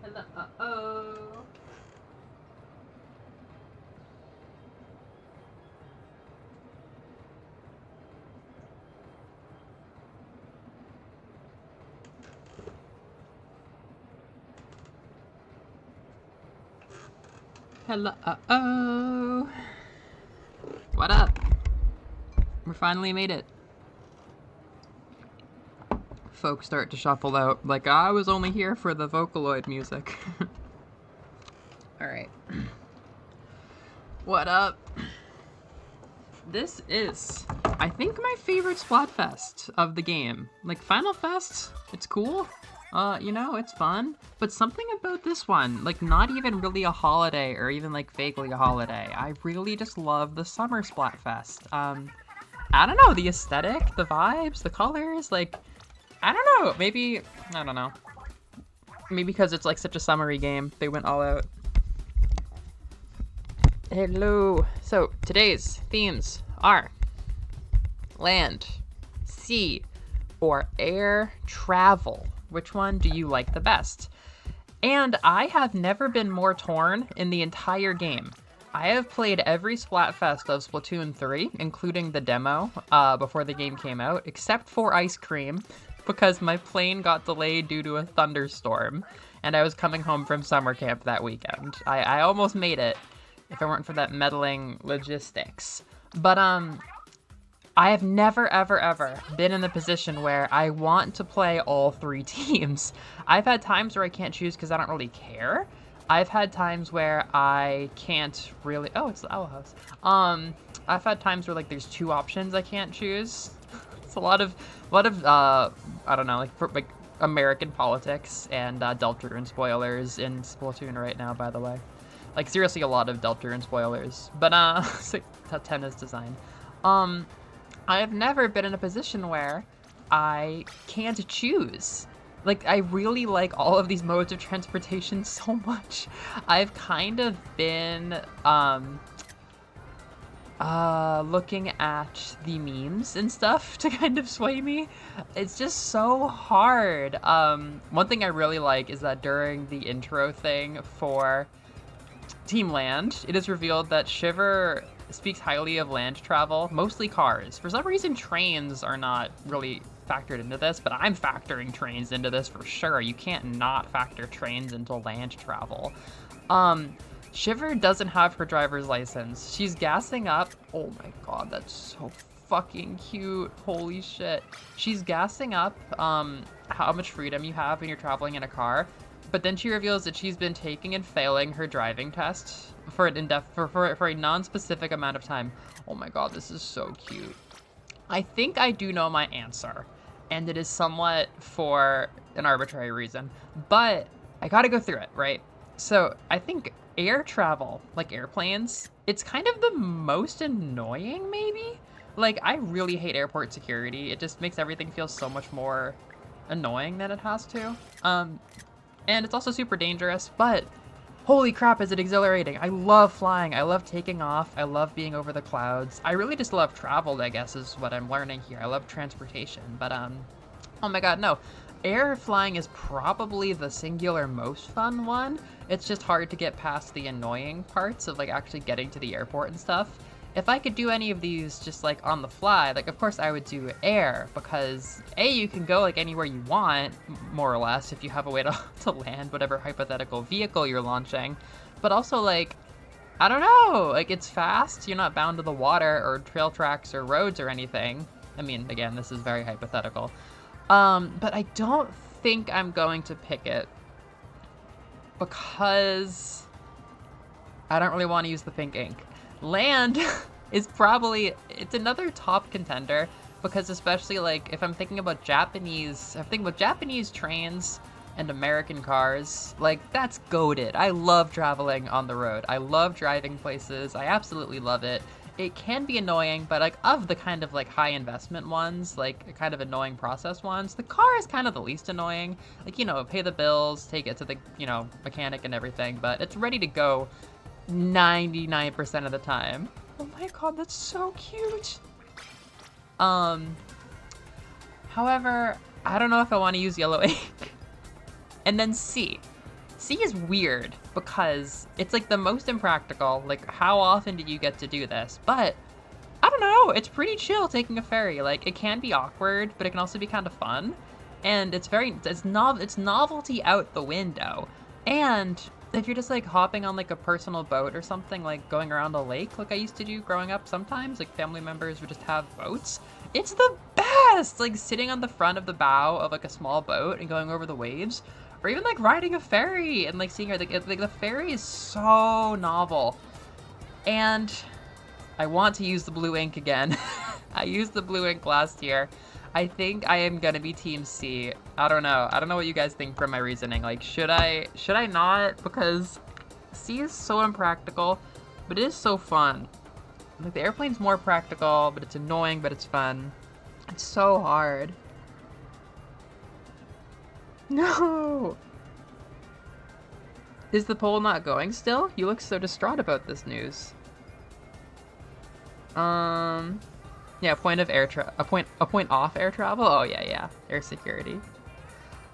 Hello. Uh-oh. Hello. Uh-oh. What up? We finally made it. Folks start to shuffle out. Like, I was only here for the Vocaloid music. Alright. What up? This is, I think, my favorite Splatfest of the game. Like, Final Fest, it's cool. You know, it's fun. But something about this one, like, not even really a holiday or even, like, vaguely a holiday. I really just love the summer Splatfest. I don't know, the aesthetic, the vibes, the colors, like, I don't know, maybe, I don't know. Maybe because it's, like, such a summery game, they went all out. Hello. So, today's themes are land, sea, or air travel. Which one do you like the best? And I have never been more torn in the entire game. I have played every Splatfest of Splatoon 3, including the demo, before the game came out, except for Ice Cream, because my plane got delayed due to a thunderstorm, and I was coming home from summer camp that weekend. I almost made it, if it weren't for that meddling logistics. But, I have never, ever, ever been in the position where I want to play all three teams. I've had times where I can't choose because I don't really care. I've had times where I can't really... Oh, it's the Owl House. I've had times where, like, there's two options I can't choose. It's a lot of I don't know, like American politics and Deltarune spoilers in Splatoon right now, by the way. Like, seriously, a lot of Deltarune spoilers. But, it's like how Tenna's design. I have never been in a position where I can't choose. Like, I really like all of these modes of transportation so much. I've kind of been, looking at the memes and stuff to kind of sway me. It's just so hard. One thing I really like is that during the intro thing for Team Land, it is revealed that Shiver speaks highly of land travel, mostly cars. For some reason, trains are not really factored into this, but I'm factoring trains into this for sure. You can't not factor trains into land travel. Shiver doesn't have her driver's license. She's gassing up. Oh my god, that's so fucking cute. Holy shit. She's gassing up how much freedom you have when you're traveling in a car. But then she reveals that she's been taking and failing her driving test for a non-specific amount of time. Oh my god, this is so cute. I think I do know my answer, and it is somewhat for an arbitrary reason, but I gotta go through it, right? So I think air travel, like airplanes, it's kind of the most annoying, maybe? Like, I really hate airport security. It just makes everything feel so much more annoying than it has to. And it's also super dangerous, but holy crap, is it exhilarating. I love flying. I love taking off. I love being over the clouds. I really just love travel, I guess, is what I'm learning here. I love transportation, but, oh my god, no. Air flying is probably the singular most fun one. It's just hard to get past the annoying parts of, like, actually getting to the airport and stuff. If I could do any of these just, like, on the fly, like, of course I would do air, because, A, you can go, like, anywhere you want, more or less, if you have a way to land whatever hypothetical vehicle you're launching. But also, like, I don't know, like, it's fast, you're not bound to the water, or trail tracks, or roads, or anything. I mean, again, this is very hypothetical. But I don't think I'm going to pick it, because I don't really want to use the pink ink. Land is probably, it's another top contender, because especially, like, if I'm thinking about Japanese trains and American cars, like, that's goated. I love traveling on the road. I love driving places. I absolutely love it. It can be annoying, but, like, of the kind of, like, high investment ones, like, kind of annoying process ones, the car is kind of the least annoying. Like, you know, pay the bills, take it to the, you know, mechanic and everything, but it's ready to go 99% of the time. Oh my god, that's so cute. However, I don't know if I want to use yellow ink. And then C. C is weird because it's like the most impractical. Like, how often do you get to do this? But I don't know. It's pretty chill taking a ferry. Like, it can be awkward, but it can also be kind of fun. And it's novelty out the window. And if you're just like hopping on like a personal boat or something, like going around a lake, like I used to do growing up sometimes, like family members would just have boats. It's the best! Like sitting on the front of the bow of like a small boat and going over the waves, or even like riding a ferry and like seeing her. Like the ferry is so novel. And I want to use the blue ink again. I used the blue ink last year. I think I am gonna be Team C. I don't know. I don't know what you guys think from my reasoning. Like, should I not? Because C is so impractical, but it is so fun. Like, the airplane's more practical, but it's annoying, but it's fun. It's so hard. No! Is the poll not going still? You look so distraught about this news. Yeah, a point off air travel? Oh yeah, air security.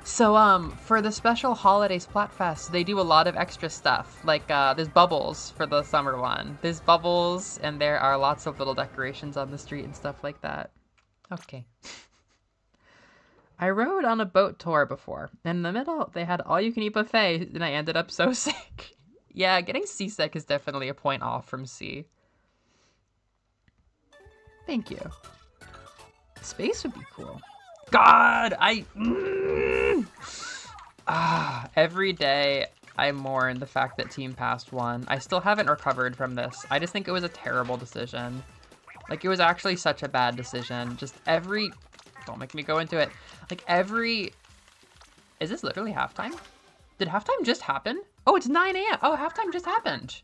So, for the special holiday Splatfest, they do a lot of extra stuff. Like, there's bubbles for the summer one. There's bubbles, and there are lots of little decorations on the street and stuff like that. Okay. I rode on a boat tour before. In the middle, they had all-you-can-eat buffet, and I ended up so sick. Yeah, getting seasick is definitely a point off from C. Thank you. Space would be cool. God, every day I mourn the fact that Team Past won. I still haven't recovered from this. I just think it was a terrible decision. Like, it was actually such a bad decision. Don't make me go into it. Like, is this literally halftime? Did halftime just happen? Oh, it's 9 a.m. Oh, halftime just happened.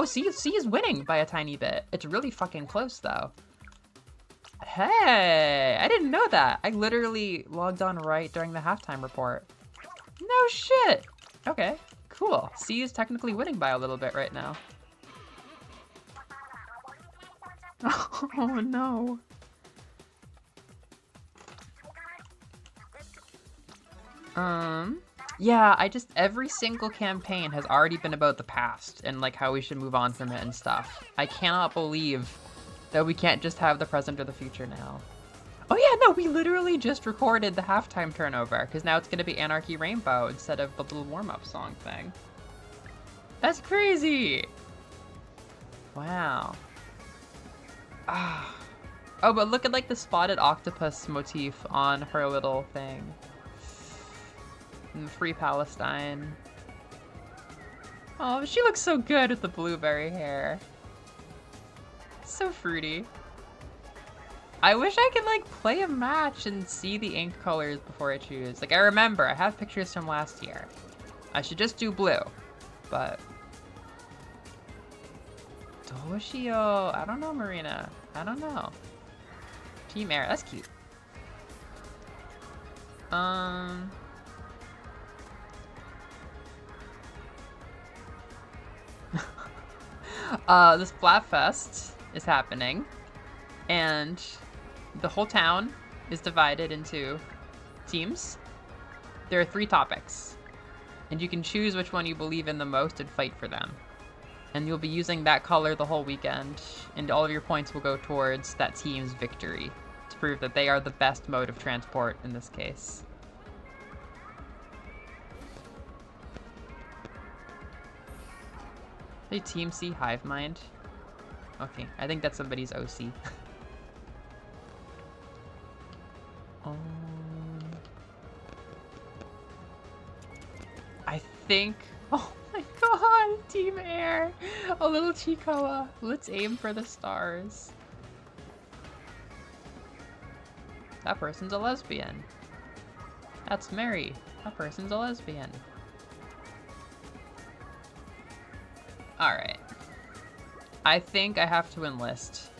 C is winning by a tiny bit. It's really fucking close, though. Hey, I didn't know that. I literally logged on right during the halftime report. No shit. Okay, cool. C is technically winning by a little bit right now. Oh no. Yeah, every single campaign has already been about the past and like how we should move on from it and stuff. I cannot believe that we can't just have the present or the future now. Oh yeah, no, we literally just recorded the halftime turnover, because now it's going to be Anarchy Rainbow instead of the little warm-up song thing. That's crazy! Wow. Ah. Oh, but look at like the spotted octopus motif on her little thing. And Free Palestine. Oh, she looks so good with the blueberry hair. So fruity. I wish I could like play a match and see the ink colors before I choose. Like, I remember I have pictures from last year. I should just do blue, but Toshio. I don't know, Marina. I don't know. Team Air. That's cute. This Splatfest is happening, and the whole town is divided into teams. There are 3 topics, and you can choose which one you believe in the most and fight for them. And you'll be using that color the whole weekend, and all of your points will go towards that team's victory to prove that they are the best mode of transport in this case. Hey, Team C Hive Mind. Okay, I think that's somebody's OC. I think... Oh my god, Team Air! A little Chikoa. Let's aim for the stars. That person's a lesbian. That's Mary. That person's a lesbian. Alright. I think I have to enlist.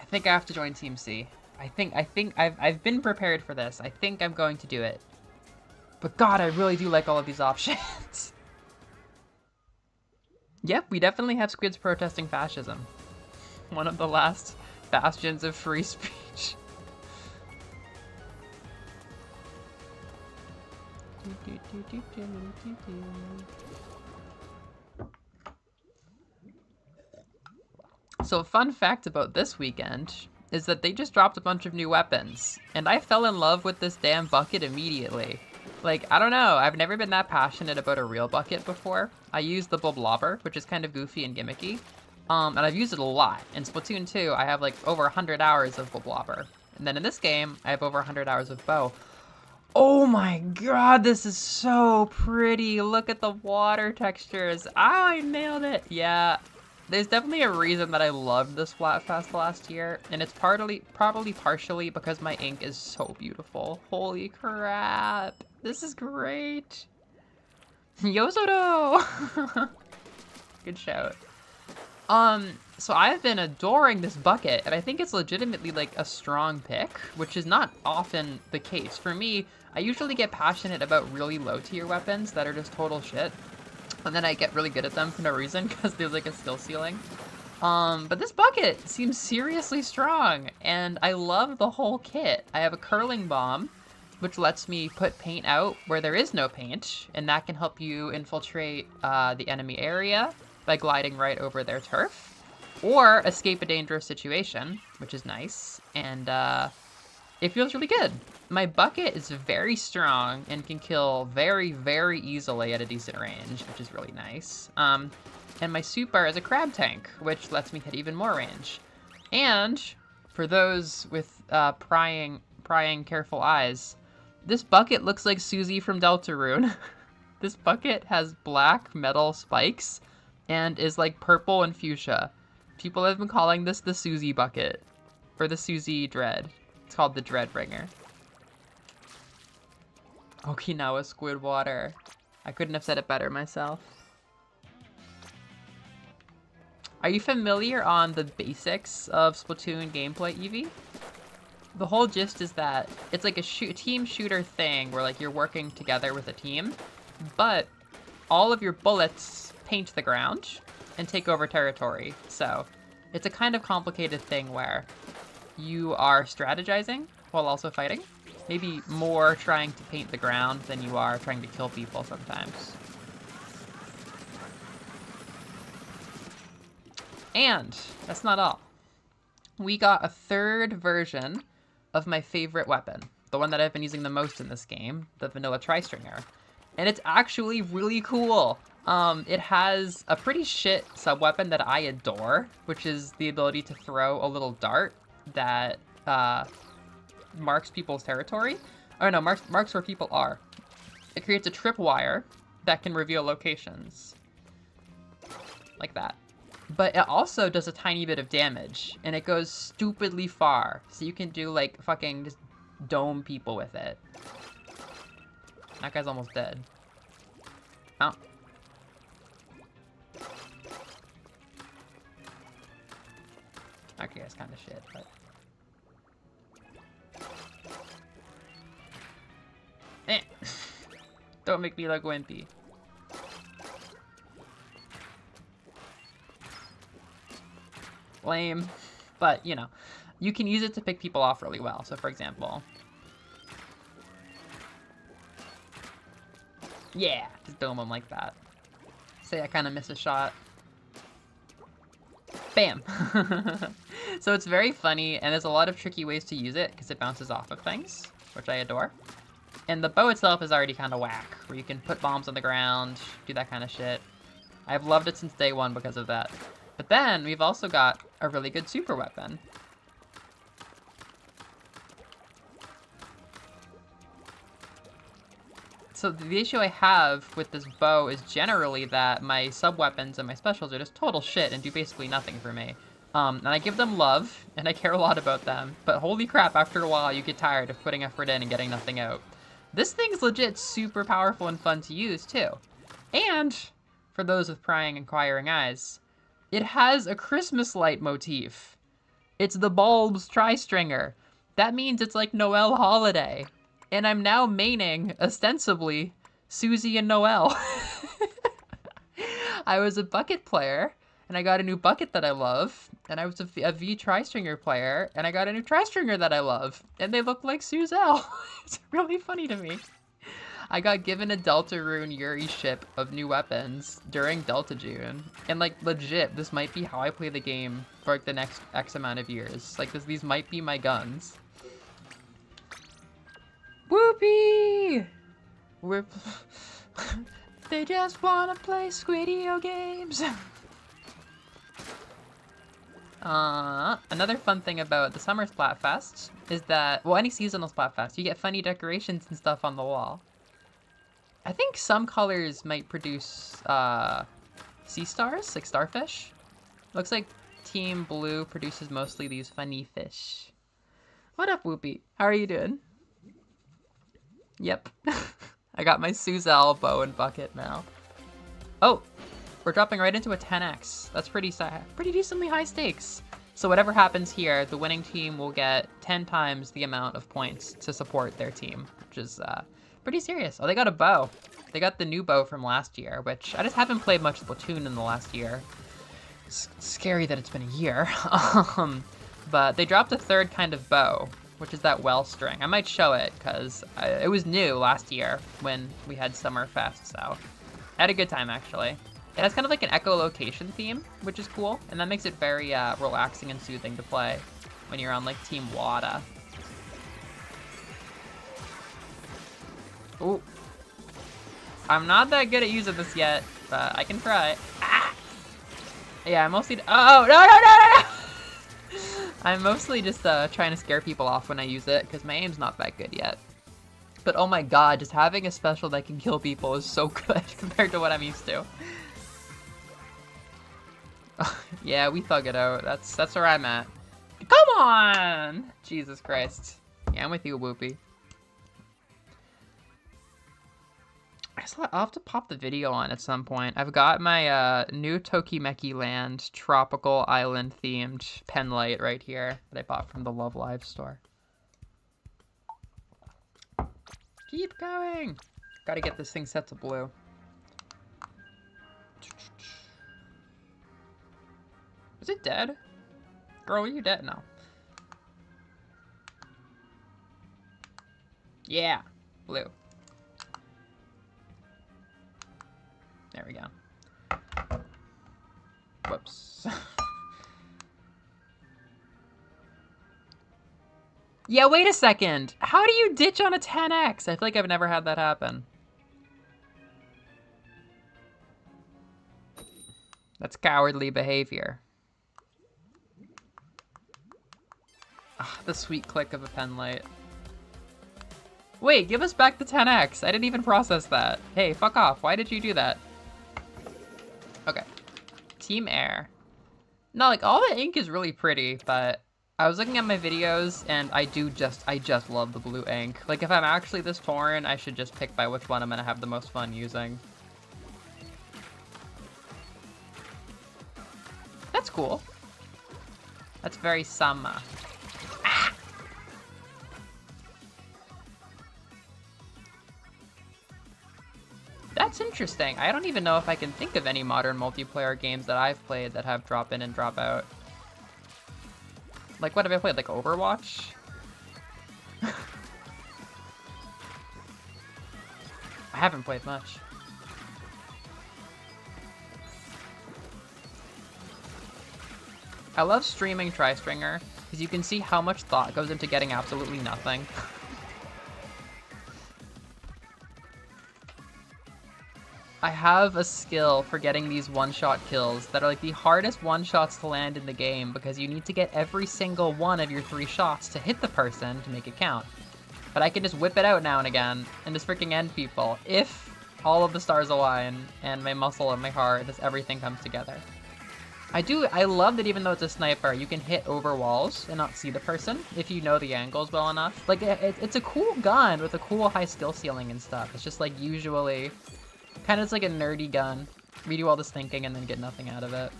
I think I have to join Team C. I think I've been prepared for this. I think I'm going to do it. But god, I really do like all of these options. Yep, we definitely have squids protesting fascism. One of the last bastions of free speech. So a fun fact about this weekend is that they just dropped a bunch of new weapons, and I fell in love with this damn bucket immediately. Like, I don't know, I've never been that passionate about a real bucket before. I use the Bloblobber, which is kind of goofy and gimmicky, and I've used it a lot. In Splatoon 2, I have like over 100 hours of Bloblobber, and then in this game, I have over 100 hours of Bow. Oh my god, this is so pretty. Look at the water textures. Oh, I nailed it. Yeah, there's definitely a reason that I loved this Splatfest last year, and it's probably partially because my ink is so beautiful. Holy crap. This is great. Yosodo! Good shout. So I've been adoring this bucket, and I think it's legitimately like a strong pick, which is not often the case. For me, I usually get passionate about really low tier weapons that are just total shit, and then I get really good at them for no reason because there's like a skill ceiling. But this bucket seems seriously strong, and I love the whole kit. I have a curling bomb, which lets me put paint out where there is no paint, and that can help you infiltrate the enemy area by gliding right over their turf, or escape a dangerous situation, which is nice, and it feels really good. My bucket is very strong and can kill very, very easily at a decent range, which is really nice. And my super is a crab tank, which lets me hit even more range. And for those with prying careful eyes, this bucket looks like Susie from Deltarune. This bucket has black metal spikes and is like purple and fuchsia. People have been calling this the Susie bucket, or the Susie Dread. It's called the Dread Ringer. Okinawa squid water. I couldn't have said it better myself. Are you familiar on the basics of Splatoon gameplay, Evie? The whole gist is that it's like a team shooter thing where like you're working together with a team, but all of your bullets paint the ground and take over territory. So it's a kind of complicated thing where you are strategizing while also fighting. Maybe more trying to paint the ground than you are trying to kill people sometimes. And that's not all. We got a third version of my favorite weapon, the one that I've been using the most in this game, the vanilla tri-stringer. And it's actually really cool. It has a pretty shit sub-weapon that I adore, which is the ability to throw a little dart that marks people's territory. Oh no, marks where people are. It creates a tripwire that can reveal locations. Like that. But it also does a tiny bit of damage, and it goes stupidly far. So you can do like fucking just dome people with it. That guy's almost dead. Oh. Okay, that's kind of shit, but... Eh. Don't make me look wimpy. Lame. But, you know, you can use it to pick people off really well. So, for example... Yeah, just dome them like that. Say I kind of miss a shot. Bam! So it's very funny, and there's a lot of tricky ways to use it, because it bounces off of things, which I adore. And the bow itself is already kind of whack, where you can put bombs on the ground, do that kind of shit. I've loved it since day one because of that. But then, we've also got a really good super weapon. So the issue I have with this bow is generally that my sub-weapons and my specials are just total shit and do basically nothing for me. And I give them love, and I care a lot about them, but holy crap, after a while you get tired of putting effort in and getting nothing out. This thing's legit super powerful and fun to use, too. And, for those with prying, inquiring eyes, it has a Christmas light motif. It's the bulbs tri-stringer. That means it's like Noel holiday. And I'm now maining, ostensibly, Susie and Noel. I was a bucket player, and I got a new bucket that I love. And I was a V tri-stringer player, and I got a new tri-stringer that I love. And they look like Suzelle. It's really funny to me. I got given a Deltarune Yuri ship of new weapons during Delta June. And like legit, this might be how I play the game for like the next X amount of years. Like these might be my guns. Whoopee! They just wanna play Squiddio games. Another fun thing about the summer Splatfest is that, well, any seasonal Splatfest, you get funny decorations and stuff on the wall. I think some colors might produce, sea stars, like starfish. Looks like Team Blue produces mostly these funny fish. What up, Whoopi? How are you doing? Yep. I got my Suzelle bow and bucket now. Oh! We're dropping right into a 10x. That's pretty decently high stakes. So whatever happens here, the winning team will get 10 times the amount of points to support their team, which is pretty serious. Oh, they got a bow. They got the new bow from last year, which I just haven't played much Splatoon in the last year. It's scary that it's been a year. But they dropped a third kind of bow, which is that well string. I might show it, because it was new last year when we had Summerfest, so I had a good time, actually. It has kind of like an echolocation theme, which is cool, and that makes it very relaxing and soothing to play when you're on like Team Wada. Ooh. I'm not that good at using this yet, but I can try. Ah! Yeah, I'm mostly... Oh, no! I'm mostly just trying to scare people off when I use it, because my aim's not that good yet. But oh my god, just having a special that can kill people is so good compared to what I'm used to. Yeah, we thug it out. That's where I'm at. Come on! Jesus Christ. Yeah, I'm with you, Whoopi. I'll have to pop the video on at some point. I've got my new Tokimeki Land tropical island themed pen light right here that I bought from the Love Live store. Keep going! Gotta get this thing set to blue. Is it dead? Girl, are you dead? No. Yeah, blue. There we go. Whoops. Yeah, wait a second. How do you ditch on a 10x? I feel like I've never had that happen. That's cowardly behavior. Ah, the sweet click of a pen light. Wait, give us back the 10x. I didn't even process that. Hey, fuck off. Why did you do that? Okay. Team Air. No, like, all the ink is really pretty, but I was looking at my videos, and I just love the blue ink. Like, if I'm actually this torn, I should just pick by which one I'm gonna have the most fun using. That's cool. That's very summer. Ah! That's interesting. I don't even know if I can think of any modern multiplayer games that I've played that have drop in and drop out. Like, what have I played? Like Overwatch? I haven't played much. I love streaming Tri-Stringer, because you can see how much thought goes into getting absolutely nothing. I have a skill for getting these one-shot kills that are like the hardest one-shots to land in the game because you need to get every single one of your 3 shots to hit the person to make it count. But I can just whip it out now and again and just freaking end people if all of the stars align and my muscle and my heart, just everything comes together. I love that even though it's a sniper, you can hit over walls and not see the person if you know the angles well enough. Like, it's a cool gun with a cool high skill ceiling and stuff. It's just like usually kind of like a nerdy gun. We do all this thinking and then get nothing out of it.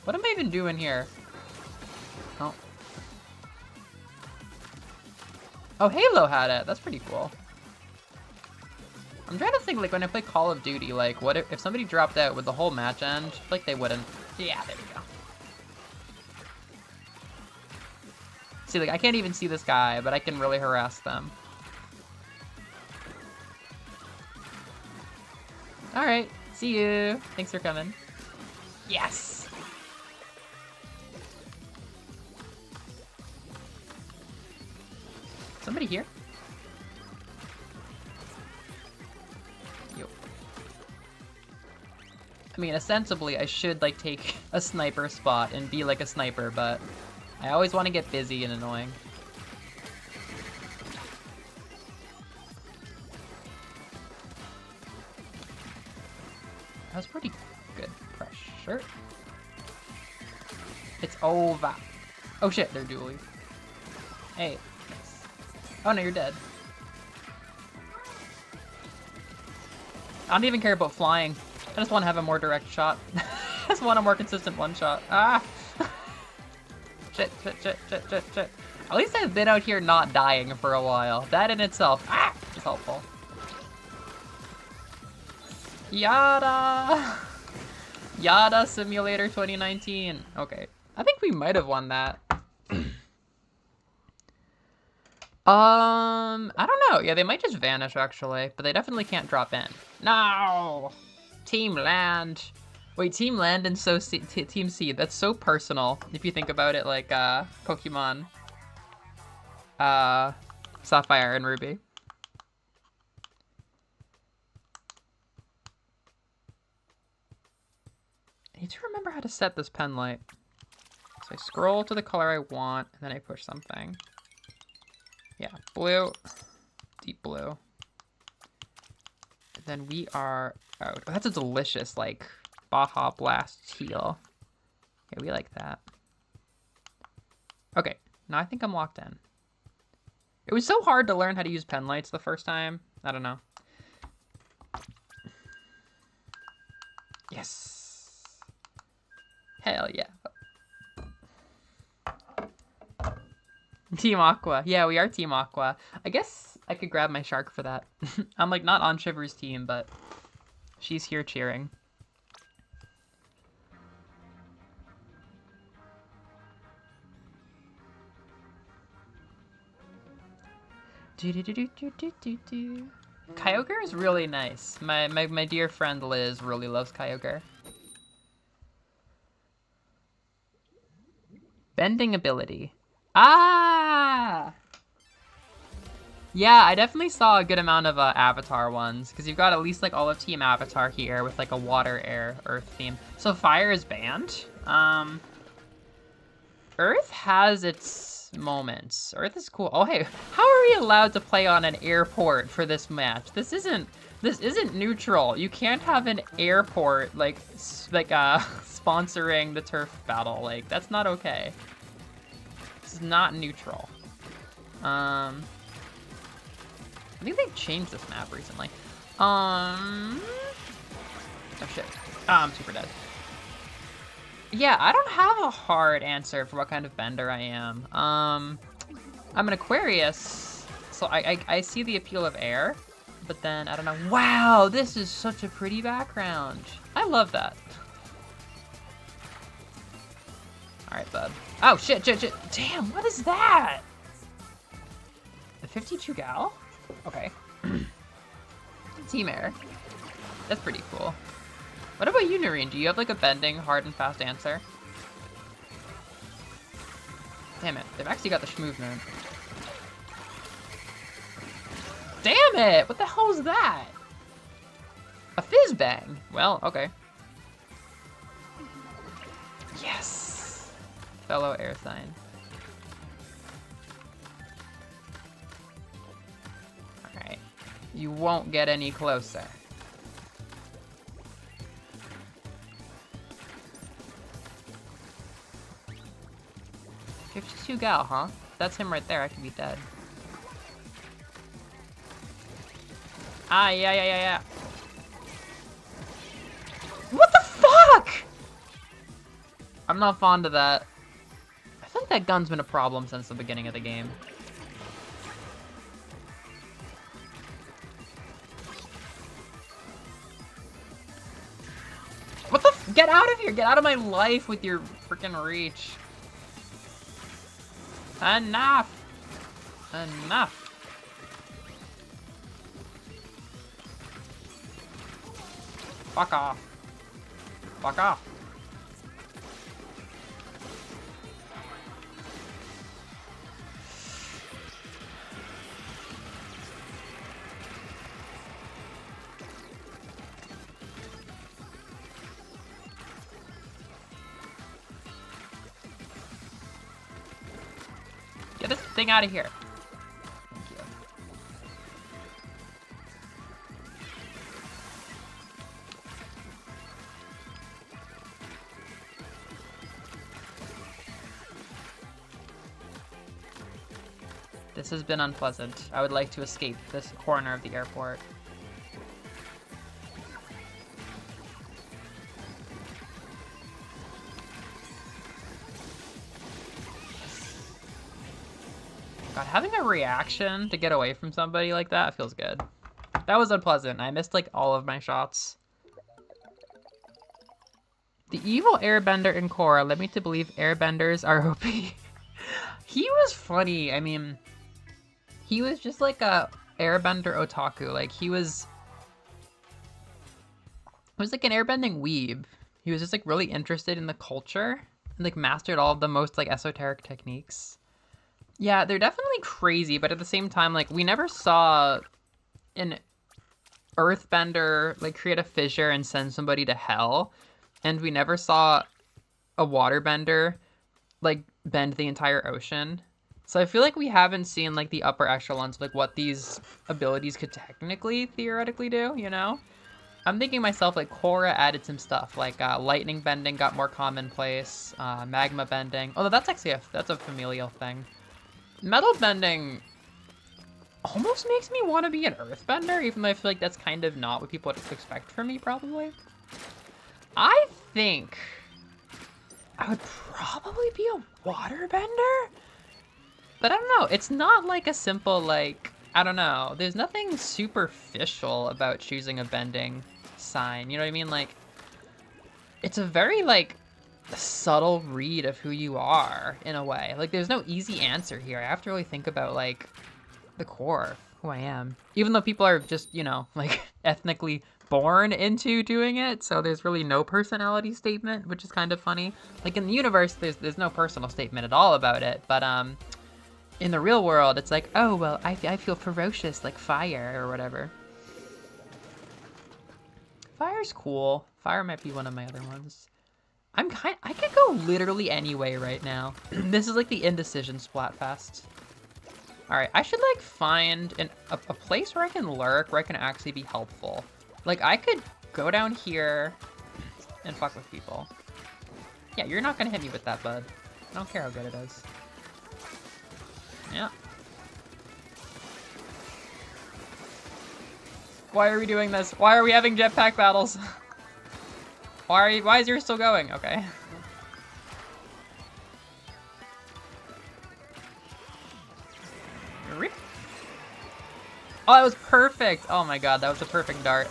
What am I even doing here? Oh. Oh, Halo had it. That's pretty cool. I'm trying to think, like, when I play Call of Duty, like, what if somebody dropped out, would the whole match end? Like, they wouldn't. Yeah, there we go. See, like, I can't even see this guy, but I can really harass them. Alright, see you. Thanks for coming. Yes! Somebody here? Yo. I mean, ostensibly, I should, like, take a sniper spot and be like a sniper, but I always want to get busy and annoying. That was pretty good pressure. It's over. Oh shit, they're dueling. Hey. Nice. Oh no, you're dead. I don't even care about flying. I just want to have a more direct shot. I just want a more consistent one shot. Ah! Shit. At least I've been out here not dying for a while. That in itself, is helpful. Yada! Yada Simulator 2019. Okay. I think we might have won that. I don't know. Yeah, they might just vanish, actually. But they definitely can't drop in. No! Team Land. Wait, Team Land and Team Seed. That's so personal, if you think about it like, Pokemon. Sapphire and Ruby. I need to remember how to set this pen light. So I scroll to the color I want, and then I push something. Yeah, blue, deep blue. And then we are out. Oh, that's a delicious, like, Baja Blast teal. Yeah, we like that. Okay, now I think I'm locked in. It was so hard to learn how to use pen lights the first time. I don't know. Yes. Hell yeah. Team Aqua. Yeah, we are Team Aqua. I guess I could grab my shark for that. I'm like not on Shiver's team, but she's here cheering. Kyogre is really nice. My dear friend Liz really loves Kyogre. Bending ability. Ah! Yeah, I definitely saw a good amount of Avatar ones, because you've got at least like all of Team Avatar here with like a water, air, earth theme. So fire is banned. Earth has its moments. Earth is cool. Oh hey, how are we allowed to play on an airport for this match? This isn't neutral. You can't have an airport like sponsoring the turf battle. Like that's not okay. This is not neutral. I think they've changed this map recently. Oh shit. I'm super dead. Yeah, I don't have a hard answer for what kind of bender I am. I'm an Aquarius, so I see the appeal of air, but then I don't know. Wow, this is such a pretty background. I love that. All right, bud. Oh shit. Damn, what is that? The 52 gal? Okay. Team Air. That's pretty cool. What about you, Noreen? Do you have like a bending, hard and fast answer? Damn it, they've actually got the movement. Damn it! What the hell is that? A fizz bang. Well, okay. Yes! Fellow air sign. Alright. You won't get any closer. $52 gal, huh? That's him right there. I could be dead. Ah, yeah. What the fuck? I'm not fond of that. I feel like that gun's been a problem since the beginning of the game. What the f- Get out of here! Get out of my life with your freaking reach. Enough! Enough! Fuck off. Fuck off. Get this thing out of here. Thank you. This has been unpleasant. I would like to escape this corner of the airport. God, having a reaction to get away from somebody like that feels good. That was unpleasant. I missed like all of my shots. The evil airbender in Korra led me to believe airbenders are OP. He was funny. I mean, he was just like a airbender otaku. Like he was like an airbending weeb. He was just like really interested in the culture and like mastered all of the most like esoteric techniques. Yeah, they're definitely crazy, but at the same time, like, we never saw an earthbender, like, create a fissure and send somebody to hell, and we never saw a waterbender, like, bend the entire ocean. So I feel like we haven't seen, like, the upper echelons, like, what these abilities could technically, theoretically do, you know? I'm thinking myself, like, Korra added some stuff, like, lightning bending got more commonplace, magma bending, although that's actually that's a familial thing. Metal bending almost makes me want to be an earthbender, even though I feel like that's kind of not what people would expect from me, probably. I think I would probably be a waterbender, but I don't know. It's not like a simple, like, I don't know. There's nothing superficial about choosing a bending sign, you know what I mean? Like, it's a very, like, subtle read of who you are in a way. Like there's no easy answer here. I have to really think about like the core of who I am, even though people are just, you know, like ethnically born into doing it, so there's really no personality statement, which is kind of funny. Like in the universe there's no personal statement at all about it, but in the real world it's like, oh well, I feel ferocious like fire or whatever. Fire's cool. Fire might be one of my other ones. I could go literally any way right now. This is like the indecision Splatfest. Alright, I should like find a place where I can lurk, where I can actually be helpful. Like I could go down here and fuck with people. Yeah, you're not gonna hit me with that, bud. I don't care how good it is. Yeah. Why are we doing this? Why are we having jetpack battles? Why is yours still going? Okay. Oh, that was perfect. Oh my god, that was a perfect dart.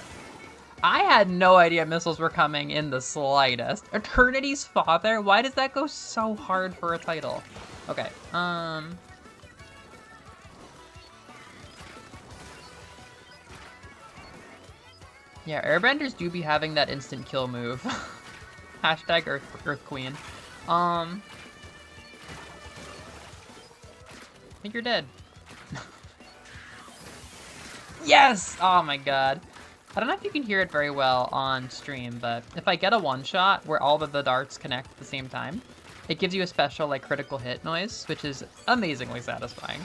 I had no idea missiles were coming in the slightest. Eternity's Father? Why does that go so hard for a title? Okay, yeah, airbenders do be having that instant kill move. Hashtag Earth Queen. I think you're dead. Yes! Oh my god. I don't know if you can hear it very well on stream, but if I get a one-shot where all of the darts connect at the same time, it gives you a special, like, critical hit noise, which is amazingly satisfying.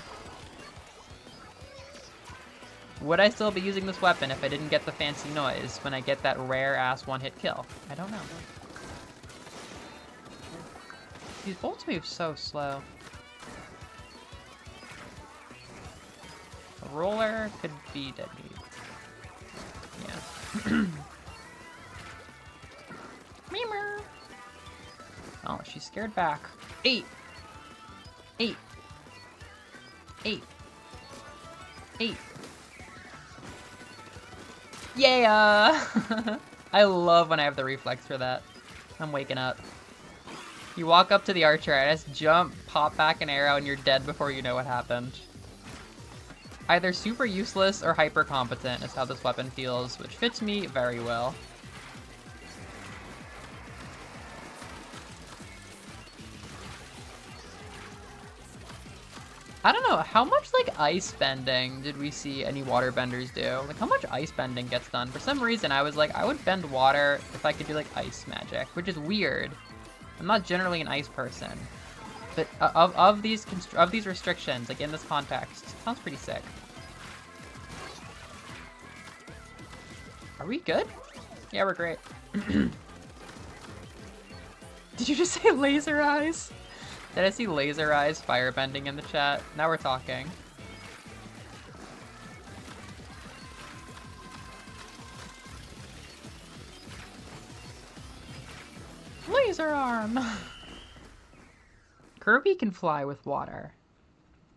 Would I still be using this weapon if I didn't get the fancy noise when I get that rare-ass one-hit kill? I don't know. These bolts move so slow. A roller could be deadly. Yeah. Meow. Oh, she's scared back. 8. 8. 8. 8. Yeah! I love when I have the reflex for that. I'm waking up. You walk up to the archer, I just jump, pop back an arrow, and you're dead before you know what happened. Either super useless or hyper competent is how this weapon feels, which fits me very well. I don't know, how much like ice bending did we see any water benders do? Like how much ice bending gets done? For some reason I was like, I would bend water if I could do like ice magic, which is weird. I'm not generally an ice person. But of these restrictions, like in this context, it sounds pretty sick. Are we good? Yeah, we're great. Did you just say laser eyes? Did I see laser eyes firebending in the chat? Now we're talking. Laser arm! Kirby can fly with water.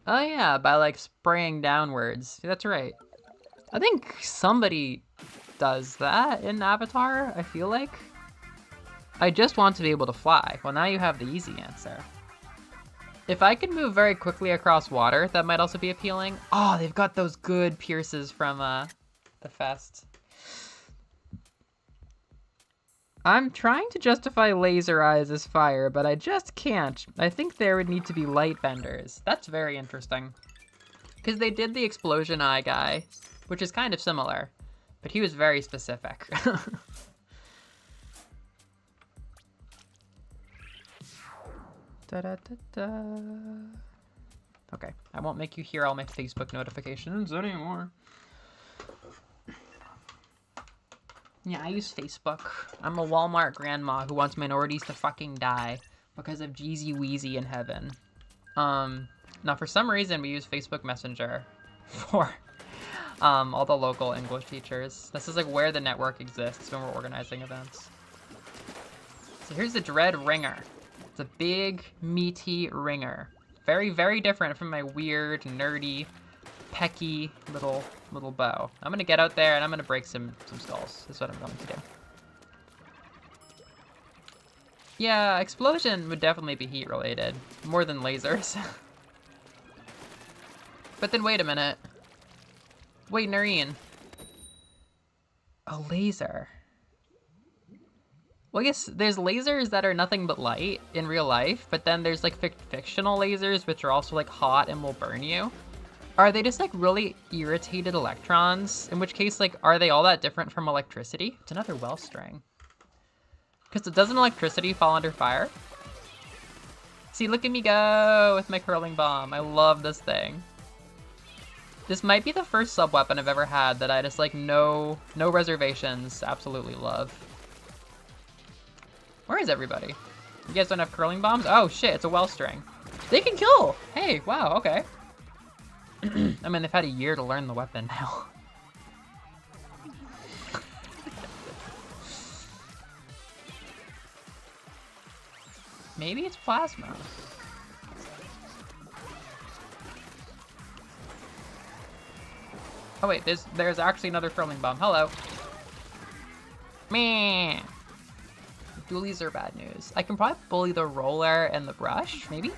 Oh yeah, by like spraying downwards. That's right. I think somebody does that in Avatar, I feel like. I just want to be able to fly. Well, now you have the easy answer. If I could move very quickly across water, that might also be appealing. Oh, they've got those good pierces from the fest. I'm trying to justify laser eyes as fire, but I just can't. I think there would need to be light benders. That's very interesting. Because they did the explosion eye guy, which is kind of similar, but he was very specific. Da, da, da, da. Okay, I won't make you hear all my Facebook notifications anymore. Yeah, I use Facebook. I'm a Walmart grandma who wants minorities to fucking die because of Jeezy Weezy in heaven. Now for some reason we use Facebook Messenger for all the local English teachers. This is like where the network exists when we're organizing events. So here's the Dread Ringer. It's a big, meaty ringer. Very, very different from my weird, nerdy, pecky little bow. I'm gonna get out there and I'm gonna break some skulls. That's what I'm going to do. Yeah, explosion would definitely be heat related, more than lasers. But then wait a minute. Wait, Noreen. A laser. Well, I guess there's lasers that are nothing but light in real life, but then there's like fictional lasers which are also like hot and will burn you. Are they just like really irritated electrons? In which case, like, are they all that different from electricity? It's another well string. Because doesn't electricity fall under fire? See, look at me go with my curling bomb. I love this thing. This might be the first sub-weapon I've ever had that I just like no reservations absolutely love. Where is everybody? You guys don't have curling bombs? Oh shit, it's a well string. They can kill! Hey, wow, okay. I mean, they've had a year to learn the weapon now. Maybe it's plasma. Oh wait, there's actually another curling bomb. Hello. Meh. Dualies are bad news. I can probably bully the roller and the brush, maybe?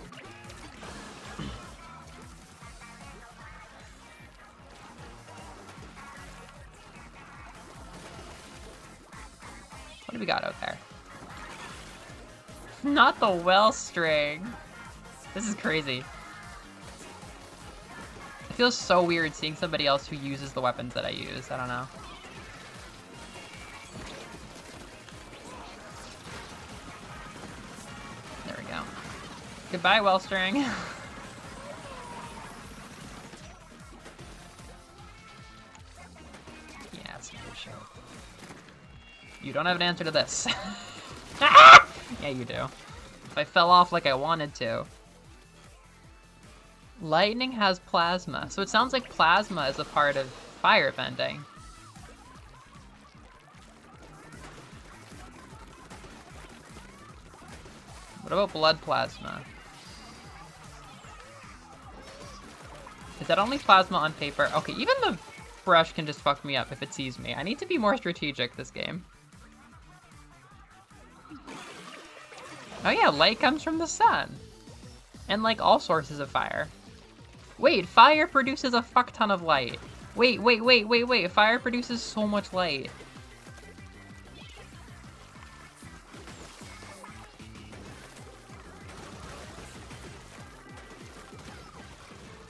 What do we got out there? Not the well string. This is crazy. It feels so weird seeing somebody else who uses the weapons that I use. I don't know. There we go. Goodbye, well string. Yeah, it's a good show. You don't have an answer to this. Yeah, you do. If I fell off like I wanted to. Lightning has plasma, so it sounds like plasma is a part of firebending. What about blood plasma? Is that only plasma on paper? Okay, even the brush can just fuck me up if it sees me. I need to be more strategic this game. Oh yeah, light comes from the sun. And like all sources of fire. Wait, fire produces a fuck ton of light. Wait, fire produces so much light.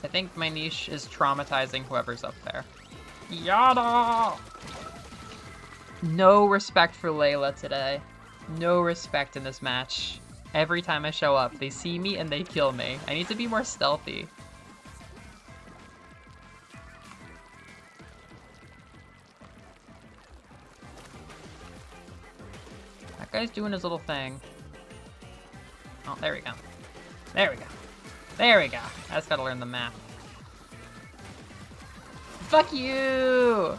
I think my niche is traumatizing whoever's up there. Yada! No respect for Layla today. No respect in this match. Every time I show up, they see me and they kill me. I need to be more stealthy. That guy's doing his little thing. Oh, there we go. There we go. There we go. I just gotta learn the map. Fuck you!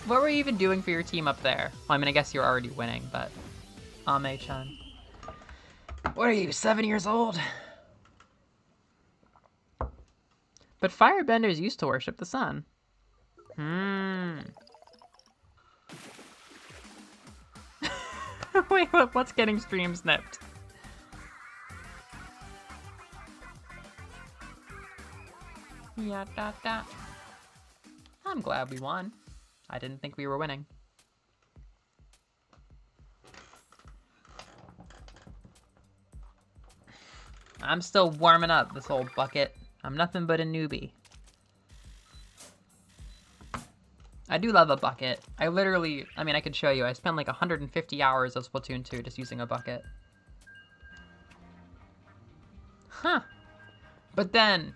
What were you even doing for your team up there? Well, I mean, I guess you're already winning, but... Ame-chan. What are you, 7 years old? But firebenders used to worship the sun. Wait, what's getting stream snipped? Yeah, da, da. I'm glad we won. I didn't think we were winning. I'm still warming up this whole bucket. I'm nothing but a newbie. I do love a bucket. I literally, I mean, I could show you. I spent like 150 hours of Splatoon 2 just using a bucket. Huh. But then,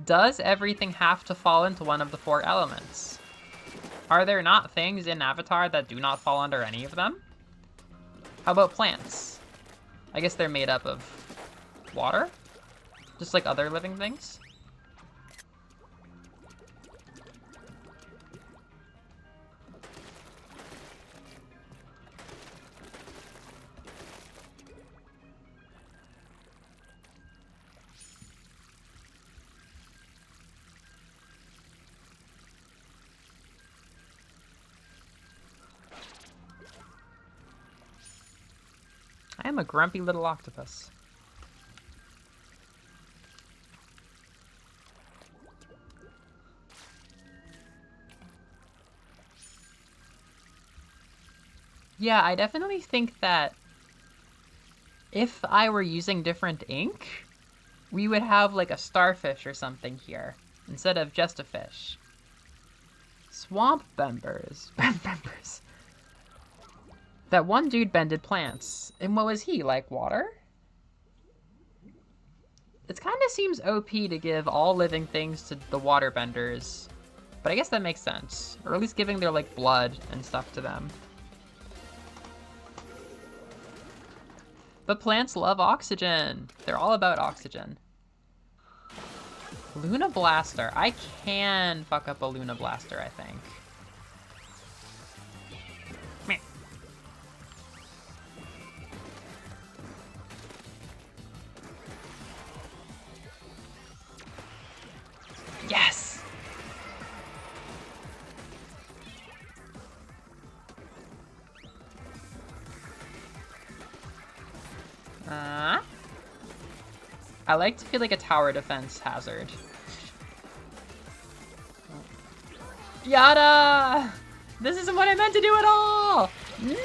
does everything have to fall into one of the 4 elements? Are there not things in Avatar that do not fall under any of them? How about plants? I guess they're made up of water? Just like other living things? I am a grumpy little octopus. Yeah, I definitely think that if I were using different ink, we would have like a starfish or something here instead of just a fish. Swamp benders. Benders. That one dude bended plants. And what was he, like water? It kind of seems OP to give all living things to the water benders. But I guess that makes sense. Or at least giving their like blood and stuff to them. But plants love oxygen. They're all about oxygen. Luna Blaster. I can fuck up a Luna Blaster, I think. Meh. Yes! I like to feel like a tower defense hazard. Yada! This isn't what I meant to do at all! No!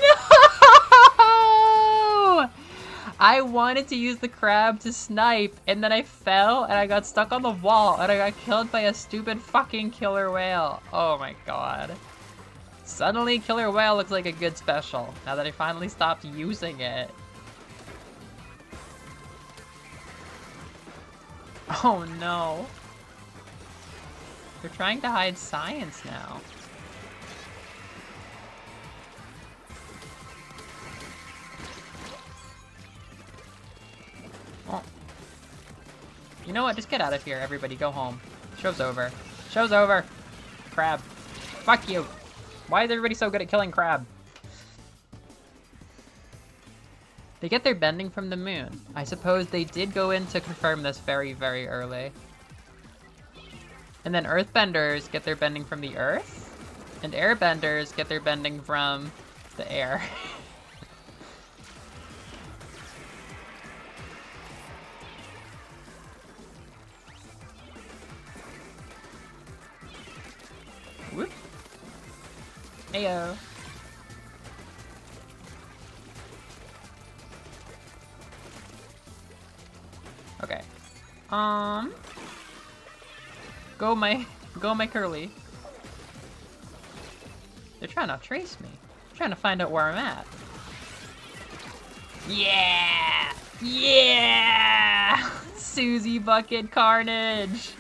I wanted to use the crab to snipe, and then I fell, and I got stuck on the wall, and I got killed by a stupid fucking killer whale. Oh my god. Suddenly, killer whale looks like a good special, now that I finally stopped using it. Oh no. They're trying to hide science now. Oh. You know what? Just get out of here, everybody. Go home. Show's over. Show's over. Crab. Fuck you. Why is everybody so good at killing crab? They get their bending from the moon. I suppose they did go in to confirm this very, very early. And then earthbenders get their bending from the earth. And airbenders get their bending from the air. Whoop. Ayo. Okay. Go my curly. They're trying to trace me. They're trying to find out where I'm at. Yeah! Yeah! Susie Bucket Carnage!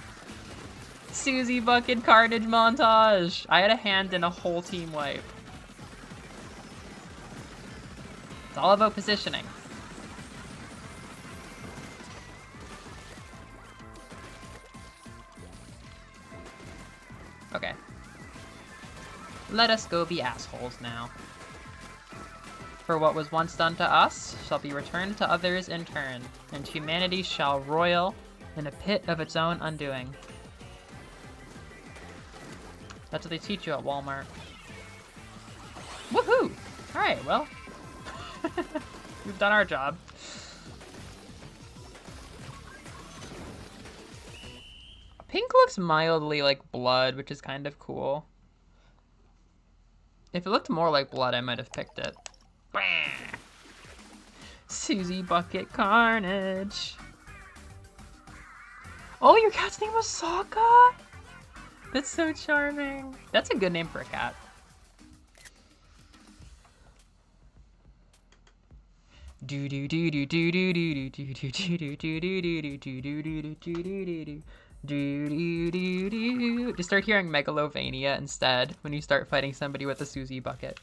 Susie Bucket Carnage montage! I had a hand in a whole team wipe. It's all about positioning. Okay. Let us go be assholes now. For what was once done to us shall be returned to others in turn, and humanity shall roil in a pit of its own undoing. That's what they teach you at Walmart. Woohoo! Alright, well. We've done our job. Pink looks mildly like blood, which is kind of cool. If it looked more like blood, I might have picked it. Susie Bucket Carnage. Oh, your cat's name was Sokka? That's so charming. That's a good name for a cat. Do do do do do do do do do do do do do do do do do. Just start hearing Megalovania instead when you start fighting somebody with a Susie bucket.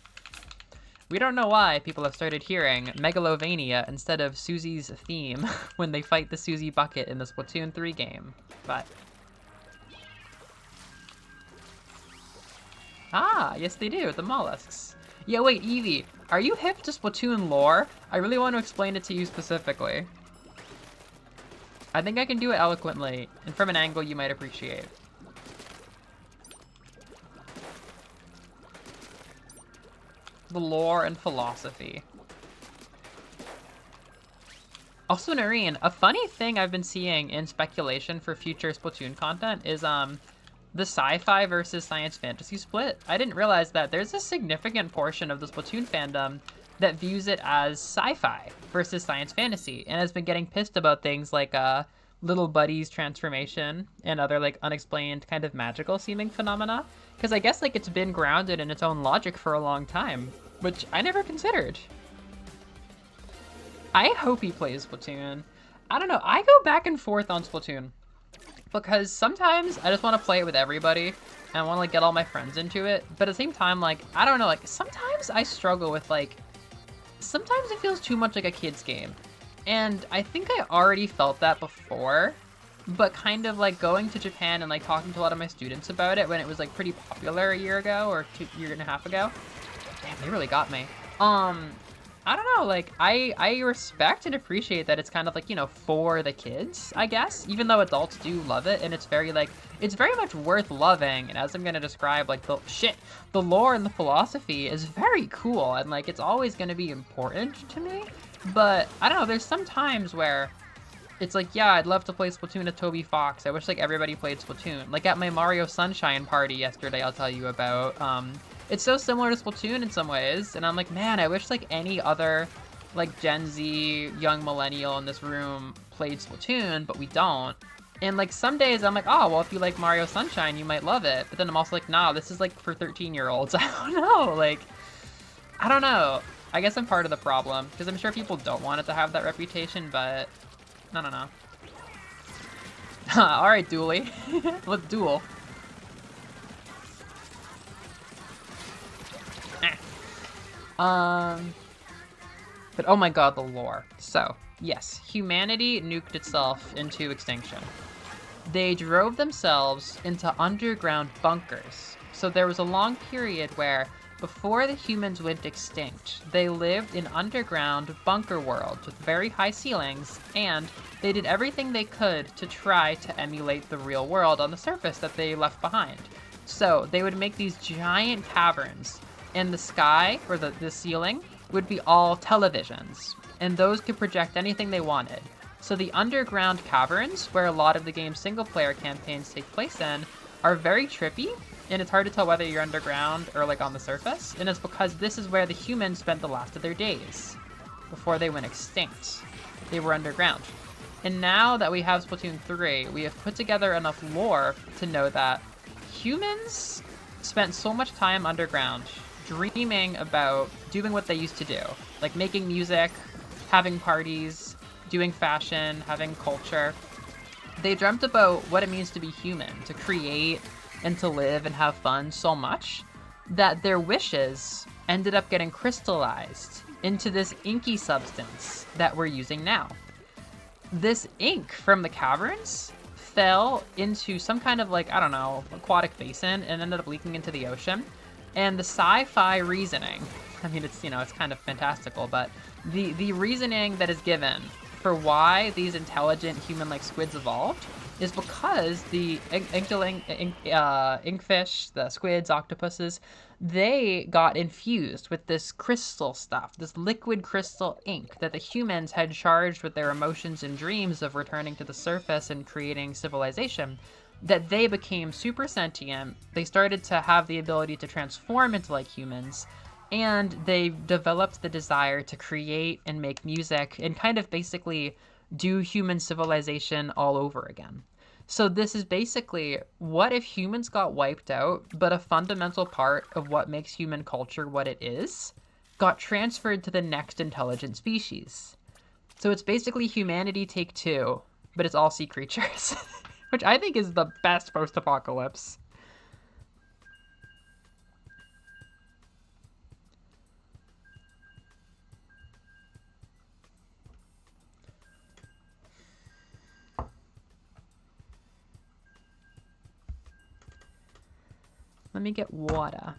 We don't know why people have started hearing Megalovania instead of Susie's theme when they fight the Susie bucket in the Splatoon 3 game, but... Ah, yes they do, the mollusks. Yeah, wait, Evie, are you hip to Splatoon lore? I really want to explain it to you specifically. I think I can do it eloquently, and from an angle you might appreciate. The lore and philosophy. Also, Noreen, a funny thing I've been seeing in speculation for future Splatoon content is the sci-fi versus science fantasy split. I didn't realize that there's a significant portion of the Splatoon fandom that views it as sci-fi versus science fantasy and has been getting pissed about things like Little Buddy's transformation and other like unexplained kind of magical seeming phenomena. Because I guess like it's been grounded in its own logic for a long time, which I never considered. I hope he plays Splatoon. I don't know, I go back and forth on Splatoon. Because sometimes I just want to play it with everybody and I want to like get all my friends into it. But at the same time, like, I don't know, like sometimes I struggle with like, sometimes it feels too much like a kid's game. And I think I already felt that before, but kind of like going to Japan and like talking to a lot of my students about it when it was like pretty popular a year ago or year and a half ago. Damn, they really got me. I don't know, like, I respect and appreciate that it's kind of like, you know, for the kids, I guess, even though adults do love it, and it's very, like, it's very much worth loving, and as I'm gonna describe, like, the lore and the philosophy is very cool, and, like, it's always gonna be important to me, but, I don't know, there's some times where it's like, yeah, I'd love to play Splatoon with Toby Fox, I wish, like, everybody played Splatoon, like, at my Mario Sunshine party yesterday I'll tell you about, it's so similar to Splatoon in some ways, and I'm like, man, I wish like any other like Gen Z young millennial in this room played Splatoon, but we don't. And like some days I'm like, oh, well, if you like Mario Sunshine, you might love it. But then I'm also like, nah, this is like for 13-year-olds. I don't know, like, I don't know. I guess I'm part of the problem, because I'm sure people don't want it to have that reputation, but I don't know. All right, Dooley, let's duel. But oh my god, the lore. So, yes, humanity nuked itself into extinction. They drove themselves into underground bunkers. So there was a long period where, before the humans went extinct, they lived in underground bunker worlds with very high ceilings, and they did everything they could to try to emulate the real world on the surface that they left behind. So they would make these giant caverns, and the sky, or the ceiling, would be all televisions, and those could project anything they wanted. So the underground caverns, where a lot of the game's single-player campaigns take place in, are very trippy, and it's hard to tell whether you're underground or like on the surface, and it's because this is where the humans spent the last of their days before they went extinct. They were underground. And now that we have Splatoon 3, we have put together enough lore to know that humans spent so much time underground dreaming about doing what they used to do, like making music, having parties, doing fashion, having culture. They dreamt about what it means to be human, to create and to live and have fun so much that their wishes ended up getting crystallized into this inky substance that we're using now. This ink from the caverns fell into some kind of like, I don't know, aquatic basin and ended up leaking into the ocean. And the sci-fi reasoning, I mean, it's, you know, it's kind of fantastical, but the reasoning that is given for why these intelligent human-like squids evolved is because the inkfish, the squids, octopuses, they got infused with this crystal stuff, this liquid crystal ink that the humans had charged with their emotions and dreams of returning to the surface and creating civilization, that they became super sentient. They started to have the ability to transform into like humans, and they developed the desire to create and make music and kind of basically do human civilization all over again. So this is basically, what if humans got wiped out, but a fundamental part of what makes human culture what it is got transferred to the next intelligent species? So it's basically humanity take two, but it's all sea creatures, which I think is the best post-apocalypse. Let me get water.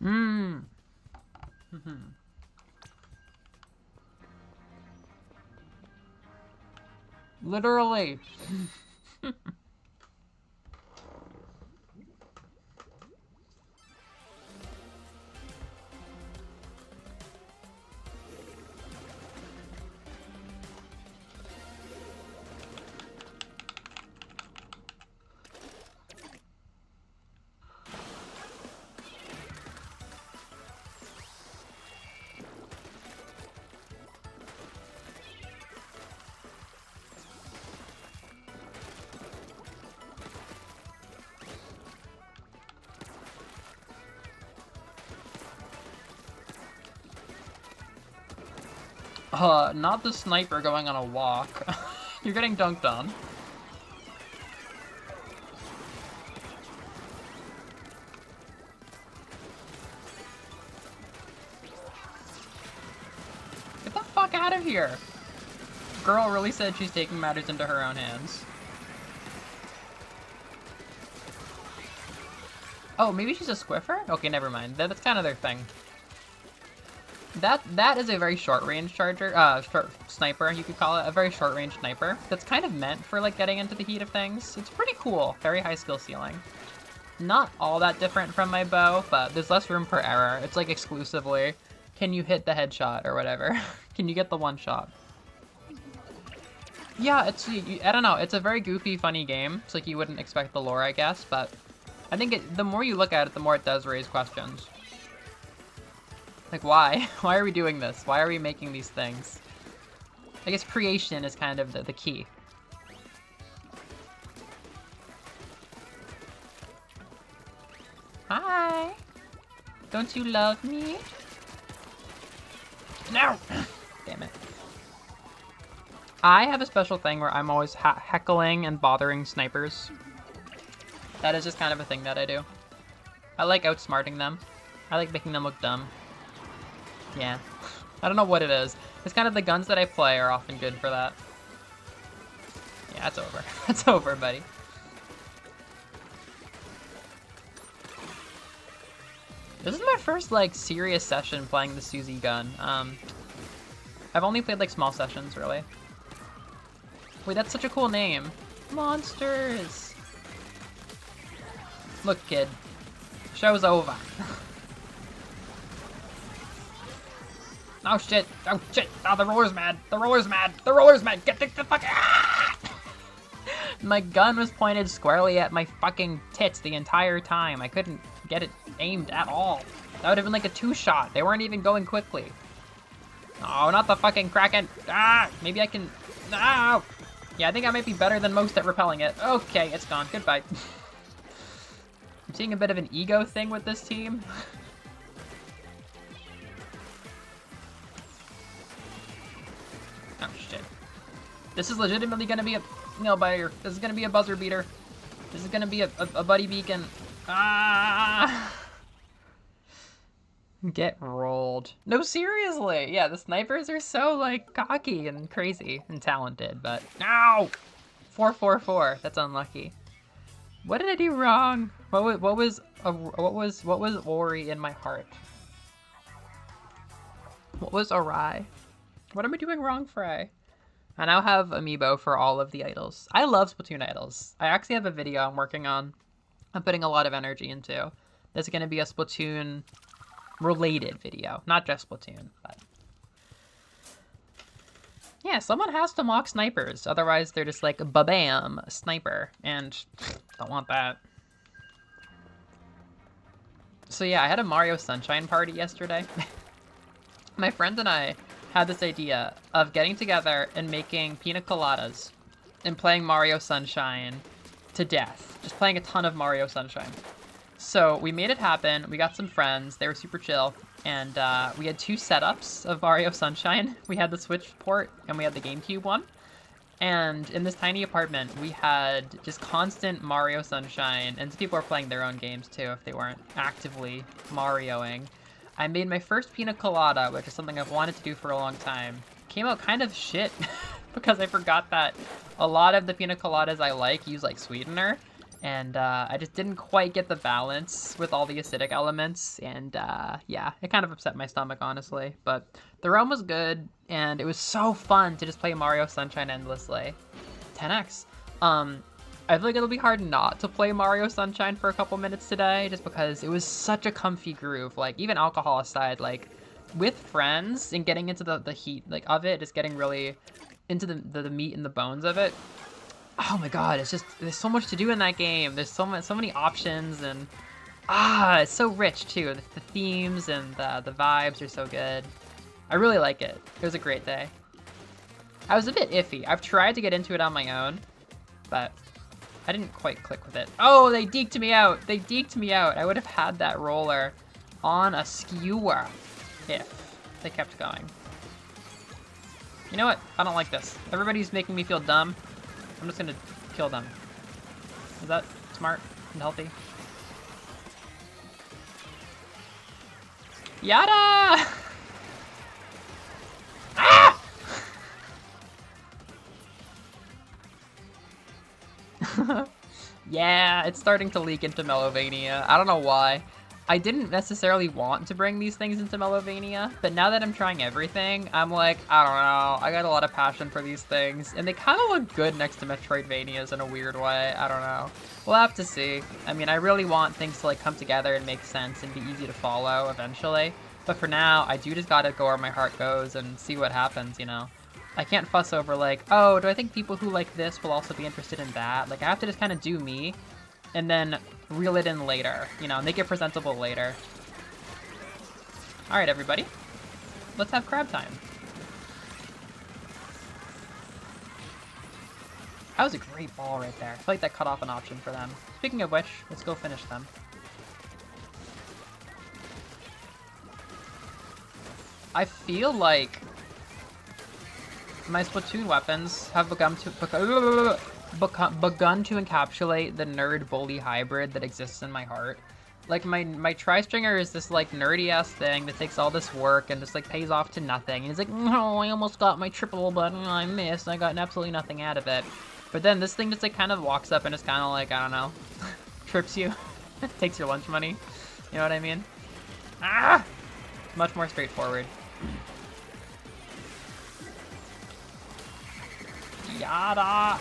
Mmm. Literally. Not the sniper going on a walk. You're getting dunked on. Get the fuck out of here! Girl really said she's taking matters into her own hands. Oh, maybe she's a squiffer? Okay, never mind. That's kind of their thing. That is a very short-range short sniper, you could call it. A very short-range sniper. That's kind of meant for, like, getting into the heat of things. It's pretty cool. Very high skill ceiling. Not all that different from my bow, but there's less room for error. It's, like, exclusively, can you hit the headshot or whatever? Can you get the one shot? Yeah, it's, I don't know. It's a very goofy, funny game. It's like you wouldn't expect the lore, I guess, but I think the more you look at it, the more it does raise questions. Like, why? Why are we doing this? Why are we making these things? I guess creation is kind of the key. Hi! Don't you love me? No! Damn it. I have a special thing where I'm always heckling and bothering snipers. That is just kind of a thing that I do. I like outsmarting them. I like making them look dumb. Yeah. I don't know what it is. It's kind of the guns that I play are often good for that. Yeah, it's over. It's over, buddy. This is my first, like, serious session playing the Suzy gun. I've only played, like, small sessions, really. Wait, that's such a cool name. Monsters! Look, kid. Show's over. Oh, shit. Oh, shit. Oh, the roller's mad. The roller's mad. The roller's mad. Get the fuck out! My gun was pointed squarely at my fucking tits the entire time. I couldn't get it aimed at all. That would have been like a 2-shot. They weren't even going quickly. Oh, not the fucking Kraken. Ah, maybe I can... No! Yeah, I think I might be better than most at repelling it. Okay, it's gone. Goodbye. I'm seeing a bit of an ego thing with this team. Oh, shit. This is legitimately gonna be a nail biter. This is gonna be a buzzer beater. This is gonna be a buddy beacon. Ah! Get rolled. No, seriously. Yeah, the snipers are so, like, cocky and crazy and talented, but... Ow! 444. That's unlucky. What did I do wrong? What was Ori in my heart? What was awry? What am I doing wrong, Frey? I now have amiibo for all of the idols. I love Splatoon idols. I actually have a video I'm working on. I'm putting a lot of energy into. There's going to be a Splatoon related video, not just Splatoon, but yeah, someone has to mock snipers, otherwise they're just like ba-bam, sniper, and don't want that. So yeah, I had a Mario Sunshine party yesterday. My friend and I had this idea of getting together and making pina coladas and playing Mario Sunshine to death, just playing a ton of Mario Sunshine. So we made it happen. We got some friends. They were super chill. And we had 2 setups of Mario Sunshine. We had the Switch port and we had the GameCube one. And in this tiny apartment, we had just constant Mario Sunshine. And people were playing their own games too if they weren't actively Marioing. I made my first pina colada, which is something I've wanted to do for a long time. Came out kind of shit because I forgot that a lot of the pina coladas I like use like sweetener. And I just didn't quite get the balance with all the acidic elements, and yeah, it kind of upset my stomach, honestly. But the realm was good, and it was so fun to just play Mario Sunshine endlessly. 10x. I feel like it'll be hard not to play Mario Sunshine for a couple minutes today, just because it was such a comfy groove. Like, even alcohol aside, like, with friends and getting into the heat like of it, just getting really into the meat and the bones of it. Oh my god, it's just, there's so much to do in that game. There's so many options, and it's so rich too. The themes and the vibes are so good. I really like it. It was a great day. I was a bit iffy. I've tried to get into it on my own, but I didn't quite click with it. Oh, they deked me out. They deked me out. I would have had that roller on a skewer if they kept going. You know what? I don't like this. Everybody's making me feel dumb. I'm just gonna kill them. Is that smart and healthy? Yada! Ah! Yeah, it's starting to leak into Melovania. I don't know why. I didn't necessarily want to bring these things into Melovania, but now that I'm trying everything, I'm like, I don't know, I got a lot of passion for these things, and they kind of look good next to Metroidvanias in a weird way. I don't know. We'll have to see. I mean, I really want things to like come together and make sense and be easy to follow eventually, but for now, I do just gotta go where my heart goes and see what happens, you know? I can't fuss over like, oh, do I think people who like this will also be interested in that? Like, I have to just kind of do me, and then reel it in later, you know, make it presentable later. All right, everybody, let's have crab time. That was a great ball right there. I feel like that cut off an option for them. Speaking of which, let's go finish them. I feel like my Splatoon weapons have begun to begun to encapsulate the nerd bully hybrid that exists in my heart. Like my tri-stringer is this like nerdy ass thing that takes all this work and just like pays off to nothing. And he's like, no, I almost got my triple, but I missed. I got absolutely nothing out of it. But then this thing just like kind of walks up and it's kind of like, I don't know, trips you, takes your lunch money. You know what I mean? Ah! Much more straightforward. Yada!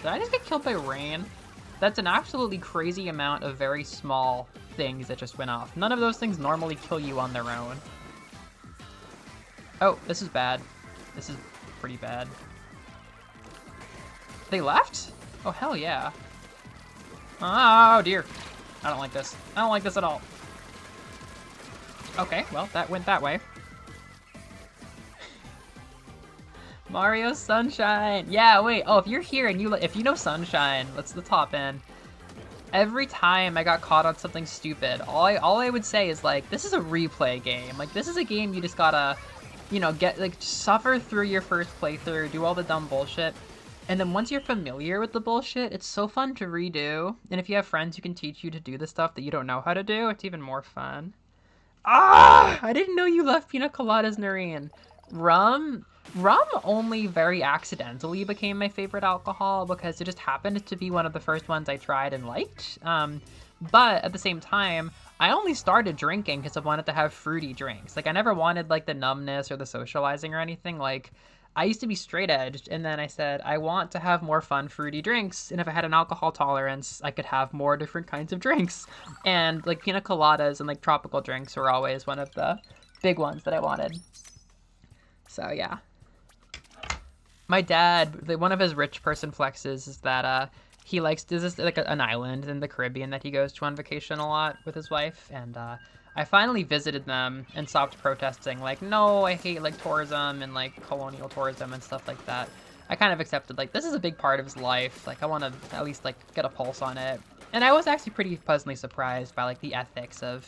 Did I just get killed by rain? That's an absolutely crazy amount of very small things that just went off. None of those things normally kill you on their own. Oh, this is bad. This is pretty bad. They left? Oh, hell yeah. Oh, dear. I don't like this. I don't like this at all. Okay, well, that went that way. Mario Sunshine. Yeah, wait. Oh, if you're here and if you know Sunshine, let's hop in. Every time I got caught on something stupid, all I would say is like, this is a replay game. Like, this is a game you just gotta, you know, suffer through your first playthrough, do all the dumb bullshit. And then once you're familiar with the bullshit, it's so fun to redo. And if you have friends who can teach you to do the stuff that you don't know how to do, it's even more fun. Ah! I didn't know you left pina coladas, Noreen. Rum only very accidentally became my favorite alcohol because it just happened to be one of the first ones I tried and liked. But at the same time, I only started drinking because I wanted to have fruity drinks. Like, I never wanted, like, the numbness or the socializing or anything. Like, I used to be straight-edged, and then I said, I want to have more fun, fruity drinks, and if I had an alcohol tolerance, I could have more different kinds of drinks. And, like, pina coladas and, like, tropical drinks were always one of the big ones that I wanted. So, yeah. My dad, one of his rich person flexes is that he likes, there's this, like, an island in the Caribbean that he goes to on vacation a lot with his wife, and I finally visited them and stopped protesting, like, no, I hate, like, tourism and, like, colonial tourism and stuff like that. I kind of accepted, like, this is a big part of his life, like, I want to at least, like, get a pulse on it. And I was actually pretty pleasantly surprised by, like, the ethics of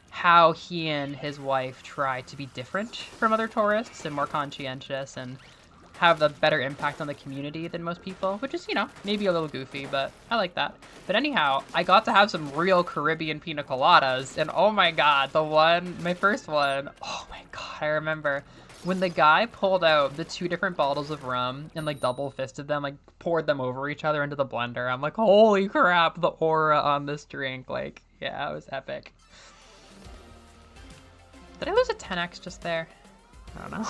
how he and his wife try to be different from other tourists and more conscientious and have a better impact on the community than most people, which is, you know, maybe a little goofy, but I like that. But anyhow, I got to have some real Caribbean pina coladas, and oh my god, my first one, oh my god, I remember when the guy pulled out the 2 different bottles of rum and, like, double fisted them, like, poured them over each other into the blender. I'm like, holy crap, the aura on this drink, like, yeah, it was epic. Did I lose a 10x just there? I don't know.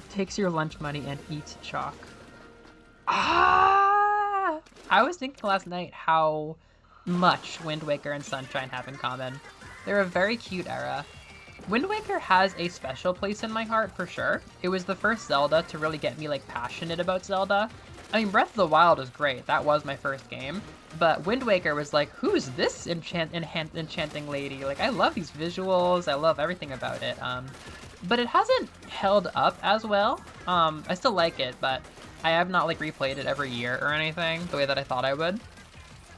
Takes your lunch money and eats chalk. Ah! I was thinking last night how much Wind Waker and Sunshine have in common. They're a very cute era. Wind Waker has a special place in my heart for sure. It was the first Zelda to really get me, like, passionate about Zelda. I mean, Breath of the Wild is great. That was my first game. But Wind Waker was like, who's this enchanting lady? Like, I love these visuals. I love everything about it. But it hasn't held up as well. I still like it, but I have not, like, replayed it every year or anything the way that I thought I would.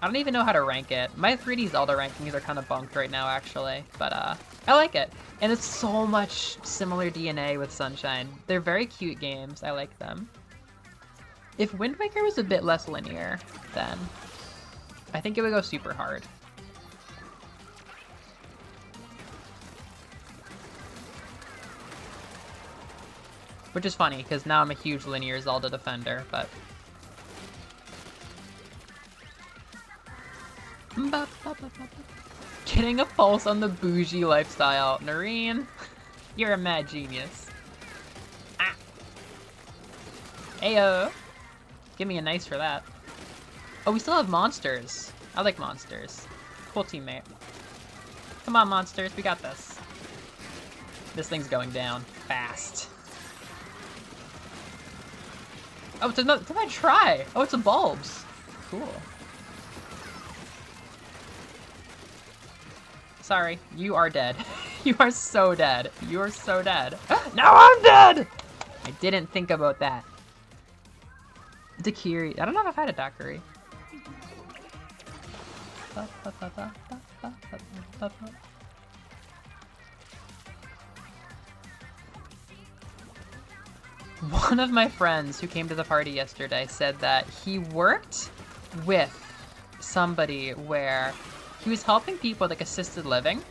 I don't even know how to rank it. My 3D Zelda rankings are kind of bunked right now, actually. But I like it. And it's so much similar DNA with Sunshine. They're very cute games. I like them. If Wind Waker was a bit less linear, then I think it would go super hard. Which is funny, because now I'm a huge linear Zelda defender, but... Getting a pulse on the bougie lifestyle. Noreen, you're a mad genius. Ah. Ayo. Give me a nice for that. Oh, we still have monsters. I like monsters. Cool teammate. Come on, monsters, we got this. This thing's going down fast. Oh, it's another try. Oh, it's a bulbs. Cool. Sorry, you are dead. You are so dead. You are so dead. Now I'm dead! I didn't think about that. Dakiri. I don't know if I've had a daiquiri. One of my friends who came to the party yesterday said that he worked with somebody where he was helping people with like assisted living,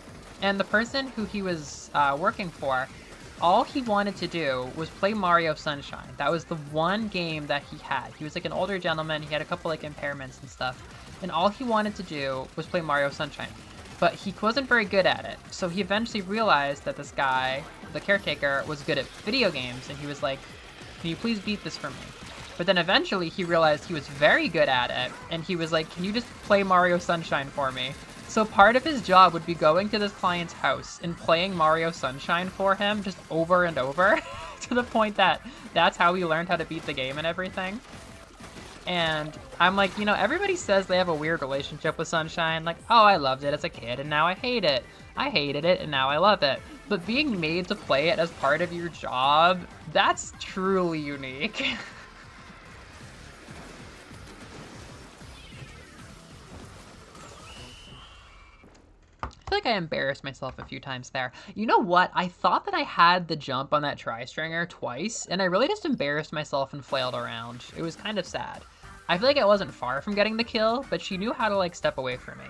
and the person who he was working for, all he wanted to do was play Mario Sunshine. That was the one game that he had. He was like an older gentleman, he had a couple like impairments and stuff, and all he wanted to do was play Mario Sunshine. But he wasn't very good at it, so he eventually realized that this guy, the caretaker, was good at video games, and he was like, can you please beat this for me? But then eventually he realized he was very good at it, and he was like, can you just play Mario Sunshine for me? So part of his job would be going to this client's house and playing Mario Sunshine for him just over and over to the point that that's how he learned how to beat the game and everything. And I'm like, you know, everybody says they have a weird relationship with Sunshine. Like, oh, I loved it as a kid and now I hate it. I hated it and now I love it. But being made to play it as part of your job, that's truly unique. I feel like I embarrassed myself a few times there. You know what? I thought that I had the jump on that tri-stringer twice, and I really just embarrassed myself and flailed around. It was kind of sad. I feel like I wasn't far from getting the kill, but she knew how to, like, step away from me.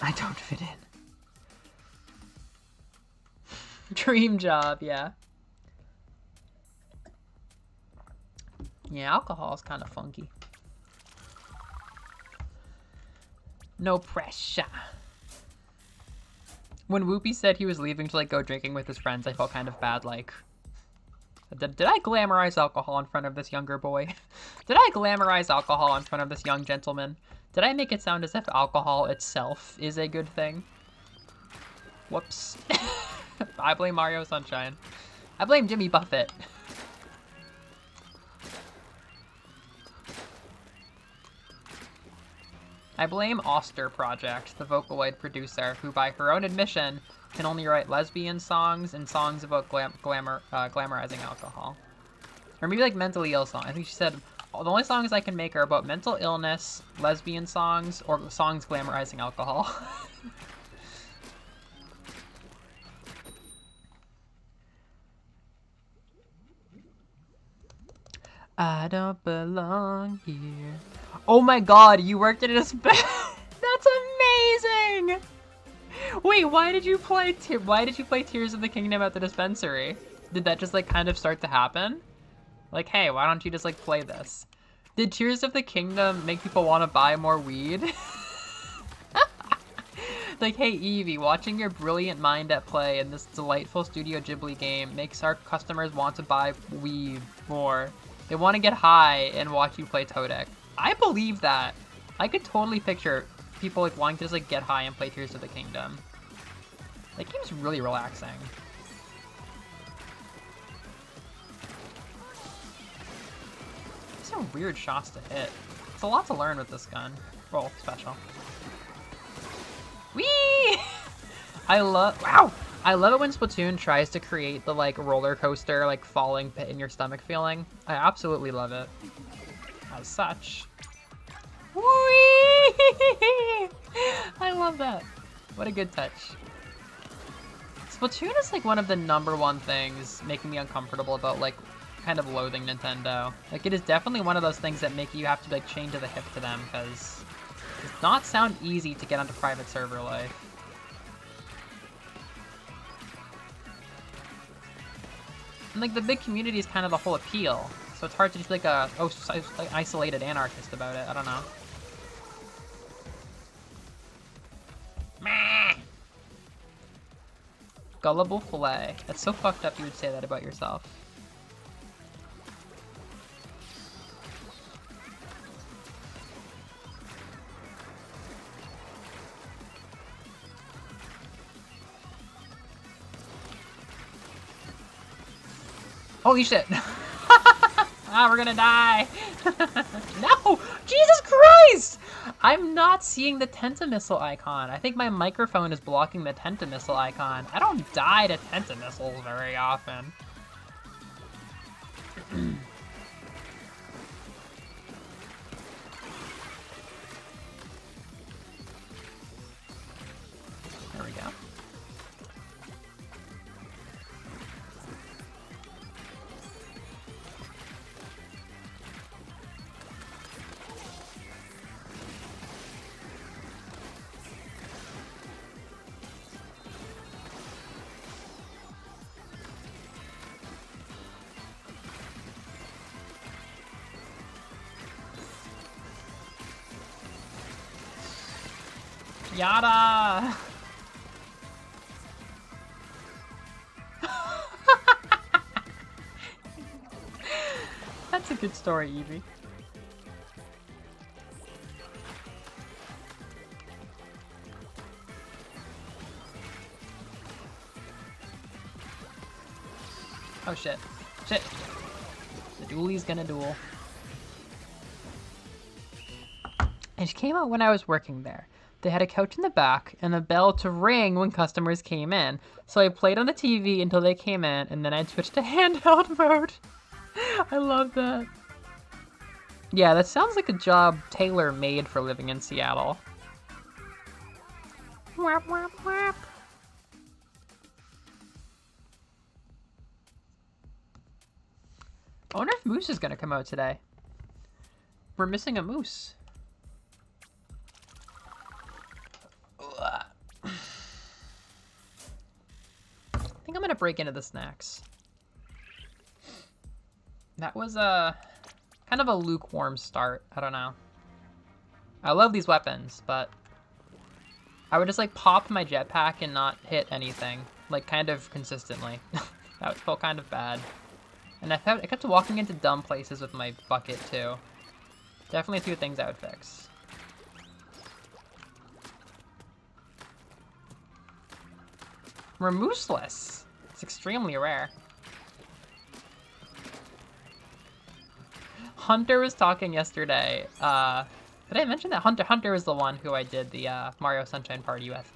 I don't fit in. Dream job, yeah. Yeah, alcohol is kind of funky. No pressure. When Whoopi said he was leaving to like go drinking with his friends, I felt kind of bad. Like, did I glamorize alcohol in front of this younger boy? Did I glamorize alcohol in front of this young gentleman? Did I make it sound as if alcohol itself is a good thing? Whoops. I blame Mario Sunshine. I blame Jimmy Buffett. I blame Oster Project, the Vocaloid producer, who by her own admission can only write lesbian songs and songs about glamorizing alcohol. Or maybe like mentally ill songs. I think she said, the only songs I can make are about mental illness, lesbian songs, or songs glamorizing alcohol. I don't belong here. Oh my god, you worked at a That's amazing! Wait, why did you play Tears of the Kingdom at the dispensary? Did that just like kind of start to happen? Like, hey, why don't you just like play this? Did Tears of the Kingdom make people want to buy more weed? Like, hey Evie, watching your brilliant mind at play in this delightful Studio Ghibli game makes our customers want to buy weed more. They want to get high and watch you play Todek. I believe that. I could totally picture people like wanting to just like get high and play Tears of the Kingdom. That game's really relaxing. These are weird shots to hit. It's a lot to learn with this gun. Roll special. Whee! I love it when Splatoon tries to create the like roller coaster, like falling pit in your stomach feeling. I absolutely love it. As such. Whee! I love that. What a good touch. Splatoon is like one of the #1 things making me uncomfortable about like kind of loathing Nintendo. Like it is definitely one of those things that make you have to like chain to the hip to them because it does not sound easy to get onto private server life. And like the big community is kind of the whole appeal, so it's hard to just be like a isolated anarchist about it. I don't know. Meh. Gullible filet. That's so fucked up you would say that about yourself. Holy shit! Ah, we're gonna die! No! Jesus Christ! I'm not seeing the Tentamissile icon. I think my microphone is blocking the Tentamissile icon. I don't die to Tentamissiles very often. There we go. Yada! That's a good story, Evie. Oh shit. Shit. The duelie's gonna duel. And she came out when I was working there. They had a couch in the back and a bell to ring when customers came in. So I played on the TV until they came in, and then I'd switch to handheld mode. I love that. Yeah, that sounds like a job Taylor made for living in Seattle. Whap, whap, whap. I wonder if Moose is gonna come out today. We're missing a moose. I think I'm gonna break into the snacks. That was a kind of a lukewarm start. I don't know. I love these weapons, but I would just like pop my jetpack and not hit anything, like kind of consistently. That felt kind of bad. And I kept walking into dumb places with my bucket too. Definitely a few things I would fix. We're mooseless. It's extremely rare. Hunter was talking yesterday. Did I mention that Hunter was the one who I did the Mario Sunshine Party with?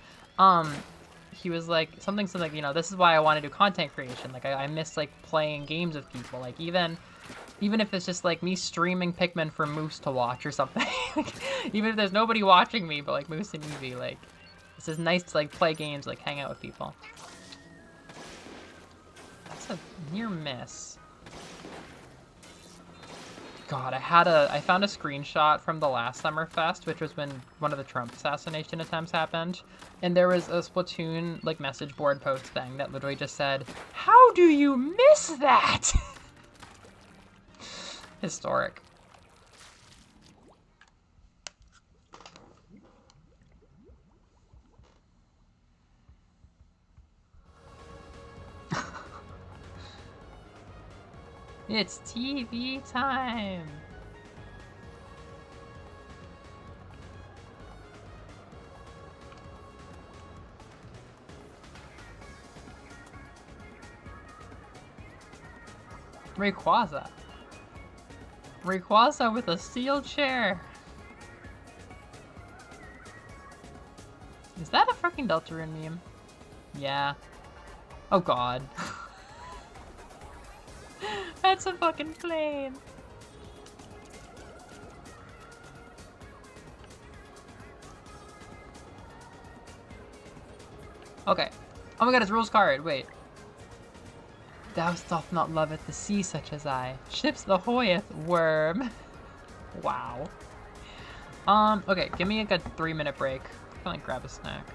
He was like something, you know, this is why I want to do content creation. Like I miss like playing games with people. Like even if it's just like me streaming Pikmin for Moose to watch or something. Like, even if there's nobody watching me, but like Moose and Evie, like this is nice to like play games, like hang out with people. That's a near miss. God, I found a screenshot from the last Summerfest, which was when one of the Trump assassination attempts happened, and there was a Splatoon like message board post thing that literally just said, "How do you miss that?" Historic. It's TV time. Rayquaza. Rayquaza with a steel chair. Is that a freaking Deltarune meme? Yeah. Oh god. That's a fucking plane. Okay. Oh my god, it's Rose card. Wait. Thou doth not loveth the sea such as I. Ships the hoyeth worm. Wow. Okay, give me like a 3-minute break. I'm gonna grab a snack.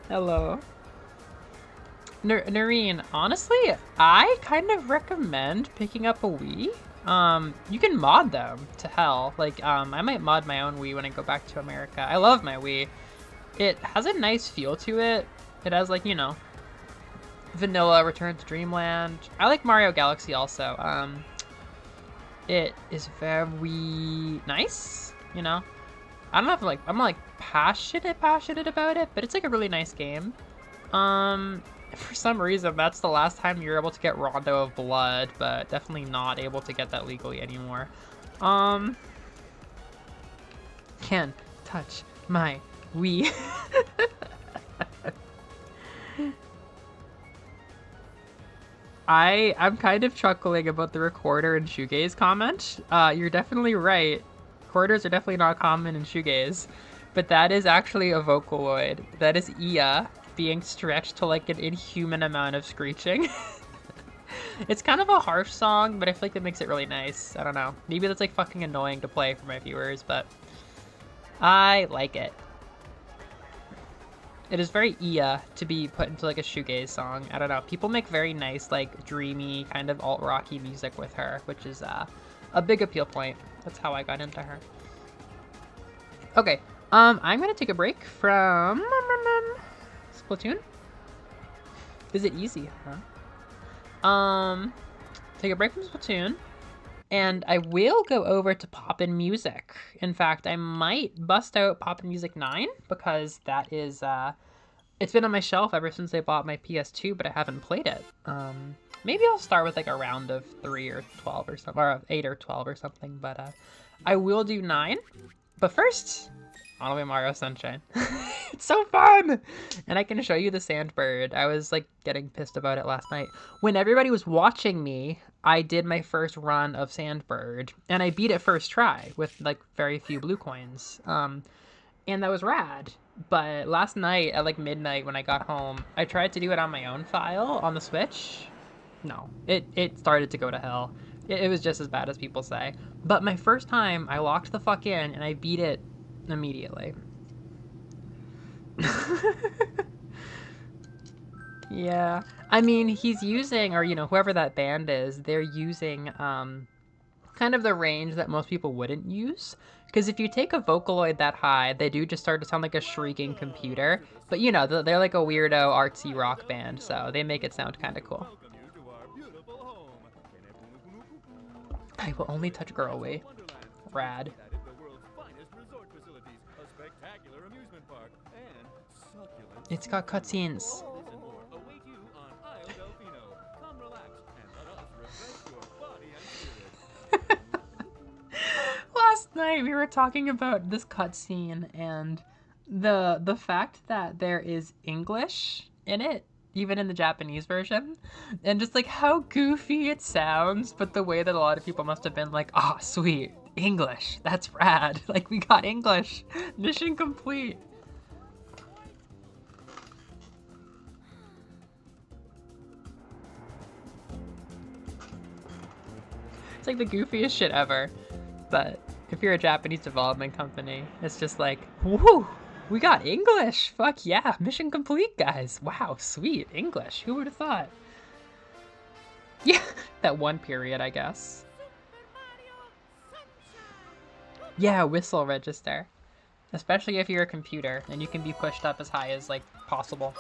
Hello. Noreen, honestly, I kind of recommend picking up a Wii. You can mod them to hell. Like, I might mod my own Wii when I go back to America. I love my Wii. It has a nice feel to it. It has, like, you know, vanilla Return to Dreamland. I like Mario Galaxy also. It is very nice, you know. I don't know if like I'm like passionate about it, but it's like a really nice game. For some reason, that's the last time you're able to get Rondo of Blood, but definitely not able to get that legally anymore. Can touch my Wii. I'm kind of chuckling about the recorder and shoegaze comment. You're definitely right. Recorders are definitely not common in shoegaze, but that is actually a Vocaloid. That is Ia being stretched to like an inhuman amount of screeching. It's kind of a harsh song, but I feel like that makes it really nice. I don't know. Maybe that's like fucking annoying to play for my viewers, but I like it. It is very Ia to be put into like a shoegaze song. I don't know. People make very nice, like dreamy, kind of alt-rocky music with her, which is a big appeal point. That's how I got into her. Okay, I'm gonna take a break from Splatoon. Is it easy, huh? Take a break from Splatoon, and I will go over to Poppin' Music. In fact, I might bust out Poppin' Music 9 because that is it's been on my shelf ever since I bought my PS2, but I haven't played it. Maybe I'll start with like a round of 3 or 12 or something, or 8 or 12 or something, but I will do 9. But first, on the way Mario Sunshine. It's so fun! And I can show you the Sandbird. I was like getting pissed about it last night. When everybody was watching me, I did my first run of Sandbird, and I beat it first try with like very few blue coins. And that was rad. But last night at like midnight when I got home, I tried to do it on my own file on the Switch. No, it started to go to hell. It was just as bad as people say. But my first time, I locked the fuck in and I beat it immediately. Yeah. I mean, he's using, or, you know, whoever that band is, they're using kind of the range that most people wouldn't use. Because if you take a Vocaloid that high, they do just start to sound like a shrieking computer. But, you know, they're like a weirdo artsy rock band, so they make it sound kind of cool. I will only touch Girlway. Rad. It's got cutscenes. Last night we were talking about this cutscene and the fact that there is English in it, even in the Japanese version, and just like how goofy it sounds, but the way that a lot of people must have been like, "Ah, oh, sweet, English, that's rad, like we got English, mission complete." It's like the goofiest shit ever, but if you're a Japanese development company, it's just like, woo, we got English. Fuck yeah, mission complete, guys. Wow, sweet, English. Who would have thought? Yeah, that one period, I guess. Yeah, whistle register. Especially if you're a computer and you can be pushed up as high as, like, possible.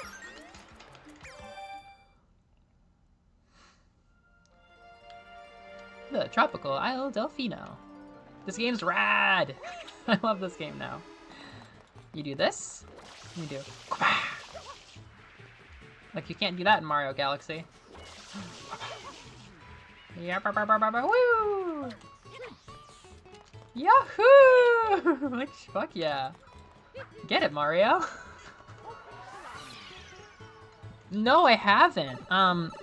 The Tropical Isle Delfino. This game's rad! I love this game now. You do this, you do... Like, you can't do that in Mario Galaxy. Yeah, woo! Yahoo! Like, fuck yeah. Get it, Mario. No, I haven't.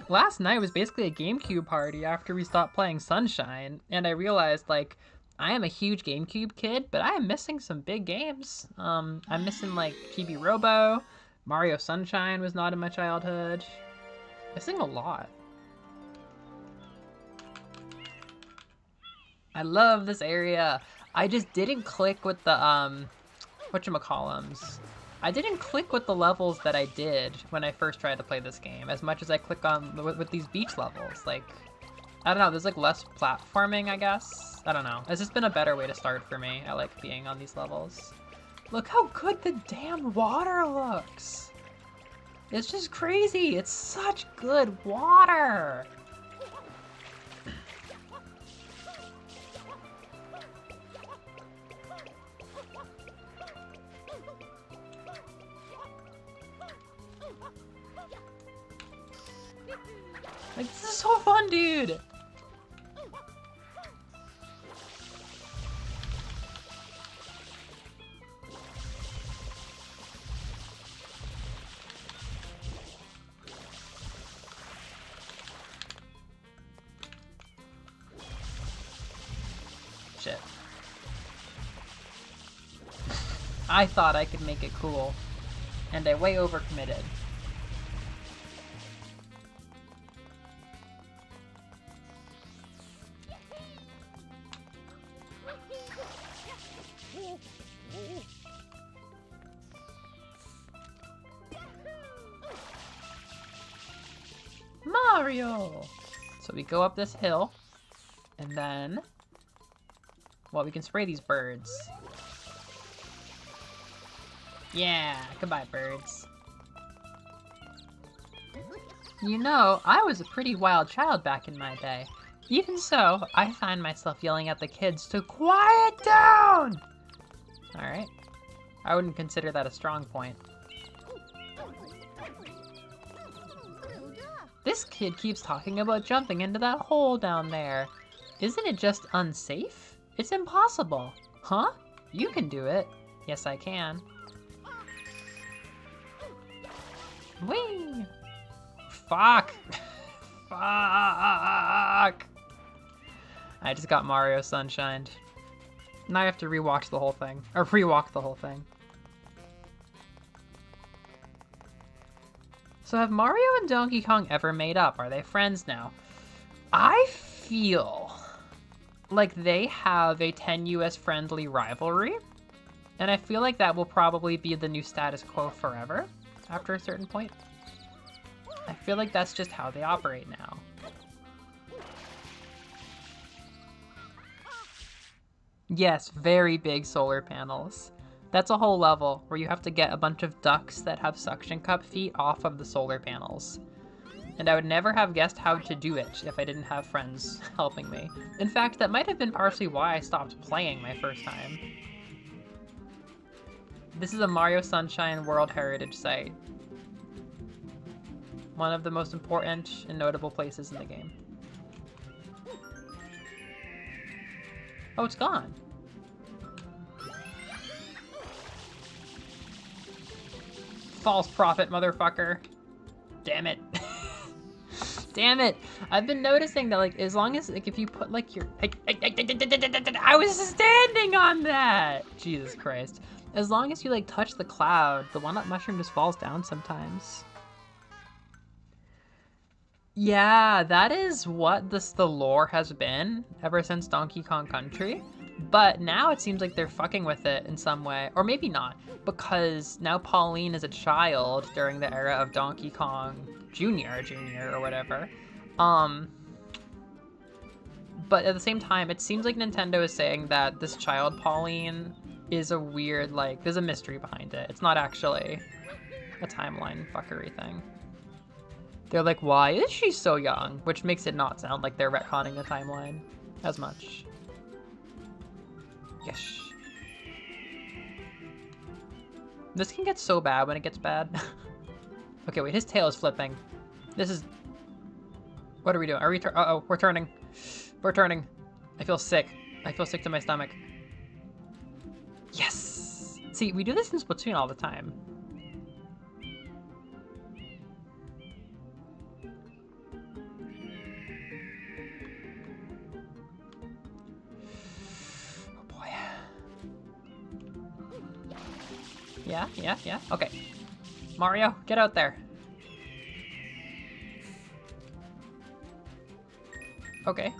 Last night was basically a GameCube party after we stopped playing Sunshine, and I realized, like, I am a huge GameCube kid, but I am missing some big games. I'm missing, like, Chibi Robo, Mario Sunshine was not in my childhood. Missing a lot. I love this area. I just didn't click with the whatchamacallums. I didn't click with the levels that I did when I first tried to play this game as much as I click on with these beach levels. Like, I don't know, there's like less platforming, I guess. I don't know. It's just been a better way to start for me. I like being on these levels. Look how good the damn water looks. It's just crazy. It's such good water. Like, this is so fun, dude! Shit. I thought I could make it cool, and I way overcommitted. Mario! So we go up this hill, and then, well, we can spray these birds. Yeah, goodbye, birds. You know, I was a pretty wild child back in my day. Even so, I find myself yelling at the kids to quiet down! Alright. I wouldn't consider that a strong point. This kid keeps talking about jumping into that hole down there. Isn't it just unsafe? It's impossible. Huh? You can do it. Yes, I can. Whee! Fuck! Fuck! I just got Mario Sunshined. Now I have to rewatch the whole thing. Or rewalk the whole thing. So have Mario and Donkey Kong ever made up? Are they friends now? I feel like they have a tenuous friendly rivalry. And I feel like that will probably be the new status quo forever after a certain point. I feel like that's just how they operate now. Yes, very big solar panels. That's a whole level where you have to get a bunch of ducks that have suction cup feet off of the solar panels. And I would never have guessed how to do it if I didn't have friends helping me. In fact, that might have been partially why I stopped playing my first time. This is a Mario Sunshine World Heritage Site. One of the most important and notable places in the game. Oh, it's gone. False prophet, motherfucker. Damn it. Damn it. I've been noticing that, like, as long as, like, if you put, like, your... I was standing on that! Jesus Christ. As long as you, like, touch the cloud, the walnut mushroom just falls down sometimes. Yeah, that is what the lore has been ever since Donkey Kong Country. But now it seems like they're fucking with it in some way. Or maybe not, because now Pauline is a child during the era of Donkey Kong Jr. or whatever. But at the same time, it seems like Nintendo is saying that this child Pauline is a weird, like, there's a mystery behind it. It's not actually a timeline fuckery thing. They're like, why is she so young? Which makes it not sound like they're retconning the timeline as much. Yes. This can get so bad when it gets bad. Okay, wait, his tail is flipping. This is... What are we doing? Are we uh-oh, we're turning. We're turning. I feel sick. I feel sick to my stomach. Yes! See, we do this in Splatoon all the time. Yeah. Okay. Mario, get out there. Okay.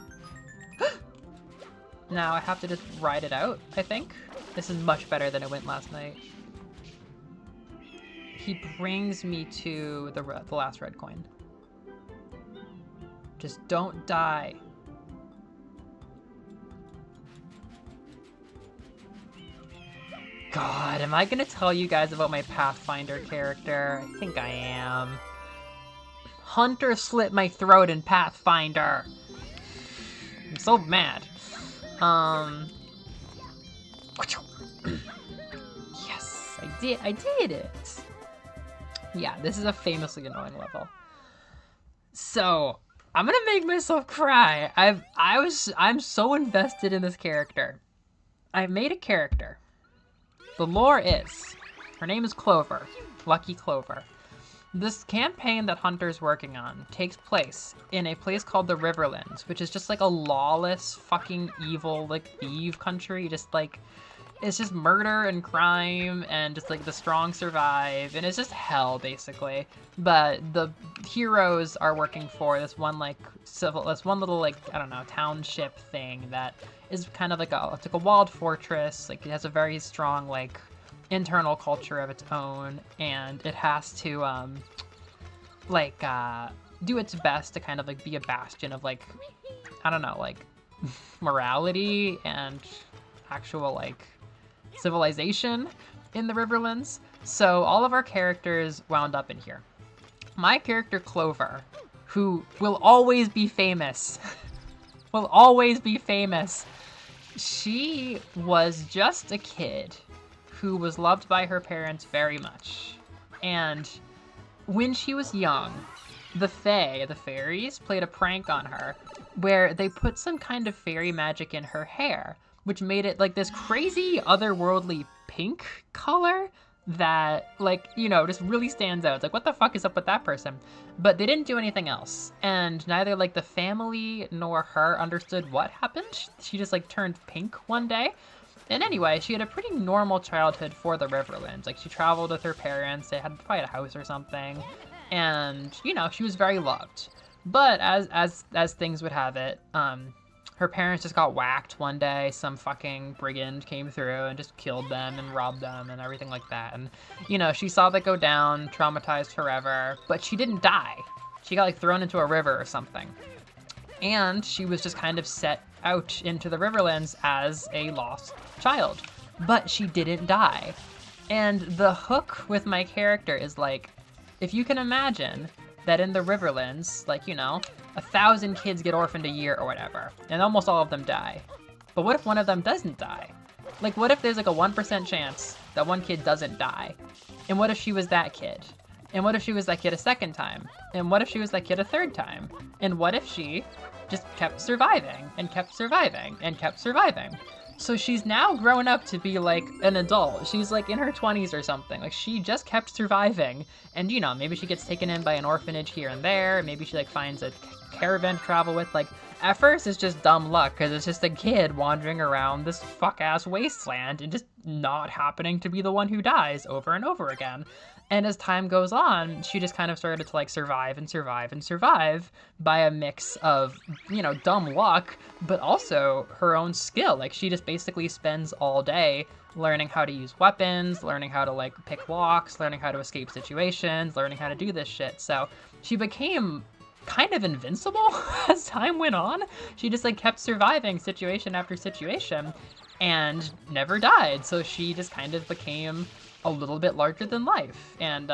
Now I have to just ride it out, I think. This is much better than it went last night. He brings me to the last red coin. Just don't die. God, am I gonna tell you guys about my Pathfinder character? I think I am. Hunter slit my throat in Pathfinder. I'm so mad. Yes, I did it. Yeah, this is a famously annoying level. So, I'm gonna make myself cry. I'm so invested in this character. I've made a character. The lore is, her name is Clover, Lucky Clover. This campaign that Hunter's working on takes place in a place called the Riverlands, which is just like a lawless, fucking evil, like, thief country. Just like, it's just murder and crime and just like the strong survive, and it's just hell basically. But the heroes are working for this one like this one little like, I don't know, township thing that is kind of like it's like a walled fortress. Like it has a very strong like internal culture of its own, and it has to do its best to kind of like be a bastion of like, I don't know, like morality and actual like civilization in the Riverlands. So all of our characters wound up in here. My character Clover, who will always be famous, will always be famous. She was just a kid who was loved by her parents very much. And when she was young, the Fae, the fairies, played a prank on her where they put some kind of fairy magic in her hair, which made it like this crazy otherworldly pink color that, like, you know, just really stands out. It's like, what the fuck is up with that person? But they didn't do anything else. And neither like the family nor her understood what happened. She just like turned pink one day. And anyway, she had a pretty normal childhood for the Riverlands. Like she traveled with her parents, they had probably a house or something. And, you know, she was very loved. But as things would have it, her parents just got whacked one day. Some fucking brigand came through and just killed them and robbed them and everything like that. And, you know, she saw that go down, traumatized forever, but she didn't die. She got like thrown into a river or something. And she was just kind of set out into the Riverlands as a lost child. But she didn't die. And the hook with my character is like, if you can imagine that in the Riverlands, like, you know, 1,000 kids get orphaned a year or whatever, and almost all of them die. But what if one of them doesn't die? Like, what if there's like a 1% chance that one kid doesn't die? And what if she was that kid? And what if she was that kid a second time? And what if she was that kid a third time? And what if she just kept surviving and kept surviving and kept surviving? So she's now grown up to be like an adult. She's like in her 20s or something. Like she just kept surviving. And you know, maybe she gets taken in by an orphanage here and there. Maybe she like finds a caravan to travel with. Like at first it's just dumb luck because it's just a kid wandering around this fuck-ass wasteland and just not happening to be the one who dies over and over again. And as time goes on, she just kind of started to like survive and survive and survive by a mix of, you know, dumb luck, but also her own skill. Like she just basically spends all day learning how to use weapons, learning how to like pick locks, learning how to escape situations, learning how to do this shit. So she became kind of invincible as time went on. She just like kept surviving situation after situation and never died. So she just kind of became a little bit larger than life. And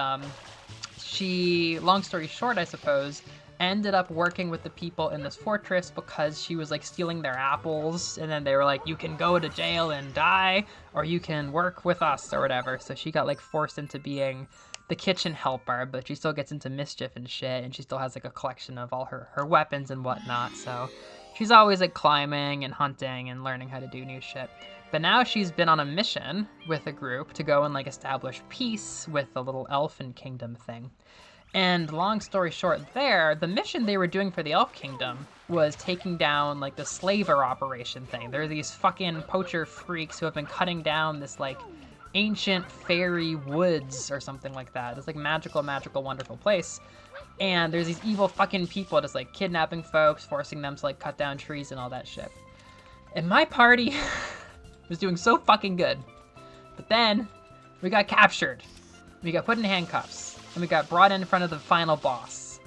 she, long story short, I suppose, ended up working with the people in this fortress because she was like stealing their apples, and then they were like, you can go to jail and die, or you can work with us or whatever. So she got like forced into being the kitchen helper, but she still gets into mischief and shit, and she still has like a collection of all her weapons and whatnot. So she's always like climbing and hunting and learning how to do new shit. But now she's been on a mission with a group to go and like establish peace with the little elfin kingdom thing. And long story short there, the mission they were doing for the elf kingdom was taking down like the slaver operation thing. There are these fucking poacher freaks who have been cutting down this like ancient fairy woods or something like that. It's like magical, wonderful place. And there's these evil fucking people just like kidnapping folks, forcing them to like cut down trees and all that shit. And my party was doing so fucking good. But then we got captured. We got put in handcuffs, and we got brought in front of the final boss.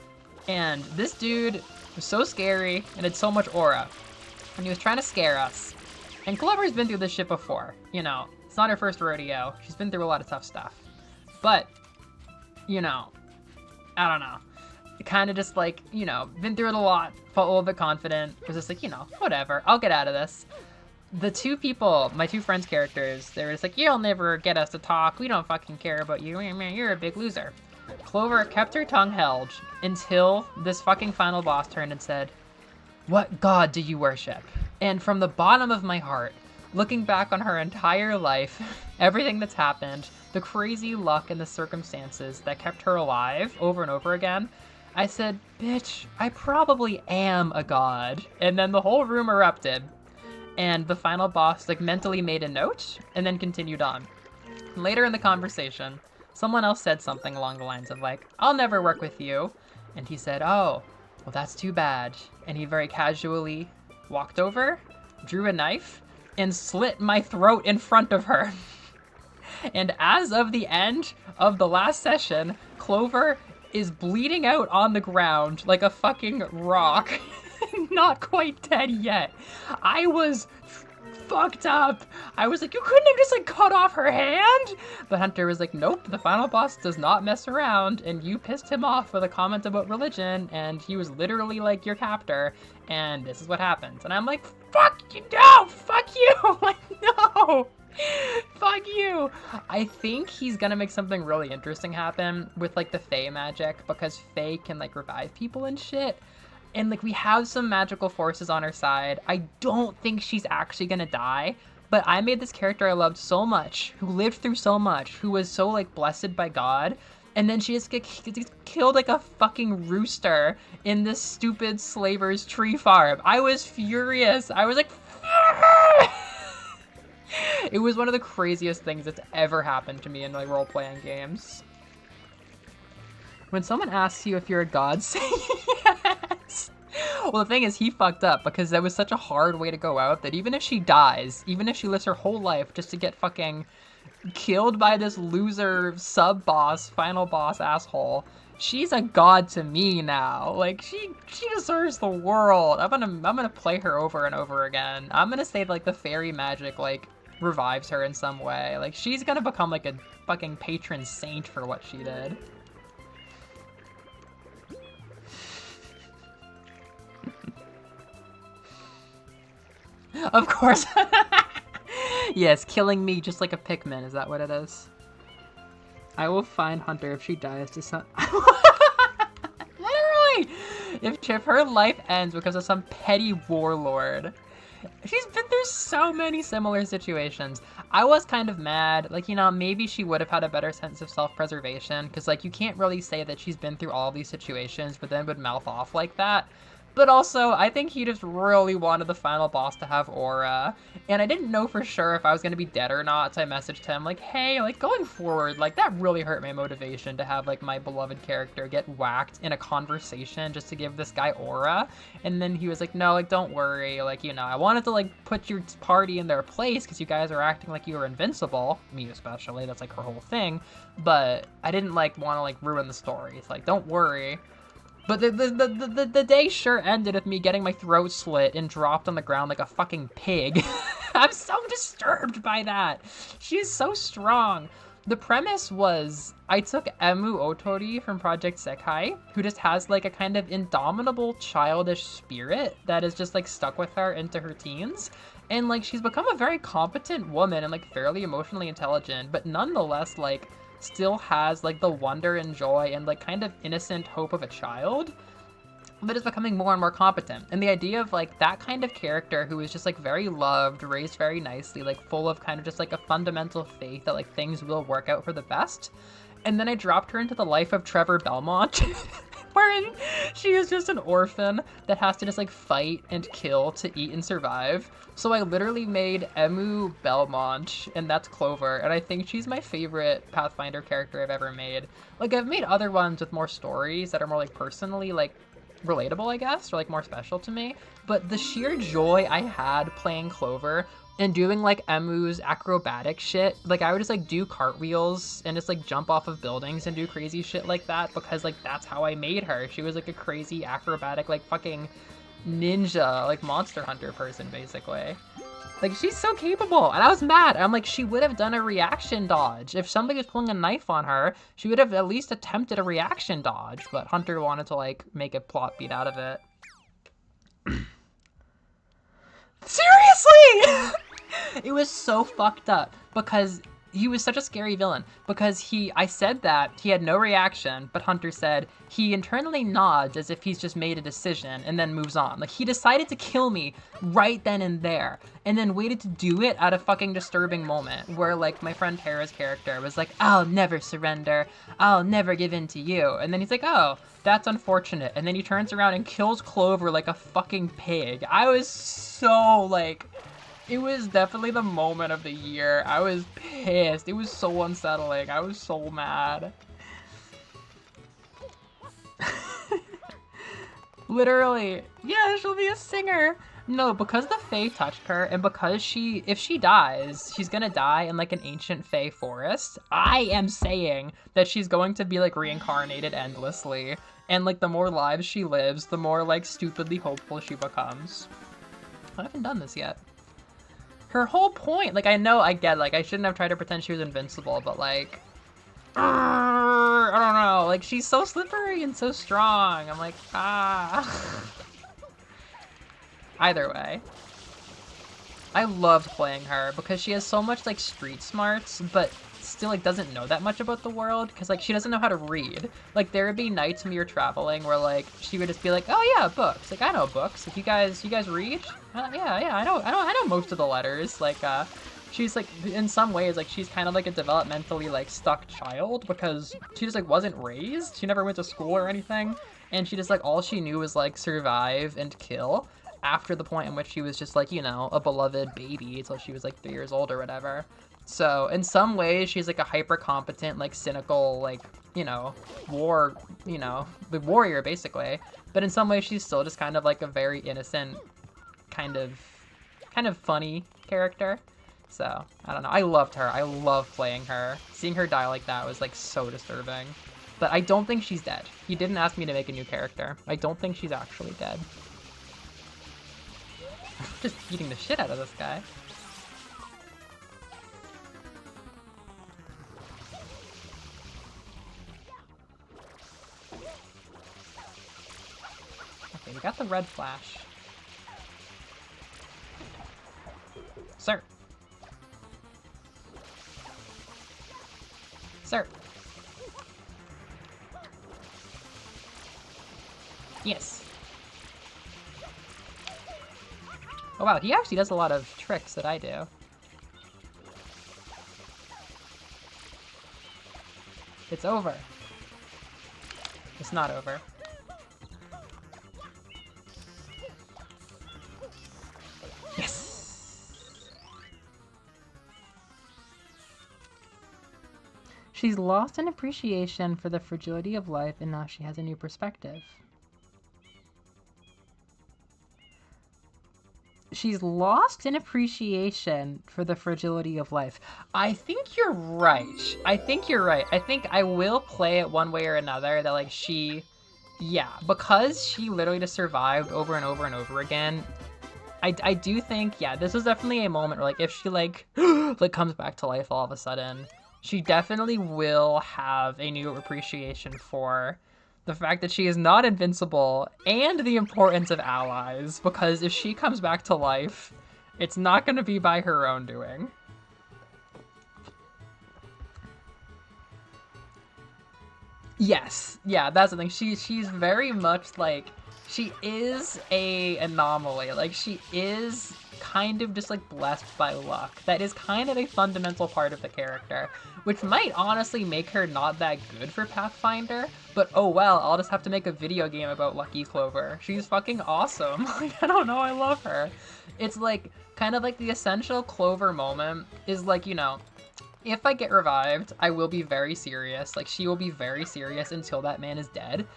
And this dude was so scary and had so much aura. And he was trying to scare us. And Clover's been through this shit before. You know, it's not her first rodeo. She's been through a lot of tough stuff. But, you know, I don't know. It kind of just like, you know, been through it a lot, felt a little bit confident. Was just like, you know, whatever, I'll get out of this. The two people, my two friends' characters, they were just like, you'll never get us to talk. We don't fucking care about you. You're a big loser. Clover kept her tongue held until this fucking final boss turned and said, what god do you worship? And from the bottom of my heart, looking back on her entire life, everything that's happened, the crazy luck and the circumstances that kept her alive over and over again, I said, bitch, I probably am a god. And then the whole room erupted. And the final boss like mentally made a note and then continued on. Later in the conversation, someone else said something along the lines of like, I'll never work with you. And he said, oh, well, that's too bad. And he very casually walked over, drew a knife, and slit my throat in front of her. And as of the end of the last session, Clover is bleeding out on the ground like a fucking rock. Not quite dead yet. I was fucked up. I was like, you couldn't have just like cut off her hand? But Hunter was like, nope, the final boss does not mess around, and you pissed him off with a comment about religion, and he was literally like your captor, and this is what happens. And I'm like, fuck you, no, fuck you, like, no. Fuck you. I think he's gonna make something really interesting happen with like the Fae magic, because Fae can like revive people and shit. And like we have some magical forces on her side. I don't think she's actually gonna die, but I made this character I loved so much, who lived through so much, who was so like blessed by God, and then she just gets killed like a fucking rooster in this stupid slaver's tree farm. I was furious. I was like, it was one of the craziest things that's ever happened to me in like role-playing games. When someone asks you if you're a god, say yes. Well, the thing is, he fucked up because that was such a hard way to go out that even if she dies, even if she lives her whole life just to get fucking killed by this loser sub-boss, final boss asshole, she's a god to me now. Like, she deserves the world. I'm gonna play her over and over again. I'm gonna say, like, the fairy magic, like, revives her in some way. Like, she's gonna become, like, a fucking patron saint for what she did. Of course. Yes, killing me just like a Pikmin, is that what it is? I will find Hunter if she dies to some... Literally! If her life ends because of some petty warlord. She's been through so many similar situations. I was kind of mad, like, you know, maybe she would have had a better sense of self-preservation, because, like, you can't really say that she's been through all these situations, but then would mouth off like that. But also, I think he just really wanted the final boss to have aura, and I didn't know for sure if I was going to be dead or not, so I messaged him, like, hey, like, going forward, like, that really hurt my motivation to have, like, my beloved character get whacked in a conversation just to give this guy aura, and then he was like, no, like, don't worry, like, you know, I wanted to, like, put your party in their place, because you guys are acting like you were invincible, me especially, that's, like, her whole thing, but I didn't, like, want to, like, ruin the story, it's like, don't worry. But the day sure ended with me getting my throat slit and dropped on the ground like a fucking pig. I'm so disturbed by that. She is so strong. The premise was I took Emu Otori from Project Sekai, who just has like a kind of indomitable childish spirit that is just like stuck with her into her teens. And like she's become a very competent woman and like fairly emotionally intelligent, but nonetheless like still has like the wonder and joy and like kind of innocent hope of a child, but is becoming more and more competent. And the idea of like that kind of character who is just like very loved, raised very nicely, like full of kind of just like a fundamental faith that like things will work out for the best. And then I dropped her into the life of Trevor Belmont, wherein she is just an orphan that has to just like fight and kill to eat and survive. So I literally made Emu Belmont, and that's Clover, and I think she's my favorite Pathfinder character I've ever made. Like, I've made other ones with more stories that are more like personally like relatable, I guess, or like more special to me, but the sheer joy I had playing Clover and doing like Emu's acrobatic shit. Like I would just like do cartwheels and just like jump off of buildings and do crazy shit like that because like that's how I made her. She was like a crazy acrobatic like fucking ninja, like Monster Hunter person basically. Like she's so capable, and I was mad. I'm like, she would have done a reaction dodge. If somebody was pulling a knife on her, she would have at least attempted a reaction dodge, but Hunter wanted to like make a plot beat out of it. Seriously! It was so fucked up because he was such a scary villain because I said that he had no reaction, but Hunter said he internally nods as if he's just made a decision and then moves on. Like he decided to kill me right then and there and then waited to do it at a fucking disturbing moment where like my friend Tara's character was like, I'll never surrender. I'll never give in to you. And then he's like, oh, that's unfortunate. And then he turns around and kills Clover like a fucking pig. I was so like, it was definitely the moment of the year. I was pissed. It was so unsettling. I was so mad. Literally. Yeah, she'll be a singer. No, because the Fae touched her, and because if she dies, she's gonna die in like an ancient Fae forest. I am saying that she's going to be like reincarnated endlessly. And like the more lives she lives, the more like stupidly hopeful she becomes. I haven't done this yet. Her whole point, like, I know, I get, like, I shouldn't have tried to pretend she was invincible, but, like, I don't know, like, she's so slippery and so strong. I'm like, ah. Either way. I loved playing her because she has so much, like, street smarts, but still, like, doesn't know that much about the world because, like, she doesn't know how to read. Like, there would be nights when we were traveling where, like, she would just be like, oh, yeah, books. Like, I know books. Like, you guys read? Yeah, I know most of the letters. Like, she's, like, in some ways, like, she's kind of, like, a developmentally, like, stuck child because she just, like, wasn't raised. She never went to school or anything. And she just, like, all she knew was, like, survive and kill after the point in which she was just, like, you know, a beloved baby until she was, like, 3 years old or whatever. So, in some ways, she's, like, a hyper-competent, like, cynical, like, you know, the warrior, basically. But in some ways, she's still just kind of, like, a very innocent, kind of funny character. So, I don't know. I loved her. I love playing her. Seeing her die like that was, like, so disturbing. But I don't think she's dead. He didn't ask me to make a new character. I don't think she's actually dead. Just beating the shit out of this guy. Okay, we got the red flash. Sir. Sir. Yes. Oh wow, he actually does a lot of tricks that I do. It's over. It's not over. Yes! She's lost an appreciation for the fragility of life, and now she has a new perspective. She's lost an appreciation for the fragility of life. I think you're right. I think I will play it one way or another that, like, yeah, because she literally just survived over and over and over again. I do think, yeah, this is definitely a moment where, like, if she, like, like, comes back to life all of a sudden, she definitely will have a new appreciation for the fact that she is not invincible and the importance of allies, because if she comes back to life, it's not going to be by her own doing. Yes, yeah, that's the thing. She's very much like, she is a anomaly. Like, she is kind of just like blessed by luck. That is kind of a fundamental part of the character, which might honestly make her not that good for Pathfinder, but oh well, I'll just have to make a video game about Lucky Clover. She's fucking awesome. Like, I don't know, I love her. It's like, kind of like the essential Clover moment is like, you know, if I get revived, I will be very serious. Like, she will be very serious until that man is dead.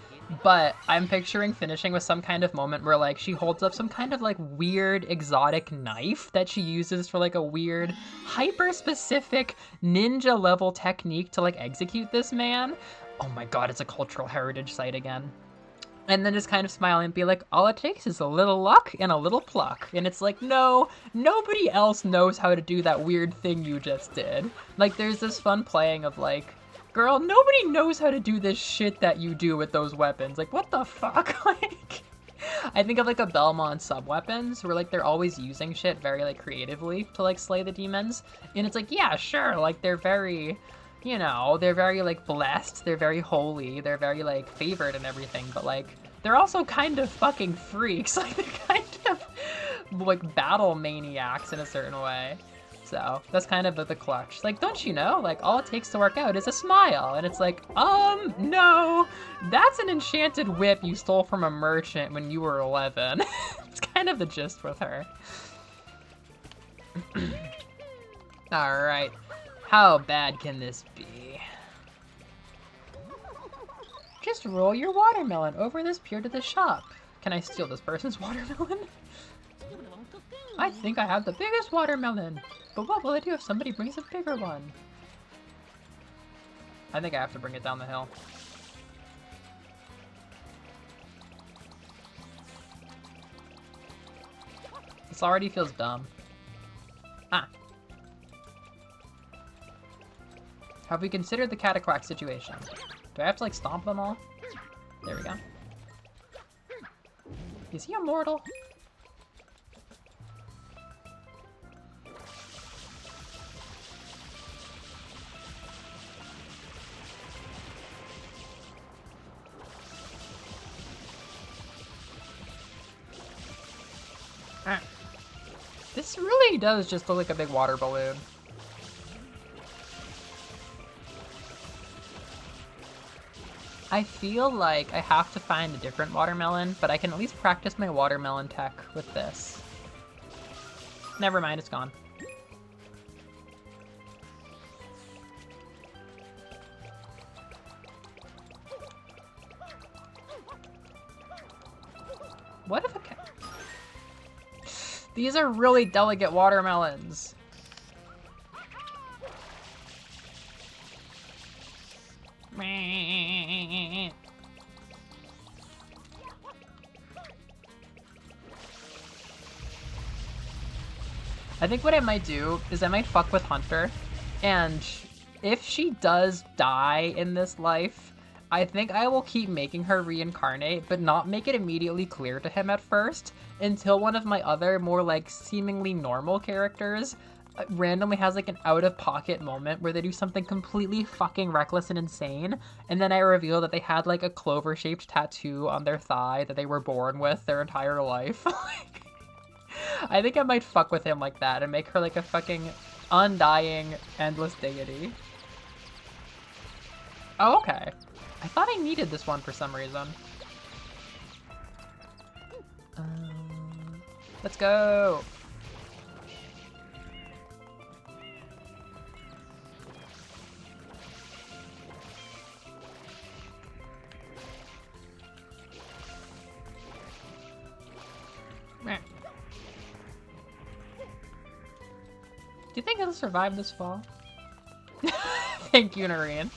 But I'm picturing finishing with some kind of moment where like she holds up some kind of like weird exotic knife that she uses for like a weird hyper specific ninja level technique to like execute this man. Oh my god, it's a cultural heritage site again. And then just kind of smile and be like, all it takes is a little luck and a little pluck. And it's like, no, nobody else knows how to do that weird thing you just did. Like, there's this fun playing of like, girl, nobody knows how to do this shit that you do with those weapons. Like, what the fuck? Like, I think of like a Belmont sub-weapons where like they're always using shit very like creatively to like slay the demons. And it's like, yeah, sure, like they're very, you know, they're very like blessed, they're very holy, they're very like favored and everything, but like they're also kind of fucking freaks. Like they're kind of like battle maniacs in a certain way. So that's kind of the clutch. Like, don't you know? Like, all it takes to work out is a smile. And it's like, no, that's an enchanted whip you stole from a merchant when you were 11. It's kind of the gist with her. All right. How bad can this be? Just roll your watermelon over this pier to the shop. Can I steal this person's watermelon? I think I have the biggest watermelon. But what will I do if somebody brings a bigger one? I think I have to bring it down the hill. This already feels dumb. Ah. Have we considered the cataquack situation? Do I have to like stomp them all? There we go. Is he immortal? This really does just look like a big water balloon. I feel like I have to find a different watermelon, but I can at least practice my watermelon tech with this. Never mind, it's gone. What if a cat... These are really delicate watermelons. I think what I might do is I might fuck with Hunter, and if she does die in this life, I think I will keep making her reincarnate, but not make it immediately clear to him at first, until one of my other more like seemingly normal characters randomly has like an out-of-pocket moment where they do something completely fucking reckless and insane, and then I reveal that they had like a clover-shaped tattoo on their thigh that they were born with their entire life. I think I might fuck with him like that and make her like a fucking undying, endless deity. Oh, okay. I thought I needed this one for some reason. Let's go! Do you think it'll survive this fall? Thank you, Noreen.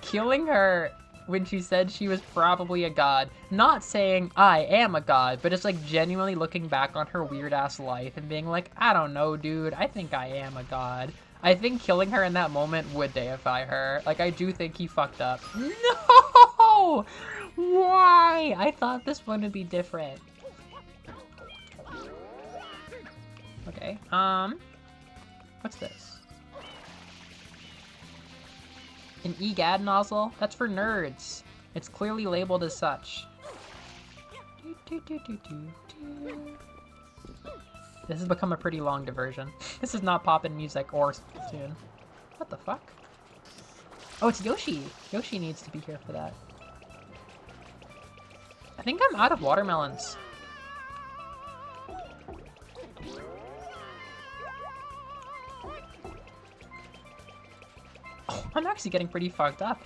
Killing her when she said she was probably a god. Not saying I am a god, but just like genuinely looking back on her weird ass life and being like, I don't know, dude, I think I am a god. I think killing her in that moment would deify her. Like, I do think he fucked up. No! Why? I thought this one would be different. Okay, what's this? An EGAD nozzle? That's for nerds. It's clearly labeled as such. This has become a pretty long diversion. This is not poppin' music or Splatoon. What the fuck? Oh, it's Yoshi! Yoshi needs to be here for that. I think I'm out of watermelons. Oh, I'm actually getting pretty fucked up.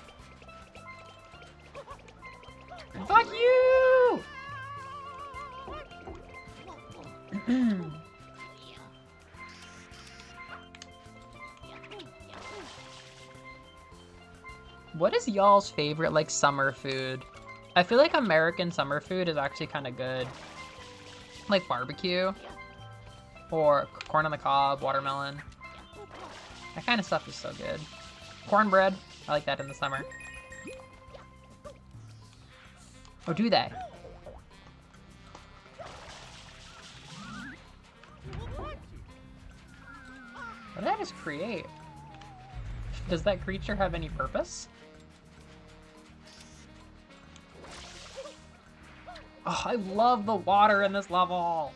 What is y'all's favorite, like, summer food? I feel like American summer food is actually kind of good. Like barbecue. Or corn on the cob, watermelon. That kind of stuff is so good. Cornbread. I like that in the summer. Oh, do they? What did I just create? Does that creature have any purpose? Oh, I love the water in this level!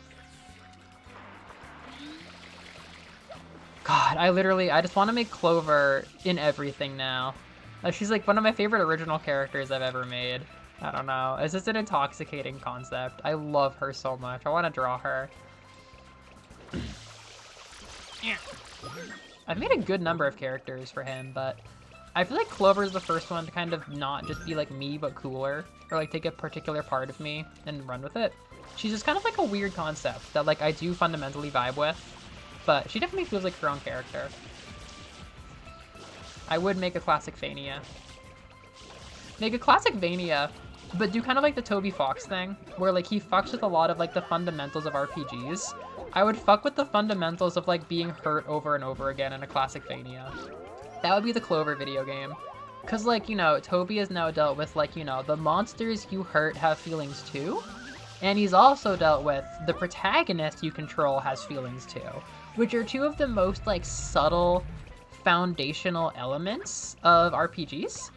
God, I just want to make Clover in everything now. She's like one of my favorite original characters I've ever made. I don't know. It's just an intoxicating concept. I love her so much. I want to draw her. I've made a good number of characters for him, but I feel like Clover's the first one to kind of not just be like me, but cooler. Or like take a particular part of me and run with it. She's just kind of like a weird concept that like I do fundamentally vibe with, but she definitely feels like her own character. I would make a classic Vania. Make a classic Vania, but do kind of like the Toby Fox thing, where like he fucks with a lot of like the fundamentals of RPGs. I would fuck with the fundamentals of like being hurt over and over again in a classic Vania. That would be the Clover video game. Cause like, you know, Toby has now dealt with like, you know, the monsters you hurt have feelings too. And he's also dealt with the protagonist you control has feelings too. Which are two of the most like subtle foundational elements of RPGs.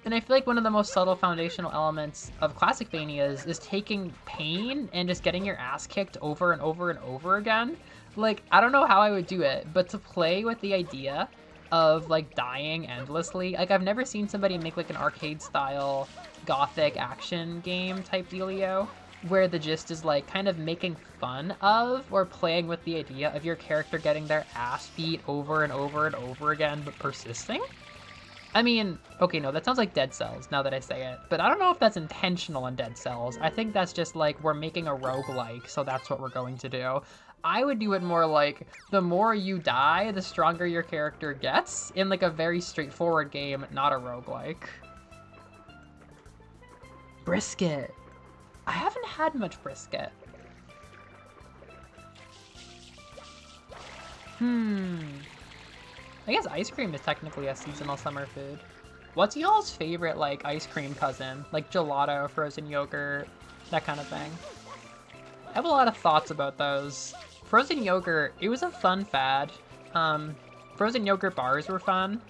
And I feel like one of the most subtle foundational elements of classic Vanias is taking pain and just getting your ass kicked over and over and over again. Like, I don't know how I would do it, but to play with the idea of like dying endlessly, like I've never seen somebody make like an arcade style gothic action game type dealio, where the gist is like kind of making fun of or playing with the idea of your character getting their ass beat over and over and over again, but persisting. I mean, okay, no, that sounds like Dead Cells now that I say it, but I don't know if that's intentional in Dead Cells. I think that's just like, we're making a roguelike, so that's what we're going to do. I would do it more like, the more you die, the stronger your character gets, in like a very straightforward game, not a roguelike. Brisket. I haven't had much brisket. I guess ice cream is technically a seasonal summer food. What's y'all's favorite, like, ice cream cousin? Like gelato, frozen yogurt, that kind of thing. I have a lot of thoughts about those. Frozen yogurt, it was a fun fad. Frozen yogurt bars were fun,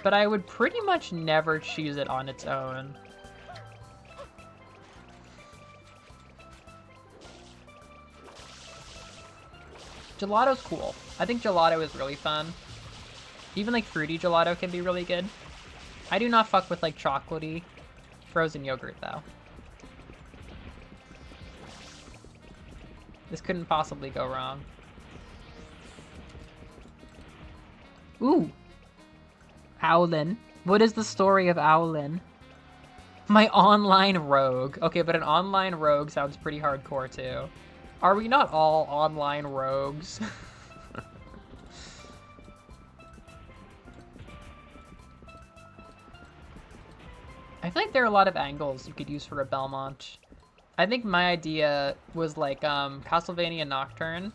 but I would pretty much never choose it on its own. Gelato's cool. I think gelato is really fun. Even like fruity gelato can be really good. I do not fuck with like chocolatey frozen yogurt though. This couldn't possibly go wrong. Ooh. Owlin. What is the story of Owlin? My online rogue. Okay, but an online rogue sounds pretty hardcore too. Are we not all online rogues? I feel like there are a lot of angles you could use for a Belmont. I think my idea was like Castlevania Nocturne,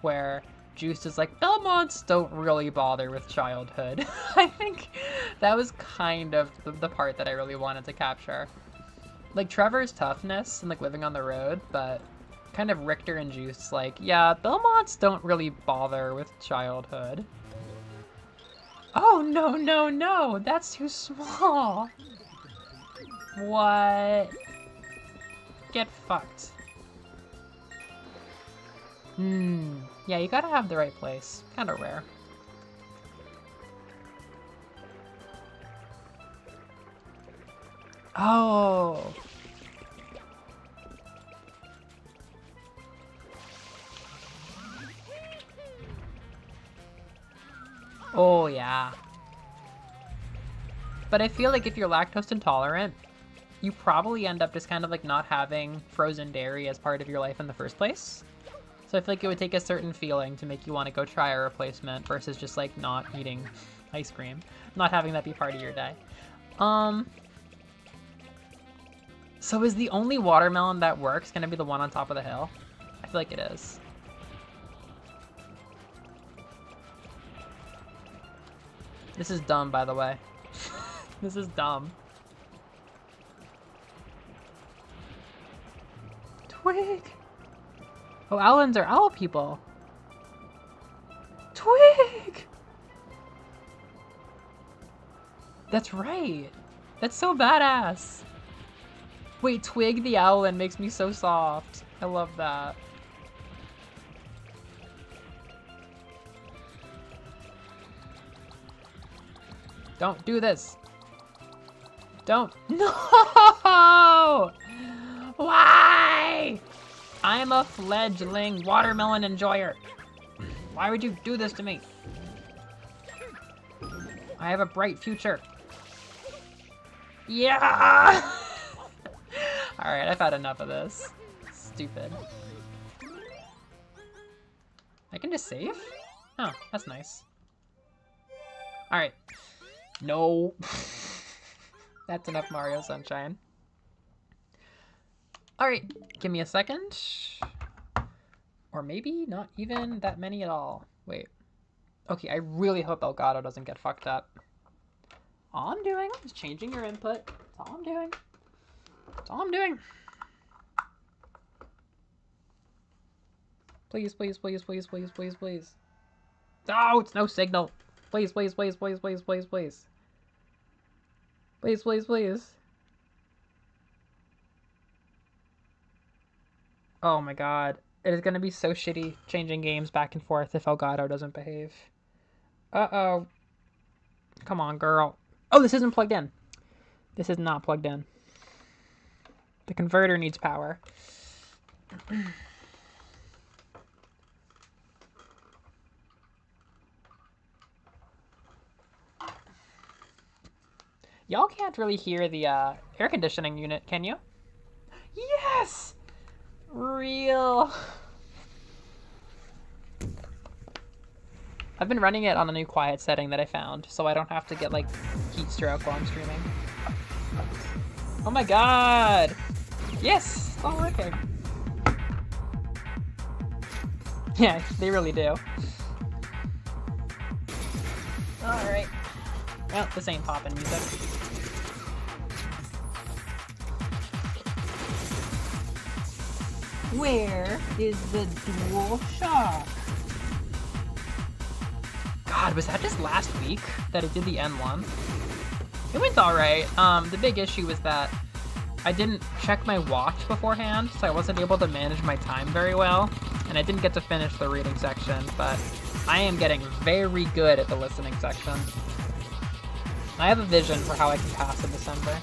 where Juice is like, Belmonts don't really bother with childhood. I think that was kind of the part that I really wanted to capture. Like Trevor's toughness and like living on the road, but kind of Richter and Juice like, yeah, Belmonts don't really bother with childhood. Oh, no, no, no, that's too small. What? Get fucked. Yeah, you gotta have the right place. Kinda rare. Oh. Oh, yeah. But I feel like if you're lactose intolerant, you probably end up just kind of like not having frozen dairy as part of your life in the first place. So I feel like it would take a certain feeling to make you want to go try a replacement versus just like not eating ice cream, not having that be part of your day. So is the only watermelon that works gonna be the one on top of the hill? I feel like it is. This is dumb, by the way. This is dumb. Twig! Oh, owlins are owl people. Twig! That's right. That's so badass. Wait, Twig the owlin makes me so soft. I love that. Don't do this. Don't. No! Why? I'm a fledgling watermelon enjoyer. Why would you do this to me? I have a bright future. Yeah! Alright, I've had enough of this. Stupid. I can just save? Oh, that's nice. Alright. No. That's enough Mario Sunshine. Alright, give me a second. Or maybe not even that many at all. Wait. Okay, I really hope Elgato doesn't get fucked up. All I'm doing is changing your input. That's all I'm doing. That's all I'm doing. Please, please, please, please, please, please, please. Oh, it's no signal. Please, please, please, please, please, please, please. Please, please, please. Oh my god. It is gonna be so shitty changing games back and forth if Elgato doesn't behave. Uh-oh. Come on, girl. Oh, this isn't plugged in. This is not plugged in. The converter needs power. Y'all can't really hear the air conditioning unit, can you? Yes! Real. I've been running it on a new quiet setting that I found, so I don't have to get like heat stroke while I'm streaming. Oh my god! Yes! It's all working. Yeah, they really do. Alright. Well, this ain't poppin' music. Where is the dual shock? God, was that just last week that it did the N1? It went alright. The big issue was that I didn't check my watch beforehand, so I wasn't able to manage my time very well, and I didn't get to finish the reading section, but I am getting very good at the listening section. I have a vision for how I can pass in December.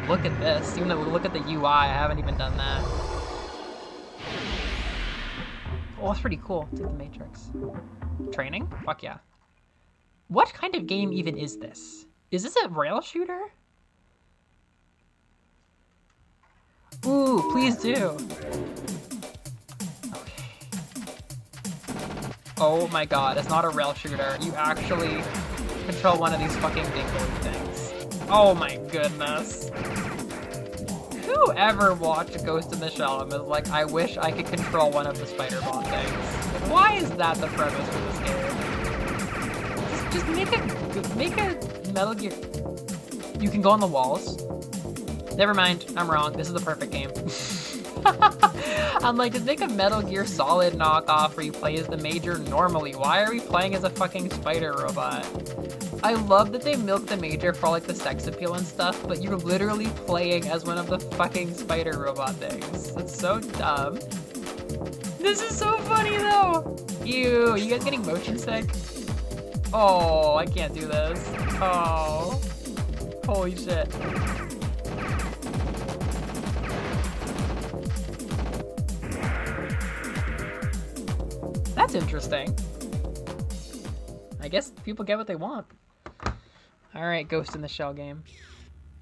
Look at this. Even though we look at the UI, I haven't even done that. Oh, that's pretty cool. It's like the Matrix. Training? Fuck yeah. What kind of game even is this? Is this a rail shooter? Ooh, please do. Okay. Oh my god, it's not a rail shooter. You actually control one of these fucking dingly things. Oh my goodness. Whoever watched Ghost in the Shell and was like, I wish I could control one of the Spider-Ball things. Why is that the premise for this game? Just make a Metal Gear... You can go on the walls. Never mind, I'm wrong. This is the perfect game. I'm like, just make a Metal Gear Solid knockoff where you play as the Major normally. Why are we playing as a fucking spider robot? I love that they milk the Major for like the sex appeal and stuff, but you're literally playing as one of the fucking spider robot things. That's so dumb. This is so funny though. Ew, you guys getting motion sick? Oh, I can't do this. Oh, holy shit. That's interesting. I guess people get what they want. Alright, Ghost in the Shell game.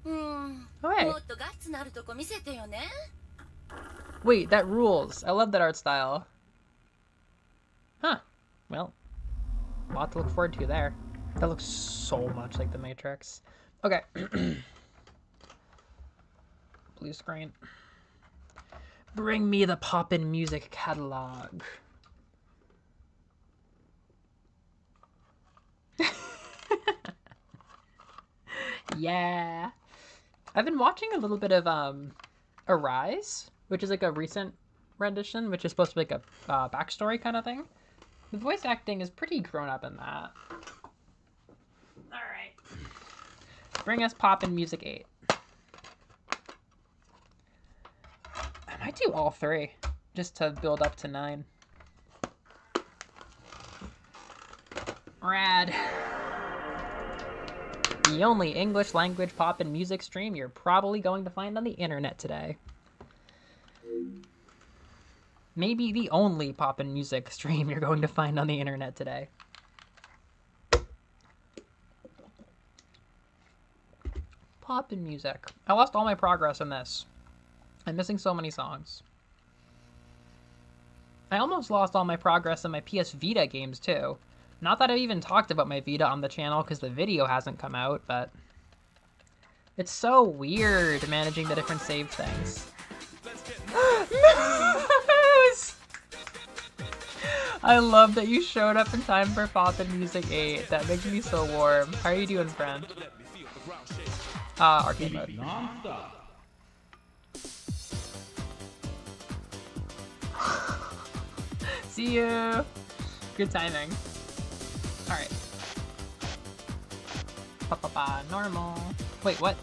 Okay. Wait, that rules. I love that art style. Huh. Well, a lot to look forward to there. That looks so much like the Matrix. Okay. Blue screen. Bring me the Poppin' Music catalog. Yeah. I've been watching a little bit of Arise, which is like a recent rendition, which is supposed to be like a backstory kind of thing. The voice acting is pretty grown up in that. Alright. Bring us Poppin' Music 8. I might do all 3, just to build up to 9. Rad. The only English language Poppin' music stream you're probably going to find on the internet today. Maybe the only Poppin' music stream you're going to find on the internet today. Poppin' music. I lost all my progress in this. I'm missing so many songs. I almost lost all my progress in my PS Vita games too. Not that I've even talked about my Vita on the channel because the video hasn't come out, but it's so weird managing the different save things. Moose! I love that you showed up in time for Poppin' Music 8. That makes me so warm. How are you doing, friend? Arcade mode. See you! Good timing. Alright. Normal. Wait, what?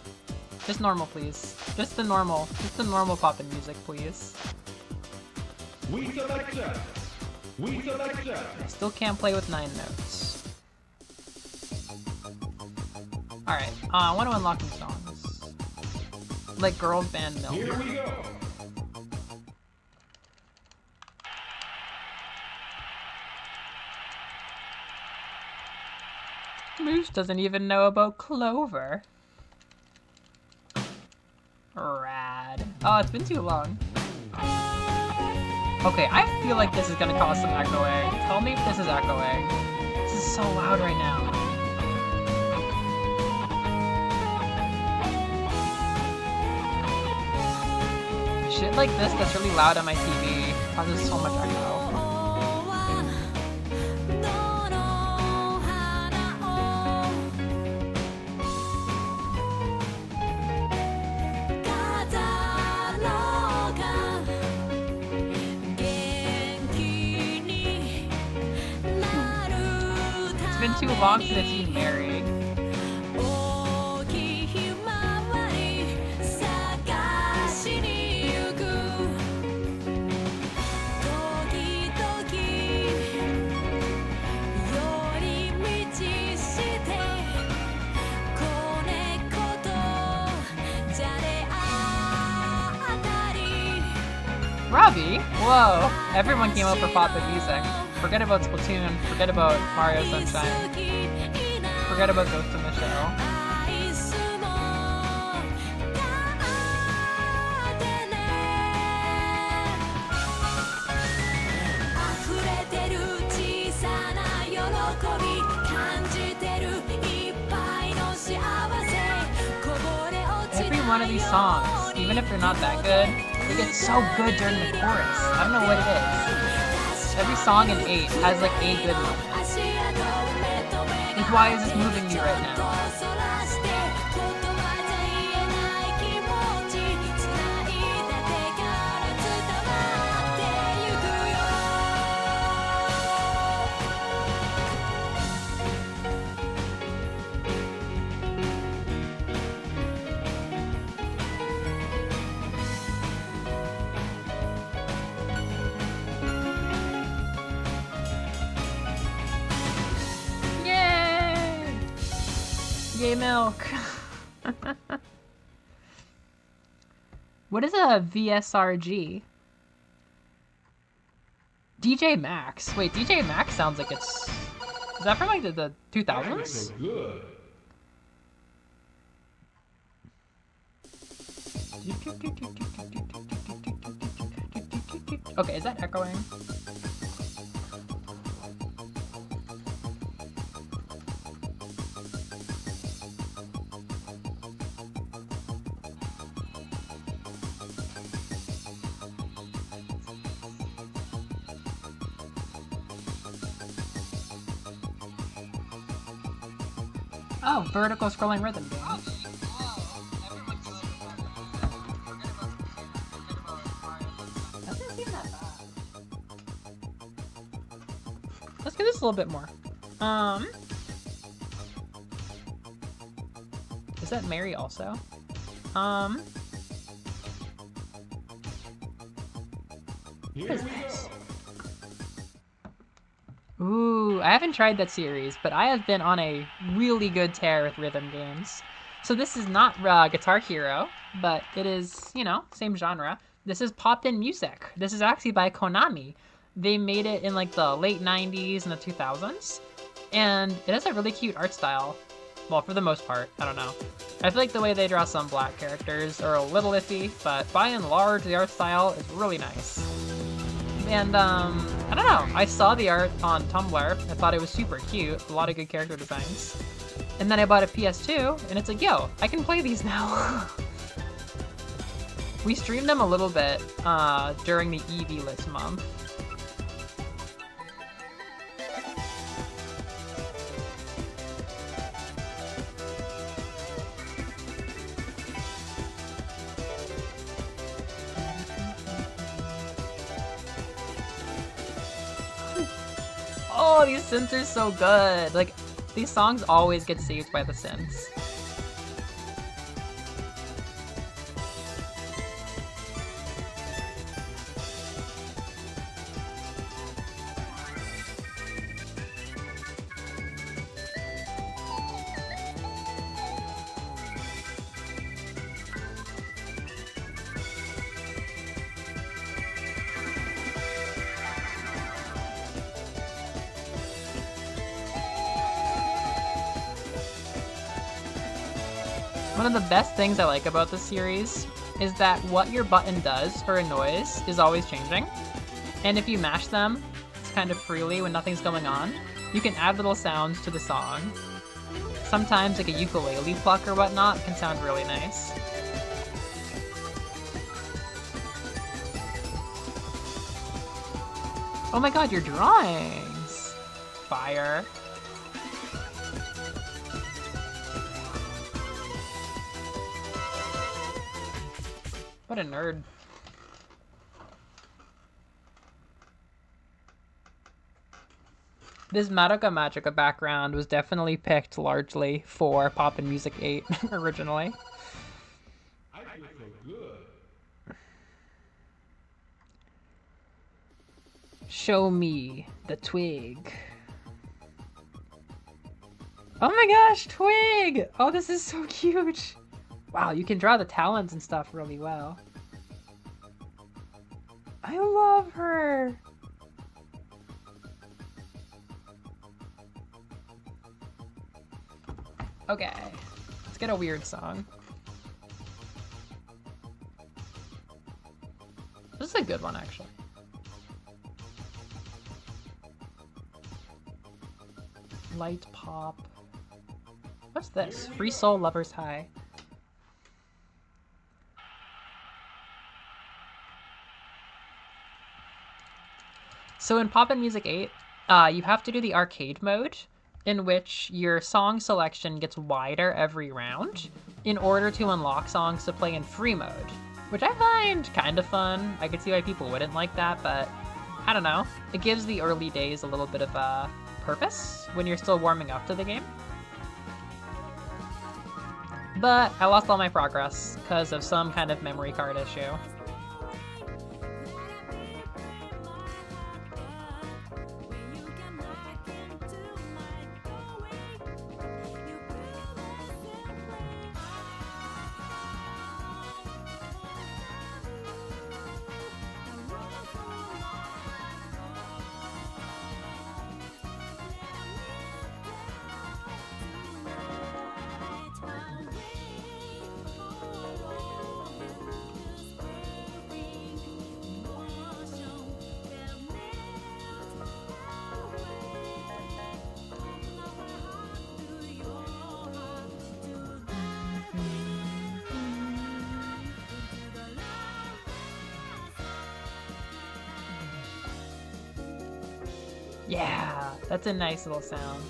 Just normal, please. Just the normal Poppin' music, please. I still can't play with 9 notes. Alright, I want to unlock some songs. Like Girls Band Milk. Here we go. Moose doesn't even know about Clover. Rad. Oh, it's been too long. Okay, I feel like this is gonna cause some echoing. Tell me if this is echoing. This is so loud right now. Shit like this that's really loud on my TV causes so much echo. It's been too long since I've seen Mary. Robbie? Whoa. Everyone came out for Poppin' music. Forget about Splatoon. Forget about Mario Sunshine. Forget about Ghost in the Shell. Every one of these songs, even if they're not that good, they get so good during the chorus. I don't know what it is. Every song in 8 has like a good moment. Like, why is this moving me right now? Yay, milk. What is a VSRG? DJ Max. Wait, DJ Max sounds like it's... Is that from like the 2000s? So good. Okay, is that echoing? Oh, vertical scrolling rhythm game. Doesn't seem that bad. Let's get this a little bit more. Is that Mary also? What is this? Ooh, I haven't tried that series, but I have been on a really good tear with rhythm games. So this is not Guitar Hero, but it is, you know, same genre. This is Pop-In Music. This is actually by Konami. They made it in like the late 90s and the 2000s, and it has a really cute art style. Well, for the most part, I don't know. I feel like the way they draw some black characters are a little iffy, but by and large, the art style is really nice. And, I don't know, I saw the art on Tumblr, I thought it was super cute, a lot of good character designs. And then I bought a PS2, and it's like, yo, I can play these now. We streamed them a little bit during the EV List month. Oh, these synths are so good. Like, these songs always get saved by the synths. One of the best things I like about this series is that what your button does for a noise is always changing. And if you mash them kind of freely when nothing's going on, you can add little sounds to the song. Sometimes like a ukulele pluck or whatnot can sound really nice. Oh my god, your drawings! Fire. What a nerd. This Madoka Magica background was definitely picked largely for Poppin' Music 8 originally. I feel so good. Show me the twig. Oh my gosh, Twig! Oh, this is so cute! Wow, you can draw the talons and stuff really well. I love her! Okay, let's get a weird song. This is a good one, actually. Light pop. What's this? Free Soul Lovers High. So in Poppin' Music 8, you have to do the arcade mode, in which your song selection gets wider every round in order to unlock songs to play in free mode, which I find kind of fun. I could see why people wouldn't like that, but I don't know. It gives the early days a little bit of a purpose when you're still warming up to the game. But I lost all my progress because of some kind of memory card issue. Yeah, that's a nice little sound.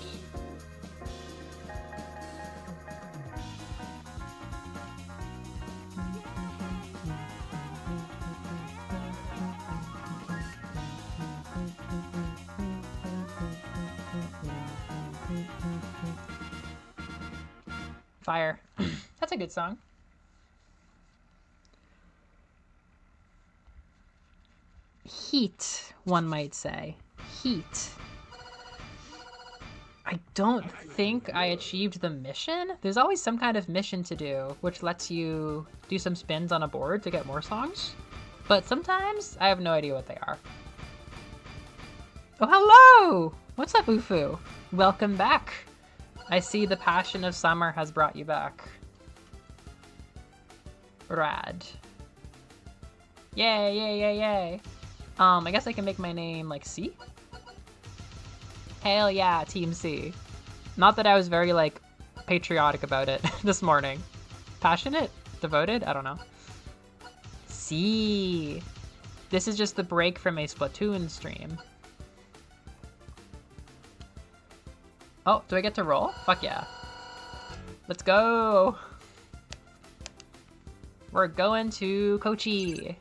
Fire. That's a good song. Heat, one might say. Heat. I don't think I achieved the mission. There's always some kind of mission to do, which lets you do some spins on a board to get more songs. But sometimes I have no idea what they are. Oh, hello! What's up, Ufu? Welcome back. I see the passion of summer has brought you back. Rad. Yay, yay, yay, yay. I guess I can make my name like C? Hell yeah, Team C. Not that I was very, like, patriotic about it this morning. Passionate? Devoted? I don't know. C. This is just the break from a Splatoon stream. Oh, do I get to roll? Fuck yeah. Let's go. We're going to Kochi.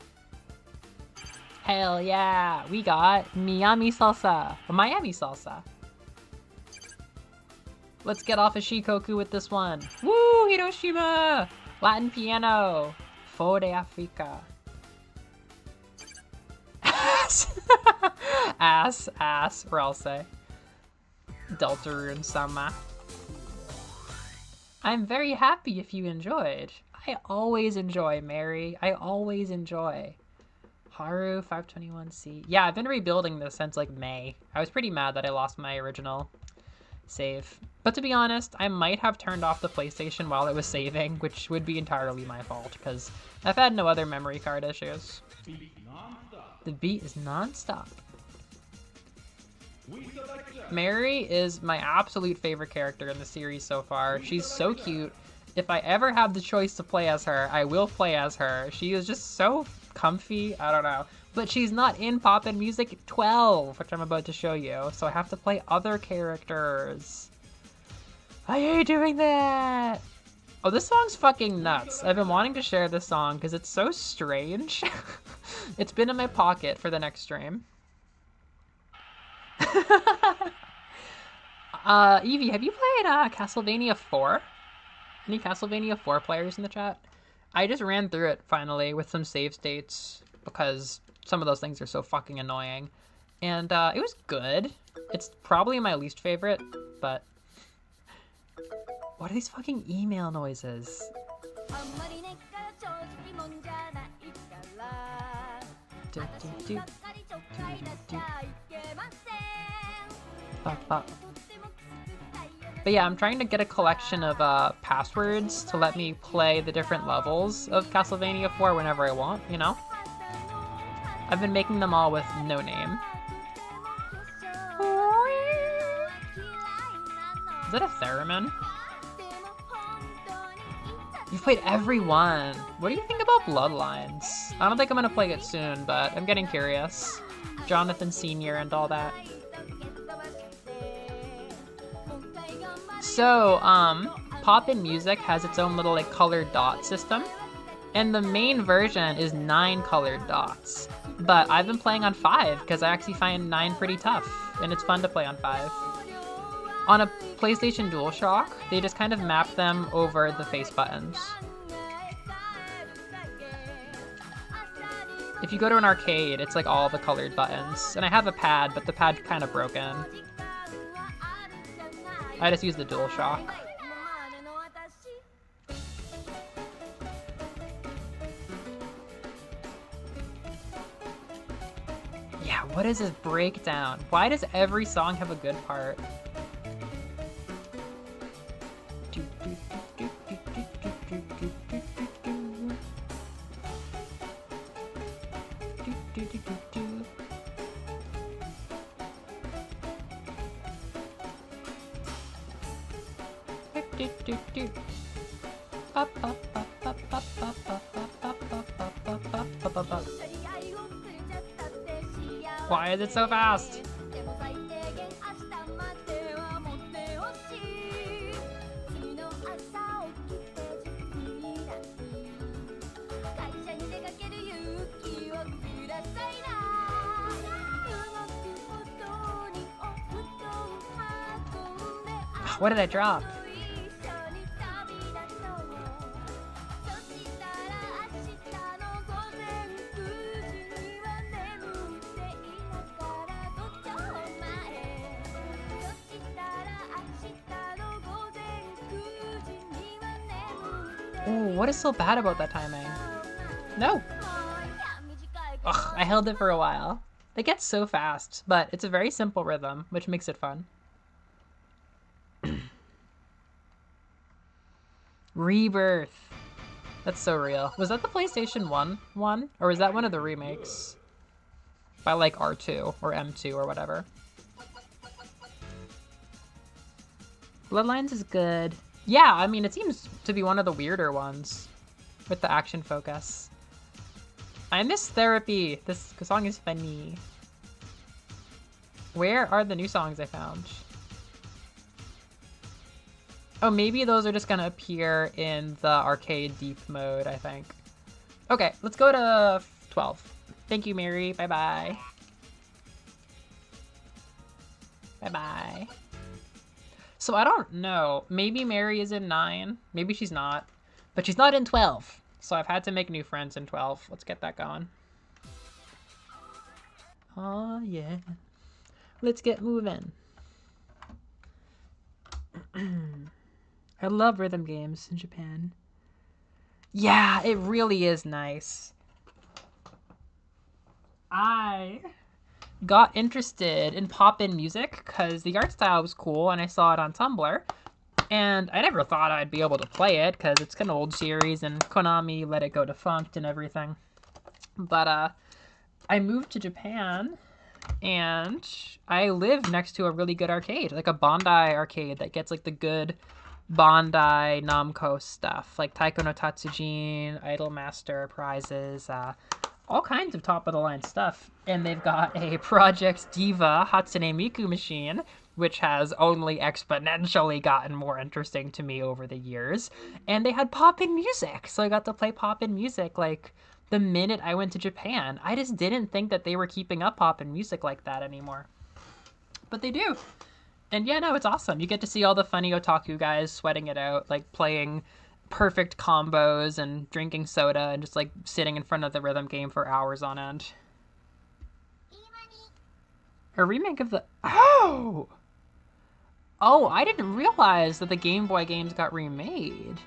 Hell yeah. We got Miami salsa. Miami salsa. Let's get off of Shikoku with this one. Woo, Hiroshima! Latin piano. Fo de Africa. Ass. Ass, or I'll say. Deltarune sama. I'm very happy if you enjoyed. I always enjoy, Mary. I always enjoy. Haru 521C. Yeah, I've been rebuilding this since like May. I was pretty mad that I lost my original save. But to be honest, I might have turned off the PlayStation while it was saving, which would be entirely my fault because I've had no other memory card issues. The beat is non-stop. Mary is my absolute favorite character in the series so far. She's so cute. If I ever have the choice to play as her, I will play as her. She is just so comfy. I don't know. But she's not in Poppin' Music 12, which I'm about to show you. So I have to play other characters. I hate doing that. Oh, this song's fucking nuts. I've been wanting to share this song because it's so strange. It's been in my pocket for the next stream. Evie, have you played Castlevania 4? Any Castlevania 4 players in the chat? I just ran through it finally with some save states because some of those things are so fucking annoying. And it was good. It's probably my least favorite, but... What are these fucking email noises? But yeah, I'm trying to get a collection of passwords to let me play the different levels of Castlevania 4 whenever I want, you know? I've been making them all with no name. Is that a theremin? You've played every one. What do you think about Bloodlines? I don't think I'm gonna play it soon, but I'm getting curious. Jonathan Sr. and all that. So, Poppin' Music has its own little like colored dot system. And the main version is 9 colored dots. But I've been playing on 5 because I actually find 9 pretty tough. And it's fun to play on 5. On a PlayStation DualShock, they just kind of map them over the face buttons. If you go to an arcade, it's like all the colored buttons. And I have a pad, but the pad's kind of broken. I just use the DualShock. Yeah, what is this breakdown? Why does every song have a good part? Why is it so fast? What did I drop? Oh, what is so bad about that timing? No. Ugh, I held it for a while. It gets so fast, but it's a very simple rhythm, which makes it fun. Rebirth. That's so real. Was that the PlayStation 1 one? Or was that one of the remakes? By like R2 or M2 or whatever. Bloodlines is good. Yeah, I mean, it seems to be one of the weirder ones with the action focus. I miss Therapy. This song is funny. Where are the new songs I found? Oh, maybe those are just gonna appear in the arcade deep mode, I think. Okay, let's go to 12. Thank you, Mary. Bye-bye. Bye-bye. So I don't know. Maybe Mary is in 9. Maybe she's not. But she's not in 12. So I've had to make new friends in 12. Let's get that going. Oh, yeah. Let's get moving. I love rhythm games in Japan. Yeah, it really is nice. I got interested in pop-in music because the art style was cool and I saw it on Tumblr. And I never thought I'd be able to play it because it's an old series and Konami let it go defunct and everything. But I moved to Japan and I live next to a really good arcade, like a Bandai arcade that gets like the good Bandai Namco stuff, like Taiko no Tatsujin, Idolmaster prizes, all kinds of top-of-the-line stuff. And they've got a Project Diva Hatsune Miku machine, which has only exponentially gotten more interesting to me over the years. And they had pop-in music, so I got to play pop-in music like the minute I went to Japan. I just didn't think that they were keeping up pop-in music like that anymore. But they do. And yeah, no, it's awesome. You get to see all the funny otaku guys sweating it out, like playing perfect combos and drinking soda and just like sitting in front of the rhythm game for hours on end. A remake of the... Oh! Oh, I didn't realize that the Game Boy games got remade.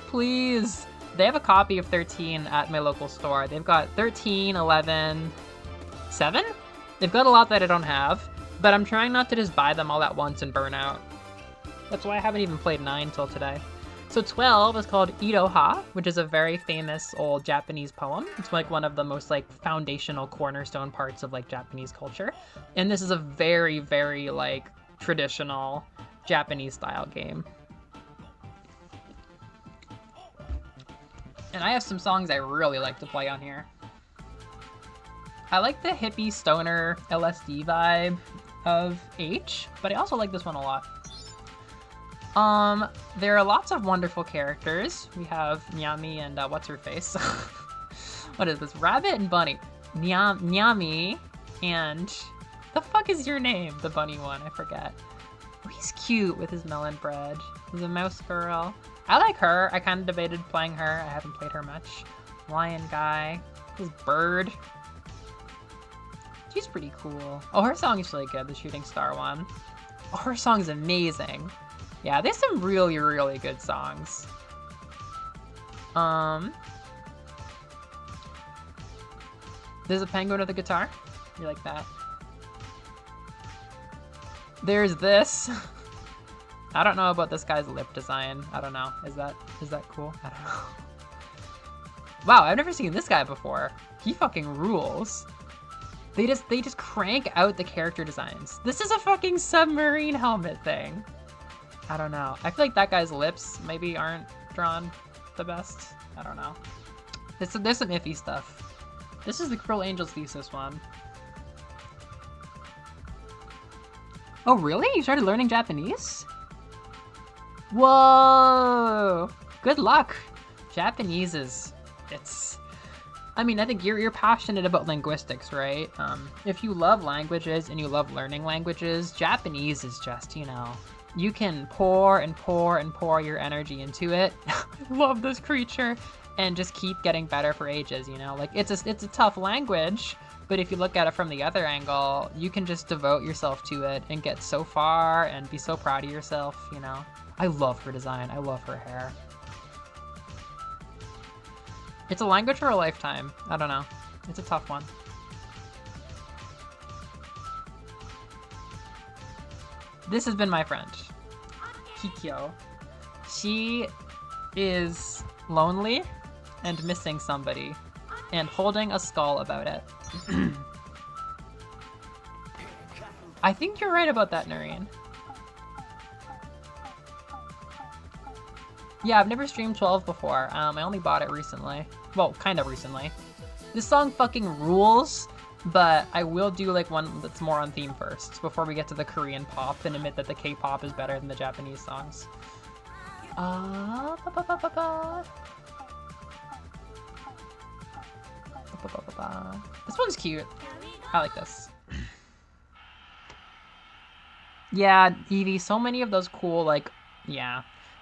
Please. They have a copy of 13 at my local store. They've got 13, 11, 7? They've got a lot that I don't have, but I'm trying not to just buy them all at once and burn out. That's why I haven't even played 9 till today. So 12 is called Iroha, which is a very famous old Japanese poem. It's like one of the most like foundational cornerstone parts of like Japanese culture. And this is a very, very like traditional Japanese style game. And I have some songs I really like to play on here. I like the hippie stoner LSD vibe of H, but I also like this one a lot. There are lots of wonderful characters. We have Nyami and what's her face? What is this? Rabbit and Bunny. Nyami and the fuck is your name? The bunny one, I forget. Oh, he's cute with his melon bread. He's a mouse girl. I like her. I kind of debated playing her. I haven't played her much. Lion guy. This bird. She's pretty cool. Oh, her song is really good, the Shooting Star one. Oh, her song is amazing. Yeah, there's some really, really good songs. There's a penguin with a guitar. You like that? There's this. I don't know about this guy's lip design. I don't know. Is that cool? I don't know. Wow, I've never seen this guy before. He fucking rules. They just crank out the character designs. This is a fucking submarine helmet thing. I don't know. I feel like that guy's lips maybe aren't drawn the best. I don't know. There's some iffy stuff. This is the Cruel Angels Thesis one. Oh, really? You started learning Japanese? Whoa! Good luck. Japanese is... I mean, I think you're passionate about linguistics, right? If you love languages and you love learning languages, Japanese is just, you can pour and pour and pour your energy into it. I love this creature, and just keep getting better for ages. Like it's a tough language, but if you look at it from the other angle, you can just devote yourself to it and get so far and be so proud of yourself. I love her design. I love her hair. It's a language for a lifetime. I don't know. It's a tough one. This has been my friend, Kikyo. She is lonely and missing somebody and holding a skull about it. I think you're right about that, Noreen. Yeah, I've never streamed 12 before. I only bought it recently. Well, kind of recently. This song fucking rules, but I will do like one that's more on theme first before we get to the Korean pop and admit that the K-pop is better than the Japanese songs. This one's cute. I like this. Yeah, Evie, so many of those cool,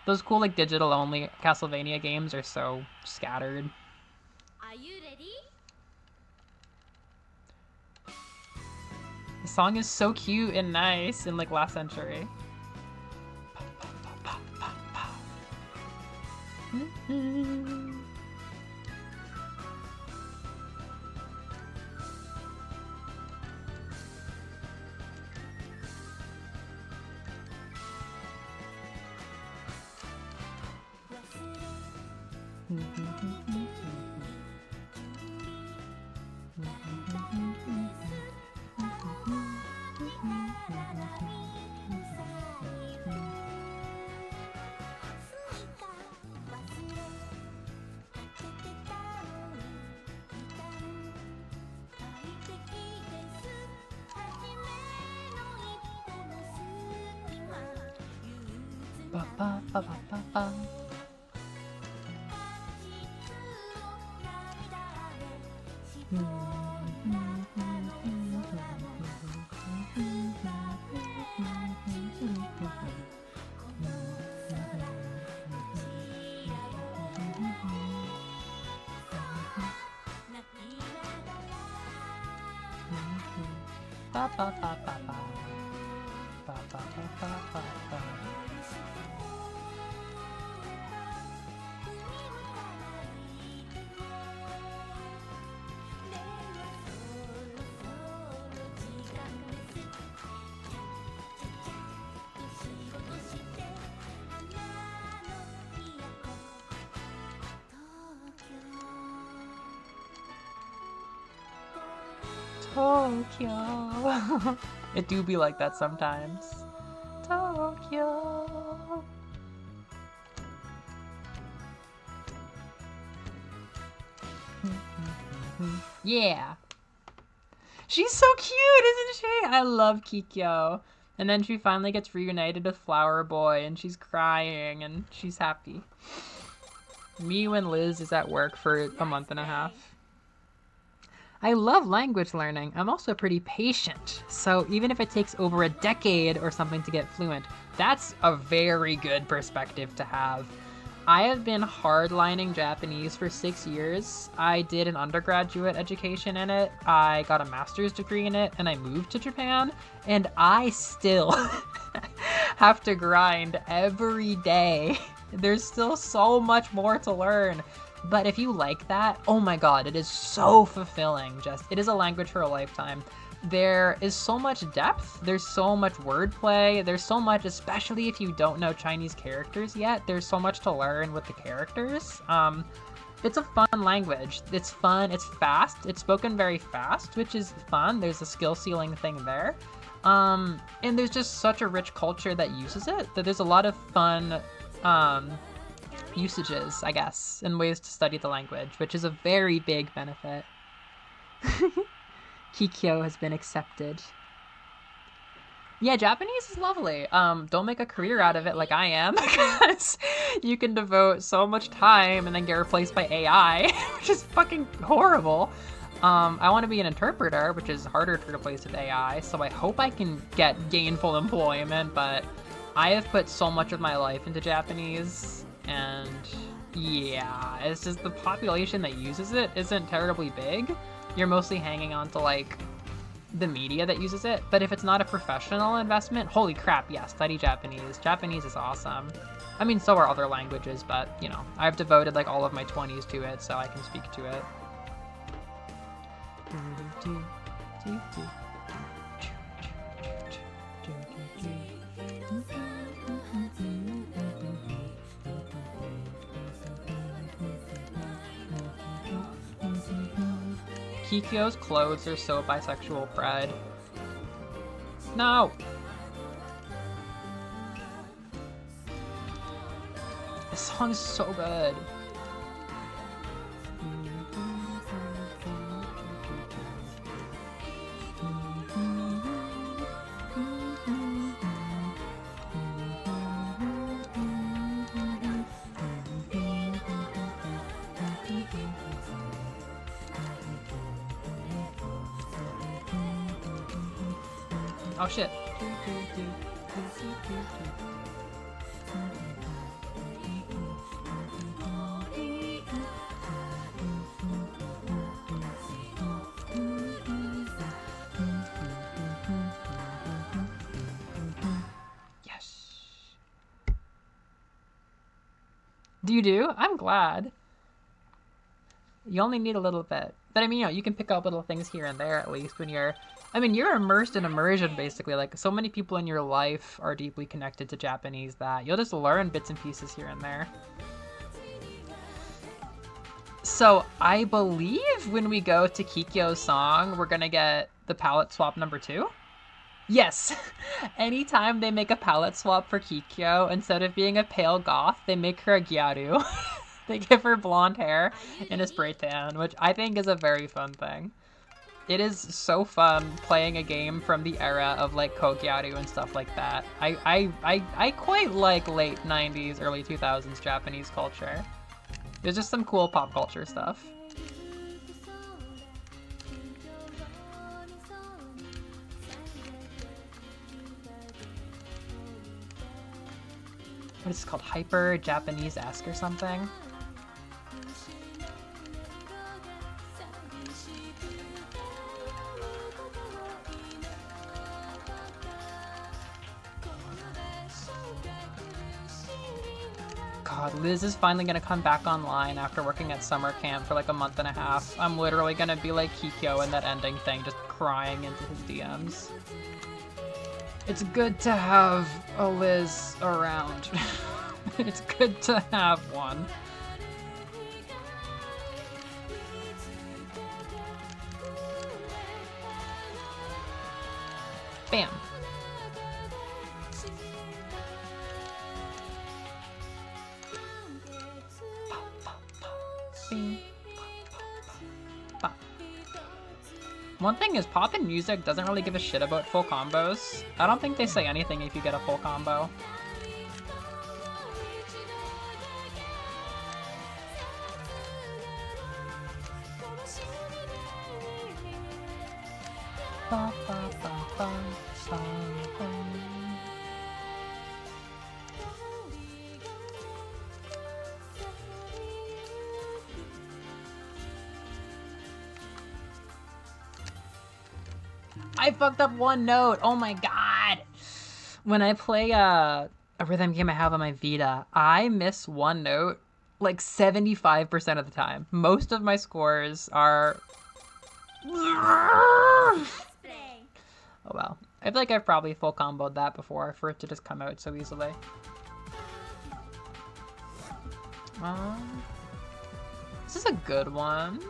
those cool, digital-only Castlevania games are so scattered. Are you ready? The song is so cute and nice in, last century. Tokyo. It do be like that sometimes. Tokyo. Yeah. She's so cute, isn't she? I love Kikyo. And then she finally gets reunited with Flower Boy and she's crying and she's happy. Me when Liz is at work for a month and a half. I love language learning. I'm also pretty patient. So even if it takes over a decade or something to get fluent, that's a very good perspective to have. I have been hardlining Japanese for 6 years. I did an undergraduate education in it. I got a master's degree in it and I moved to Japan. And I still have to grind every day. There's still so much more to learn. But if you like that, oh my god, it is so fulfilling. It is a language for a lifetime. There is so much depth, there's so much wordplay, there's so much, especially if you don't know Chinese characters yet, there's so much to learn with the characters. It's a fun language. It's fun, it's fast, it's spoken very fast, which is fun. There's a skill ceiling thing there. And there's just such a rich culture that uses it, that there's a lot of fun usages, I guess, and ways to study the language, which is a very big benefit. Kikyo has been accepted. Yeah, Japanese is lovely. Don't make a career out of it like I am, because you can devote so much time and then get replaced by AI, which is fucking horrible. I want to be an interpreter, which is harder to replace with AI, so I hope I can get gainful employment, but I have put so much of my life into Japanese, and yeah, it's just the population that uses it isn't terribly big. You're mostly hanging on to, like, the media that uses it, but if it's not a professional investment, holy crap, yeah, study Japanese. Japanese is awesome. I mean, so are other languages, but, you know, I've devoted, like, all of my 20s to it, so I can speak to it. Kikyo's clothes are so bisexual pride. No! This song is so good. Oh shit. Yes. Do you do? I'm glad. You only need a little bit. But I mean, you know, you can pick up little things here and there at least when you're... I mean, you're immersed in immersion, basically. Like, so many people in your life are deeply connected to Japanese that you'll just learn bits and pieces here and there. So, I believe when we go to Kikyo's song, we're gonna get the palette swap number 2? Yes! Anytime they make a palette swap for Kikyo, instead of being a pale goth, they make her a gyaru. They give her blonde hair and a spray tan, which I think is a very fun thing. It is so fun playing a game from the era of, like, Kogyaru and stuff like that. I quite like late 90s, early 2000s Japanese culture. There's just some cool pop culture stuff. What is this called? Hyper Japanese-esque or something? God, Liz is finally gonna come back online after working at summer camp for like a month and a half. I'm literally gonna be like Kikyo in that ending thing, just crying into his DMs. It's good to have a Liz around. It's good to have one. Bam. One thing is, Poppin' Music doesn't really give a shit about full combos. I don't think they say anything if you get a full combo. Ba, ba, ba, ba, ba, ba. I fucked up one note. Oh my god. When I play a rhythm game I have on my Vita, I miss one note like 75% of the time. Most of my scores are... Oh well. I feel like I've probably full comboed that before for it to just come out so easily. This is a good one.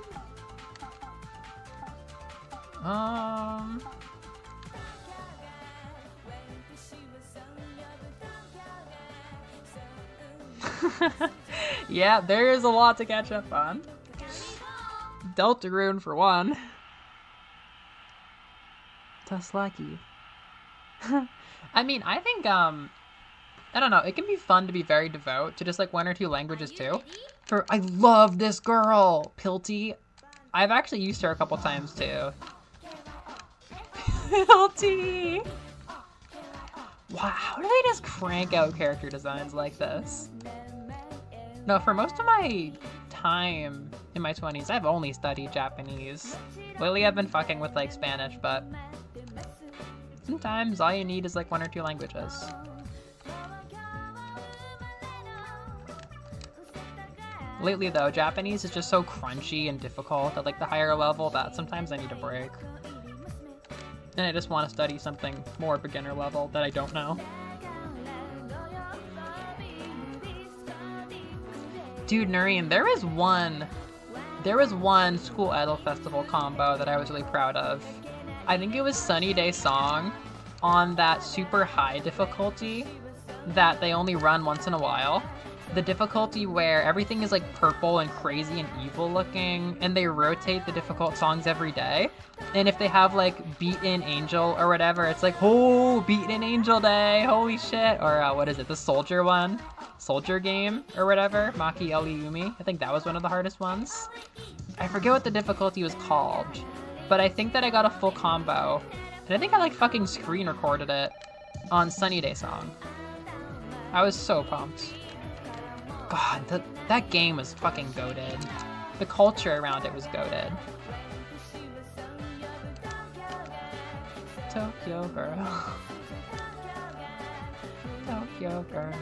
Yeah, there is a lot to catch up on. Deltarune for one. Just like you. I mean, I think, I don't know, it can be fun to be very devout to just like one or two languages too. I love this girl, Pilty. I've actually used her a couple times too. Pilty! Wow, how do they just crank out character designs like this? No, for most of my time in my 20s, I've only studied Japanese. Lately I've been fucking with like Spanish, but sometimes all you need is like one or two languages. Lately though, Japanese is just so crunchy and difficult at like the higher level that sometimes I need a break. And I just want to study something more beginner level that I don't know. Dude, Noreen, there was one School Idol Festival combo that I was really proud of. I think it was Sunny Day Song on that super high difficulty that they only run once in a while. The difficulty where everything is like purple and crazy and evil looking, and they rotate the difficult songs every day. And if they have like Beaten Angel or whatever, it's like, oh, Beaten Angel Day, holy shit. Or what is it, the Soldier one? Soldier game or whatever, Maki Eliumi. I think that was one of the hardest ones. I forget what the difficulty was called, but I think that I got a full combo. And I think I like fucking screen recorded it on Sunny Day Song. I was so pumped. God, that game was fucking goated. The culture around it was goated. Tokyo girl. Tokyo girl.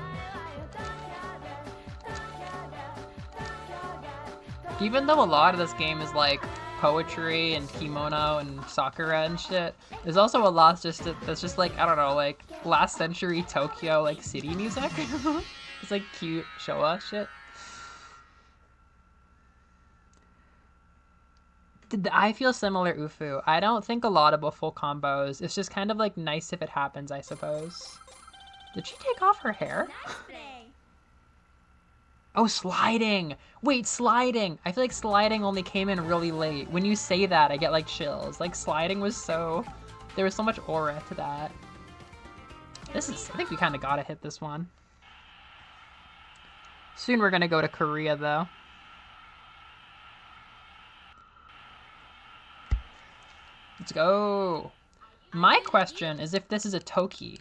Even though a lot of this game is like poetry and kimono and sakura and shit, there's also a lot that's just like, I don't know, like last century Tokyo like city music. It's like cute Showa shit. I feel similar, Ufu. I don't think a lot about full combos. It's just kind of like nice if it happens, I suppose. Did she take off her hair? Oh, sliding! Wait, sliding! I feel like sliding only came in really late. When you say that, I get like chills. Like sliding was so... There was so much aura to that. I think we kind of gotta hit this one. Soon we're gonna go to Korea, though. Let's go! My question is if this is a Toki.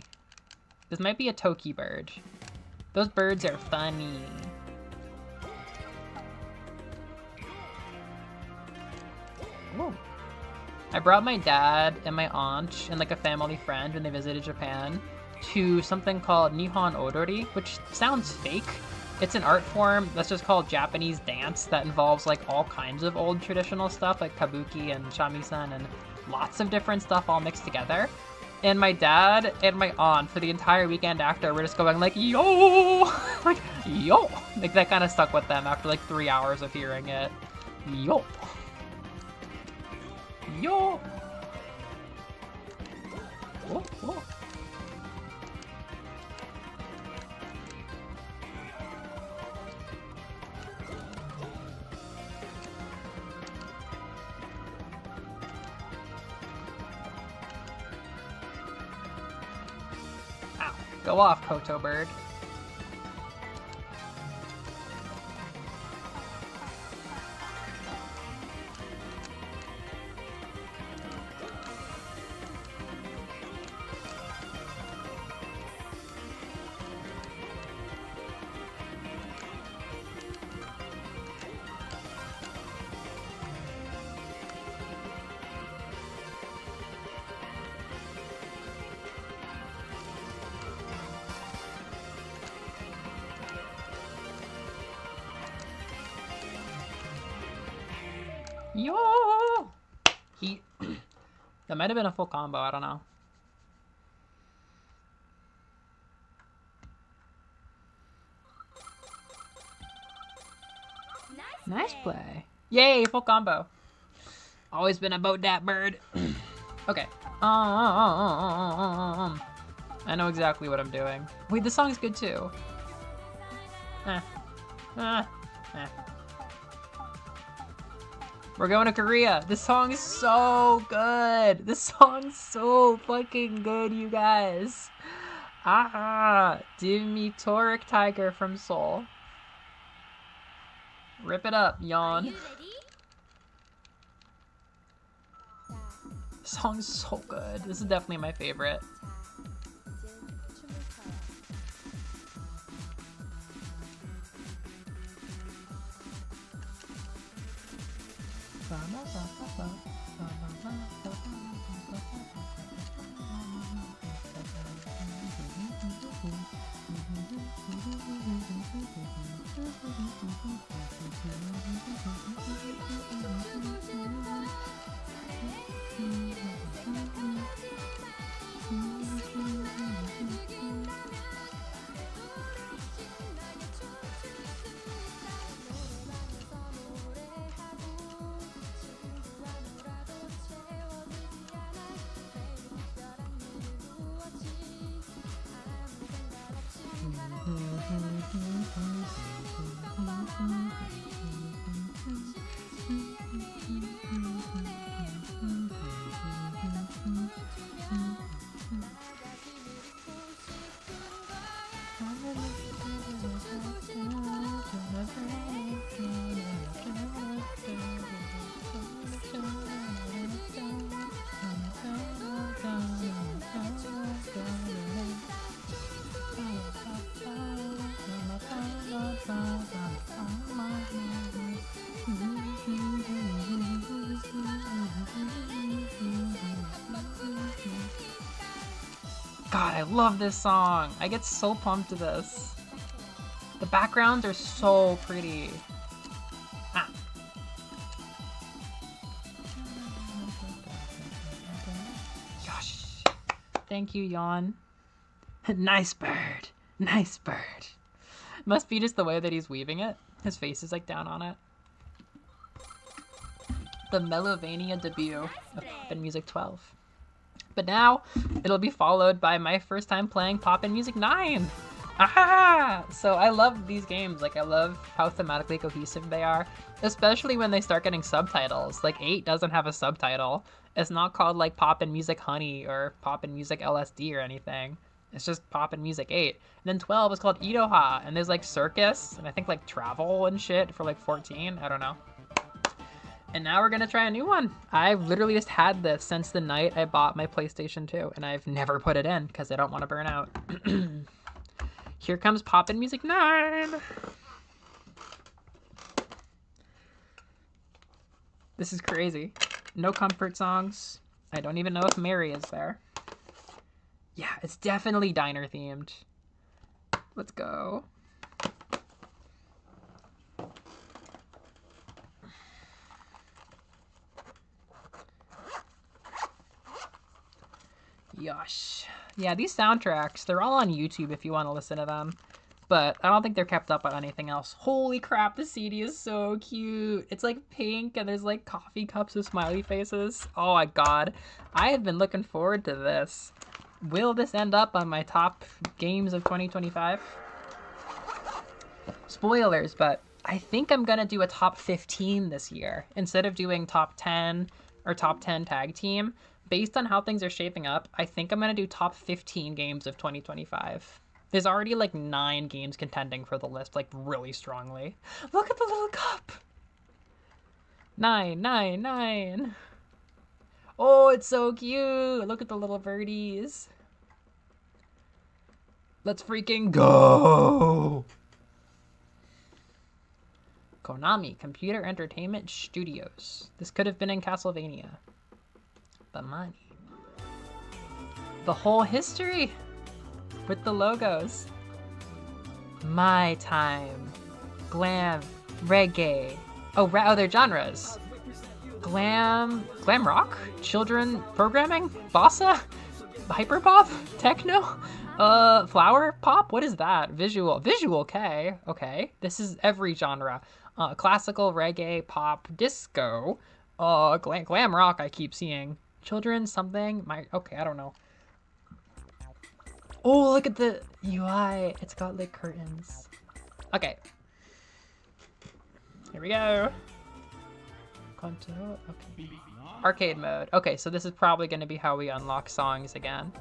This might be a Toki bird. Those birds are funny. Ooh. I brought my dad and my aunt and like a family friend when they visited Japan to something called Nihon Odori, which sounds fake. It's an art form that's just called Japanese dance that involves like all kinds of old traditional stuff like kabuki and shamisen and lots of different stuff all mixed together. And my dad and my aunt for the entire weekend after were just going like, yo! Like, yo! Like that kind of stuck with them after like 3 hours of hearing it. Yo! Yo! Whoa, whoa. Ow. Go off, Koto bird. Yo! That might have been a full combo, I don't know. Nice play. Yay, full combo. Always been about that bird. Okay. I know exactly what I'm doing. Wait, this song's good too. We're going to Korea. This song is so good. This song's so fucking good, you guys. Ah, Dimitoric Tiger from Seoul. Rip it up, Are yawn. you ready? This song's so good. This is definitely my favorite. God, I love this song. I get so pumped to this. The backgrounds are so pretty. Ah. Gosh. Thank you, Yawn. Nice bird. Nice bird. Must be just the way that he's weaving it. His face is like down on it. The Melovania debut of Poppin' Music 12. But now, it'll be followed by my first time playing Poppin' Music 9! Aha! So I love these games. Like, I love how thematically cohesive they are, especially when they start getting subtitles. Like, 8 doesn't have a subtitle. It's not called, like, Poppin' Music Honey or Poppin' Music LSD or anything. It's just Poppin' Music 8. And then 12 is called Iroha, and there's, like, Circus, and I think, like, Travel and shit for, like, 14. I don't know. And now we're gonna try a new one. I've literally just had this since the night I bought my PlayStation 2, and I've never put it in because I don't want to burn out. Here comes Poppin' Music 9! This is crazy. No comfort songs. I don't even know if Mary is there. Yeah, it's definitely diner themed. Let's go. Yosh. Yeah, these soundtracks, they're all on YouTube if you want to listen to them. But I don't think they're kept up on anything else. Holy crap, the CD is so cute. It's like pink and there's like coffee cups with smiley faces. Oh my god. I have been looking forward to this. Will this end up on my top games of 2025? Spoilers, but I think I'm gonna do a top 15 this year instead of doing top 10 or top 10 tag team. Based on how things are shaping up, I think I'm gonna do top 15 games of 2025. There's already like 9 games contending for the list, like really strongly. Look at the little cup. 9, 9, 9. Oh, it's so cute. Look at the little birdies. Let's freaking go. Konami, Computer Entertainment Studios. This could have been in Castlevania. The money. The whole history with the logos. My time. Glam. Reggae. Oh, they're genres. Glam rock? Children programming? Bossa? Hyperpop? Techno? Flower pop? What is that? Visual, okay. Okay. This is every genre. Classical, reggae, pop, disco. Glam rock I keep seeing. Children, something? Okay, I don't know. Oh, look at the UI. It's got like curtains. Okay. Here we go. Control. Okay. Arcade mode. Okay, so this is probably going to be how we unlock songs again.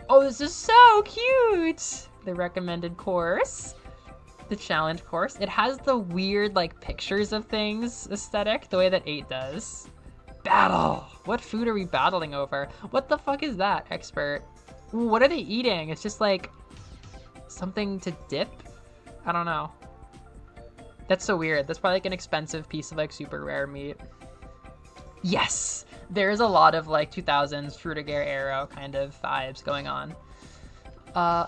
Oh, this is so cute! The recommended course. The challenge course. It has the weird, like, pictures of things aesthetic, the way that 8 does. Battle! What food are we battling over? What the fuck is that, expert? Ooh, what are they eating? It's just, like, something to dip? I don't know. That's so weird. That's probably, like, an expensive piece of, like, super rare meat. Yes! There's a lot of, like, 2000s Frutiger Arrow kind of vibes going on.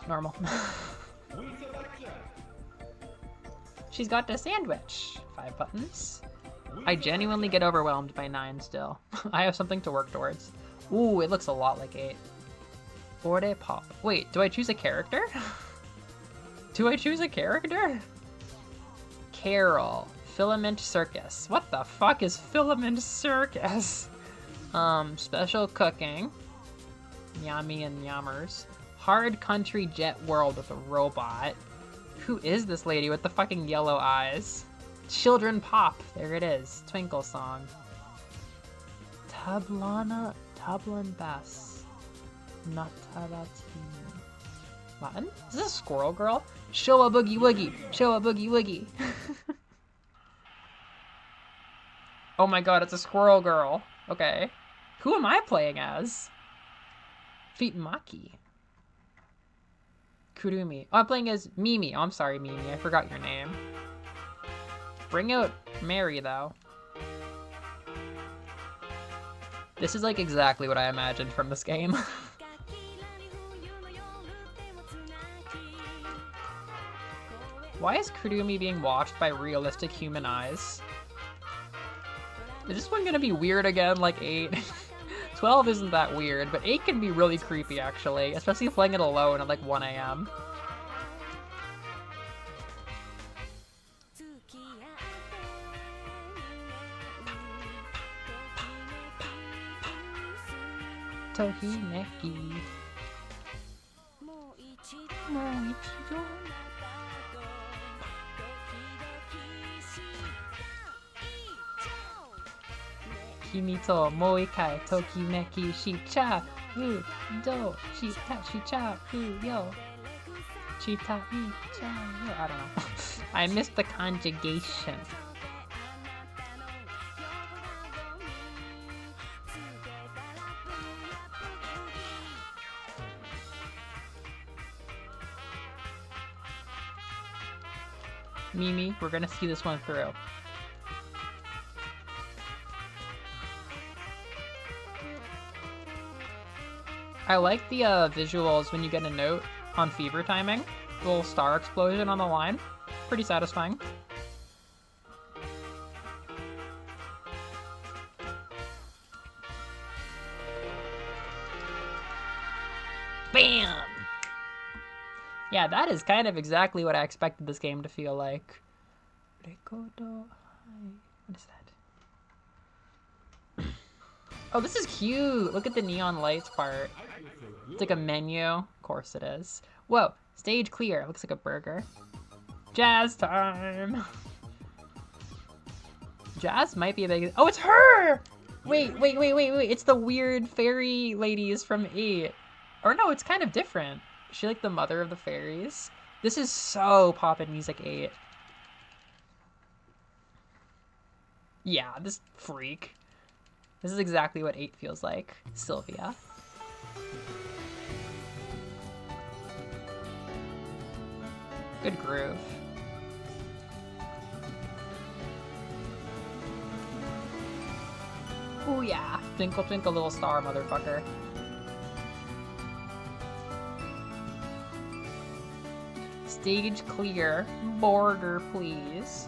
Normal. She's got a sandwich. 5 buttons. I genuinely get overwhelmed by 9 still. I have something to work towards. Ooh, it looks a lot like 8. Ore pop. Wait, do I choose a character? Do I choose a character? Carol. Filament Circus. What the fuck is Filament Circus? Special cooking. Yummy and yummers. Hard Country Jet World with a robot. Who is this lady with the fucking yellow eyes? Children Pop. There it is. Twinkle Song. Tablana Bass. Nataratini. Latin? Is this a squirrel girl? Show a boogie woogie. Show a boogie woogie. Oh my god, it's a squirrel girl. Okay. Who am I playing as? Feet Maki. Kurumi. Oh, I'm playing as Mimi. Oh, I'm sorry, Mimi. I forgot your name. Bring out Mary, though. This is, like, exactly what I imagined from this game. Why is Kurumi being watched by realistic human eyes? Is this one gonna be weird again, like 8? 12 isn't that weird, but 8 can be really creepy, actually. Especially playing it alone at, like, 1 a.m. Tohineki. Kimi to mo ikai tokineki shicha u do shita shicha u yo chita i cha yo. I don't know. I missed the conjugation. Mimi, we're gonna see this one through. I like the visuals when you get a note on fever timing. The little star explosion on the line. Pretty satisfying. Bam! Yeah, that is kind of exactly what I expected this game to feel like. What is that? Oh, this is cute! Look at the neon lights part. It's like a menu. Of course it is. Whoa, stage clear. Looks like a burger. Jazz time! Jazz might be a big... Oh, it's her! Wait. It's the weird fairy ladies from 8. Or no, it's kind of different. Is she like the mother of the fairies? This is so Pop-In Music 8. Yeah, this freak. This is exactly what 8 feels like. Sylvia. Good groove. Oh yeah. Twinkle twinkle little star, motherfucker. Stage clear. Border, please.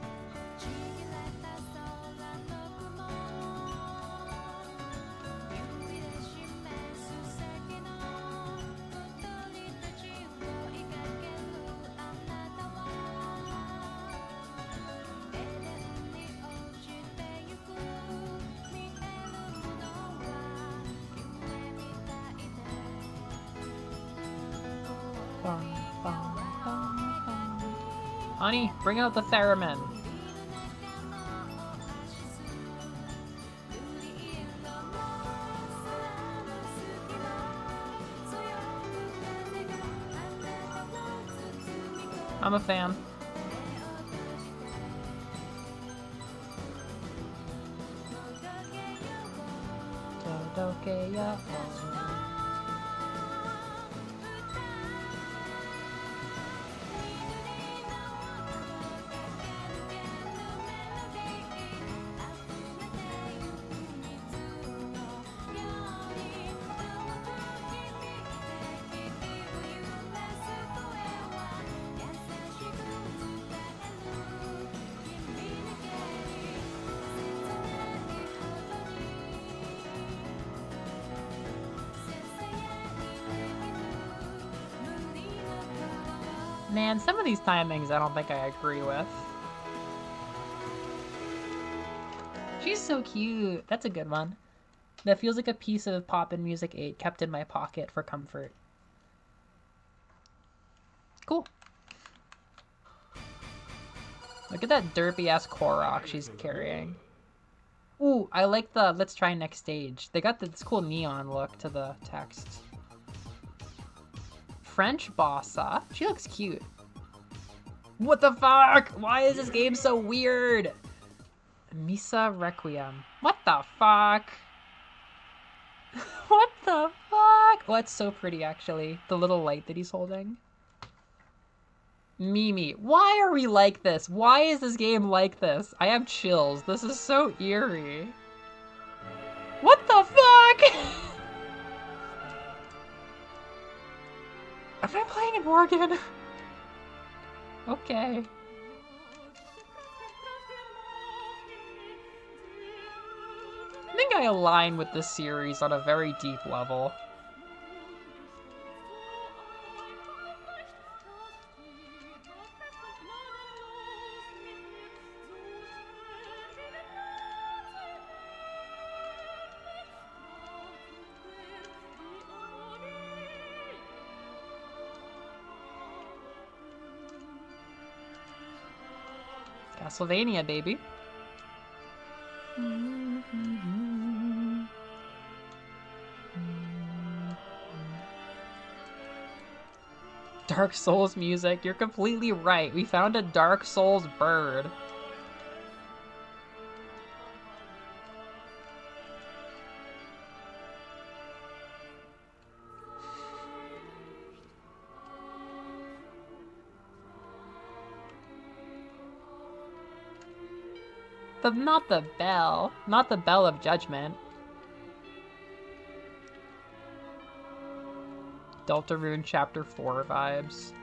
Honey, bring out the theremin. I'm a fan. Man, some of these timings I don't think I agree with. She's so cute. That's a good one. That feels like a piece of Poppin' Music 8 kept in my pocket for comfort. Cool. Look at that derpy-ass Korok she's carrying. Ooh, I like the let's try next stage. They got this cool neon look to the text. French Bossa. She looks cute. What the fuck? Why is this game so weird? Misa Requiem. What the fuck? What the fuck? Oh, it's so pretty, actually. The little light that he's holding. Mimi. Why are we like this? Why is this game like this? I have chills. This is so eerie. What the fuck? Am I playing in Morgan? Okay. I think I align with this series on a very deep level. Castlevania, baby. Dark Souls music. You're completely right. We found a Dark Souls bird. But not the bell. Not the bell of judgment. Deltarune Chapter 4 vibes.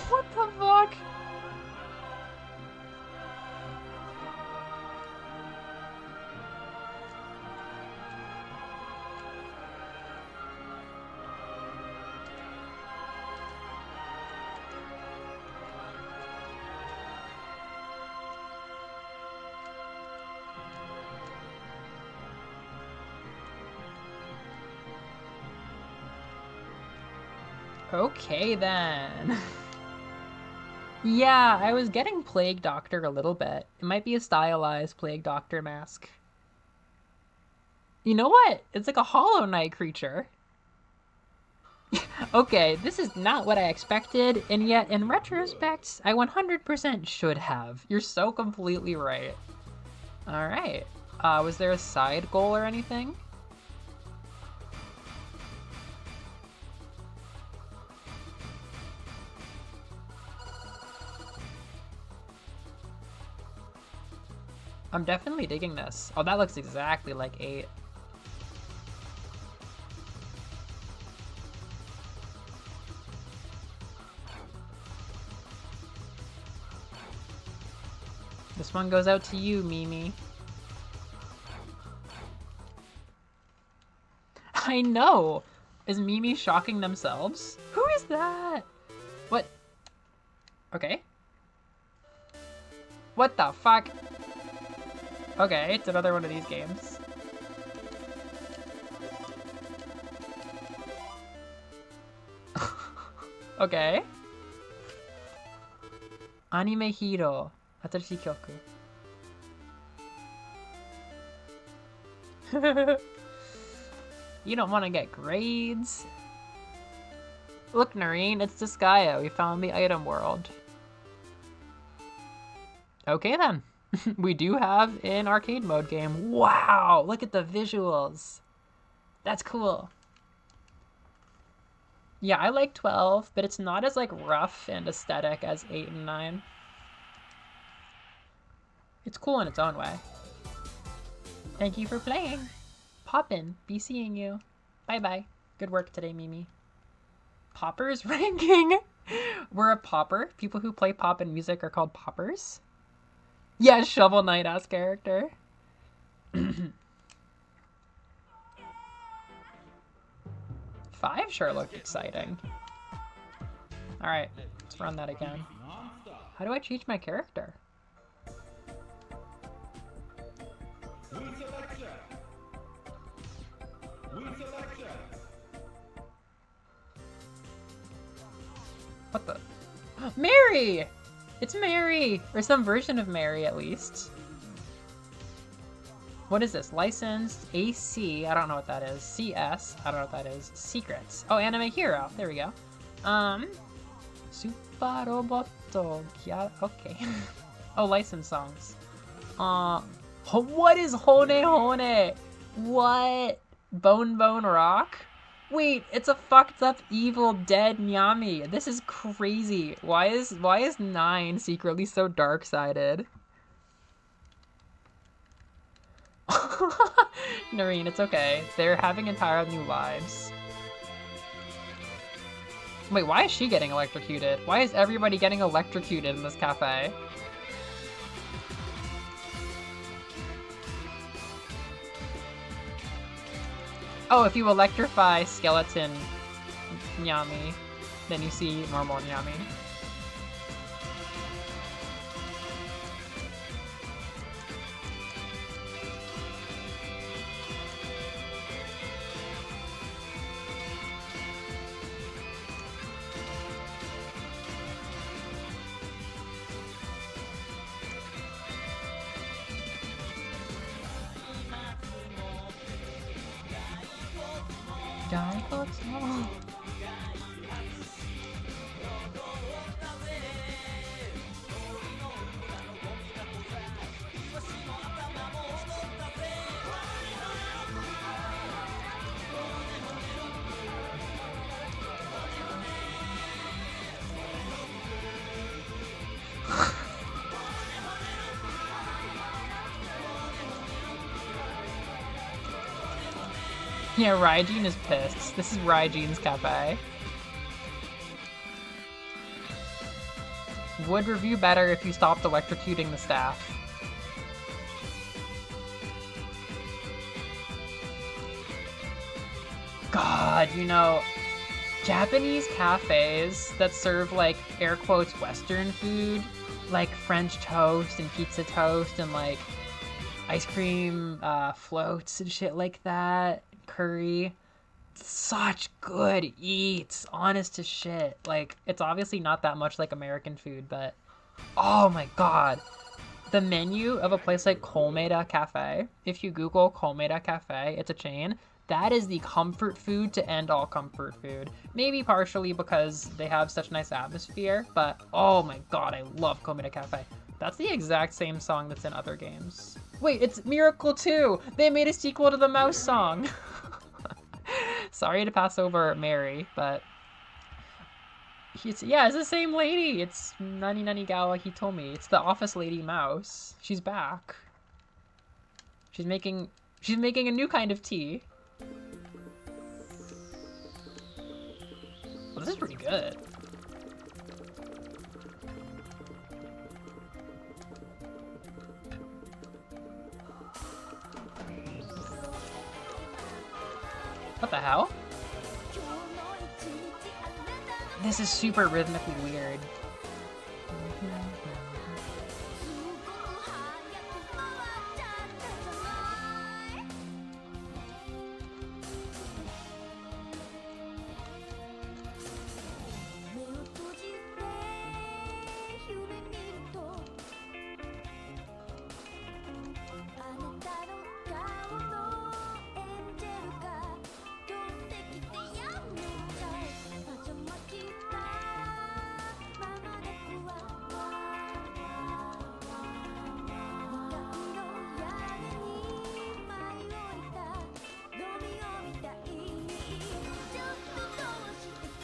What the fuck? Okay then. Yeah, I was getting Plague Doctor a little bit. It might be a stylized Plague Doctor mask. You know what? It's like a Hollow Knight creature. Okay, this is not what I expected, and yet in retrospect, I 100% should have. You're so completely right. Alright. Was there a side goal or anything? I'm definitely digging this. Oh, that looks exactly like 8. This one goes out to you, Mimi. I know! Is Mimi shocking themselves? Who is that? What? Okay. What the fuck? Okay, it's another one of these games. Okay. Anime Hero. Hatarishi Kyoku. You don't want to get grades. Look, Noreen, it's Disgaea. We found the item world. Okay then. We do have an arcade mode game. Wow, look at the visuals. That's cool. Yeah, I like 12, but it's not as like rough and aesthetic as 8 and 9. It's cool in its own way. Thank you for playing. Poppin', be seeing you. Bye-bye. Good work today, Mimi. Poppers ranking? We're a popper. People who play pop and music are called poppers. Yeah, Shovel Knight ass character. 5 sure looked exciting. Alright, let's run that again. How do I change my character? What the? Mary! It's Mary! Or some version of Mary, at least. What is this? Licensed AC. I don't know what that is. CS. I don't know what that is. Secrets. Oh, Anime Hero. There we go. Super Roboto. Yeah, okay. Oh, licensed songs. What is Hone Hone? What? Bone Bone Rock? Wait, it's a fucked up evil dead Nyami. This is crazy. Why is 9 secretly so dark-sided? Noreen, it's okay. They're having entire new lives. Wait, why is she getting electrocuted? Why is everybody getting electrocuted in this cafe? Oh, if you electrify skeleton Nyami, then you see normal Nyami. Yeah, Raijin is pissed. This is Raijin's cafe. Would review better if you stopped electrocuting the staff. God, you know, Japanese cafes that serve like air quotes Western food, like French toast and pizza toast and like ice cream floats and shit like that, curry. Such good eats, honest to shit. Like, it's obviously not that much like American food, but oh my god. The menu of a place like Kolmeda Cafe, if you Google Kolmeda Cafe, it's a chain. That is the comfort food to end all comfort food. Maybe partially because they have such nice atmosphere, but oh my god, I love Kolmeda Cafe. That's the exact same song that's in other games. Wait, it's Miracle 2! They made a sequel to the mouse song! Sorry to pass over Mary, but it's the same lady. It's Nani Gawa Hitomi. It's the office lady mouse. She's back. She's making a new kind of tea. Well, this is pretty good. What the hell? This is super rhythmically weird.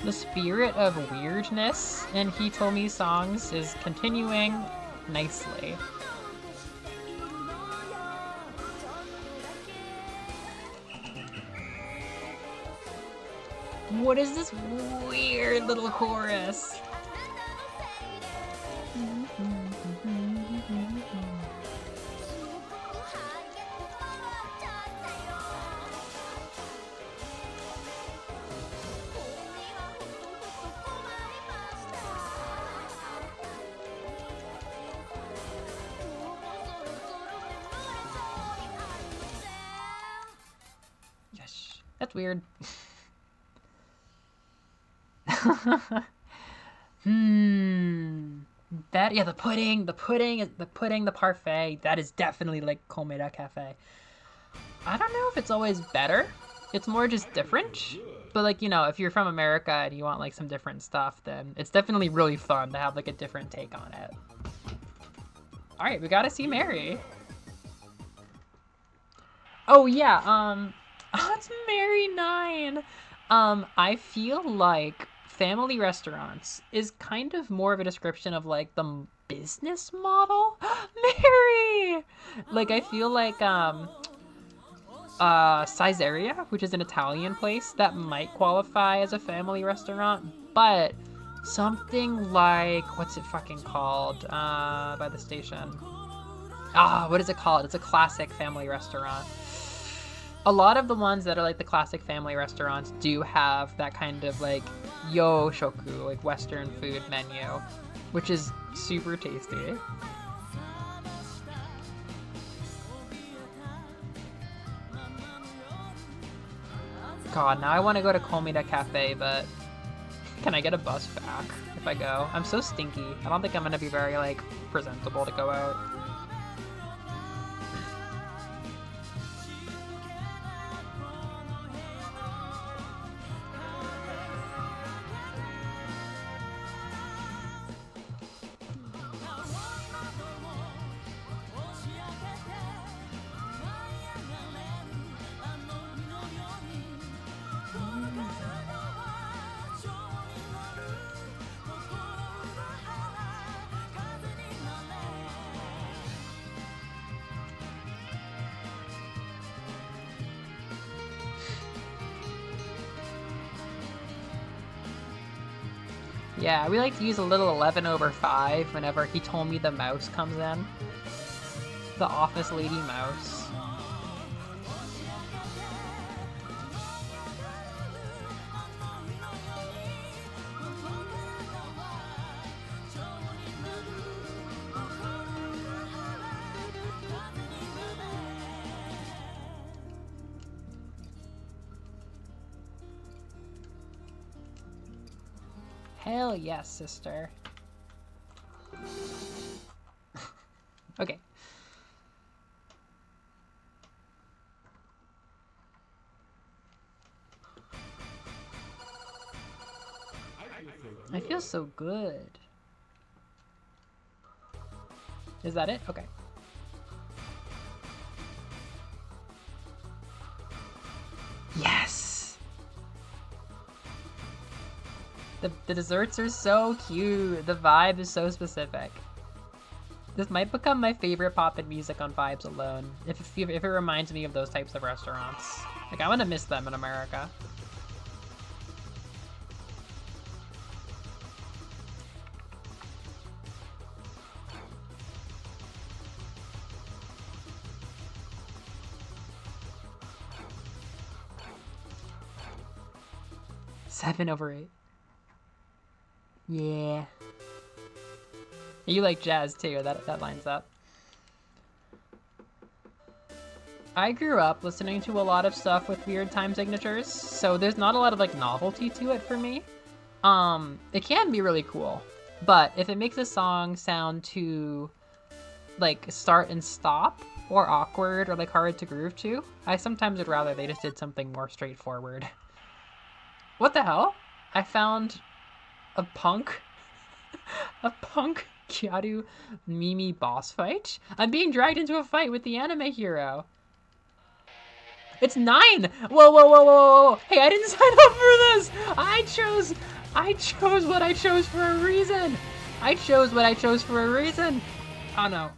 The spirit of weirdness in Hitomi songs is continuing nicely. What is this weird little chorus? Yes, that's weird. That, yeah, the parfait. That is definitely like Komeda Cafe. I don't know if it's always better. It's more just different. But like, you know, if you're from America and you want like some different stuff, then it's definitely really fun to have like a different take on it. All right, we gotta see Mary. Oh yeah, it's Mary 9. I feel like family restaurants is kind of more of a description of like the business model. Mary! Like I feel like Caesarea, which is an Italian place, that might qualify as a family restaurant, but something like, what's it fucking called? By the station. What is it called? It's a classic family restaurant. A lot of the ones that are like the classic family restaurants do have that kind of like yo-shoku, like Western food menu, which is super tasty. God, now I want to go to Komida Cafe, but can I get a bus back if I go? I'm so stinky. I don't think I'm going to be very like presentable to go out. Yeah, we like to use a little 11/5 whenever Hitomi the mouse comes in. The office lady mouse. Hell yes, sister. Okay. I feel so good. Is that it? Okay. Yes! The desserts are so cute. The vibe is so specific. This might become my favorite pop-in music on Vibes alone, if it reminds me of those types of restaurants. Like, I'm gonna miss them in America. Seven over 8. Yeah. You like jazz too, that lines up. I grew up listening to a lot of stuff with weird time signatures, so there's not a lot of like novelty to it for me. It can be really cool, but if it makes a song sound too like start and stop or awkward or like hard to groove to, I sometimes would rather they just did something more straightforward. What the hell? I found a punk Kyaru Mimi boss fight? I'm being dragged into a fight with the anime hero. It's 9! Whoa, whoa, whoa, whoa, whoa. Hey, I didn't sign up for this! I chose what I chose for a reason! I chose what I chose for a reason! Oh no.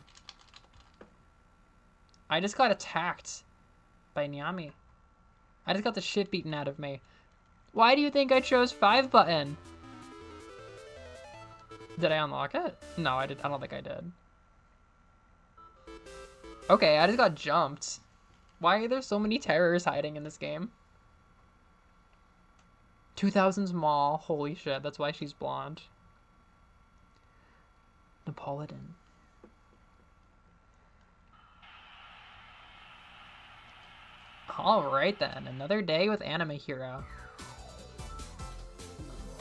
I just got attacked by Nyami. I just got the shit beaten out of me. Why do you think I chose 5 button? Did I unlock it? No, I don't think I did. Okay, I just got jumped. Why are there so many terrors hiding in this game? 2000's Mall. Holy shit, that's why she's blonde. Napolitan. Alright then, another day with Anime Hero.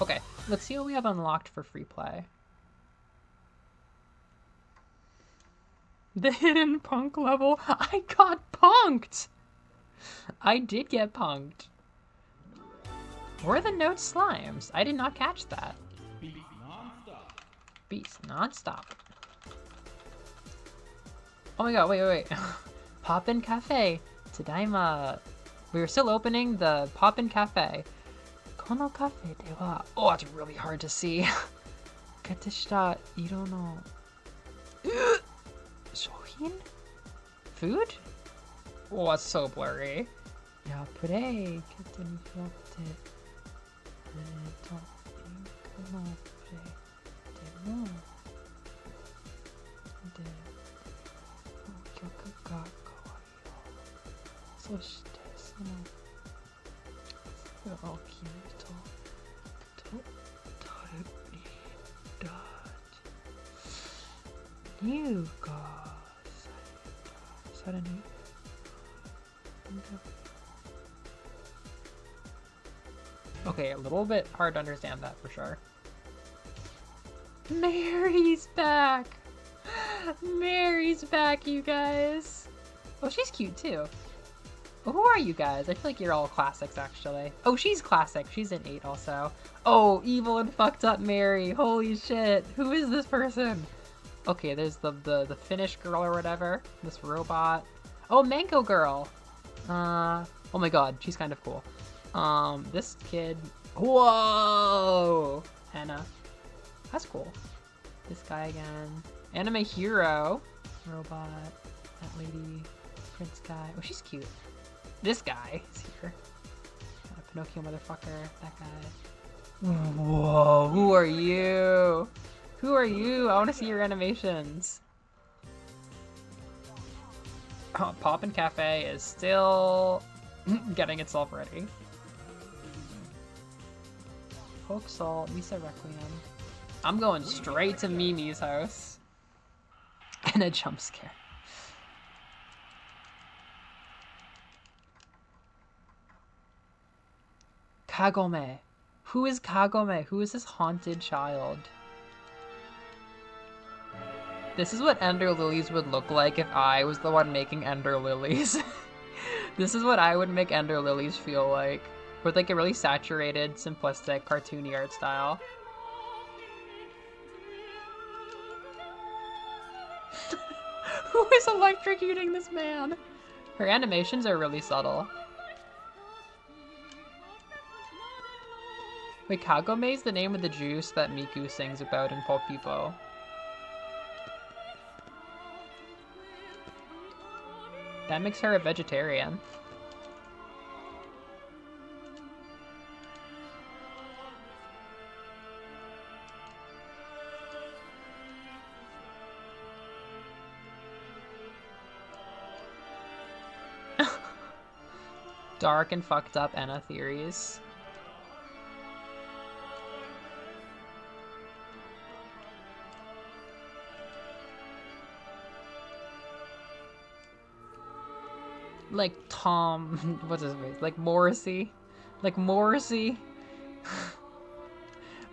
Okay, let's see what we have unlocked for free play. The hidden punk level. I got punked! I did get punked. Where are the note slimes? I did not catch that. Beat non-stop. Beast non-stop. Oh my god, wait. Poppin' Cafe. Tadaima. We were still opening the Poppin' Cafe. Kono cafe de wa... Oh, it's really hard to see. Kateshita iro no... Shouhin? Food? Oh, it's so blurry. Ya play. Kete ni furatte. Inku no play. Demo. De... 曲が変わるよ。そしてそのそれを君と誰にだ入荷されたさらに Okay, a little bit hard to understand that for sure. Mary's back! Mary's back, you guys! Oh, she's cute too. Oh, who are you guys? I feel like you're all classics, actually. Oh, she's classic. She's an 8 also. Oh, evil and fucked up Mary. Holy shit. Who is this person? Okay, there's the Finnish girl or whatever. This robot. Oh, Manko girl. Oh my god, she's kind of cool. This kid. Whoa! Hannah. That's cool. This guy again. Anime hero. Robot. That lady. Prince guy. Oh, she's cute. This guy is here. Pinocchio motherfucker. That guy. Whoa, who are you? Who are you? I want to see your animations. Oh, Poppin' Cafe is still getting itself ready. Folk Salt, Misa Requiem. I'm going straight to Mimi's house. And a jump scare. Kagome. Who is Kagome? Who is this haunted child? This is what Ender Lilies would look like if I was the one making Ender Lilies. This is what I would make Ender Lilies feel like. With like a really saturated, simplistic, cartoony art style. Who is electrocuting this man? Her animations are really subtle. Wait, Kagome is the name of the juice that Miku sings about in Popipo. That makes her a vegetarian. Dark and fucked up Enna theories. Like Tom, what's his face? Like Morrissey? Like Morrissey?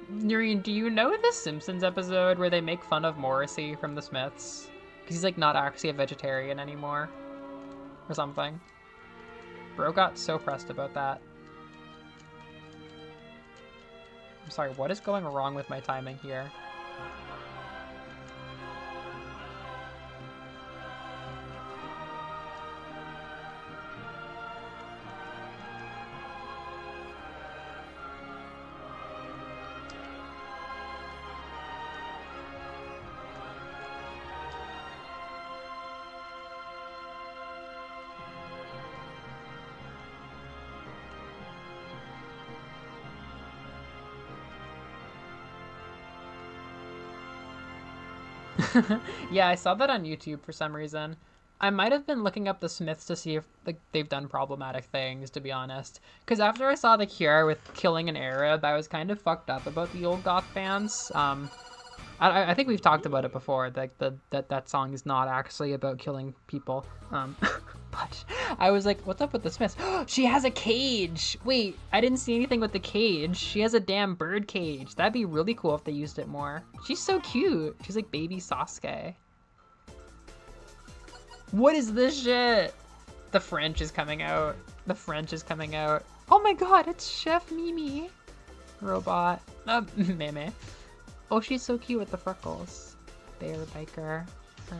Noreen, do you know the Simpsons episode where they make fun of Morrissey from the Smiths? Because he's like not actually a vegetarian anymore. Or something. Bro got so pressed about that. I'm sorry, what is going wrong with my timing here? Yeah, I saw that on YouTube for some reason. I might have been looking up the Smiths to see if they've done problematic things, to be honest. Because after I saw The Cure with killing an Arab, I was kind of fucked up about the old goth bands. I think we've talked about it before. That song is not actually about killing people. But I was like, what's up with the Smiths? She has a cage. Wait, I didn't see anything with the cage. She has a damn bird cage. That'd be really cool if they used it more. She's so cute. She's like baby Sasuke. What is this shit? The French is coming out. The French is coming out. Oh my god, it's Chef Mimi. Robot. Meme. Oh, she's so cute with the freckles. Bear biker. Her.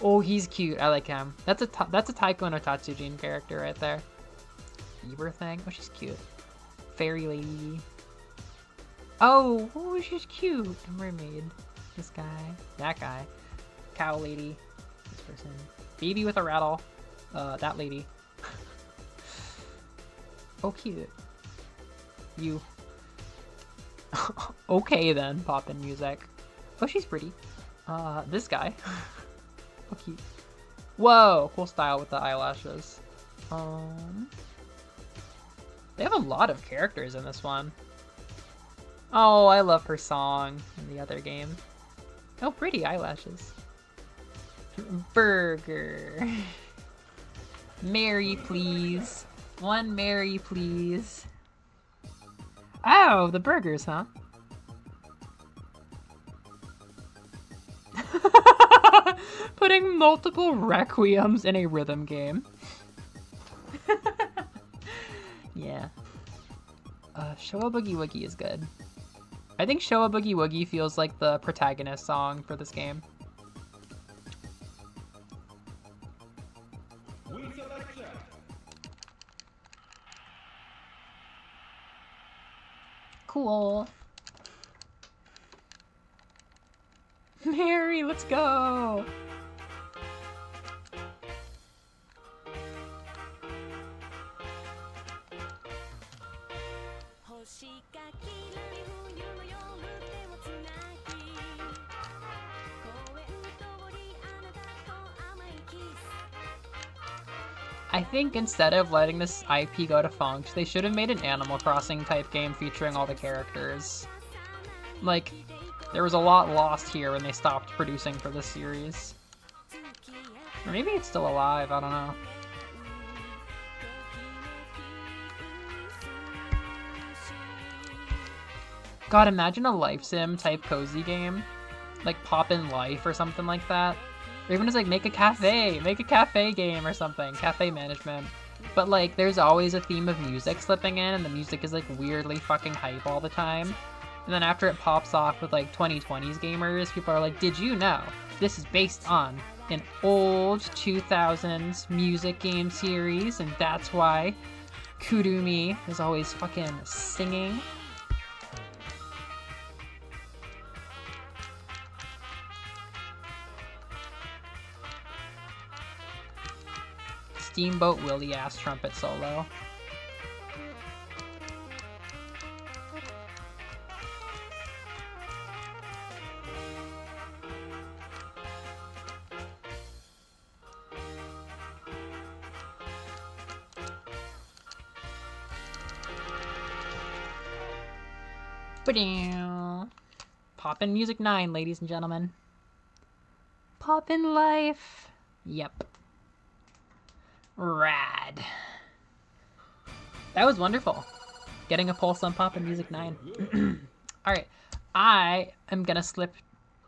Oh, he's cute. I like him. That's a Taiko no Tatsujin character right there. Beaver thing. Oh, she's cute. Fairy lady. Oh, she's cute. Mermaid. This guy. That guy. Cow lady. This person. Baby with a rattle. That lady. Oh, cute. You. Okay then, poppin' music. Oh, she's pretty. This guy. Oh, cute. Whoa, cool style with the eyelashes. They have a lot of characters in this one. Oh, I love her song in the other game. Oh, pretty eyelashes. Burger. Mary, please. One Mary, please. Oh, the burgers, huh? Putting multiple requiems in a rhythm game. Yeah. Showa Boogie Woogie is good. I think Showa Boogie Woogie feels like the protagonist song for this game. Cool. Mary, let's go. I think instead of letting this IP go defunct, they should have made an Animal Crossing type game featuring all the characters. Like, there was a lot lost here when they stopped producing for this series. Or maybe it's still alive, I don't know. God, imagine a life sim type cozy game. Like Poppin' Life or something like that. Or even just like make a cafe game or something, cafe management. But like there's always a theme of music slipping in and the music is like weirdly fucking hype all the time. And then after it pops off with like 2020s gamers, people are like, did you know this is based on an old 2000s music game series and that's why Kurumi is always fucking singing. Steamboat Willie ass trumpet solo. Poppin' Music 9, ladies and gentlemen. Poppin' Life. Yep. Rad. That was wonderful. Getting a pulse on Poppin' Music 9. Alright, I am gonna slip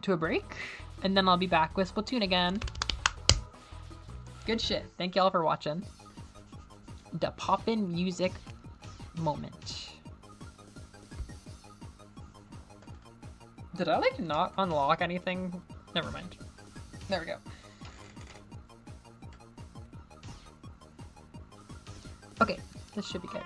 to a break, and then I'll be back with Splatoon again. Good shit. Thank y'all for watching. The Poppin' Music moment. Did I like not unlock anything? Never mind. There we go. Okay, this should be good.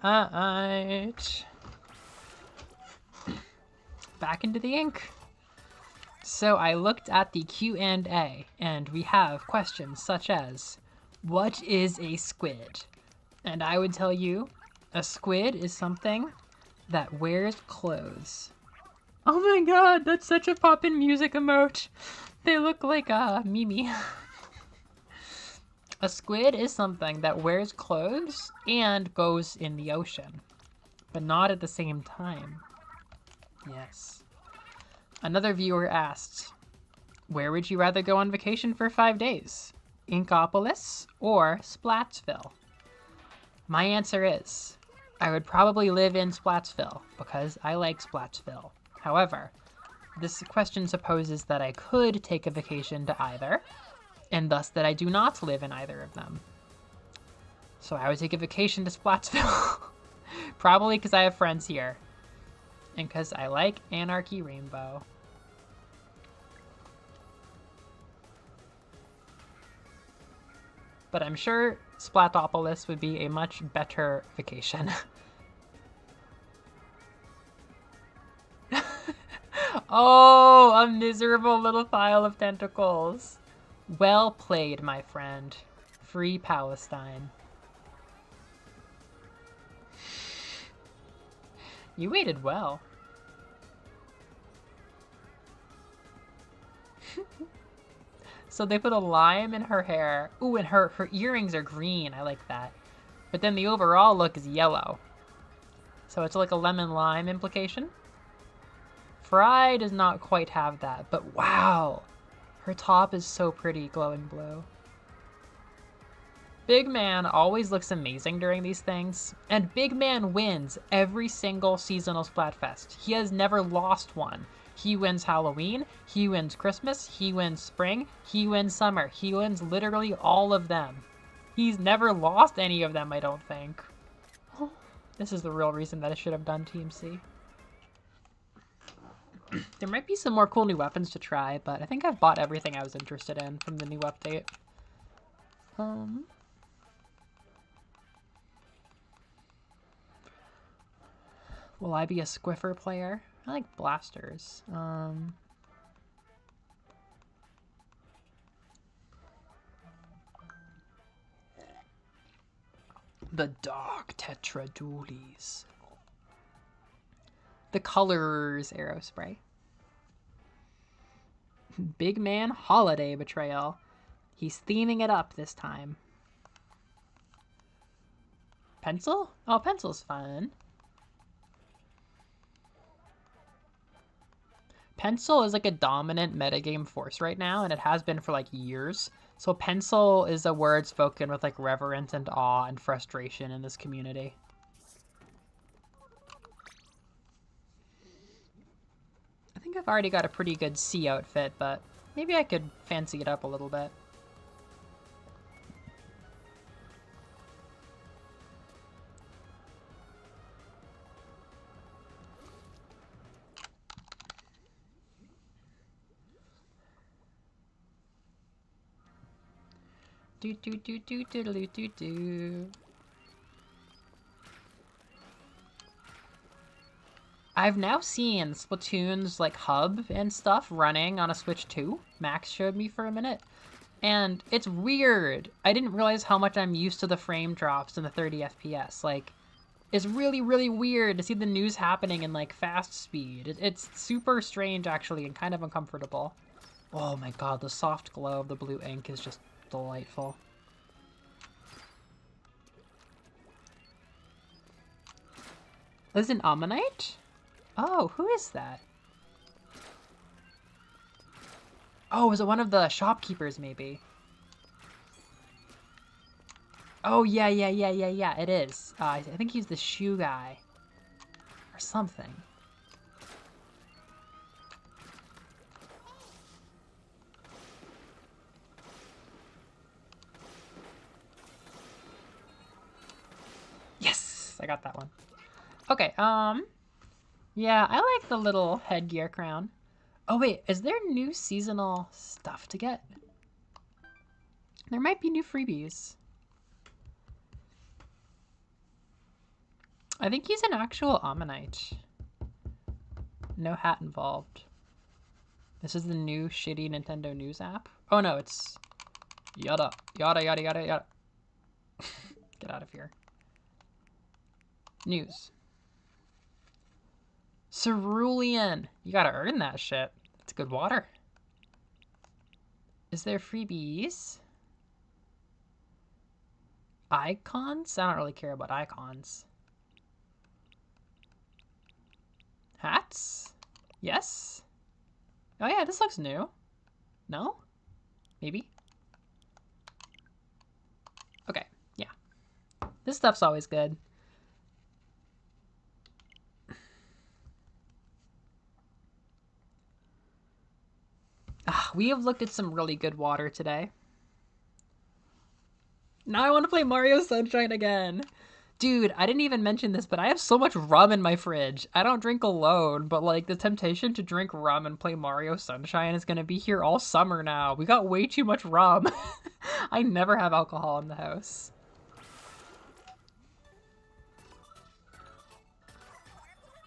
Alright. Back into the ink. So I looked at the Q&A, and we have questions such as, what is a squid? And I would tell you, a squid is something that wears clothes. Oh my god, that's such a poppin' music emote. They look like Mimi. A squid is something that wears clothes and goes in the ocean, but not at the same time. Yes. Another viewer asked, where would you rather go on vacation for 5 days? Inkopolis or Splatsville? My answer is, I would probably live in Splatsville because I like Splatsville. However, this question supposes that I could take a vacation to either, and thus that I do not live in either of them. So I would take a vacation to Splatsville. Probably because I have friends here. And because I like Anarchy Rainbow. But I'm sure Splatopolis would be a much better vacation. Oh, a miserable little pile of tentacles. Well played, my friend. Free Palestine. You waited well. So they put a lime in her hair. Ooh, and her earrings are green. I like that. But then the overall look is yellow. So it's like a lemon lime implication. Fry does not quite have that, but wow. Her top is so pretty, glowing blue. Big Man always looks amazing during these things, and Big Man wins every single seasonal Splatfest. He has never lost one. He wins Halloween, he wins Christmas, he wins spring, he wins summer. He wins literally all of them. He's never lost any of them, I don't think. This is the real reason that I should have done TMC. There might be some more cool new weapons to try, but I think I've bought everything I was interested in from the new update. Will I be a Squiffer player? I like blasters. The Dark Tetradulies. The Colors Arrow Spray. Big Man Holiday Betrayal. He's theming it up this time. Pencil? Oh, pencil's fun. Pencil is like a dominant metagame force right now, and it has been for like years. So pencil is a word spoken with like reverence and awe and frustration in this community. I think I've already got a pretty good sea outfit, but maybe I could fancy it up a little bit. Do do do do do do do do. I've now seen Splatoon's like hub and stuff running on a Switch 2. Max showed me for a minute. And it's weird. I didn't realize how much I'm used to the frame drops and the 30 FPS. Like, it's really, really weird to see the news happening in like fast speed. It's super strange actually and kind of uncomfortable. Oh my god, the soft glow of the blue ink is just delightful. Is it an Ammonite? Oh, who is that? Oh, is it one of the shopkeepers maybe? Oh, yeah, it is. I think he's the shoe guy. Or something. Yes! I got that one. Okay, yeah, I like the little headgear crown. Oh wait, is there new seasonal stuff to get? There might be new freebies. I think he's an actual Ammonite. No hat involved. This is the new shitty Nintendo News app. Oh no, it's yada, yada, yada, yada, yada. Get out of here. News. Cerulean. You gotta earn that shit. It's good water. Is there freebies? Icons? I don't really care about icons. Hats? Yes? Oh yeah, this looks new. No? Maybe? Okay, yeah. This stuff's always good. We have looked at some really good water today. Now I want to play Mario Sunshine again. Dude, I didn't even mention this, but I have so much rum in my fridge. I don't drink alone, but like the temptation to drink rum and play Mario Sunshine is gonna be here all summer now. We got way too much rum. I never have alcohol in the house.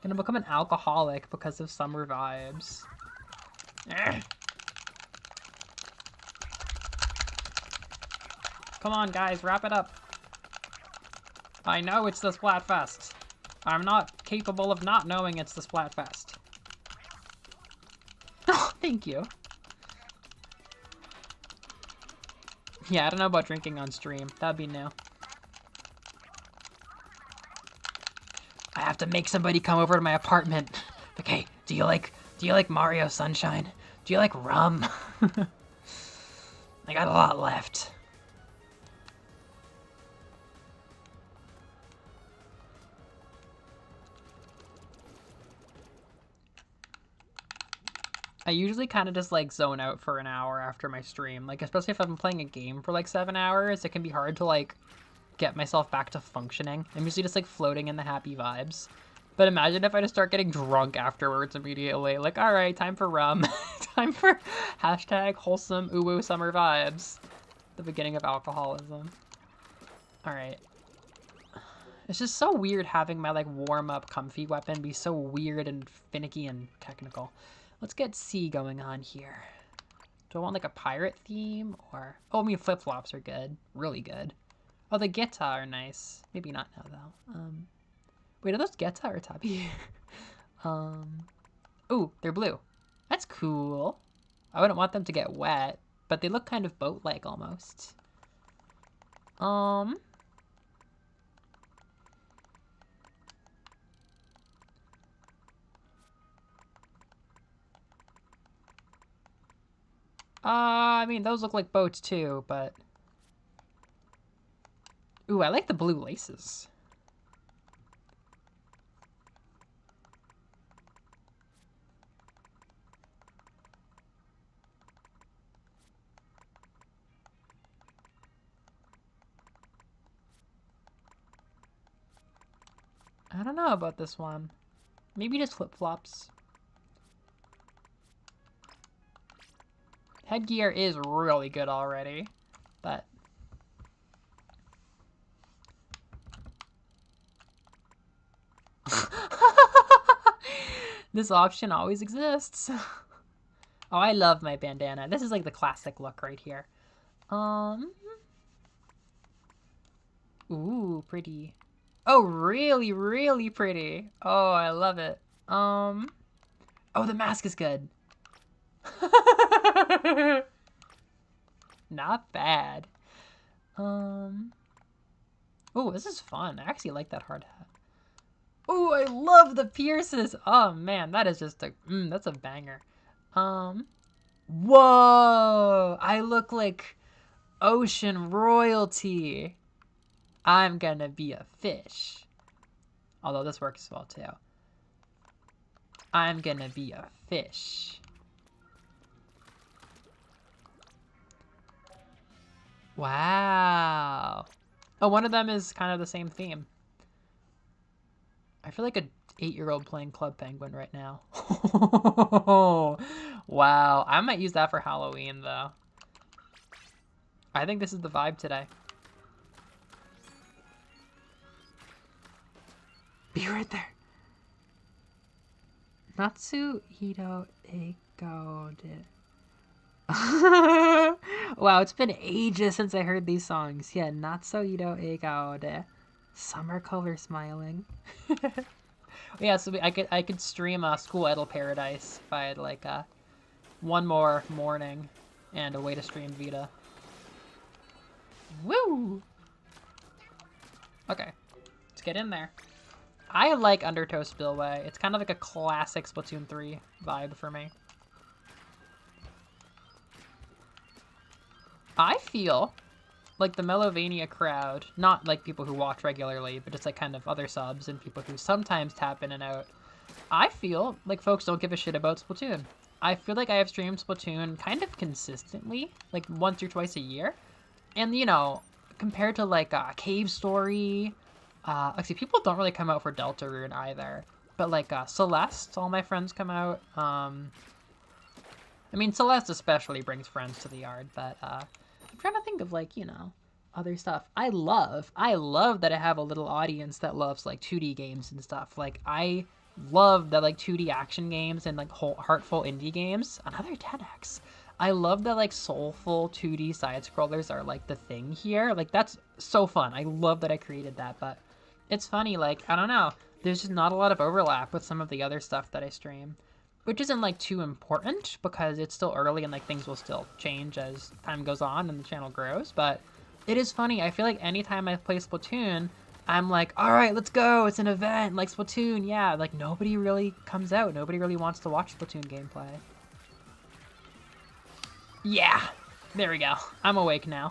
Gonna become an alcoholic because of summer vibes. Come on, guys, wrap it up. I know it's the Splatfest. I'm not capable of not knowing it's the Splatfest. Oh, thank you. Yeah, I don't know about drinking on stream. That'd be new. I have to make somebody come over to my apartment. Okay, do you like Mario Sunshine? Do you like rum? I got a lot left. I usually kind of just like zone out for an hour after my stream. Like, especially if I'm playing a game for like 7 hours, it can be hard to like get myself back to functioning. I'm usually just like floating in the happy vibes. But imagine if I just start getting drunk afterwards immediately. Like, all right, time for rum. Time for hashtag wholesome uwu summer vibes. The beginning of alcoholism. All right. It's just so weird having my like warm up comfy weapon be so weird and finicky and technical. Let's get C going on here. Do I want like a pirate theme or... Oh, I mean flip-flops are good. Really good. Oh, the guitar are nice. Maybe not now though. Wait, are those guitar or Tabi? Ooh, they're blue. That's cool. I wouldn't want them to get wet, but they look kind of boat-like almost. I mean, those look like boats too, but... Ooh, I like the blue laces. I don't know about this one. Maybe just flip-flops. Headgear is really good already, but... This option always exists. Oh, I love my bandana. This is like the classic look right here. Ooh, pretty. Oh, really, really pretty. Oh, I love it. Oh, the mask is good. Not bad. Oh, this is fun. I actually like that hard hat. Oh, I love the pierces. Oh man, that is just a that's a banger. Whoa! I look like ocean royalty. I'm gonna be a fish. Although this works as well too. I'm gonna be a fish. Wow. Oh, one of them is kind of the same theme. I feel like an 8-year-old playing Club Penguin right now. Wow. I might use that for Halloween, though. I think this is the vibe today. Be right there. Natsu Hito Eko de. Wow, it's been ages since I heard these songs. Yeah, Natsu Hito Eko de. Summer color smiling. Yeah, so I could stream School Idol Paradise if I had like one more morning and a way to stream Vita. Woo! Okay, let's get in there. I like Undertow Spillway. It's kind of like a classic Splatoon 3 vibe for me. I feel like the Melovania crowd, not like people who watch regularly, but just like kind of other subs and people who sometimes tap in and out, I feel like folks don't give a shit about Splatoon. I feel like I have streamed Splatoon kind of consistently, like once or twice a year. And, you know, compared to like Cave Story, actually people don't really come out for Deltarune either. But like Celeste, all my friends come out. I mean, Celeste especially brings friends to the yard, but I'm trying to think of like, you know, other stuff. I love that I have a little audience that loves like 2D games and stuff. Like I love that like 2D action games and like heartful indie games. Another 10x. I love that like soulful 2D side scrollers are like the thing here. Like that's so fun. I love that I created that, but it's funny, like, I don't know. There's just not a lot of overlap with some of the other stuff that I stream. Which isn't like too important because it's still early and like things will still change as time goes on and the channel grows. But it is funny. I feel like anytime I play Splatoon, I'm like, all right, let's go. It's an event like Splatoon. Yeah, like nobody really comes out. Nobody really wants to watch Splatoon gameplay. Yeah, there we go. I'm awake now.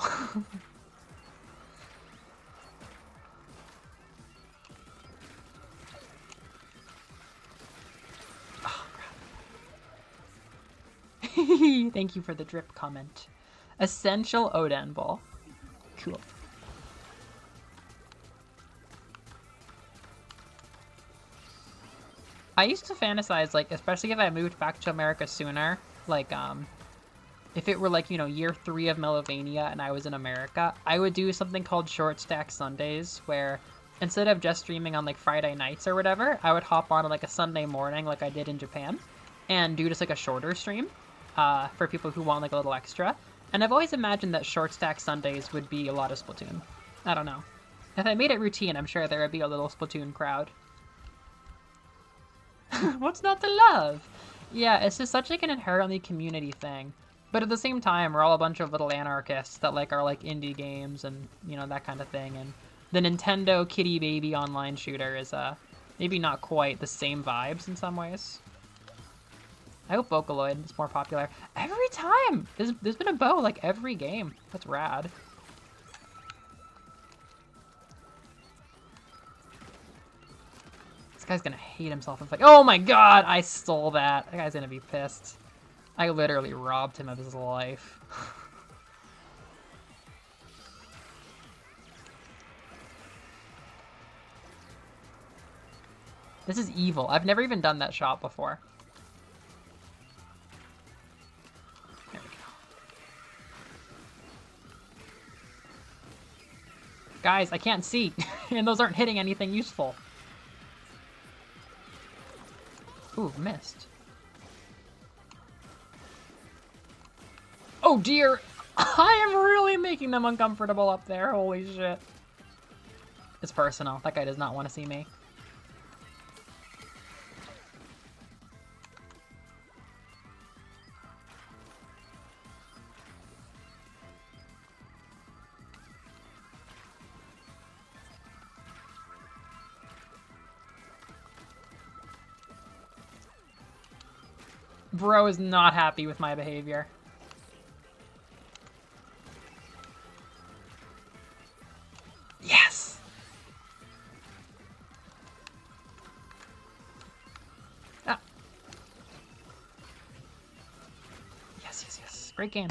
Thank you for the drip comment. Essential Oden Ball. Cool. I used to fantasize, like, especially if I moved back to America sooner, like, if it were, like, you know, year 3 of Melovania and I was in America, I would do something called Short Stack Sundays, where instead of just streaming on, like, Friday nights or whatever, I would hop on, like, a Sunday morning like I did in Japan, and do just, like, a shorter stream. For people who want like a little extra. And I've always imagined that Short Stack Sundays would be a lot of Splatoon. I don't know. If I made it routine, I'm sure there would be a little Splatoon crowd. What's not to love? Yeah, it's just such like an inherently community thing. But at the same time, we're all a bunch of little anarchists that like are like indie games and, you know, that kind of thing. And the Nintendo Kitty Baby online shooter is maybe not quite the same vibes in some ways. I hope Vocaloid is more popular. Every time! There's been a bow, like, every game. That's rad. This guy's gonna hate himself. It's like, oh my god, I stole that. That guy's gonna be pissed. I literally robbed him of his life. This is evil. I've never even done that shot before. Guys, I can't see, and those aren't hitting anything useful. Ooh, missed. Oh dear! I am really making them uncomfortable up there, holy shit. It's personal. That guy does not want to see me. Bro is not happy with my behavior. Yes! Ah. Yes, yes, yes. Great game.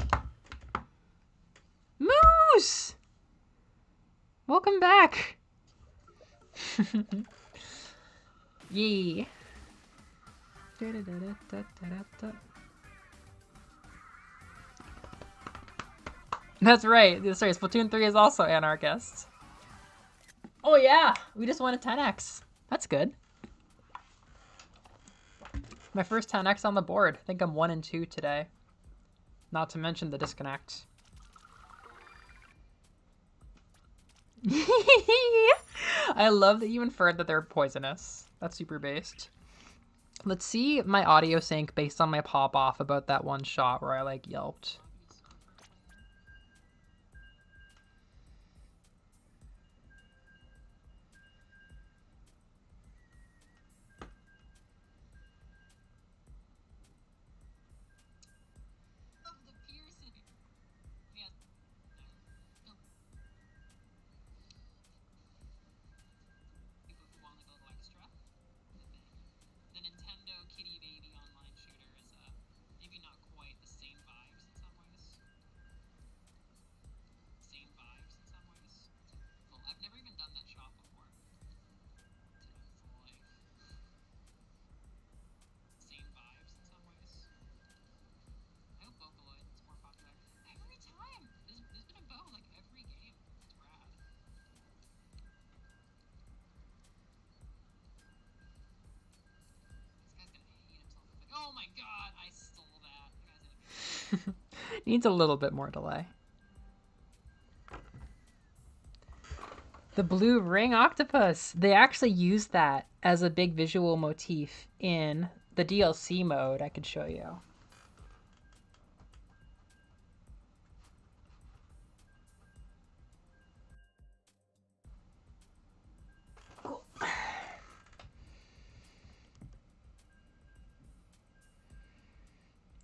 Moose! Welcome back! Yee. That's right. Sorry, Splatoon 3 is also anarchist. Oh yeah, we just won a 10x. That's good. My first 10x on the board. I think I'm 1 and 2 today. Not to mention the disconnect. I love that you inferred that they're poisonous. That's super based. Let's see my audio sync based on my pop off about that one shot where I like yelped. Needs a little bit more delay. The blue ring octopus. They actually use that as a big visual motif in the DLC mode. I could show you. Cool.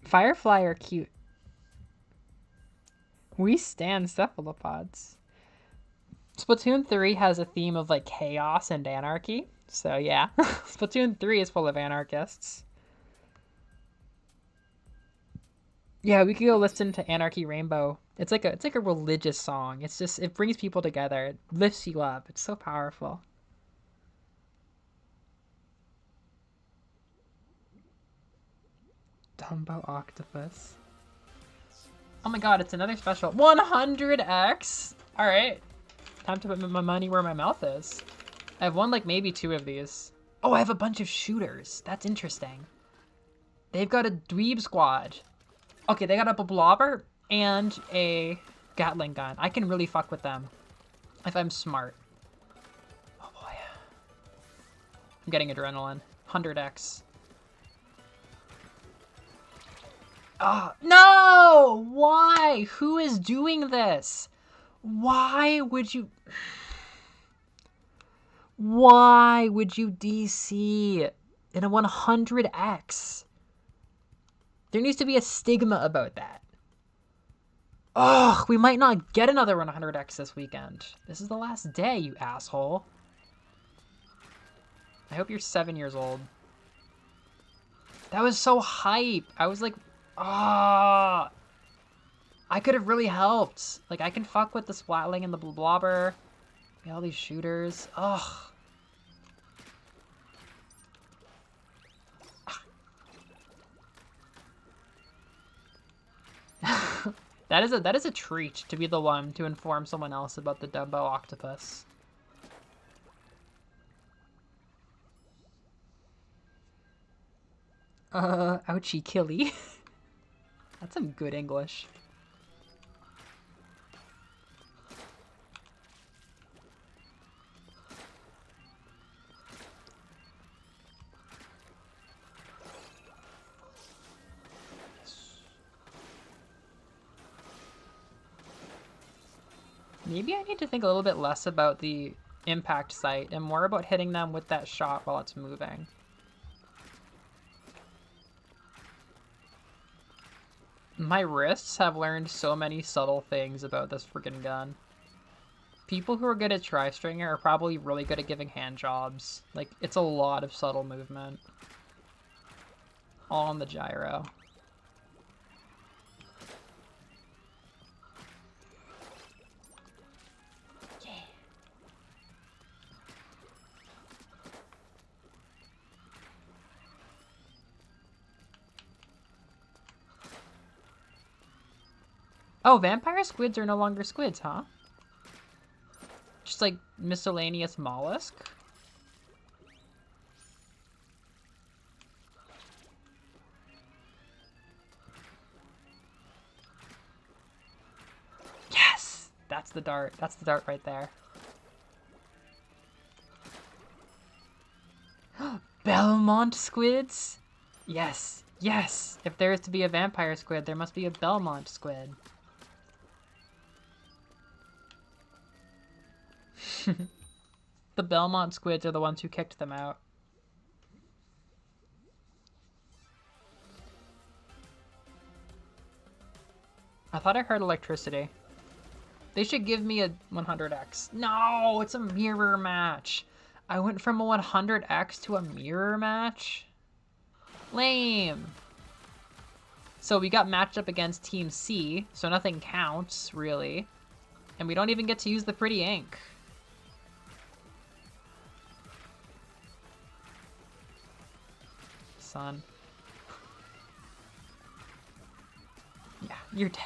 Firefly are cute. We stand cephalopods. Splatoon 3 has a theme of like chaos and anarchy. So yeah, Splatoon 3 is full of anarchists. Yeah, we could go listen to Anarchy Rainbow. It's like a religious song. It's just it brings people together. It lifts you up. It's so powerful. Dumbo octopus. Oh my god, it's another special. 100x! Alright. Time to put my money where my mouth is. I have one, like, maybe 2 of these. Oh, I have a bunch of shooters. That's interesting. They've got a dweeb squad. Okay, they got a blobber and a Gatling gun. I can really fuck with them if I'm smart. Oh boy. I'm getting adrenaline. 100x. Oh, no! Why? Who is doing this? Why would you... Why would you DC in a 100x? There needs to be a stigma about that. Ugh, we might not get another 100x this weekend. This is the last day, you asshole. I hope you're 7 years old. That was so hype. I was like, ah. I could have really helped. Like, I can fuck with the splatling and the blobber. We got all these shooters. Ugh. That is a treat to be the one to inform someone else about the Dumbo octopus. Ouchie killy. That's some good English. Maybe I need to think a little bit less about the impact site and more about hitting them with that shot while it's moving. My wrists have learned so many subtle things about this freaking gun. People who are good at tri-stringer are probably really good at giving hand jobs. Like, it's a lot of subtle movement. All on the gyro. Oh, vampire squids are no longer squids, huh? Just like miscellaneous mollusk? That's the dart. That's the dart right there. Belmont squids? Yes. Yes. If there is to be a vampire squid, there must be a Belmont squid. The Belmont squids are the ones who kicked them out. I thought I heard electricity. They should give me a 100x. No, it's a mirror match. I went from a 100x to a mirror match? Lame. So we got matched up against Team C, so nothing counts, really. And we don't even get to use the pretty ink. Son. Yeah, you're dead.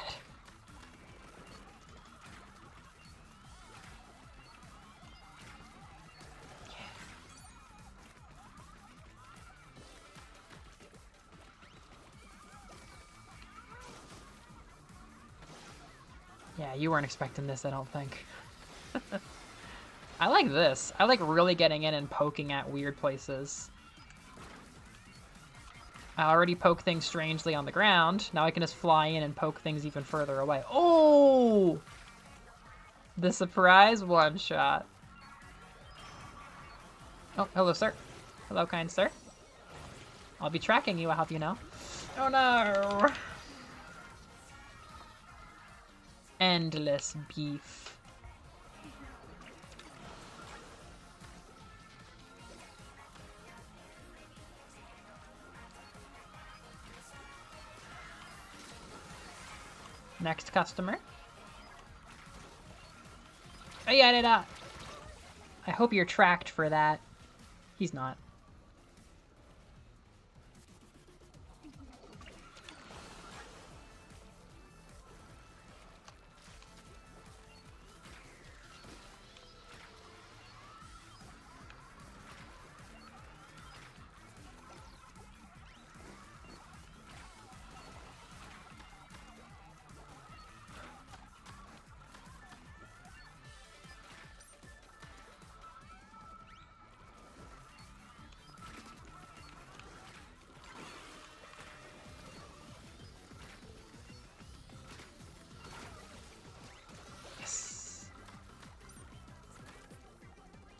Yeah, you weren't expecting this, I don't think. I like this. I like really getting in and poking at weird places. I already poke things strangely on the ground. Now I can just fly in and poke things even further away. Oh! The surprise one-shot. Oh, hello, sir. Hello, kind sir. I'll be tracking you, I'll have you know. Oh, no! Endless beef. Next customer. I hope you're tracked for that. He's not.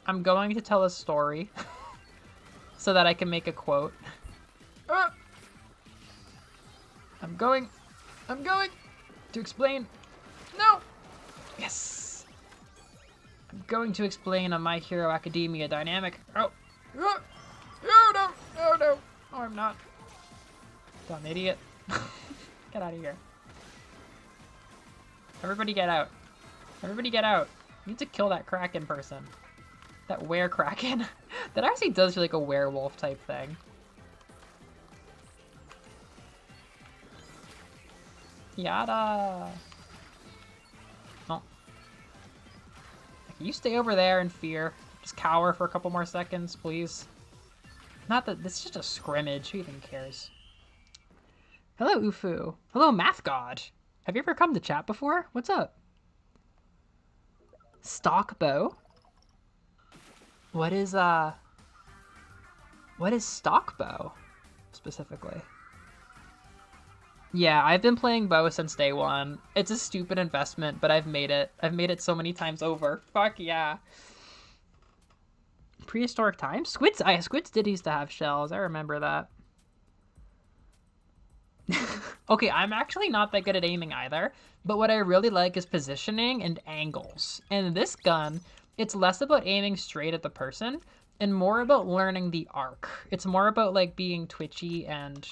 I'm going to tell a story so that I can make a quote. I'm going to explain. No! Yes! I'm going to explain a My Hero Academia dynamic. Oh! Oh no! Oh no! Oh, I'm not. Dumb idiot. Get out of here. Everybody get out. Everybody get out. You need to kill that Kraken person. That were-kraken. That actually does feel like a werewolf type thing. Yada! Oh. Can you stay over there in fear? Just cower for a couple more seconds, please. Not that this is just a scrimmage. Who even cares? Hello, Ufu. Hello, Math God. Have you ever come to chat before? What's up? Stock bow? What is stock bow specifically? Yeah, I've been playing bow since day one. It's a stupid investment, but I've made it. I've made it so many times over. Fuck yeah. Prehistoric times? Squids did used to have shells. I remember that. Okay, I'm actually not that good at aiming either, but what I really like is positioning and angles. And this gun, it's less about aiming straight at the person and more about learning the arc. It's more about like being twitchy and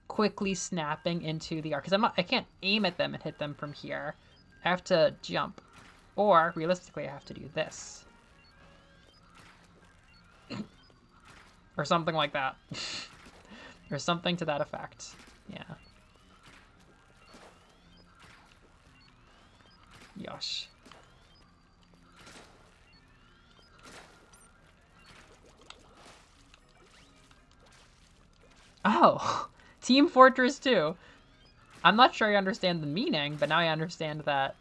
quickly snapping into the arc. Because I can't aim at them and hit them from here. I have to jump. Or, realistically, I have to do this. Or something like that. Or something to that effect. Yeah. Yosh. Oh! Team Fortress 2! I'm not sure I understand the meaning, but now I understand that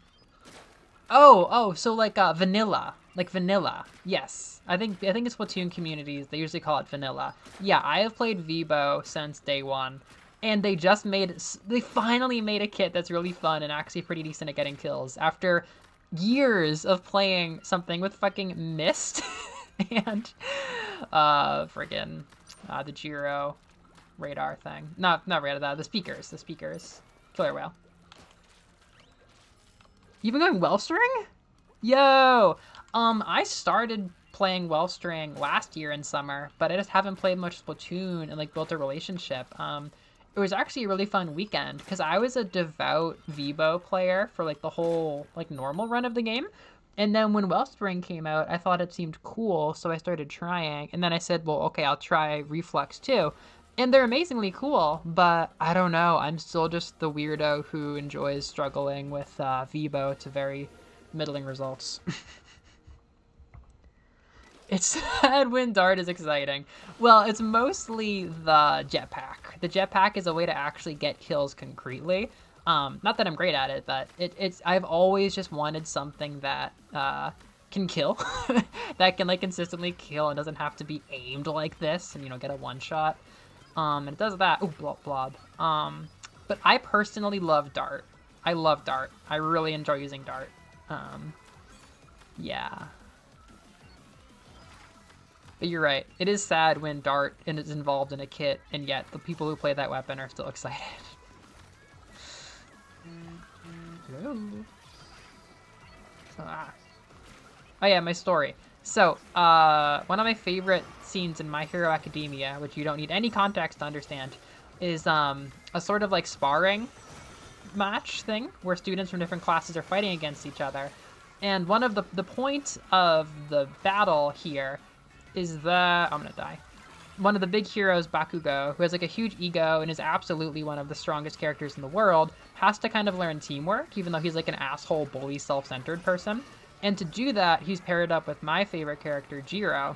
Oh, so like vanilla, like vanilla. Yes, I think it's Splatoon communities. They usually call it vanilla. Yeah, I have played Vibo since day one, and they finally made a kit that's really fun and actually pretty decent at getting kills after years of playing something with fucking mist and friggin' the Giro radar thing. Not radar, the speakers. Killer whale. You've been going Wellstring? Yo! I started playing Wellstring last year in summer, but I just haven't played much Splatoon and like built a relationship. It was actually a really fun weekend because I was a devout Vibo player for like the whole like normal run of the game. And then when Wellspring came out, I thought it seemed cool, so I started trying. And then I said, well, okay, I'll try Reflux too. And they're amazingly cool, but I don't know. I'm still just the weirdo who enjoys struggling with Vibo to very middling results. It's sad when Dart is exciting. Well, it's mostly the jetpack. The jetpack is a way to actually get kills concretely. Not that I'm great at it, but I've always just wanted something that can kill, that can like consistently kill and doesn't have to be aimed like this and get a one shot. And it does that. Oh, blob. But I personally love Dart. I love Dart. I really enjoy using Dart. Yeah. But you're right. It is sad when Dart is involved in a kit, and yet the people who play that weapon are still excited. Hello. Oh yeah, my story. So, one of my favorite scenes in My Hero Academia, which you don't need any context to understand, is a sort of like sparring match thing where students from different classes are fighting against each other. And one of the point of the battle here is I'm gonna die. One of the big heroes, Bakugo, who has like a huge ego and is absolutely one of the strongest characters in the world, has to kind of learn teamwork, even though he's like an asshole, bully, self-centered person. And to do that, he's paired up with my favorite character, Jiro.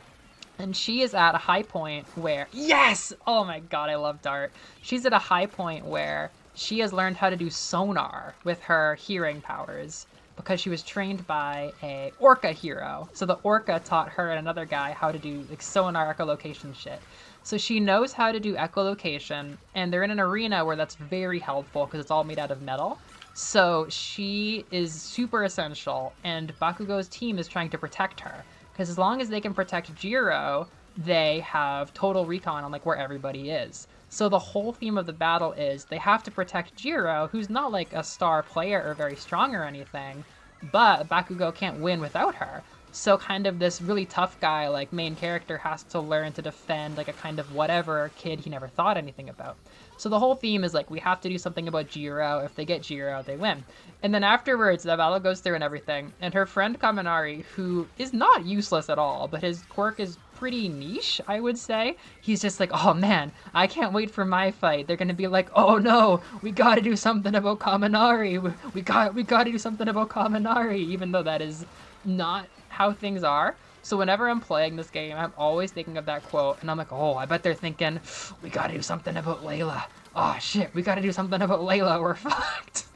And she is at a high point where... Yes! Oh my god, I love Dart. She's at a high point where she has learned how to do sonar with her hearing powers because she was trained by a Orca hero. So the Orca taught her and another guy how to do like sonar echolocation shit. So she knows how to do echolocation, and they're in an arena where that's very helpful because it's all made out of metal. So she is super essential, and Bakugo's team is trying to protect her. Because as long as they can protect Jiro, they have total recon on like where everybody is. So the whole theme of the battle is they have to protect Jiro, who's not like a star player or very strong or anything, but Bakugo can't win without her. So kind of this really tough guy, like main character, has to learn to defend like a kind of whatever kid he never thought anything about. So the whole theme is like, we have to do something about Jiro. If they get Jiro, they win. And then afterwards, the battle goes through and everything. And her friend Kaminari, who is not useless at all, but his quirk is pretty niche, I would say. He's just like, oh man, I can't wait for my fight. They're gonna be like, oh no, we gotta do something about Kaminari. We gotta do something about Kaminari, even though that is not how things are. So whenever I'm playing this game, I'm always thinking of that quote, and I'm like, oh, I bet they're thinking, we gotta do something about Layla. Oh shit, we gotta do something about Layla, we're fucked.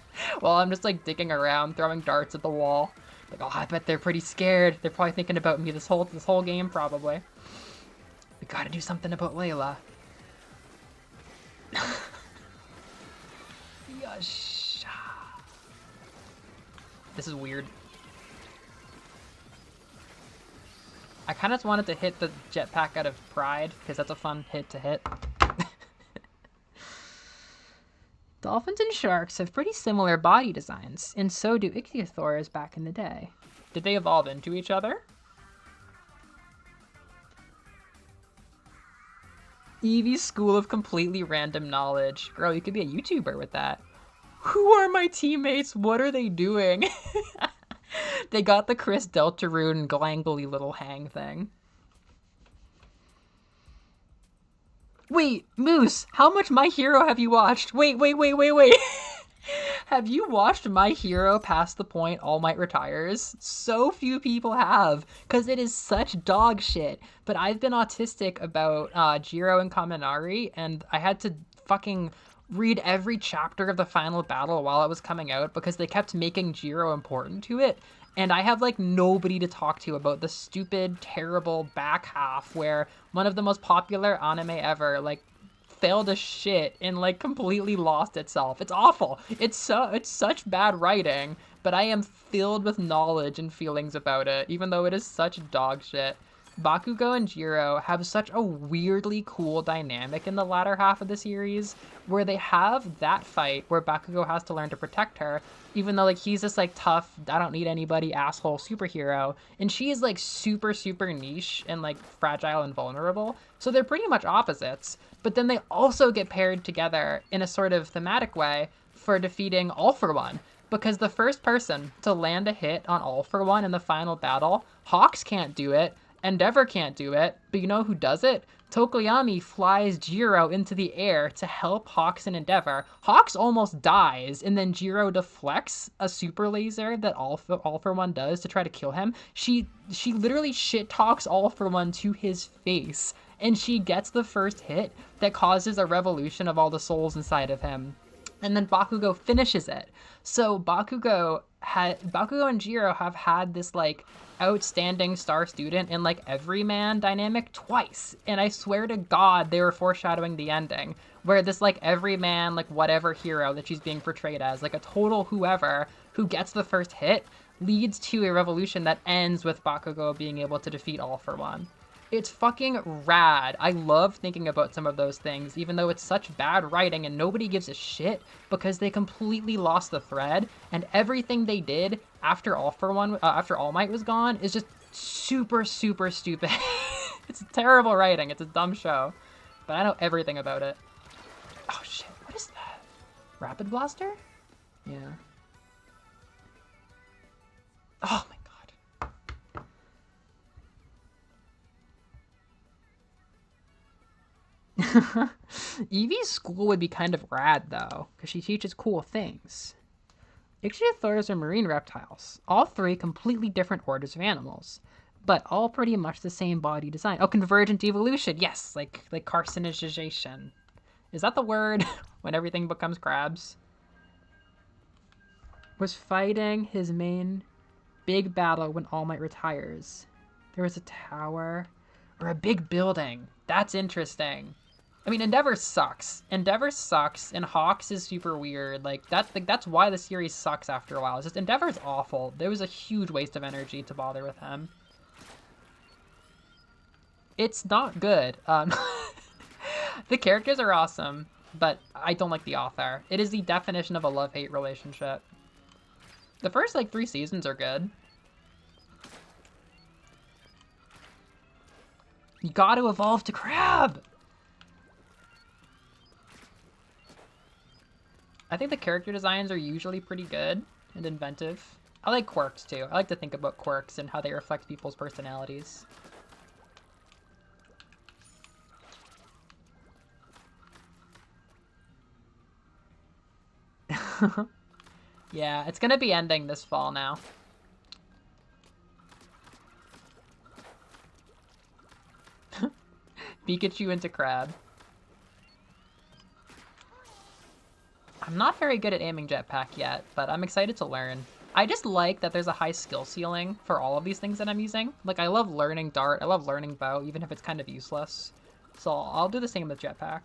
Well, I'm just like digging around, throwing darts at the wall. Like, oh, I bet they're pretty scared. They're probably thinking about me this whole game, probably. We gotta do something about Layla. Yush. This is weird. I kind of just wanted to hit the jetpack out of pride, because that's a fun hit to hit. Dolphins and sharks have pretty similar body designs, and so do ichthyosaurs back in the day. Did they evolve into each other? Evie's School of Completely Random Knowledge. Girl, you could be a YouTuber with that. Who are my teammates? What are they doing? They got the Chris Deltarune glangly little hang thing. Wait, Moose, how much My Hero have you watched? Wait. Have you watched My Hero past the point All Might retires? So few people have, because it is such dog shit. But I've been autistic about Jiro and Kaminari, and I had to fucking read every chapter of the final battle while it was coming out because they kept making Jiro important to it. And I have like nobody to talk to about the stupid, terrible back half where one of the most popular anime ever like failed as shit and like completely lost itself. It's awful. It's such bad writing, but I am filled with knowledge and feelings about it, even though it is such dog shit. Bakugo and Jiro have such a weirdly cool dynamic in the latter half of the series where they have that fight where Bakugo has to learn to protect her, even though like he's this like tough, I don't need anybody asshole superhero, and she is like super super niche and like fragile and vulnerable. So they're pretty much opposites, but then they also get paired together in a sort of thematic way for defeating All For One. Because the first person to land a hit on All For One in the final battle, Hawks can't do it, Endeavor can't do it, but you know who does it? Tokoyami flies Jiro into the air to help Hawks and Endeavor. Hawks almost dies, and then Jiro deflects a super laser that All For One does to try to kill him. She literally shit talks All For One to his face, and she gets the first hit that causes a revolution of all the souls inside of him. And then Bakugo finishes it. So Bakugo and Jiro have had this like outstanding star student and like everyman dynamic twice, and I swear to God they were foreshadowing the ending where this like everyman like whatever hero that she's being portrayed as, like a total whoever who gets the first hit, leads to a revolution that ends with Bakugo being able to defeat All For One. It's fucking rad. I love thinking about some of those things, even though it's such bad writing and nobody gives a shit because they completely lost the thread, and everything they did after after All Might was gone is just super, super stupid. It's terrible writing. It's a dumb show, but I know everything about it. Oh shit, what is that? Rapid Blaster? Yeah. Oh my Evie's school would be kind of rad, though, because she teaches cool things. Ichthyosaurs are marine reptiles, all three completely different orders of animals, but all pretty much the same body design. Oh, convergent evolution, yes, like carcinization. Is that the word when everything becomes crabs? Was fighting his main big battle when All Might retires. There was a tower or a big building. That's interesting. I mean, Endeavor sucks, and Hawks is super weird. That's why the series sucks after a while. It's just Endeavor's awful. There was a huge waste of energy to bother with him. It's not good. The characters are awesome, but I don't like the author. It is the definition of a love-hate relationship. The first, 3 seasons are good. You gotta evolve to crab! I think the character designs are usually pretty good and inventive. I like quirks, too. I like to think about quirks and how they reflect people's personalities. Yeah, it's gonna be ending this fall now. Pikachu into crab. I'm not very good at aiming jetpack yet, but I'm excited to learn. I just like that there's a high skill ceiling for all of these things that I'm using. Like, I love learning dart, I love learning bow, even if it's kind of useless. So I'll do the same with jetpack.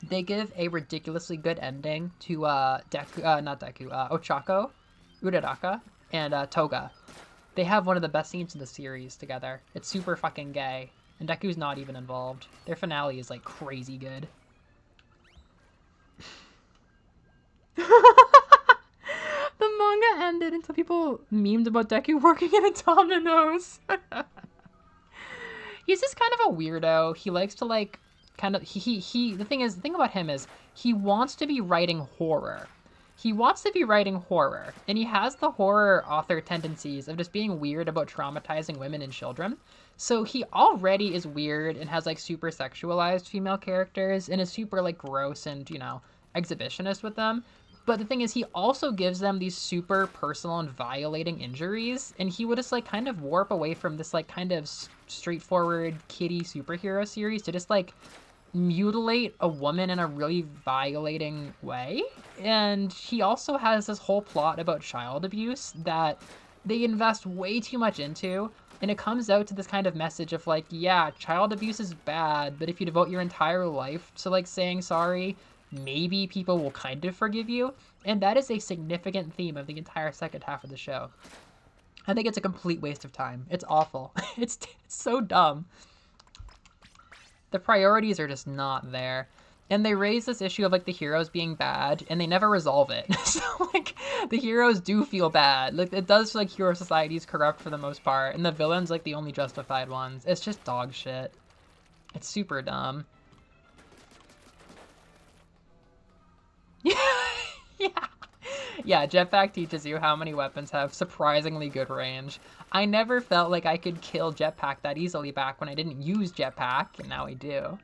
They give a ridiculously good ending to Ochako, Uraraka, and Toga. They have one of the best scenes in the series together. It's super fucking gay, and Deku's not even involved. Their finale is crazy good. The manga ended until people memed about Deku working in a Domino's. He's just kind of a weirdo. He likes to the thing about him is he wants to be writing horror. He wants to be writing horror, and he has the horror author tendencies of just being weird about traumatizing women and children. So he already is weird and has super sexualized female characters and is super gross and, exhibitionist with them. But the thing is, he also gives them these super personal and violating injuries, and he would just like kind of warp away from this like kind of straightforward kiddie superhero series to just like mutilate a woman in a really violating way. And he also has this whole plot about child abuse that they invest way too much into, and it comes out to this kind of message of like, yeah, child abuse is bad, but if you devote your entire life to like saying sorry, maybe people will kind of forgive you. And that is a significant theme of the entire second half of the show. I think it's a complete waste of time. It's awful. It's so dumb. The priorities are just not there. And they raise this issue of like the heroes being bad, and they never resolve it. So like the heroes do feel bad. Like it does feel like hero society is corrupt for the most part, and the villains like the only justified ones. It's just dog shit. It's super dumb. Yeah. Yeah, Jetpack teaches you how many weapons have surprisingly good range. I never felt like I could kill Jetpack that easily back when I didn't use Jetpack, and now I do.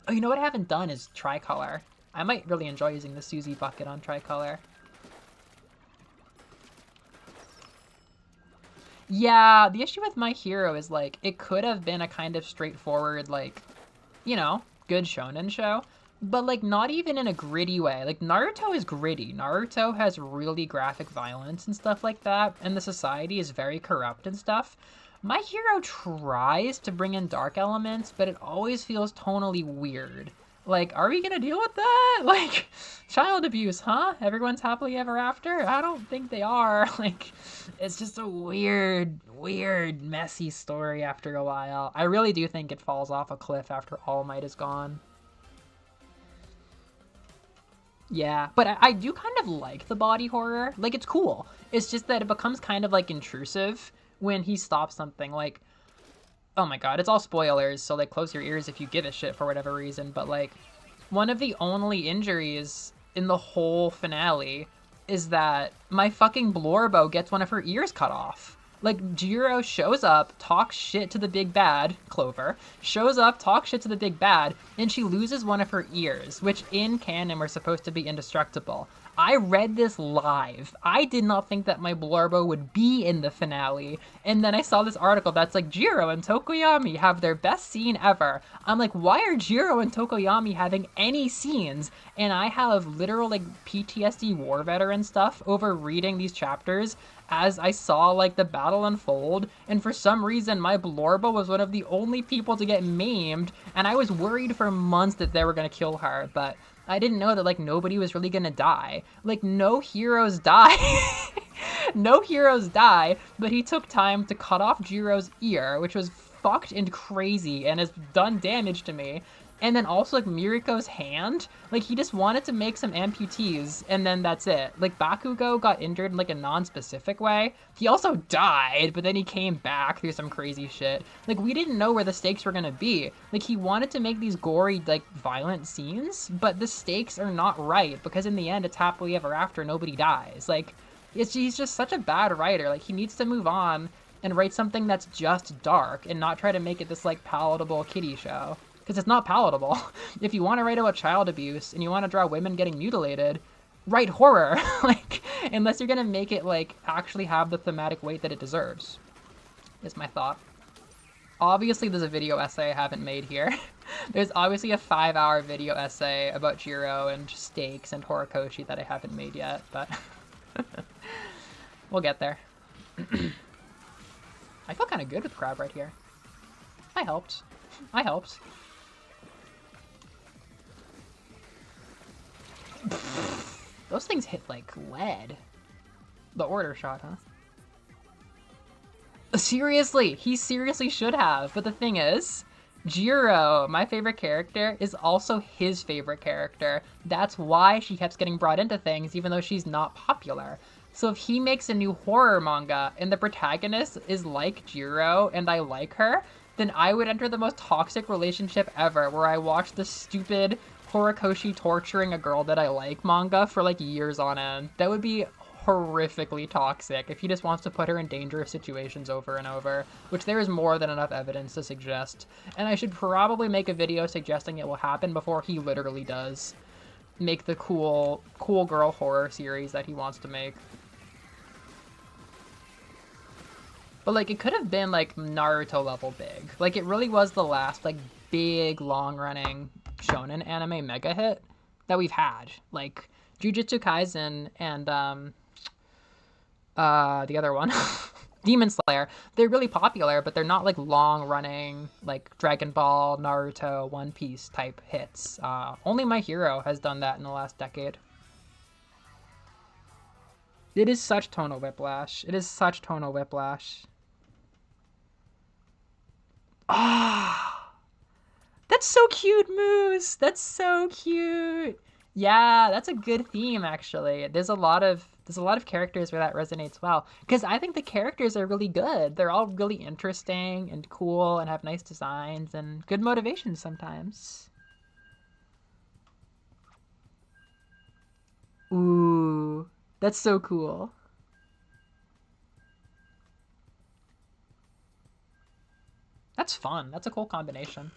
Oh, you know what I haven't done is Tricolor. I might really enjoy using the Susie bucket on Tricolor. Yeah, the issue with my hero is like, it could have been a kind of straightforward, like, you know, good shonen show. But like not even in a gritty way. Like Naruto is gritty. Naruto has really graphic violence and stuff like that, and the society is very corrupt and stuff. My hero tries to bring in dark elements, but it always feels tonally weird. Like, are we gonna deal with that? Like, child abuse, huh? Everyone's happily ever after? I don't think they are. Like, it's just a weird, messy story after a while. I really do think it falls off a cliff after All Might is gone. Yeah, but I do kind of like the body horror. Like, it's cool. It's just that it becomes kind of, like, intrusive when he stops something. Like, oh my god, it's all spoilers, so, like, close your ears if you give a shit for whatever reason. But, like, one of the only injuries in the whole finale is that my fucking Blorbo gets one of her ears cut off. Like, Jiro shows up, talks shit to the big bad, Clover, shows up, talks shit to the big bad, and she loses one of her ears, which in canon were supposed to be indestructible. I read this live. I did not think that my Blorbo would be in the finale, and then I saw this article that's like, Jiro and Tokoyami have their best scene ever. I'm like, why are Jiro and Tokoyami having any scenes? And I have literal, like, PTSD war veteran stuff over reading these chapters as I saw, like, the battle unfold, and for some reason my Blorbo was one of the only people to get maimed, and I was worried for months that they were gonna kill her, but I didn't know that, like, nobody was really gonna die. Like, no heroes die. No heroes die, but he took time to cut off Jiro's ear, which was fucked and crazy and has done damage to me. And then also, like, Miriko's hand, like, he just wanted to make some amputees, and then that's it. Like, Bakugo got injured in, like, a non-specific way. He also died, but then he came back through some crazy shit. Like, we didn't know where the stakes were gonna be. Like, he wanted to make these gory, like, violent scenes, but the stakes are not right, because in the end, it's happily ever after, nobody dies. Like, he's just such a bad writer. Like, he needs to move on and write something that's just dark, and not try to make it this, like, palatable kiddie show. Because it's not palatable. If you want to write about child abuse and you want to draw women getting mutilated, write horror. Like, unless you're going to make it, like, actually have the thematic weight that it deserves, is my thought. Obviously, there's a video essay I haven't made here. There's obviously a 5-hour video essay about Jiro and stakes and Horikoshi that I haven't made yet, but we'll get there. I feel kind of good with Crab right here. I helped. Those things hit like lead. The order shot, huh? Seriously, he seriously should have. But the thing is, Jiro, my favorite character, is also his favorite character. That's why she keeps getting brought into things, even though she's not popular. So if he makes a new horror manga and the protagonist is like Jiro and I like her, then I would enter the most toxic relationship ever, where I watch the stupid Horikoshi torturing a girl that I like manga for like years on end. That would be horrifically toxic if he just wants to put her in dangerous situations over and over, which there is more than enough evidence to suggest. And I should probably make a video suggesting it will happen before he literally does. make the cool girl horror series that he wants to make. But like it could have been like Naruto level big. Like it really was the last like big long running shonen anime mega hit that we've had. Like Jujutsu Kaisen and the other one Demon Slayer, they're really popular, but they're not like long running like Dragon Ball, Naruto, One Piece type hits. Only My Hero has done that in the last decade. It is such tonal whiplash. It is such tonal whiplash. Ah, that's so cute, Moose. That's so cute. Yeah, that's a good theme actually. There's a lot of characters where that resonates well because I think the characters are really good. They're all really interesting and cool and have nice designs and good motivations sometimes. Ooh, that's so cool. That's fun. That's a cool combination.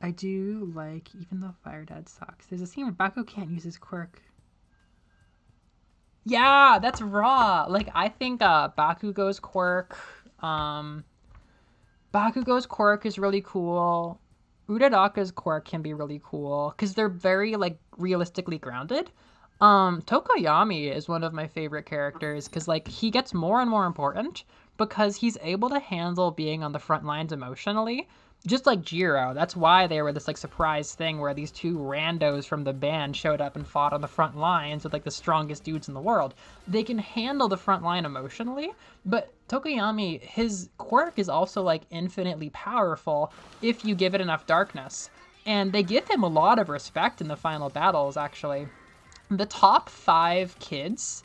I do like, even though Fire Dad sucks, there's a scene where Baku can't use his quirk. Yeah, that's raw. Like, I think Bakugo's quirk, um, Bakugo's quirk is really cool. Uraraka's quirk can be really cool because they're very like realistically grounded. Tokoyami is one of my favorite characters because like he gets more and more important because he's able to handle being on the front lines emotionally, just like Jiro. That's why they were this like surprise thing where these two randos from the band showed up and fought on the front lines with like the strongest dudes in the world. They can handle the front line emotionally, but Tokoyami, his quirk is also like infinitely powerful if you give it enough darkness. And they give him a lot of respect in the final battles, actually. The top 5 kids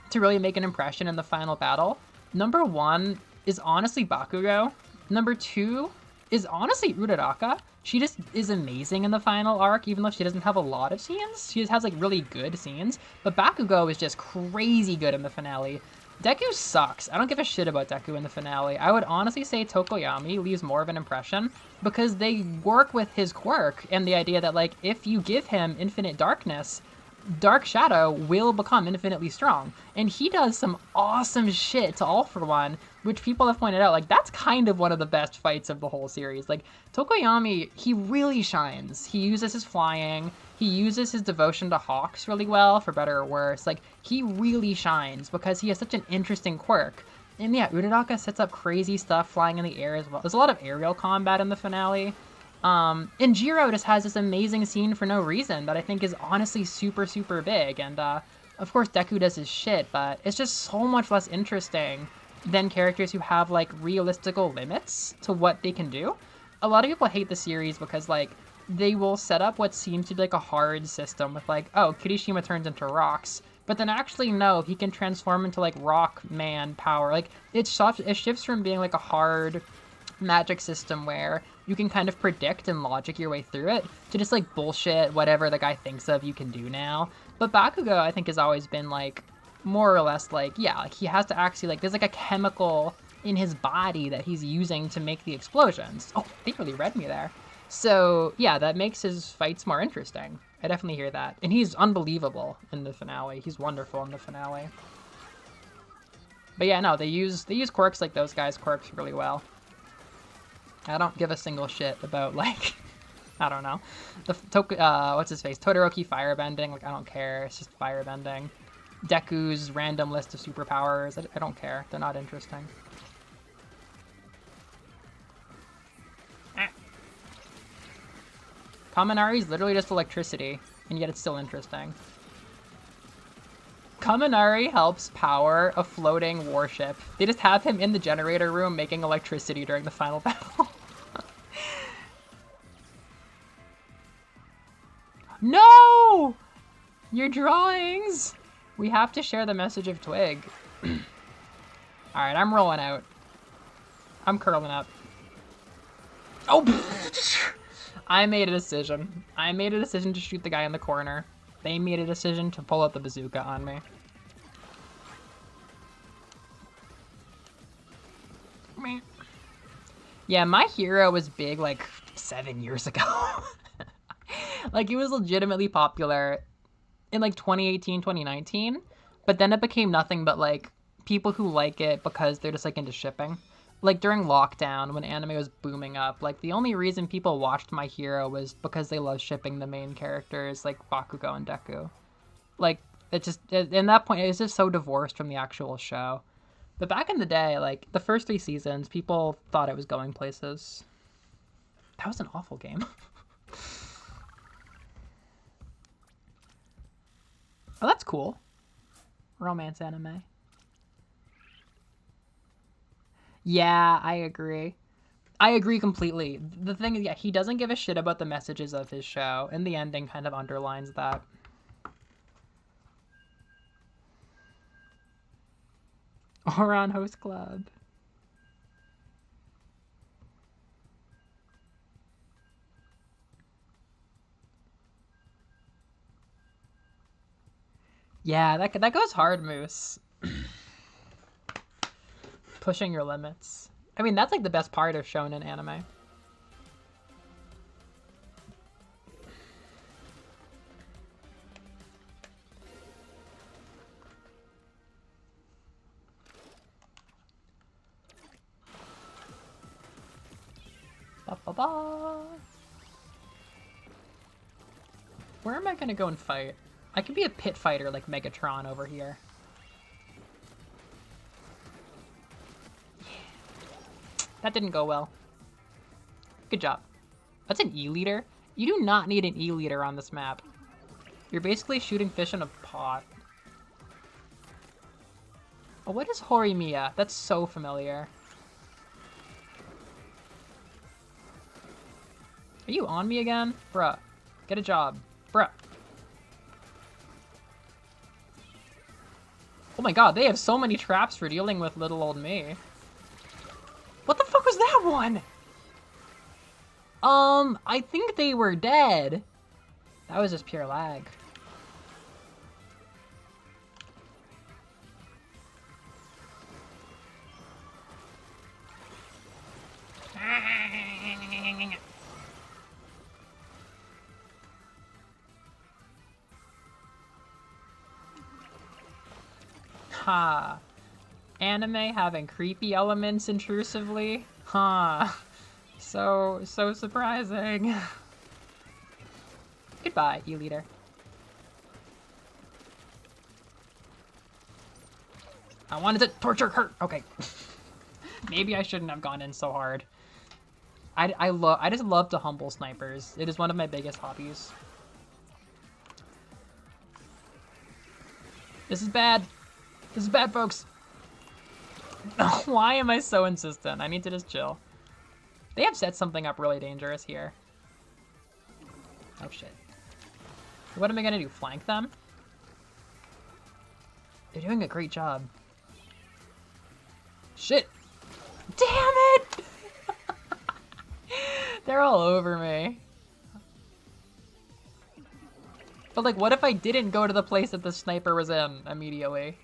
to really make an impression in the final battle, number 1 is honestly Bakugo. Number 2 is honestly Uraraka. She just is amazing in the final arc, even though she doesn't have a lot of scenes. She just has like really good scenes. But Bakugo is just crazy good in the finale. Deku sucks. I don't give a shit about Deku in the finale. I would honestly say Tokoyami leaves more of an impression because they work with his quirk and the idea that like if you give him infinite darkness, Dark Shadow will become infinitely strong. And he does some awesome shit to All For One, which people have pointed out, like, that's kind of one of the best fights of the whole series. Like, Tokoyami, he really shines. He uses his flying, he uses his devotion to Hawks really well, for better or worse. Like, he really shines because he has such an interesting quirk. And yeah, Uraraka sets up crazy stuff flying in the air as well. There's a lot of aerial combat in the finale. And Jiro just has this amazing scene for no reason that I think is honestly super, super big. And, of course, Deku does his shit, but it's just so much less interesting than characters who have, like, realistical limits to what they can do. A lot of people hate the series because, like, they will set up what seems to be, like, a hard system with, like, oh, Kirishima turns into rocks. But then actually, no, he can transform into, like, rock man power. Like, it shifts from being, like, a hard magic system where you can kind of predict and logic your way through it to just like bullshit whatever the guy thinks of you can do now. But Bakugo I think has always been like more or less like, yeah, like he has to actually like there's like a chemical in his body that he's using to make the explosions. Oh, they really read me there. So yeah, that makes his fights more interesting. I definitely hear that. And he's unbelievable in the finale. He's wonderful in the finale. But yeah, no, they use quirks like those guys' quirks really well. I don't give a single shit about, like, I don't know, what's his face, Todoroki firebending, like, I don't care, it's just firebending. Deku's random list of superpowers, I don't care, they're not interesting. Kaminari's literally just electricity, and yet it's still interesting. Kaminari helps power a floating warship. They just have him in the generator room making electricity during the final battle. No! Your drawings! We have to share the message of Twig. Alright, I'm rolling out. I'm curling up. Oh! I made a decision. I made a decision to shoot the guy in the corner. They made a decision to pull out the bazooka on me. Yeah, My Hero was big like 7 years ago. Like it was legitimately popular in like 2018, 2019, but then it became nothing but like people who like it because they're just like into shipping. Like during lockdown when anime was booming up, like the only reason people watched My Hero was because they love shipping the main characters like Bakugo and Deku. Like it just in that point it was just so divorced from the actual show. But back in the day, like the first 3 seasons, people thought it was going places. That was an awful game. Oh, that's cool. Romance anime. Yeah, I agree. I agree completely. The thing is, yeah, he doesn't give a shit about the messages of his show, and the ending kind of underlines that. Oran Host Club. Yeah, that goes hard, Moose. Pushing your limits. I mean, that's like the best part of shonen anime. Ba ba ba. Where am I gonna go and fight? I could be a pit fighter like Megatron over here. That didn't go well. Good job. That's an E-liter? You do not need an E-liter on this map. You're basically shooting fish in a pot. Oh, what is Horimiya? That's so familiar. Are you on me again? Bruh. Get a job. Bruh. Oh my god, they have so many traps for dealing with little old me. What the fuck was that one? I think they were dead. That was just pure lag. Ha. Anime having creepy elements intrusively? Huh. So surprising. Goodbye, E-liter. I wanted to torture her. Okay. Maybe I shouldn't have gone in so hard. I just love to humble snipers. It is one of my biggest hobbies. This is bad. This is bad, folks. Why am I so insistent? I need to just chill. They have set something up really dangerous here. Oh shit. What am I gonna do? Flank them? They're doing a great job. Shit. Damn it! They're all over me. But like, what if I didn't go to the place that the sniper was in immediately?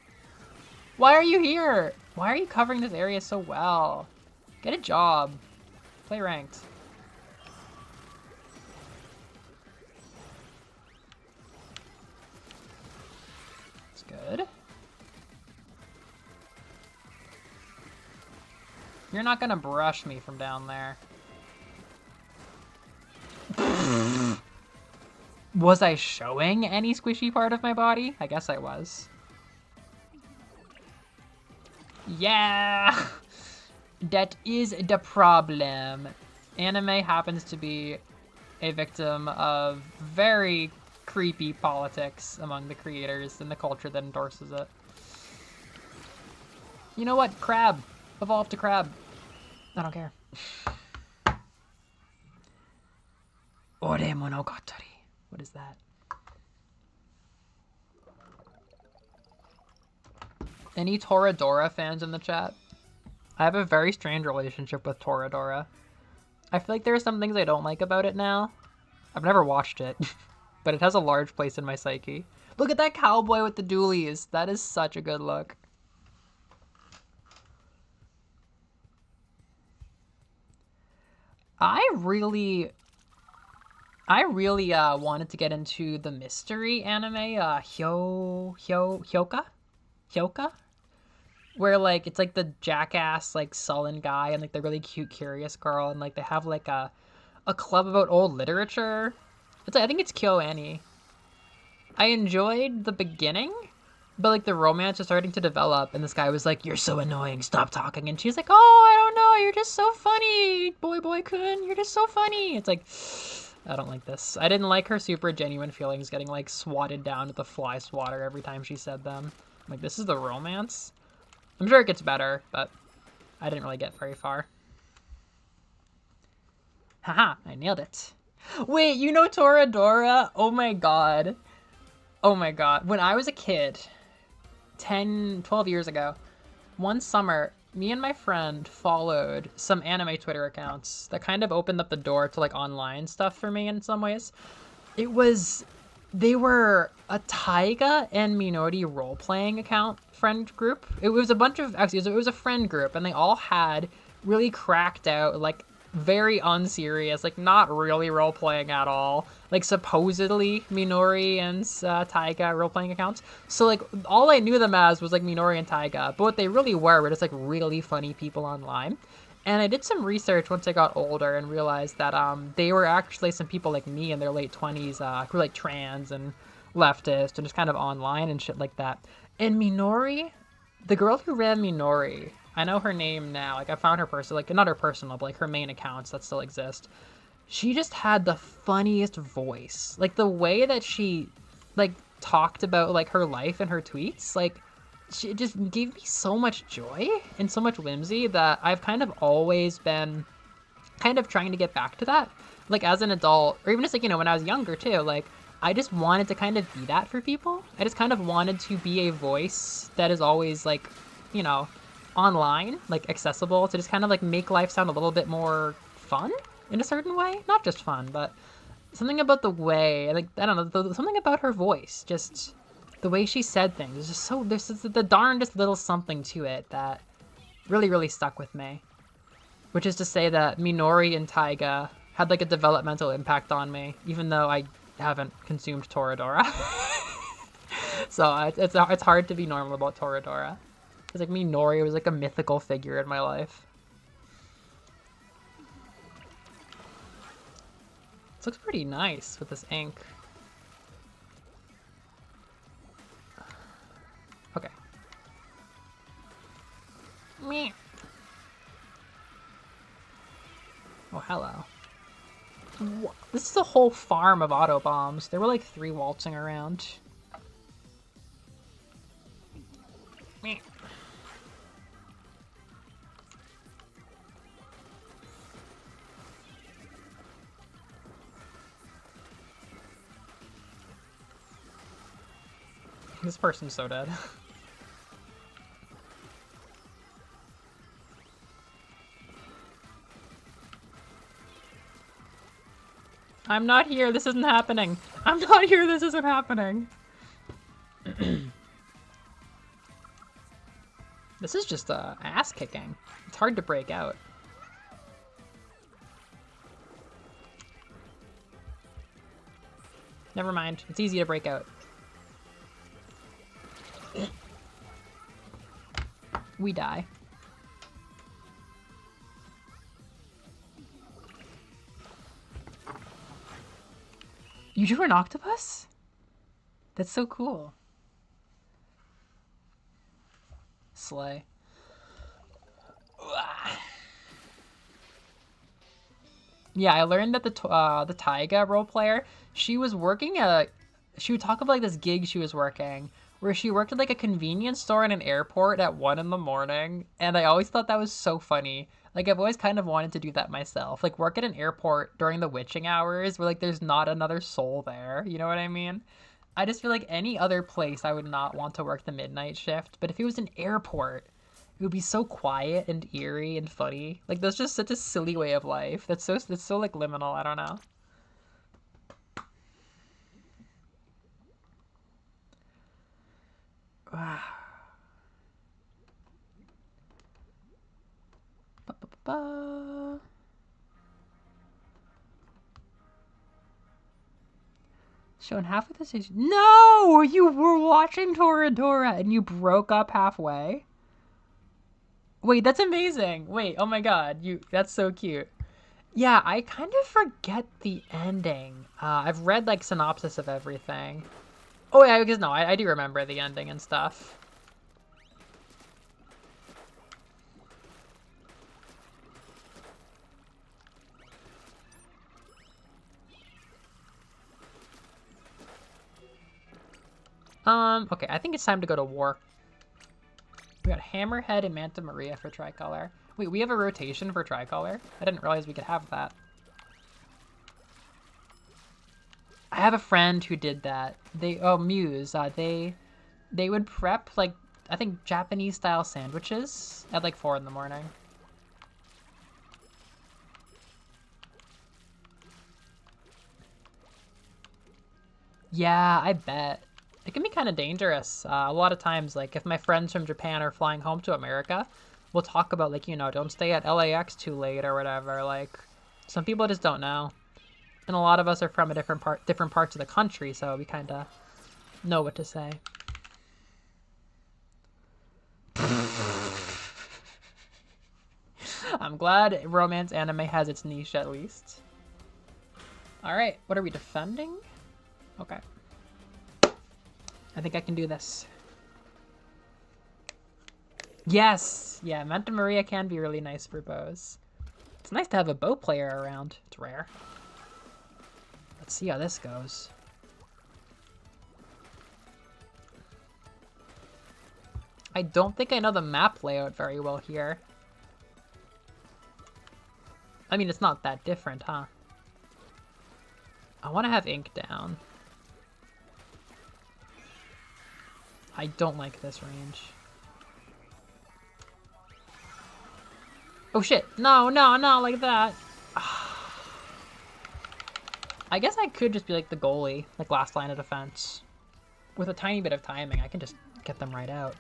Why are you here? Why are you covering this area so well? Get a job. Play ranked. It's good. You're not gonna brush me from down there. Was I showing any squishy part of my body? I guess I was. Yeah! That is the problem. Anime happens to be a victim of very creepy politics among the creators and the culture that endorses it. You know what? Crab. Evolve to crab. I don't care. Ore Monogatari. What is that? Any Toradora fans in the chat? I have a very strange relationship with Toradora. I feel like there are some things I don't like about it now. I've never watched it, but it has a large place in my psyche. Look at that cowboy with the dualies. That is such a good look. I really I really wanted to get into the mystery anime, Hyoka, where like it's like the jackass like sullen guy and like the really cute curious girl and like they have like a club about old literature. It's like, I think it's KyoAni. I enjoyed the beginning, but like the romance is starting to develop, and this guy was like, "You're so annoying, stop talking," and she's like, "Oh, I don't know, you're just so funny, boy kun, you're just so funny." It's like, I don't like this. I didn't like her super genuine feelings getting like swatted down with a fly swatter every time she said them. I'm like, this is the romance. I'm sure it gets better, but I didn't really get very far. Haha, I nailed it. Wait, you know Toradora? Oh my god. Oh my god. When I was a kid, 10, 12 years ago, one summer, me and my friend followed some anime Twitter accounts that kind of opened up the door to like online stuff for me in some ways. It was they were a Taiga and Minori role playing account friend group. It was a bunch of actually it was a friend group and they all had really cracked out like very unserious, like not really role playing at all. Like supposedly Minori and Taiga role playing accounts. So like all I knew them as was like Minori and Taiga, but what they really were just like really funny people online. And I did some research once I got older and realized that they were actually some people like me in their late 20s who were like trans and leftist and just kind of online and shit like that. And Minori, the girl who ran Minori, I know her name now. Like I found her personal, like not her personal, but like her main accounts that still exist. She just had the funniest voice. Like the way that she like talked about like her life and her tweets, like it just gave me so much joy and so much whimsy that I've kind of always been kind of trying to get back to that. Like as an adult, or even just like, when I was younger too, like I just wanted to kind of be that for people. I just kind of wanted to be a voice that is always like, you know, online, like accessible to just kind of like make life sound a little bit more fun in a certain way. Not just fun, but something about the way, like I don't know, something about her voice, just the way she said things. It's just so there's just the darndest little something to it that really really stuck with me. Which is to say that Minori and Taiga had like a developmental impact on me, even though I haven't consumed Toradora. So it's hard to be normal about Toradora. It's like Minori was like a mythical figure in my life. This looks pretty nice with this ink. Okay. Me. Oh, hello. This is a whole farm of auto bombs. There were like 3 waltzing around. Me. This person's so dead. I'm not here, this isn't happening. I'm not here, this isn't happening. This is just ass kicking. It's hard to break out. Never mind, it's easy to break out. We die. You drew an octopus? That's so cool. Slay. Yeah, I learned that the Taiga role player, she was working she would talk about like this gig she was working where she worked at like a convenience store in an airport at 1 in the morning, and I always thought that was so funny. Like I've always kind of wanted to do that myself. Like work at an airport during the witching hours where like there's not another soul there. You know what I mean? I just feel like any other place I would not want to work the midnight shift, but if it was an airport, it would be so quiet and eerie and funny. Like that's just such a silly way of life. That's so like liminal. I don't know. Ba-ba-ba. Shown half of the station. No! You were watching Toradora and you broke up halfway? Wait, that's amazing. Wait, oh my god. That's so cute. Yeah, I kind of forget the ending. I've read like synopsis of everything. Oh yeah, because no, I do remember the ending and stuff. Okay, I think it's time to go to war. We got Hammerhead and Manta Maria for Tricolor. Wait, we have a rotation for Tricolor? I didn't realize we could have that. I have a friend who did that. Muse, they would prep, like, I think Japanese-style sandwiches at, like, 4 in the morning. Yeah, I bet. It can be kind of dangerous. A lot of times, like, if my friends from Japan are flying home to America, we'll talk about, like, don't stay at LAX too late or whatever. Like, some people just don't know. And a lot of us are from a different parts of the country, so we kind of know what to say. I'm glad romance anime has its niche at least. All right, what are we defending? Okay. I think I can do this. Yes! Yeah, Manta Maria can be really nice for bows. It's nice to have a bow player around. It's rare. Let's see how this goes. I don't think I know the map layout very well here. I mean, it's not that different, huh? I want to have ink down. I don't like this range. Oh shit! No, not like that! I guess I could just be like the goalie, like last line of defense. With a tiny bit of timing, I can just get them right out.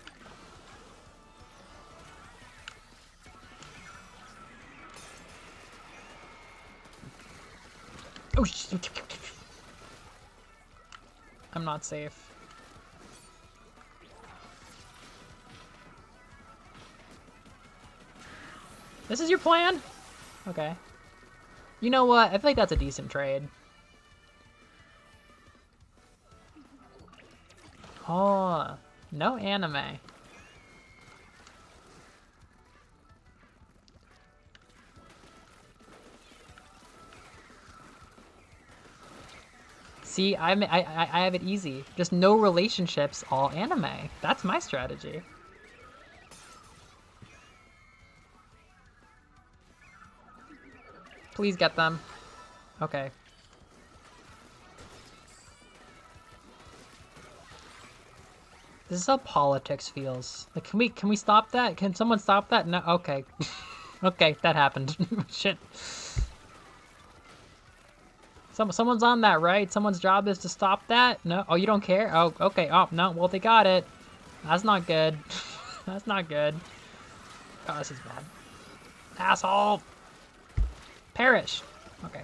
Oh shit! I'm not safe. This is your plan? Okay. You know what? I feel like that's a decent trade. Oh, no anime. See, I have it easy. Just no relationships, all anime. That's my strategy. Please get them. Okay. This is how politics feels. Like, can we stop that? Can someone stop that? No. Okay. Okay, that happened. Shit. Someone's on that, right? Someone's job is to stop that? No? Oh, you don't care? Oh, okay. Oh, no. Well, they got it. That's not good. That's not good. Oh, this is bad. Asshole! Perish! Okay.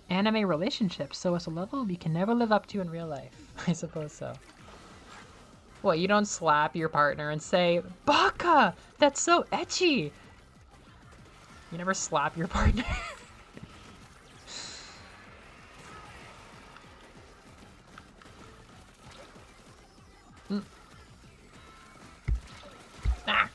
Anime relationships, so it's a level we can never live up to in real life. I suppose so. What, you don't slap your partner and say, Baka! That's so ecchi! You never slap your partner? Ah!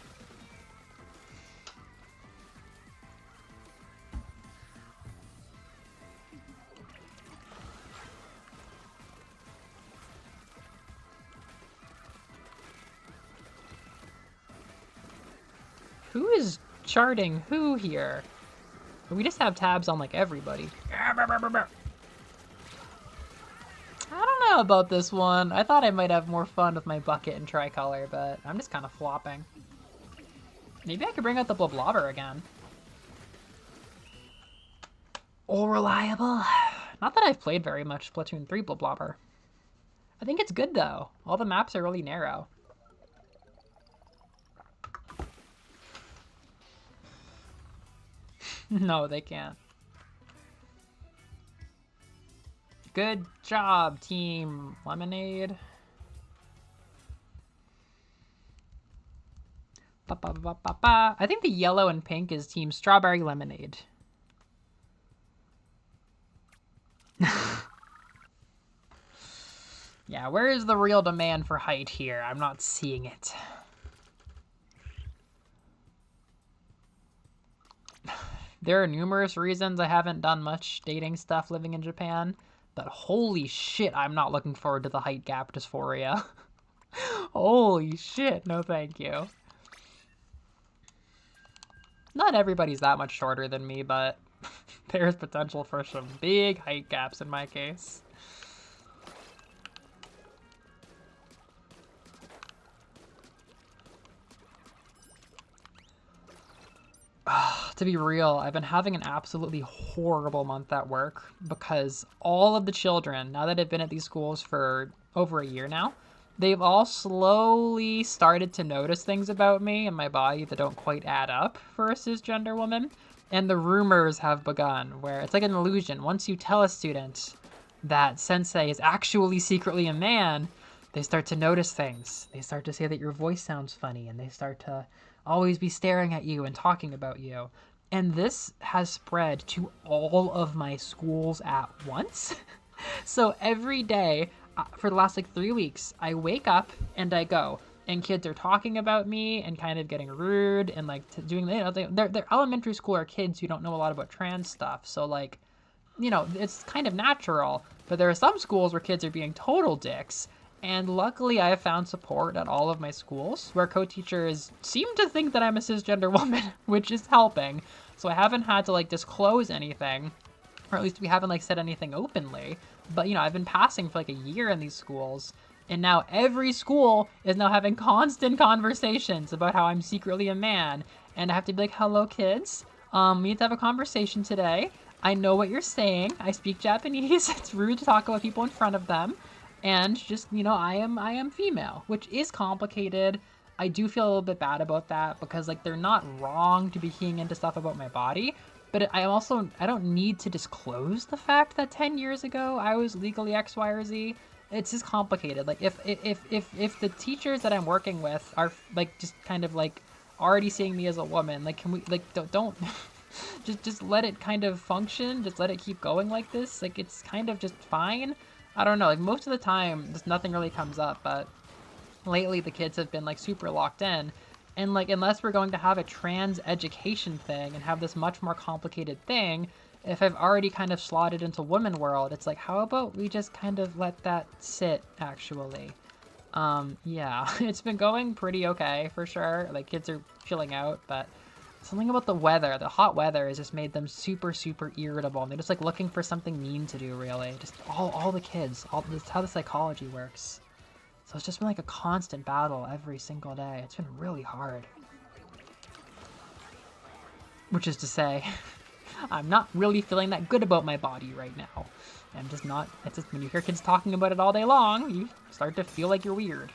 Who is charting who here? We just have tabs on like everybody. I don't know about this one. I thought I might have more fun with my bucket and tricolor, but I'm just kind of flopping. Maybe I could bring out the Bloblobber again. All reliable. Not that I've played very much Splatoon 3 Bloblobber. I think it's good though. All the maps are really narrow. No, they can't. Good job, Team Lemonade. Ba, ba, ba, ba, ba. I think the yellow and pink is Team Strawberry Lemonade. Yeah, where is the real demand for height here? I'm not seeing it. There are numerous reasons I haven't done much dating stuff living in Japan, but holy shit, I'm not looking forward to the height gap dysphoria. Holy shit, no thank you. Not everybody's that much shorter than me, but there's potential for some big height gaps in my case. To be real, I've been having an absolutely horrible month at work because all of the children, now that I've been at these schools for over a year now, they've all slowly started to notice things about me and my body that don't quite add up for a cisgender woman. And the rumors have begun where it's like an illusion. Once you tell a student that sensei is actually secretly a man, they start to notice things. They start to say that your voice sounds funny, and they start to always be staring at you and talking about you. And this has spread to all of my schools at once. So every day for the last like 3 weeks, I wake up and I go, and kids are talking about me and kind of getting rude and like doing, you know, they're elementary school are kids who don't know a lot about trans stuff. So like, you know, it's kind of natural. But there are some schools where kids are being total dicks. And luckily, I have found support at all of my schools where co-teachers seem to think that I'm a cisgender woman, which is helping. So I haven't had to like disclose anything, or at least we haven't like said anything openly. But you know, I've been passing for like a year in these schools, and now every school is now having constant conversations about how I'm secretly a man. And I have to be like, hello kids, we need to have a conversation today. I know what you're saying. I speak Japanese. It's rude to talk about people in front of them. And just, you know, I am female, which is complicated. I do feel a little bit bad about that because like they're not wrong to be keying into stuff about my body, but I don't need to disclose the fact that 10 years ago I was legally X, Y, or Z. It's just complicated. Like if the teachers that I'm working with are like just kind of like already seeing me as a woman, like can we like don't just let it kind of function, just let it keep going like this. Like it's kind of just fine. I don't know, like most of the time, just nothing really comes up, but lately the kids have been like super locked in, and like unless we're going to have a trans education thing and have this much more complicated thing, if I've already kind of slotted into woman world, it's like, how about we just kind of let that sit, actually? Yeah, it's been going pretty okay, for sure. Like, kids are chilling out, but something about the weather, the hot weather, has just made them super, super irritable. And they're just like looking for something mean to do, really. Just all the kids. That's how the psychology works. So it's just been like a constant battle every single day. It's been really hard. Which is to say, I'm not really feeling that good about my body right now. I'm just not, it's just when you hear kids talking about it all day long, you start to feel like you're weird.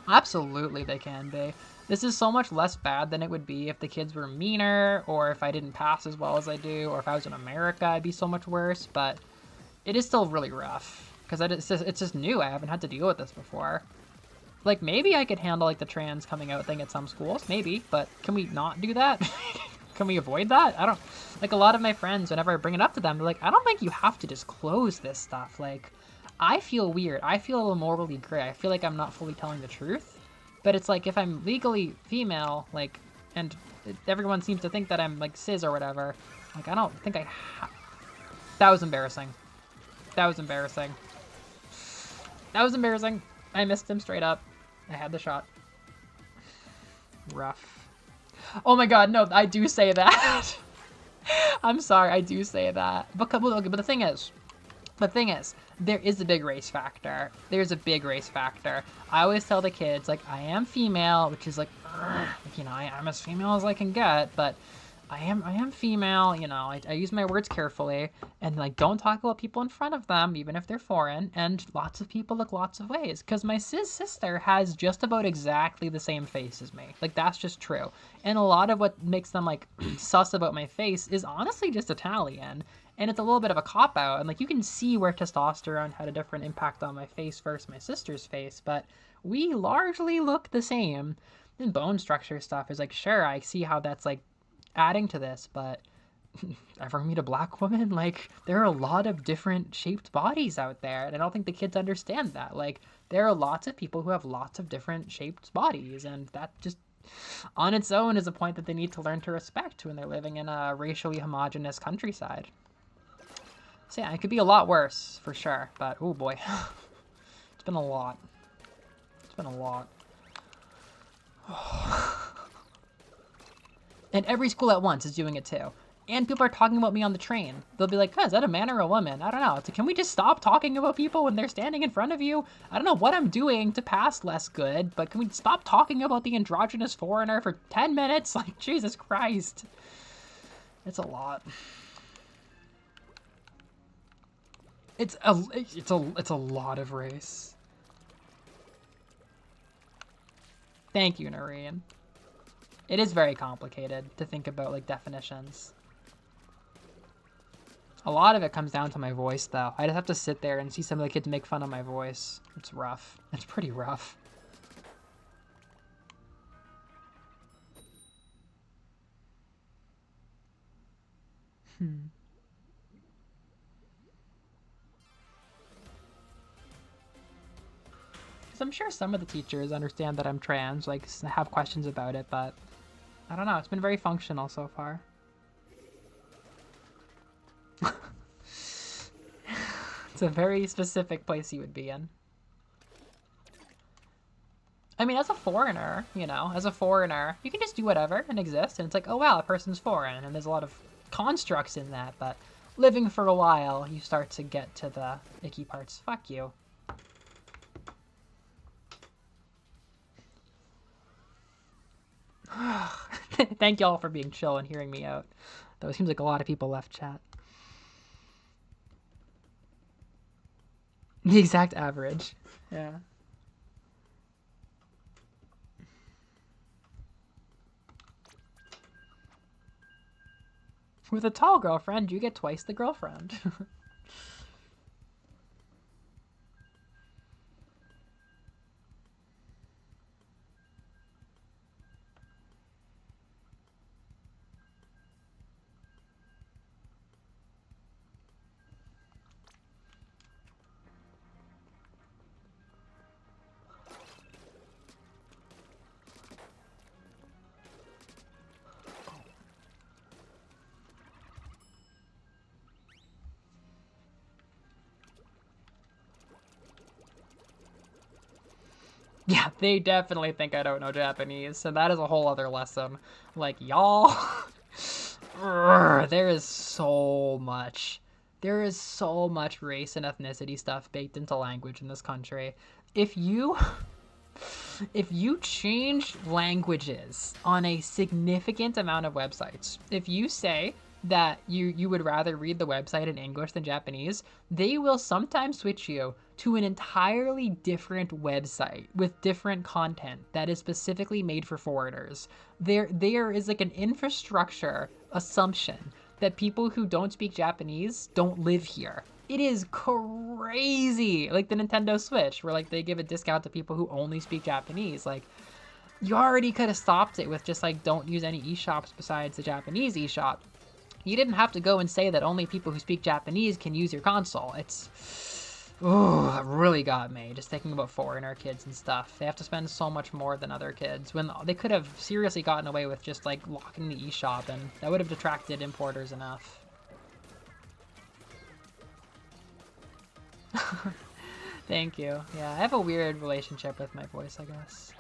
Absolutely they can be. This is so much less bad than it would be if the kids were meaner, or if I didn't pass as well as I do, or if I was in America, it'd be so much worse, but it is still really rough, because it's just new. I haven't had to deal with this before. Like, maybe I could handle, like, the trans coming out thing at some schools, maybe, but can we not do that? Can we avoid that? I don't, like, a lot of my friends, whenever I bring it up to them, they're like, I don't think you have to disclose this stuff, like, I feel weird. I feel a little morally gray. I feel like I'm not fully telling the truth. But it's like if I'm legally female, like, and everyone seems to think that I'm like cis or whatever, like I don't think that was embarrassing. That was embarrassing. That was embarrassing. I missed him straight up. I had the shot. Rough. Oh my god, no, I do say that. I'm sorry, I do say that. But the thing is, there is a big race factor. There's a big race factor. I always tell the kids, like, I am female, which is like, you know, I'm as female as I can get, but I am female, you know, I use my words carefully, and like, don't talk about people in front of them, even if they're foreign, and lots of people look lots of ways, because my cis sister has just about exactly the same face as me. Like, that's just true. And a lot of what makes them like sus about my face is honestly just Italian. And it's a little bit of a cop-out, and like you can see where testosterone had a different impact on my face versus my sister's face, but we largely look the same. And bone structure stuff is like, sure, I see how that's like adding to this, but ever meet a black woman? Like, there are a lot of different shaped bodies out there, and I don't think the kids understand that. Like, there are lots of people who have lots of different shaped bodies, and that just on its own is a point that they need to learn to respect when they're living in a racially homogenous countryside. So yeah, it could be a lot worse, for sure, but oh boy. It's been a lot. It's been a lot. And every school at once is doing it too. And people are talking about me on the train. They'll be like, oh, is that a man or a woman? I don't know. It's like, can we just stop talking about people when they're standing in front of you? I don't know what I'm doing to pass less good, but can we stop talking about the androgynous foreigner for 10 minutes? Like, Jesus Christ. It's a lot. It's a lot of race. Thank you, Noreen. It is very complicated to think about, like, definitions. A lot of it comes down to my voice, though. I just have to sit there and see some of the kids make fun of my voice. It's rough. It's pretty rough. Because I'm sure some of the teachers understand that I'm trans, like, have questions about it, but I don't know. It's been very functional so far. It's a very specific place you would be in. I mean, as a foreigner, you know, as a foreigner, you can just do whatever and exist, and it's like, oh wow, a person's foreign, and there's a lot of constructs in that, but living for a while, you start to get to the icky parts. Fuck you. Thank y'all for being chill and hearing me out. Though it seems like a lot of people left chat. The exact average. Yeah. With a tall girlfriend, you get twice the girlfriend. Yeah, they definitely think I don't know Japanese, so that is a whole other lesson. Like, y'all, there is so much. There is so much race and ethnicity stuff baked into language in this country. If you change languages on a significant amount of websites, if you say that you would rather read the website in English than Japanese, they will sometimes switch you to an entirely different website with different content that is specifically made for foreigners. There is like an infrastructure assumption that people who don't speak Japanese don't live here. It is crazy. Like the Nintendo Switch, where like they give a discount to people who only speak Japanese. Like, you already could have stopped it with just like, don't use any eShops besides the Japanese eShop. You didn't have to go and say that only people who speak Japanese can use your console. Oh, it really got me, just thinking about foreigner kids and stuff. They have to spend so much more than other kids, when they could have seriously gotten away with just like locking the eShop, and that would have detracted importers enough. Thank you. Yeah, I have a weird relationship with my voice, I guess.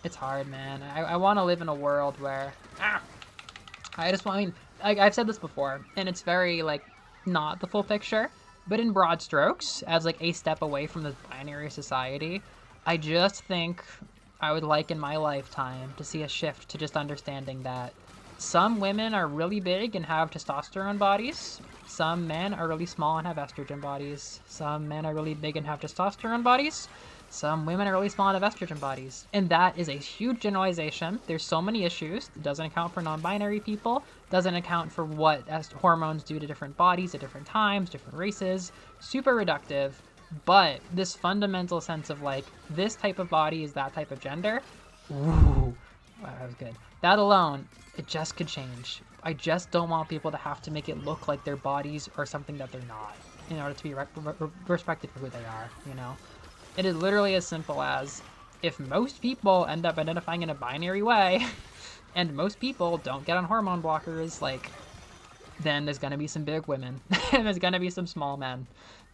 It's hard, man. I want to live in a world where... I mean, I've said this before, and it's very, like, not the full picture, but in broad strokes, as, like, a step away from this binary society, I just think I would like in my lifetime to see a shift to just understanding that some women are really big and have testosterone bodies. Some men are really small and have estrogen bodies. Some men are really big and have testosterone bodies. some women are really small and have estrogen bodies. And that is a huge generalization. There's so many issues. It doesn't account for non-binary people, doesn't account for what hormones do to different bodies at different times, different races. Super reductive. But this fundamental sense of like, this type of body is that type of gender. Ooh, wow, that was good. That alone, it just could change. I just don't want people to have to make it look like their bodies are something that they're not in order to be respected for who they are, you know? It is literally as simple as, if most people end up identifying in a binary way, and most people don't get on hormone blockers, like, then there's gonna be some big women, and there's gonna be some small men.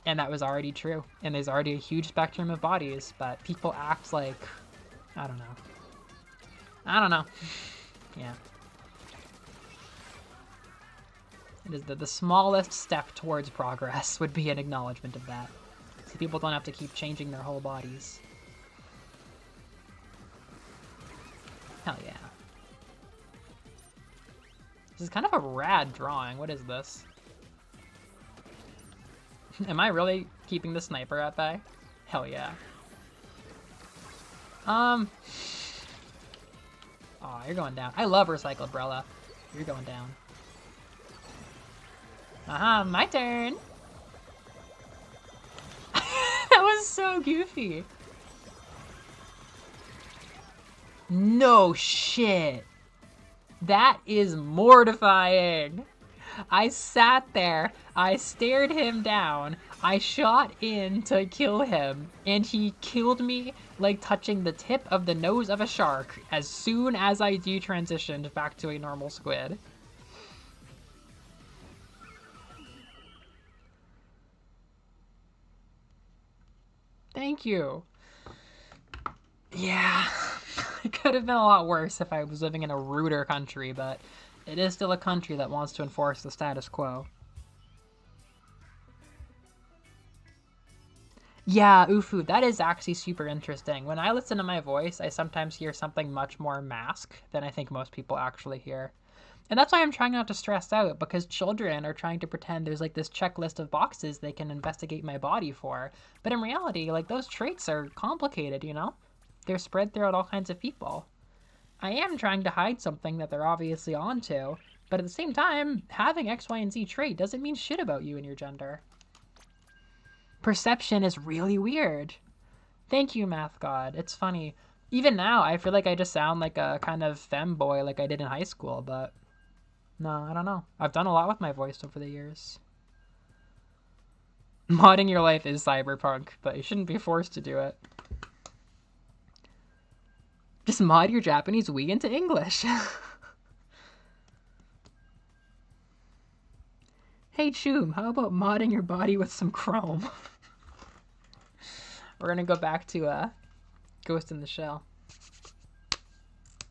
And that was already true. And there's already a huge spectrum of bodies, but people act like, I don't know. Yeah. It is the smallest step towards progress would be an acknowledgement of that. So people don't have to keep changing their whole bodies. Hell yeah. This is kind of a rad drawing. What is this? Am I really keeping the sniper at bay? Hell yeah. Oh, you're going down. I love Recycled Brella. You're going down. My turn. That was so goofy. No shit. That is mortifying. I sat there, I stared him down, I shot in to kill him, and he killed me like touching the tip of the nose of a shark as soon as I detransitioned back to a normal squid. Thank you. Yeah, it could have been a lot worse if I was living in a ruder country, but it is still a country that wants to enforce the status quo. Yeah, Ufu, that is actually super interesting. When I listen to my voice, I sometimes hear something much more mask than I think most people actually hear. And that's why I'm trying not to stress out, because children are trying to pretend there's like this checklist of boxes they can investigate my body for. But in reality, like, those traits are complicated, you know? They're spread throughout all kinds of people. I am trying to hide something that they're obviously onto, but at the same time, having X, Y, and Z trait doesn't mean shit about you and your gender. Perception is really weird. Thank you, Math God. It's funny. Even now, I feel like I just sound like a kind of femboy like I did in high school, but no, I don't know. I've done a lot with my voice over the years. Modding your life is cyberpunk, but you shouldn't be forced to do it. Just mod your Japanese Wii into English. Hey Choom, how about modding your body with some Chrome? We're gonna go back to Ghost in the Shell.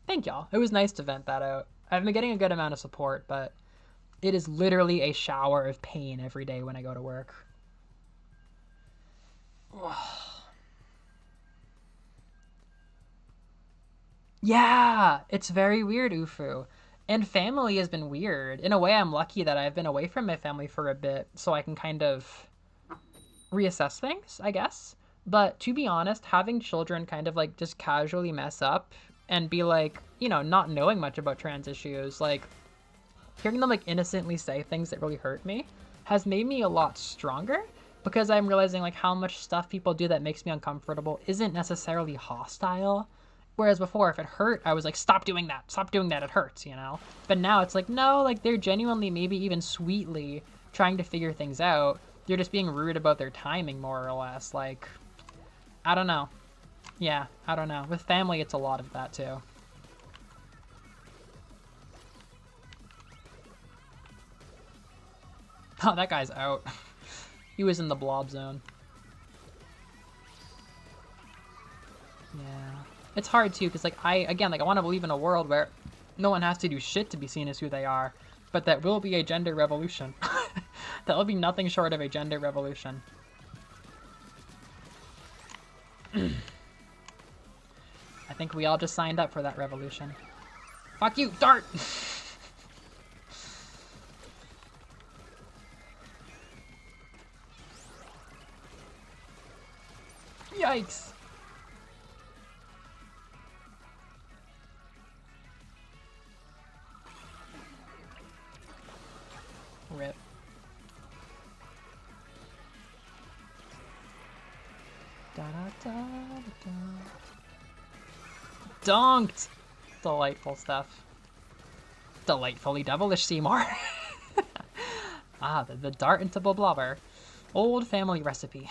Thank y'all. It was nice to vent that out. I've been getting a good amount of support, but it is literally a shower of pain every day when I go to work. Yeah, it's very weird, Ufu. And family has been weird. In a way, I'm lucky that I've been away from my family for a bit, so I can kind of reassess things, I guess. But to be honest, having children kind of like just casually mess up and be like, you know, not knowing much about trans issues, like hearing them like innocently say things that really hurt me has made me a lot stronger, because I'm realizing like how much stuff people do that makes me uncomfortable isn't necessarily hostile. Whereas before, if it hurt, I was like, stop doing that, it hurts, you know? But now it's like, no, like they're genuinely, maybe even sweetly trying to figure things out. They're just being rude about their timing, more or less. Like, I don't know. Yeah, I don't know. With family, it's a lot of that too. Oh, that guy's out. He was in the blob zone. Yeah. It's hard too, because like I want to believe in a world where no one has to do shit to be seen as who they are, but that will be a gender revolution. That will be nothing short of a gender revolution. I think we all just signed up for that revolution. Fuck you, Dart! Yikes! Rip. Da, da, da, da. Dunked! Delightful stuff. Delightfully devilish, Seymour. Ah, the dart into blubber. Old family recipe.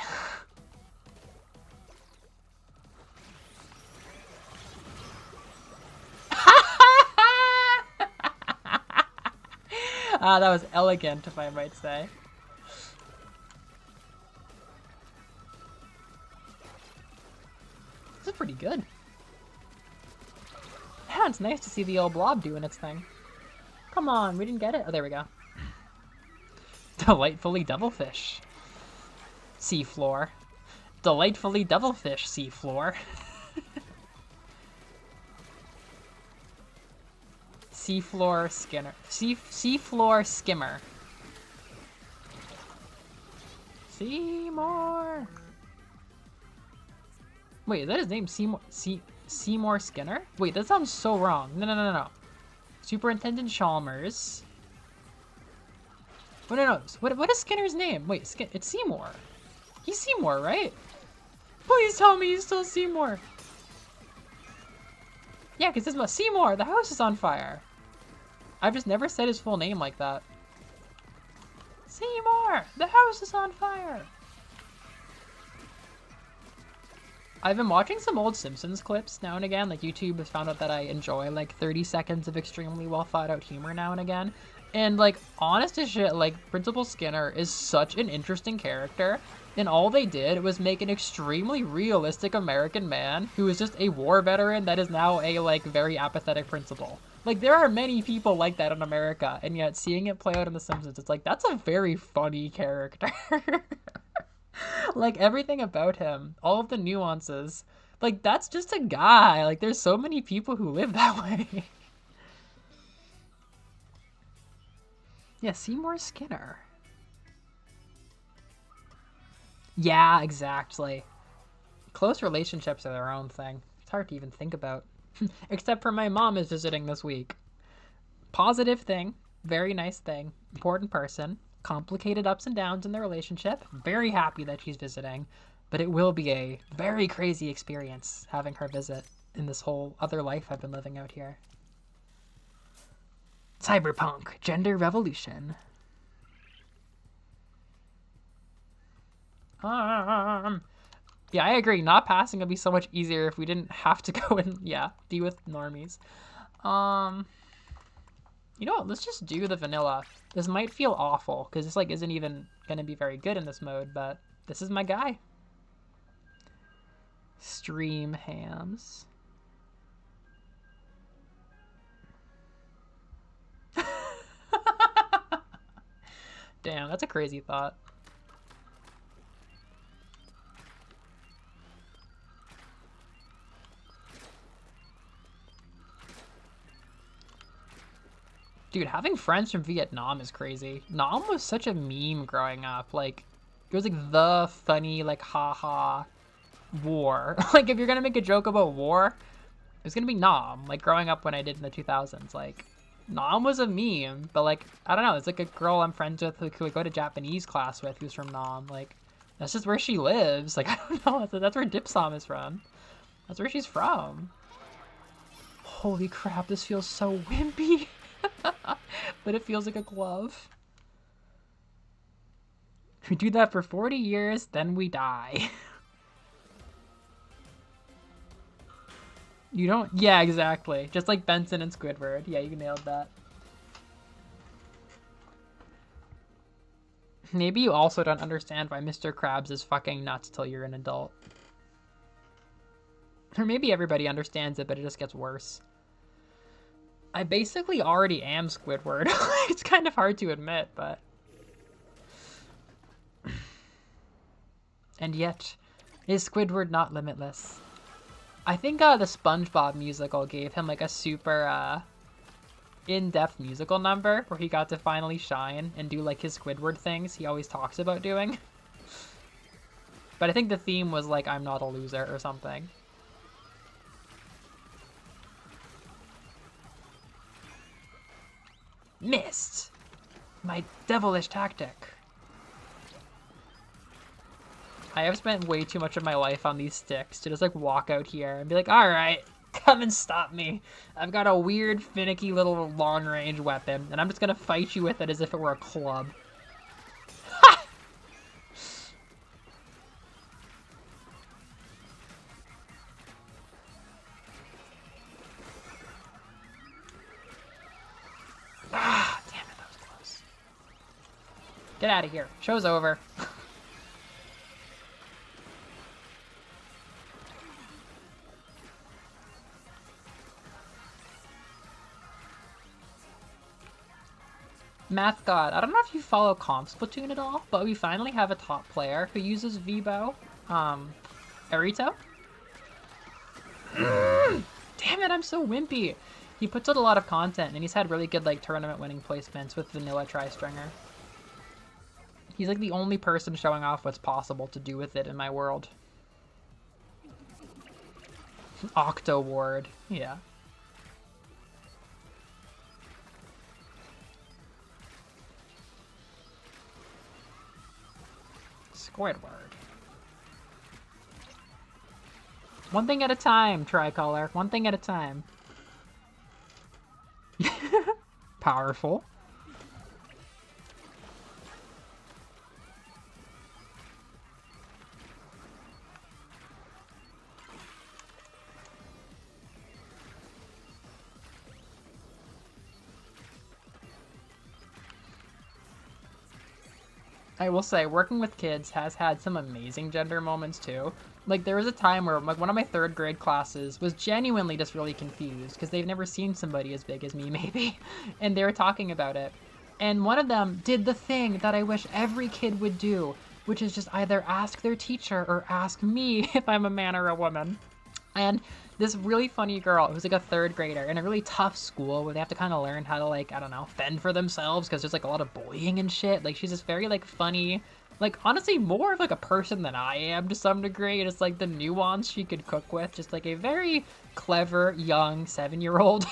Ah, that was elegant, if I might say. This is pretty good. Yeah, it's nice to see the old blob doing its thing. Come on, we didn't get it. Oh, there we go. Delightfully devilfish. Seafloor. Delightfully devilfish, seafloor. Seafloor Skinner. Seafloor skimmer. Seymour. Wait, is that his name? Seymour Skinner? Wait, that sounds so wrong. No. Superintendent Chalmers. Oh, no. What is Skinner's name? Wait, it's Seymour. He's Seymour, right? Please tell me he's still Seymour. Yeah, because this must Seymour. The house is on fire. I've just never said his full name like that. Seymour, the house is on fire. I've been watching some old Simpsons clips now and again. Like, YouTube has found out that I enjoy like 30 seconds of extremely well thought out humor now and again. And like, honest as shit, like Principal Skinner is such an interesting character. And all they did was make an extremely realistic American man who is just a war veteran that is now a like very apathetic principal. Like, there are many people like that in America, and yet seeing it play out in The Simpsons, it's like, that's a very funny character. Like, everything about him, all of the nuances, like, that's just a guy. Like, there's so many people who live that way. Yeah, Seymour Skinner. Yeah, exactly. Close relationships are their own thing. It's hard to even think about. Except for my mom is visiting this week. Positive thing. Very nice thing. Important person. Complicated ups and downs in the relationship. Very happy that she's visiting. But it will be a very crazy experience having her visit in this whole other life I've been living out here. Cyberpunk. Gender revolution. Yeah, I agree. Not passing would be so much easier if we didn't have to go and, deal with normies. You know what? Let's just do the vanilla. This might feel awful, because this, like, isn't even going to be very good in this mode, but this is my guy. Stream hams. Damn, that's a crazy thought. Dude, having friends from Vietnam is crazy. Nam was such a meme growing up. Like, it was like the funny, like, haha war. Like, if you're gonna make a joke about war, it's gonna be Nam. Like, growing up when I did in the 2000s, like, Nam was a meme. But, like, I don't know. It's like a girl I'm friends with who I go to Japanese class with who's from Nam. Like, that's just where she lives. Like, I don't know. That's where Dipsum is from. That's where she's from. Holy crap, this feels so wimpy. But it feels like a glove. We do that for 40 years, then we die. You don't? Yeah, exactly. Just like Benson and Squidward. Yeah, you nailed that. Maybe you also don't understand why Mr. Krabs is fucking nuts till you're an adult. Or maybe everybody understands it, but it just gets worse. I basically already am Squidward. It's kind of hard to admit, but... And yet, is Squidward not limitless? I think the SpongeBob musical gave him like a super in-depth musical number where he got to finally shine and do like his Squidward things he always talks about doing. But I think the theme was like, I'm not a loser or something. Missed. My devilish tactic. I have spent way too much of my life on these sticks to just like walk out here and be like, all right, come and stop me. I've got a weird, finicky little long-range weapon, and I'm just gonna fight you with it as if it were a club. Ha! Ah, damn it, that was close. Get out of here. Show's over. Math God, I don't know if you follow Comp Splatoon at all, but we finally have a top player who uses Vibo, Arito. Damn it, I'm so wimpy. He puts out a lot of content, and he's had really good like tournament winning placements with Vanilla Tri-Stringer. He's like the only person showing off what's possible to do with it in my world. Octo Ward, yeah. Squidward. One thing at a time, Tricolor. One thing at a time. Powerful. I will say, working with kids has had some amazing gender moments too. Like, there was a time where like one of my 3rd grade classes was genuinely just really confused because they've never seen somebody as big as me, maybe, and they were talking about it. And one of them did the thing that I wish every kid would do, which is just either ask their teacher or ask me if I'm a man or a woman. And this really funny girl who's like a 3rd grader in a really tough school where they have to kind of learn how to like, I don't know, fend for themselves because there's like a lot of bullying and shit. Like she's just very like funny, like honestly more of like a person than I am to some degree. And it's like the nuance she could cook with, just like a very clever young 7-year-old.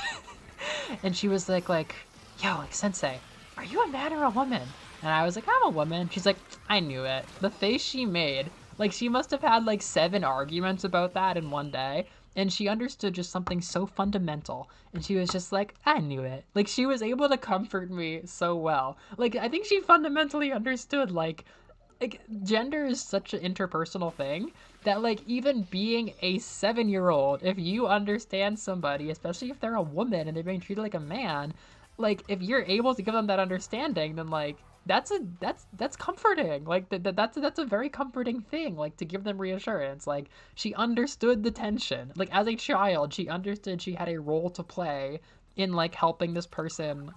And she was like, yo, like sensei, are you a man or a woman? And I was like, I'm a woman. She's like, I knew it. The face she made. Like, she must have had, like, 7 arguments about that in one day. And she understood just something so fundamental. And she was just like, I knew it. Like, she was able to comfort me so well. Like, I think she fundamentally understood, like gender is such an interpersonal thing that, like, even being a 7-year-old, if you understand somebody, especially if they're a woman and they're being treated like a man, like, if you're able to give them that understanding, then, like, that's comforting. Like that's a very comforting thing, like to give them reassurance. Like she understood the tension. Like as a child, she understood she had a role to play in like helping this person,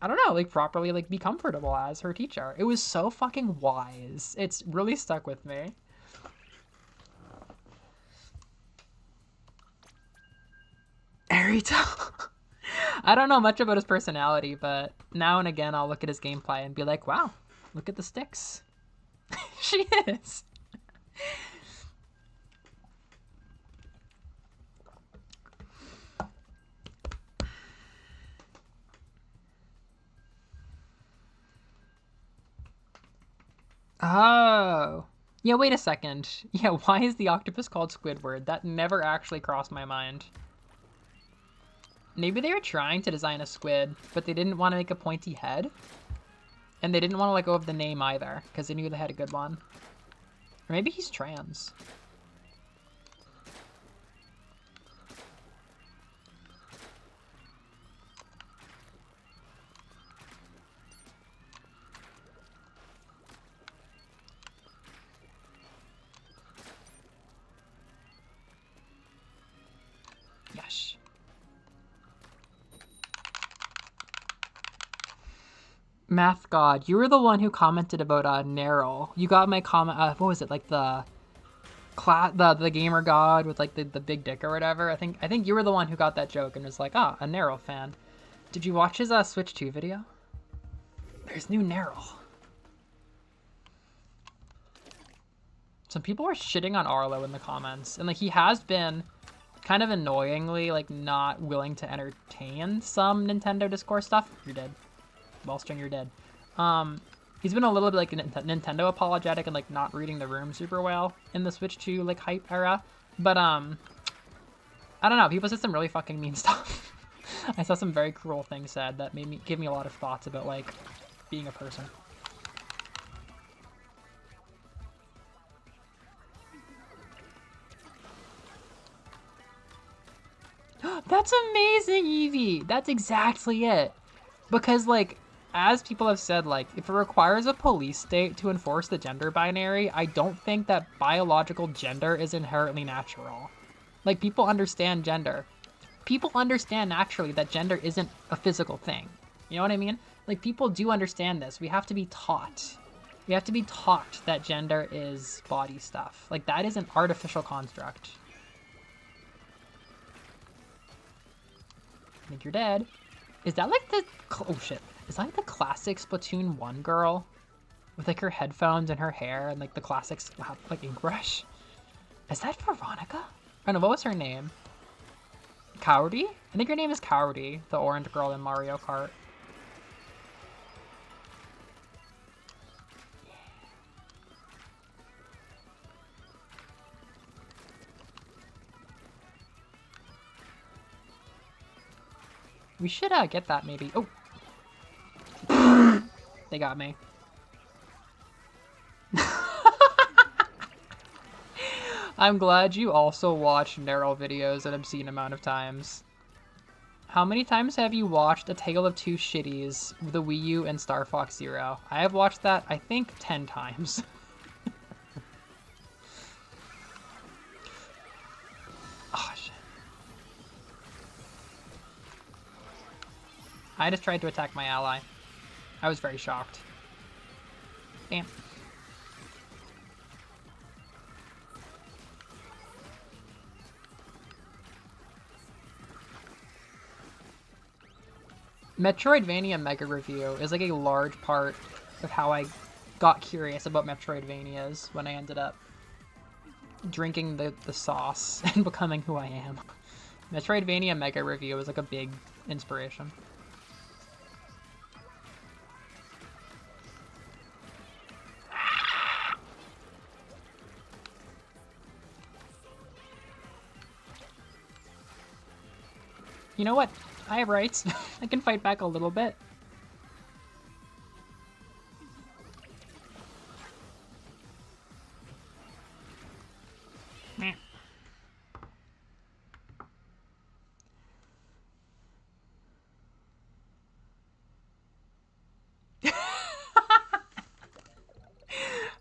I don't know, like properly like be comfortable as her teacher. It was so fucking wise. It's really stuck with me. Arito. I don't know much about his personality, but now and again I'll look at his gameplay and be like, wow, look at the sticks. She is. Oh. Yeah, wait a second. Yeah, why is the octopus called Squidward? That never actually crossed my mind. Maybe they were trying to design a squid, but they didn't want to make a pointy head. And they didn't want to let go of the name either, because they knew they had a good one. Or maybe he's trans. Yes. Math God, you were the one who commented about Narrow. You got my comment. What was it, like the gamer god with like the big dick or whatever? I think you were the one who got that joke and was like, ah, a Narrow fan. Did you watch his Switch 2 video? There's new Narrow. Some people were shitting on Arlo in the comments, and like he has been kind of annoyingly like not willing to entertain some Nintendo Discourse stuff. You're dead. Wellstring, you're dead. He's been a little bit like Nintendo apologetic and like not reading the room super well in the Switch 2 like hype era. But I don't know. People said some really fucking mean stuff. I saw some very cruel things said that made me give me a lot of thoughts about like being a person. That's amazing, Evie. That's exactly it. Because like, as people have said, like, if it requires a police state to enforce the gender binary, I don't think that biological gender is inherently natural. Like, people understand gender. People understand naturally that gender isn't a physical thing. You know what I mean? Like, people do understand this. We have to be taught. We have to be taught that gender is body stuff. Like, that is an artificial construct. I think you're dead. Is that like the... Oh, shit. Is that like the classic Splatoon 1 girl? With like her headphones and her hair and like the classic like ink brush? Is that Veronica? I don't know, what was her name? Cowardy? I think her name is Cowardy, the orange girl in Mario Kart. We should get that maybe. Oh! They got me. I'm glad you also watch narrow videos an obscene amount of times. How many times have you watched A Tale of Two Shitties, the Wii U, and Star Fox Zero? I have watched that, I think, 10 times. Oh, shit. I just tried to attack my ally. I was very shocked. Damn. Metroidvania Mega Review is like a large part of how I got curious about Metroidvanias when I ended up drinking the sauce and becoming who I am. Metroidvania Mega Review was like a big inspiration. You know what? I have rights. I can fight back a little bit.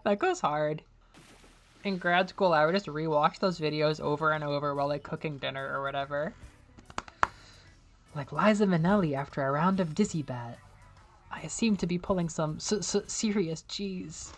That goes hard. In grad school, I would just rewatch those videos over and over while like cooking dinner or whatever. Like Liza Minnelli after a round of dizzy bat. I seem to be pulling some serious cheese.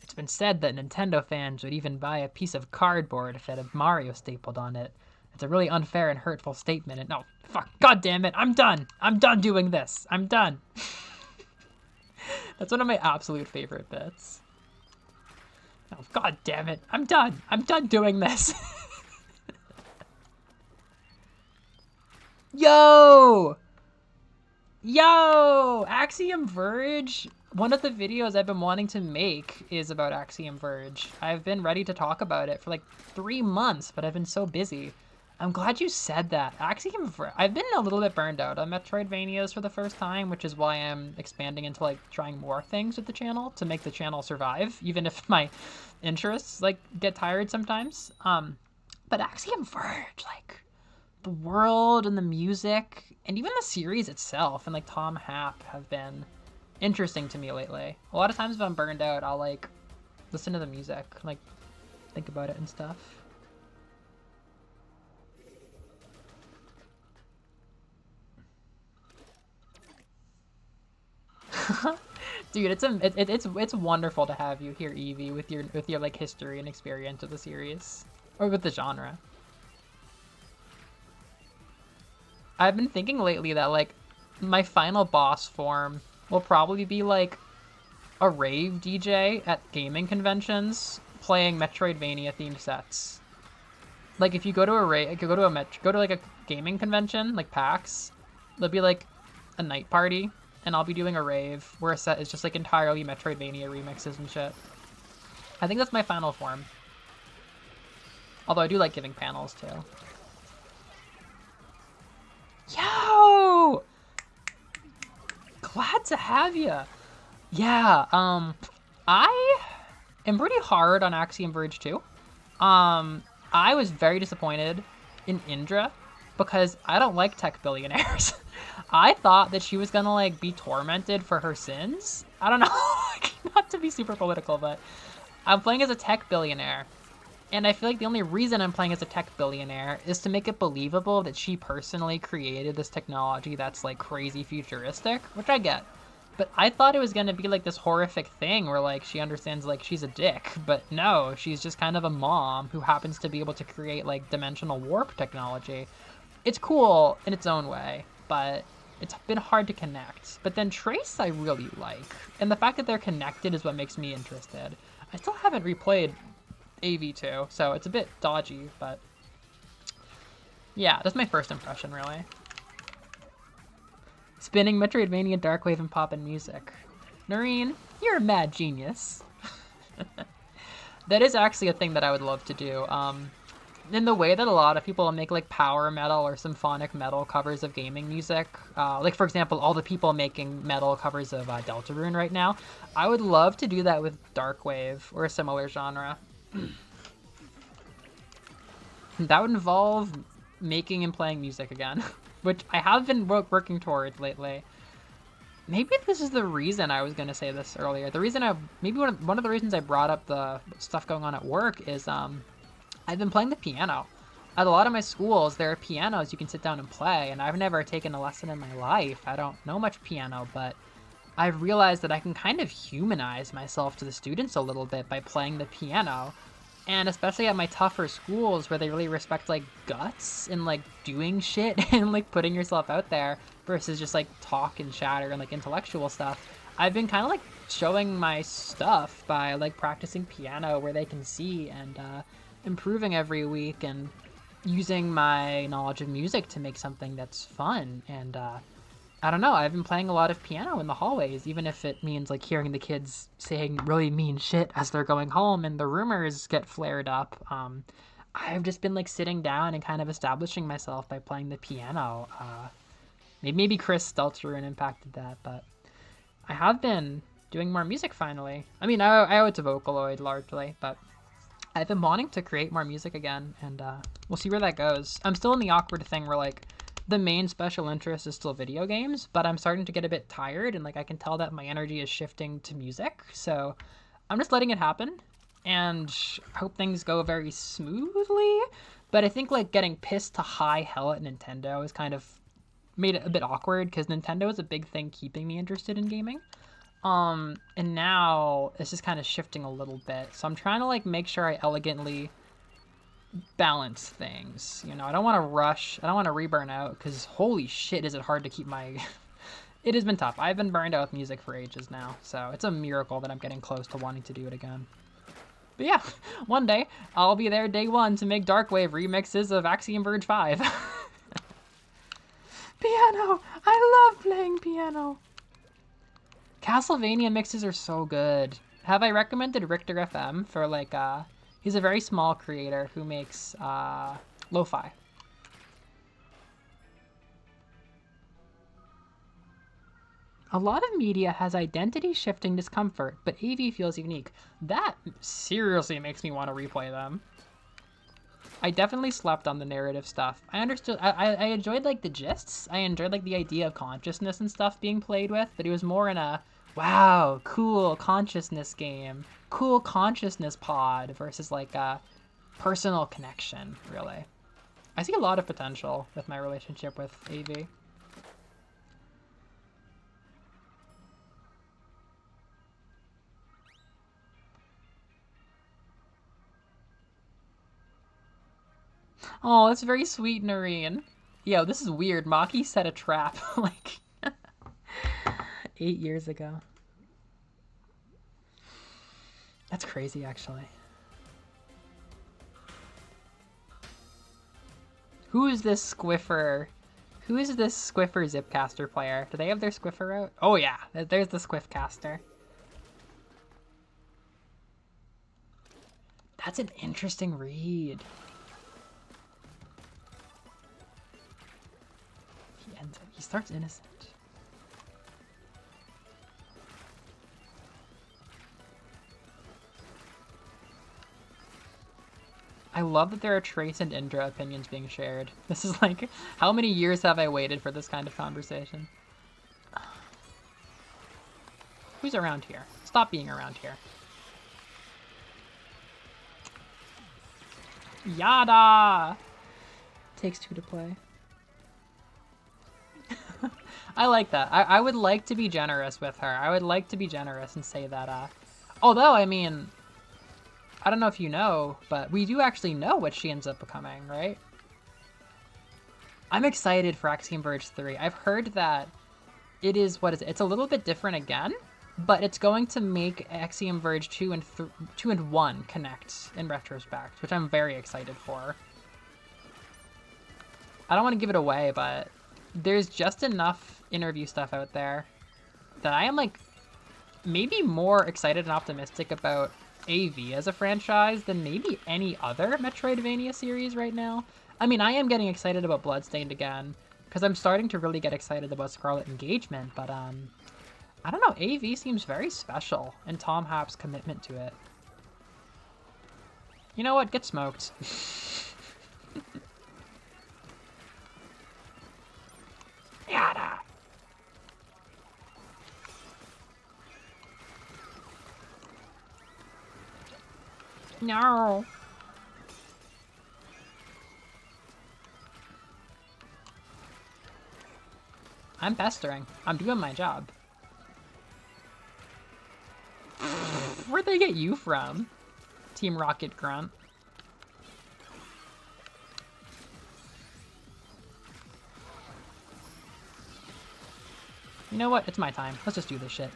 It's been said that Nintendo fans would even buy a piece of cardboard if it had Mario stapled on it. It's a really unfair and hurtful statement. And no, fuck, god damn it, I'm done. I'm done doing this. I'm done. That's one of my absolute favorite bits. Oh, god damn it, I'm done. I'm done doing this. Yo! Yo! Axiom Verge? One of the videos I've been wanting to make is about Axiom Verge. I've been ready to talk about it for like 3 months, but I've been so busy. I'm glad you said that. Axiom Verge. I've been a little bit burned out on Metroidvanias for the first time, which is why I'm expanding into like trying more things with the channel to make the channel survive, even if my interests like get tired sometimes. But Axiom Verge, like the world and the music and even the series itself and like Tom Happ have been interesting to me lately. A lot of times if I'm burned out, I'll like listen to the music, like think about it and stuff. Dude, it's wonderful to have you here, Evie, with your like history and experience with the series or with the genre. I've been thinking lately that like my final boss form will probably be like a rave DJ at gaming conventions playing Metroidvania themed sets. Like if you go to a rave, go to like a gaming convention like PAX, there'll be like a night party, and I'll be doing a rave where a set is just like entirely Metroidvania remixes and shit. I think that's my final form. Although I do like giving panels too. Yo! Glad to have you. Yeah, I am pretty hard on Axiom Verge too. I was very disappointed in Indra because I don't like tech billionaires. I thought that she was gonna like be tormented for her sins. I don't know, not to be super political, but I'm playing as a tech billionaire. And I feel like the only reason I'm playing as a tech billionaire is to make it believable that she personally created this technology that's like crazy futuristic, which I get. But I thought it was going to be like this horrific thing where like she understands like she's a dick, but no, she's just kind of a mom who happens to be able to create like dimensional warp technology. It's cool in its own way, but it's been hard to connect. But then Trace I really like, and the fact that they're connected is what makes me interested. I still haven't replayed AV2, so it's a bit dodgy, but yeah, that's my first impression, really. Spinning Metroidvania, Darkwave, and poppin' music. Noreen, you're a mad genius. That is actually a thing that I would love to do. In the way that a lot of people make like power metal or symphonic metal covers of gaming music, like for example, all the people making metal covers of Deltarune right now, I would love to do that with Darkwave or a similar genre. That would involve making and playing music again, which I have been working towards lately. Maybe this is the reason I was going to say this earlier. The reason maybe one of the reasons I brought up the stuff going on at work is I've been playing the piano. At a lot of my schools, there are pianos you can sit down and play, and I've never taken a lesson in my life. I don't know much piano, but I've realized that I can kind of humanize myself to the students a little bit by playing the piano. And especially at my tougher schools where they really respect like guts and like doing shit and like putting yourself out there versus just like talk and chatter and like intellectual stuff, I've been kind of like showing my stuff by like practicing piano where they can see and improving every week and using my knowledge of music to make something that's fun. And I don't know, I've been playing a lot of piano in the hallways, even if it means like hearing the kids saying really mean shit as they're going home and the rumors get flared up. I've just been like sitting down and kind of establishing myself by playing the piano. Maybe Chris Stelterun impacted that, but I have been doing more music finally. I mean, I owe it to Vocaloid largely, but I've been wanting to create more music again, and we'll see where that goes. I'm still in the awkward thing where like the main special interest is still video games, but I'm starting to get a bit tired and like I can tell that my energy is shifting to music. So I'm just letting it happen and hope things go very smoothly. But I think like getting pissed to high hell at Nintendo is kind of made it a bit awkward because Nintendo is a big thing keeping me interested in gaming. And now it's just kind of shifting a little bit. So I'm trying to like make sure I elegantly balance things. You know, I don't want to rush. I don't want to re-burn out because holy shit is it hard to keep my... It has been tough. I've been burned out with music for ages now, so it's a miracle that I'm getting close to wanting to do it again. But yeah, one day I'll be there day one to make Darkwave remixes of Axiom Verge 5. Piano! I love playing piano! Castlevania mixes are so good. Have I recommended Richter FM for like he's a very small creator who makes lo-fi. A lot of media has identity shifting discomfort, but AV feels unique. That seriously makes me want to replay them. I definitely slept on the narrative stuff. I understood, I enjoyed like the gists. I enjoyed like the idea of consciousness and stuff being played with, but it was more in a, wow, cool consciousness game, cool consciousness pod versus like a personal connection, really. I see a lot of potential with my relationship with AV. Oh, that's very sweet, Noreen. Yo, this is weird. Maki set a trap like 8 years ago. That's crazy, actually. Who is this Squiffer? Who is this Squiffer Zipcaster player? Do they have their Squiffer out? Oh yeah, there's the Squiffcaster. That's an interesting read. He starts innocent. I love that there are Trace and Indra opinions being shared. This is like, how many years have I waited for this kind of conversation? Who's around here? Stop being around here. Yada! Takes two to play. I like that. I would like to be generous with her. I would like to be generous and say that, although, I mean, I don't know if you know, but we do actually know what she ends up becoming, right? I'm excited for Axiom Verge 3. I've heard that it is, what is it? It's a little bit different again, but it's going to make Axiom Verge 2 and 1 connect in retrospect, which I'm very excited for. I don't want to give it away, but there's just enough interview stuff out there that I am like maybe more excited and optimistic about AV as a franchise than maybe any other Metroidvania series right now. I mean, I am getting excited about Bloodstained again because I'm starting to really get excited about Scarlet Engagement, but I don't know, AV seems very special and Tom Happ's commitment to it. You know what? Get smoked. Yada. No. I'm pestering. I'm doing my job. Where'd they get you from? Team Rocket Grunt. You know what? It's my time. Let's just do this shit.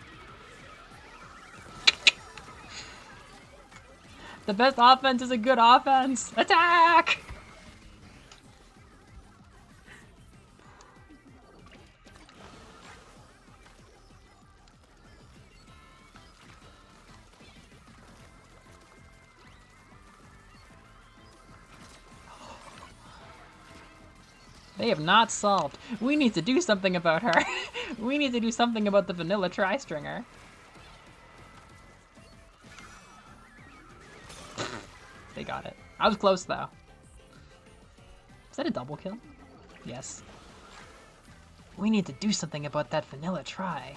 The best offense is a good offense. Attack! They have not solved. We need to do something about her. We need to do something about the vanilla tri-stringer. They got it. I was close though. Is that a double kill? Yes. We need to do something about that vanilla tri.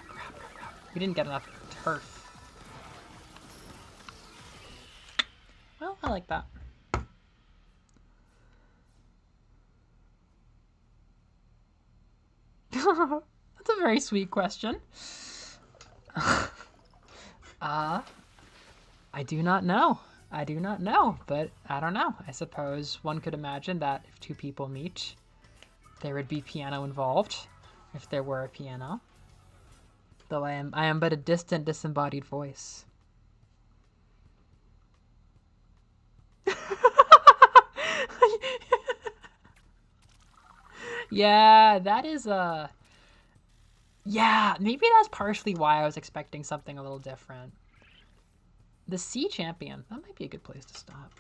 Crap. We didn't get enough turf. Well, I like that. That's a very sweet question. I do not know. I do not know, but I don't know. I suppose one could imagine that if two people meet, there would be piano involved, if there were a piano. Though I am but a distant, disembodied voice. Yeah, that is a... Yeah, maybe that's partially why I was expecting something a little different. The Sea Champion. That might be a good place to stop.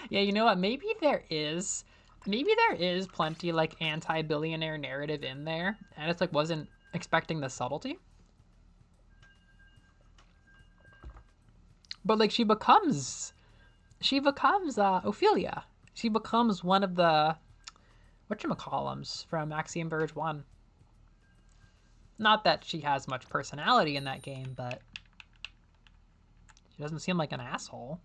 Yeah, you know what? Maybe there is plenty like anti-billionaire narrative in there, and it's like wasn't expecting the subtlety. But like she becomes Ophelia. She becomes one of the whatchamacallums from Axiom Verge 1. Not that she has much personality in that game, but she doesn't seem like an asshole.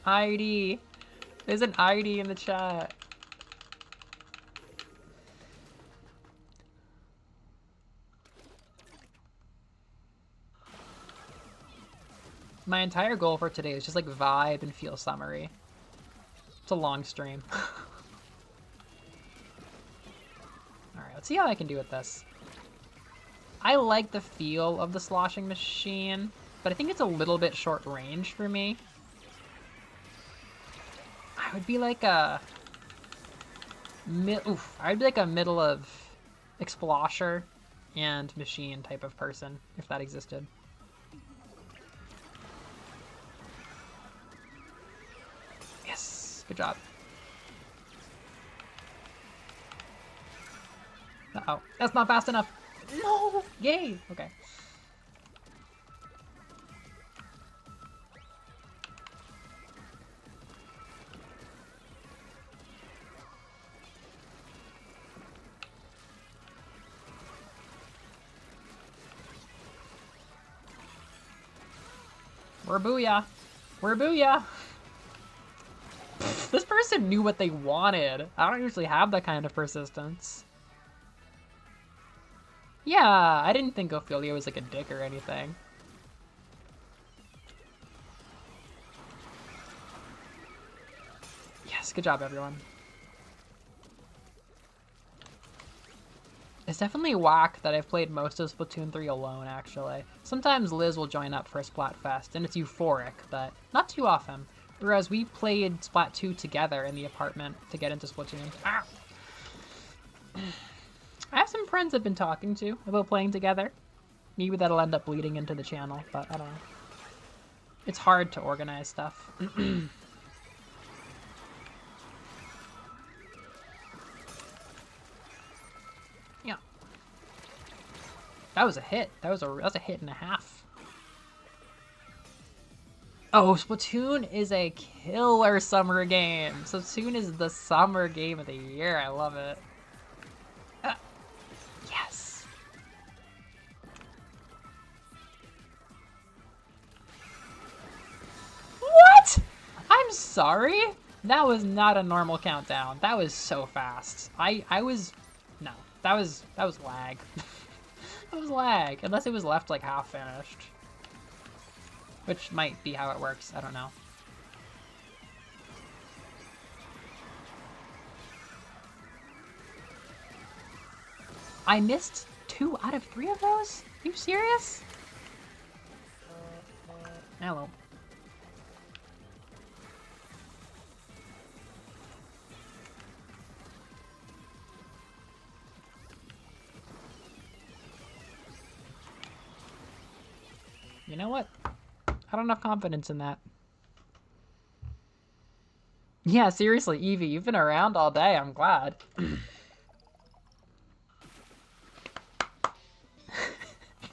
ID. There's an ID in the chat. My entire goal for today is just like vibe and feel summery. It's a long stream. Alright, let's see how I can do with this. I like the feel of the sloshing machine, but I think it's a little bit short range for me. I would be like a... I would be like a middle of Explosher and machine type of person, if that existed. Yes, good job. Uh-oh, that's not fast enough. No, yay, okay. We're booyah. We're booyah. This person knew what they wanted. I don't usually have that kind of persistence. Yeah, I didn't think Ophelia was like a dick or anything. Yes, good job, everyone. It's definitely whack that I've played most of Splatoon 3 alone, actually. Sometimes Liz will join up for Splatfest, and it's euphoric, but not too often. Whereas we played Splat 2 together in the apartment to get into Splatoon. Ah! I have some friends I've been talking to about playing together. Maybe that'll end up bleeding into the channel, but I don't know. It's hard to organize stuff. Yeah. That was a hit. That was a hit and a half. Oh, Splatoon is a killer summer game. Splatoon is the summer game of the year. I love it. Yes. What? I'm sorry. That was not a normal countdown. That was so fast. I was no. That was lag. That was lag. Unless it was left like half finished. Which might be how it works. I don't know. I missed 2 out of 3 of those? Are you serious? Hello. You know what? I don't have confidence in that. Yeah, seriously, Evie, you've been around all day. I'm glad.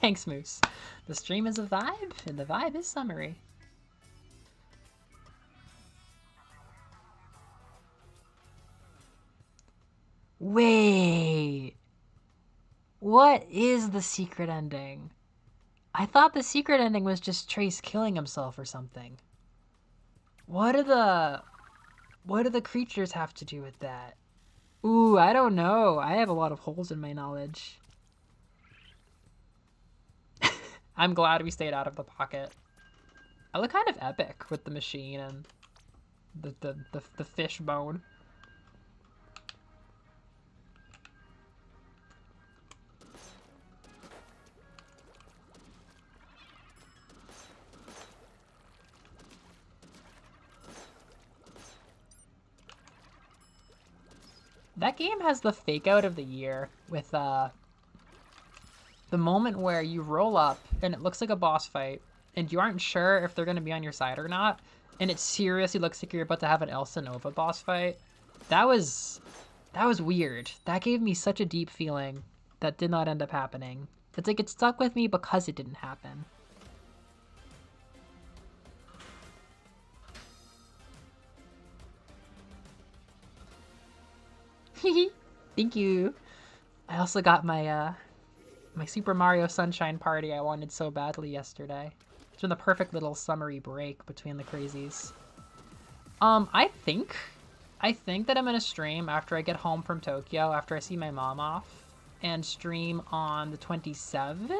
Thanks, Moose. The stream is a vibe, and the vibe is summery. Wait. What is the secret ending? I thought the secret ending was just Trace killing himself or something. What do the creatures have to do with that? Ooh, I don't know. I have a lot of holes in my knowledge. I'm glad we stayed out of the pocket. I look kind of epic with the machine and the fish bone. That game has the fake out of the year with the moment where you roll up and it looks like a boss fight and you aren't sure if they're going to be on your side or not, and it seriously looks like you're about to have an Elsa Nova boss fight. That was weird. That gave me such a deep feeling that did not end up happening. It's like it stuck with me because it didn't happen. Thank you. I also got my my Super Mario Sunshine party I wanted so badly yesterday. It's been the perfect little summery break between the crazies. I think that I'm gonna stream after I get home from Tokyo, after I see my mom off, and stream on the 27th?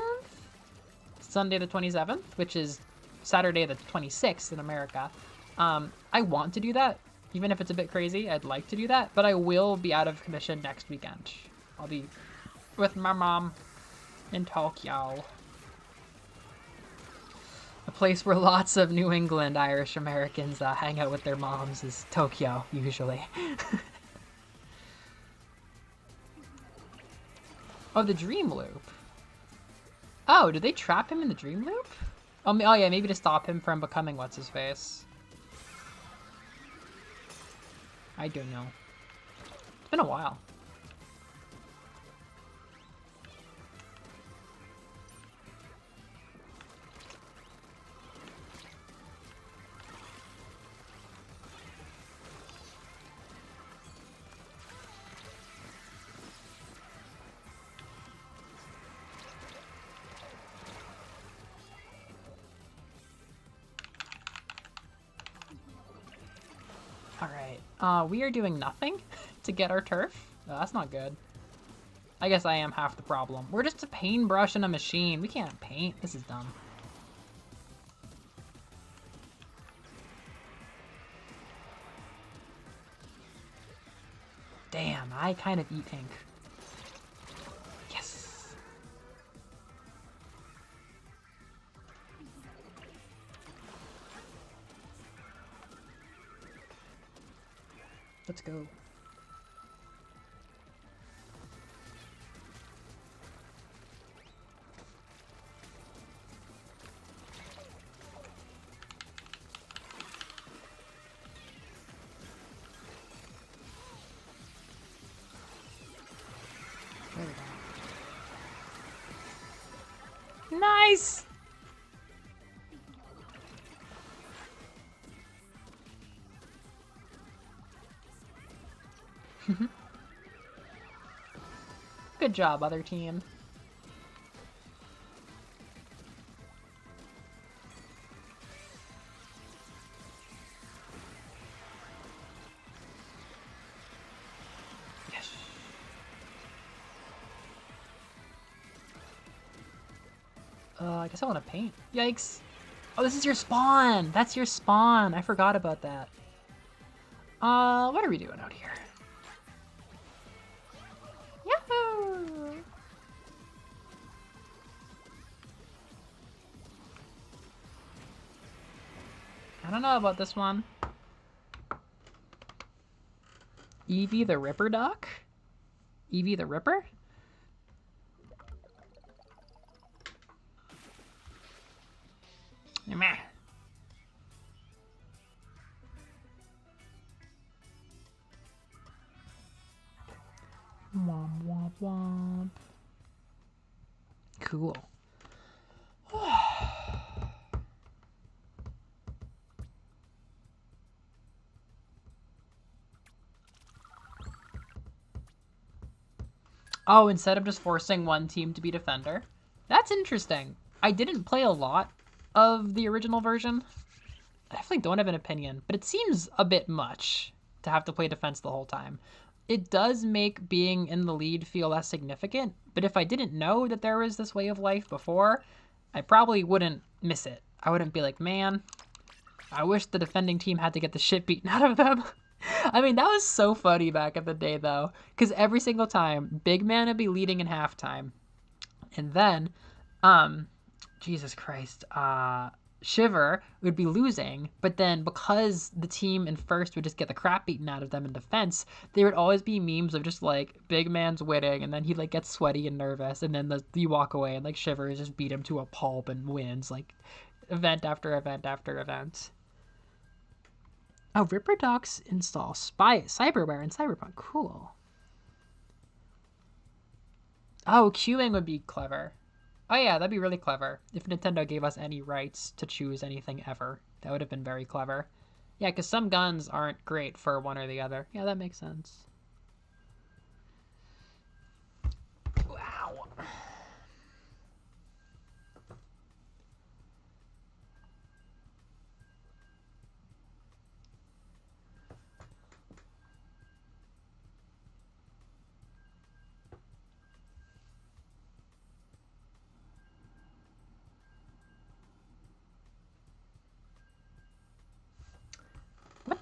Sunday the 27th, which is Saturday the 26th in America. I want to do that, even if it's a bit crazy. I'd like to do that, but I will be out of commission next weekend. I'll be with my mom in Tokyo. A place where lots of New England Irish Americans hang out with their moms is Tokyo, usually. Oh, the Dream Loop. Oh, did they trap him in the Dream Loop? Oh yeah, maybe to stop him from becoming what's-his-face. I don't know. It's been a while. Alright, we are doing nothing to get our turf. Oh, that's not good. I guess I am half the problem. We're just a paintbrush and a machine. We can't paint. This is dumb. Damn, I kind of eat ink. Yes! Let's go. There we go. Nice! Good job, other team. Yes. I guess I want to paint. Yikes. Oh, this is your spawn! That's your spawn! I forgot about that. What are we doing out here? Yahoo! I don't know about this one. Evie the Ripper Duck? Evie the Ripper? Meh. Womp womp womp. Cool. Oh, instead of just forcing one team to be defender. That's interesting. I didn't play a lot of the original version. I definitely don't have an opinion, but it seems a bit much to have to play defense the whole time. It does make being in the lead feel less significant, but if I didn't know that there was this way of life before, I probably wouldn't miss it. I wouldn't be like, man, I wish the defending team had to get the shit beaten out of them. I mean, that was so funny back in the day, though, because every single time, big man would be leading in halftime, and then, Jesus Christ, Shiver would be losing, but then because the team in first would just get the crap beaten out of them in defense, there would always be memes of just like big man's winning, and then he like gets sweaty and nervous, and then you walk away and like Shiver just beat him to a pulp and wins like event after event after event. Oh, Ripper Docs install cyberware in Cyberpunk. Cool. Oh, queuing would be clever. Oh yeah, that'd be really clever. If Nintendo gave us any rights to choose anything ever, that would have been very clever. Yeah, because some guns aren't great for one or the other. Yeah, that makes sense. Wow.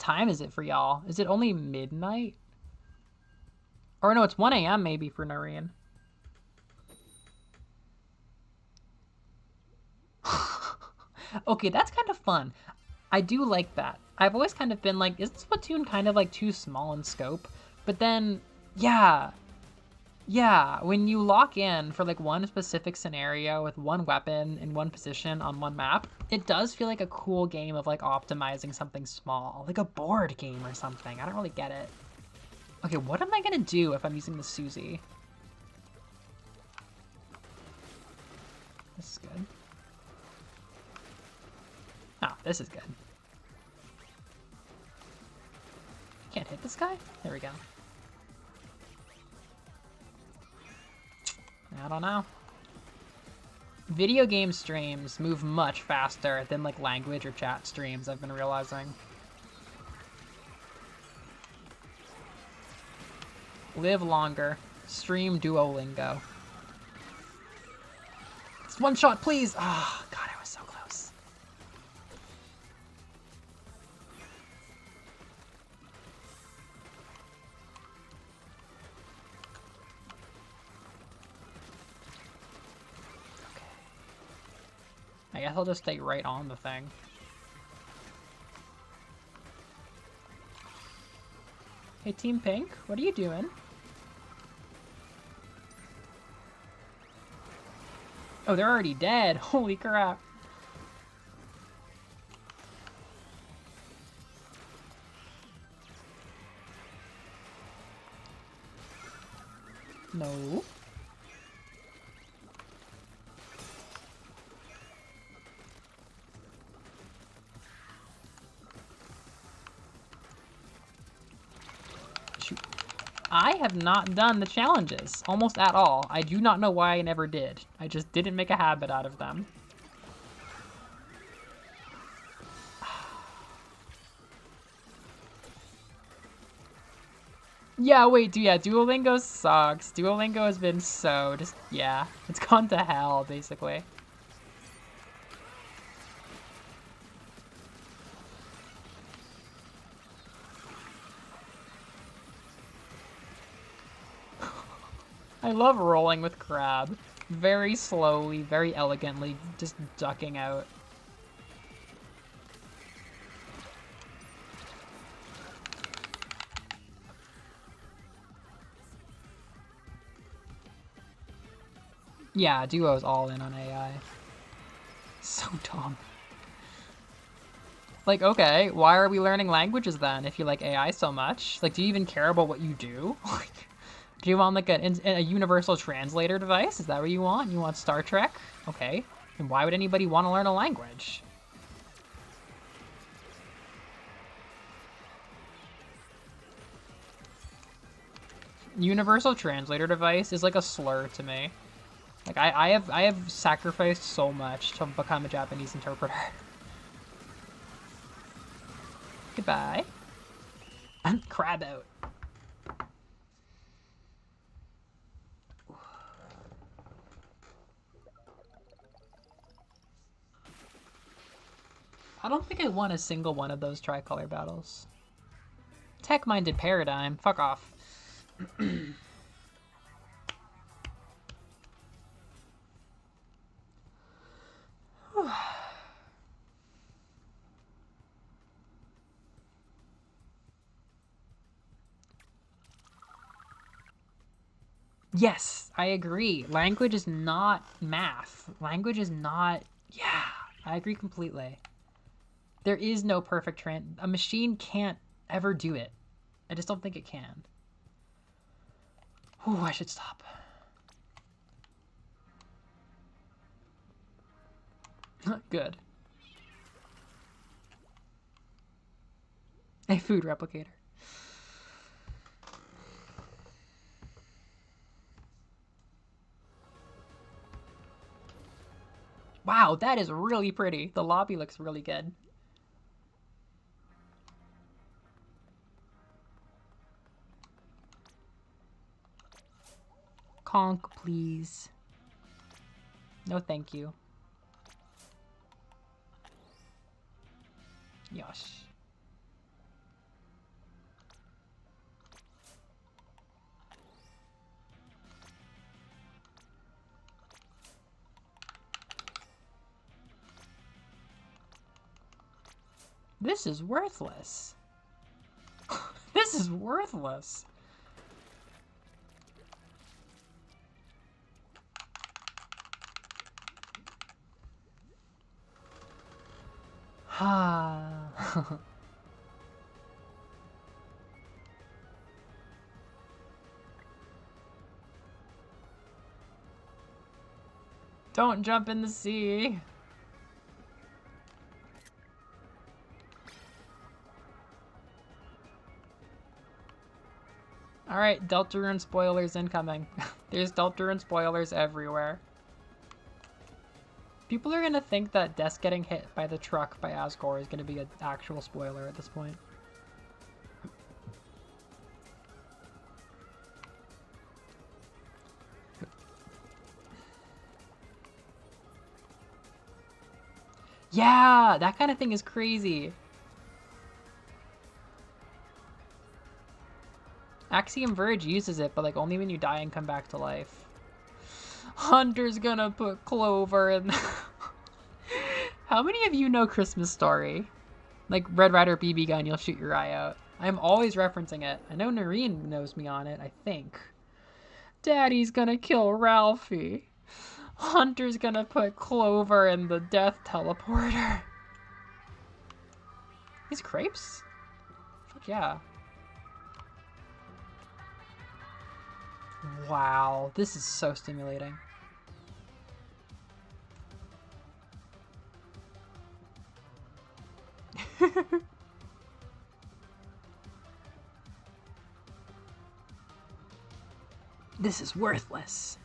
time is it for y'all? Is it only midnight? Or no, it's 1 a.m. maybe for Noreen. Okay, that's kind of fun. I do like that. I've always kind of been like, isn't Splatoon kind of like too small in scope? But then, yeah, when you lock in for like one specific scenario with one weapon in one position on one map, it does feel like a cool game of like optimizing something small, like a board game or something. I don't really get it. Okay, what am I gonna do if I'm using the Susie? This is good. Oh, this is good. Can't hit this guy? There we go. I don't know. Video game streams move much faster than like language or chat streams, I've been realizing. Live longer. Stream Duolingo. It's one shot, please! Ah, oh, God, I was so close. I guess I'll just stay right on the thing. Hey, Team Pink, what are you doing? Oh, they're already dead. Holy crap. No. Shoot. I have not done the challenges almost at all. I do not know why I never did. I just didn't make a habit out of them. Yeah, wait, Duolingo sucks. Duolingo has been so just, yeah, it's gone to hell, basically. I love rolling with Crab. Very slowly, very elegantly, just ducking out. Yeah, Duo's all in on AI. So dumb. Like, okay, why are we learning languages then if you like AI so much? Like, do you even care about what you do? Do you want like a universal translator device? Is that what you want? You want Star Trek? Okay. And why would anybody want to learn a language? Universal translator device is like a slur to me. Like I have sacrificed so much to become a Japanese interpreter. Goodbye. Crab out. I don't think I won a single one of those tricolor battles. Tech-minded paradigm. Fuck off. Yes, I agree. Language is not math. Language is not... Yeah, I agree completely. There is no perfect a machine can't ever do it. I just don't think it can. Ooh, I should stop. Good. A food replicator. Wow, that is really pretty. The lobby looks really good. Conk, please. No, thank you. Yosh. This is worthless. This is worthless. Ha. Don't jump in the sea. Alright, Deltarune spoilers incoming. There's Deltarune spoilers everywhere. People are gonna think that Des getting hit by the truck by Asgore is gonna be an actual spoiler at this point. Yeah, that kind of thing is crazy. Axiom Verge uses it, but like only when you die and come back to life. Hunter's gonna put Clover in. How many of you know Christmas Story? Like Red Ryder BB gun, you'll shoot your eye out. I'm always referencing it. I know Noreen knows me on it, I think. Daddy's gonna kill Ralphie. Hunter's gonna put Clover in the death teleporter. These crepes? Fuck yeah. Wow, this is so stimulating. This is worthless.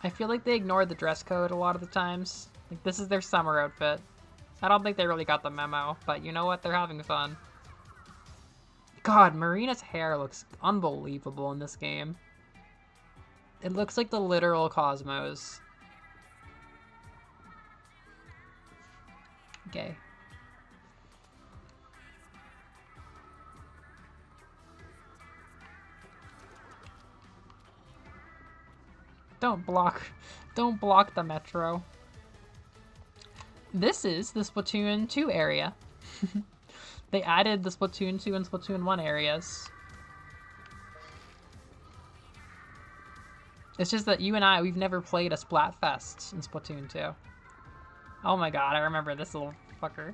I feel like they ignore the dress code a lot of the times. Like, this is their summer outfit. I don't think they really got the memo, but you know what? They're having fun. God, Marina's hair looks unbelievable in this game. It looks like the literal Cosmos. Okay. Don't block the metro. This is the Splatoon 2 area. They added the Splatoon 2 and Splatoon 1 areas. It's just that you and I, we've never played a Splatfest in Splatoon 2. Oh my god, I remember this little fucker.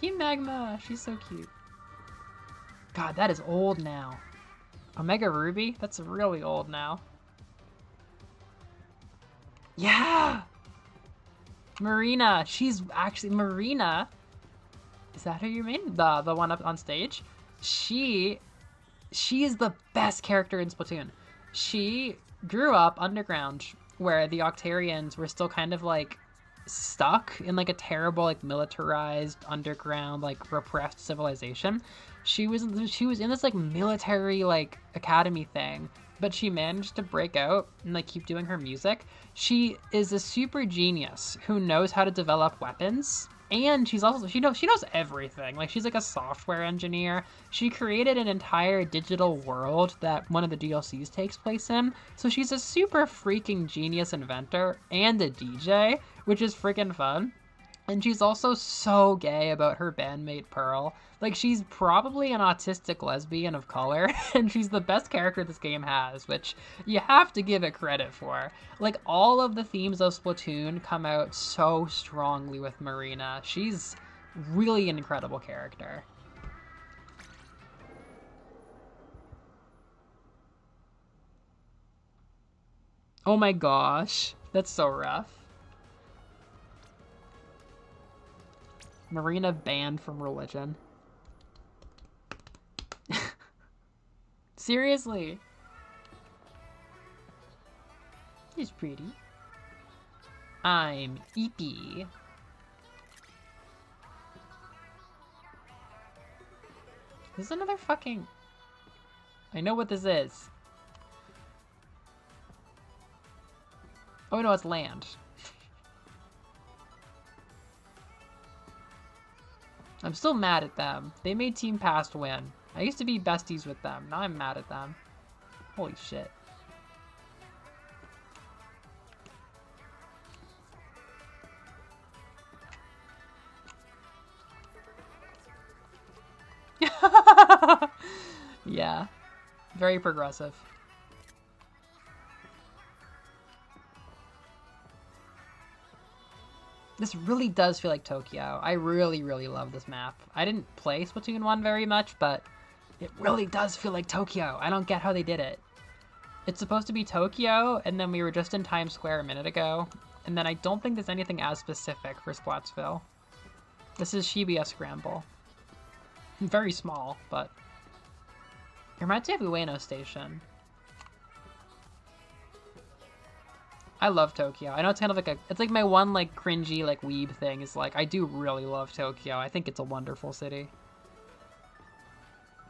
Team Magma, she's so cute. God, that is old now. Omega Ruby? That's really old now. Yeah! Marina, she's actually, Marina, is that who you mean? The one up on stage? She is the best character in Splatoon. She grew up underground where the Octarians were still kind of like stuck in like a terrible like militarized underground like repressed civilization. She was in this like military like academy thing, but she managed to break out and like keep doing her music. She is a super genius who knows how to develop weapons, and she knows everything. Like, she's like a software engineer. She created an entire digital world that one of the DLCs takes place in. So she's a super freaking genius inventor and a DJ, which is freaking fun. And she's also so gay about her bandmate Pearl. Like, she's probably an autistic lesbian of color, and she's the best character this game has, which you have to give it credit for. Like, all of the themes of Splatoon come out so strongly with Marina. She's really an incredible character. Oh my gosh, that's so rough. Marina banned from religion. Seriously. She's pretty. I'm Eepy. This is another fucking... I know what this is. Oh no, it's land. I'm still mad at them. They made Team Past win. I used to be besties with them. Now I'm mad at them. Holy shit. Yeah. Very progressive. This really does feel like Tokyo. I really, really love this map. I didn't play Splatoon 1 very much, but it really does feel like Tokyo. I don't get how they did it. It's supposed to be Tokyo, and then we were just in Times Square a minute ago, and then I don't think there's anything as specific for Splatsville. This is Shibuya Scramble. Very small, but... It reminds me of Ueno Station. I love Tokyo. I know it's kind of like a... It's like my one, like, cringy, like, weeb thing is, like, I do really love Tokyo. I think it's a wonderful city.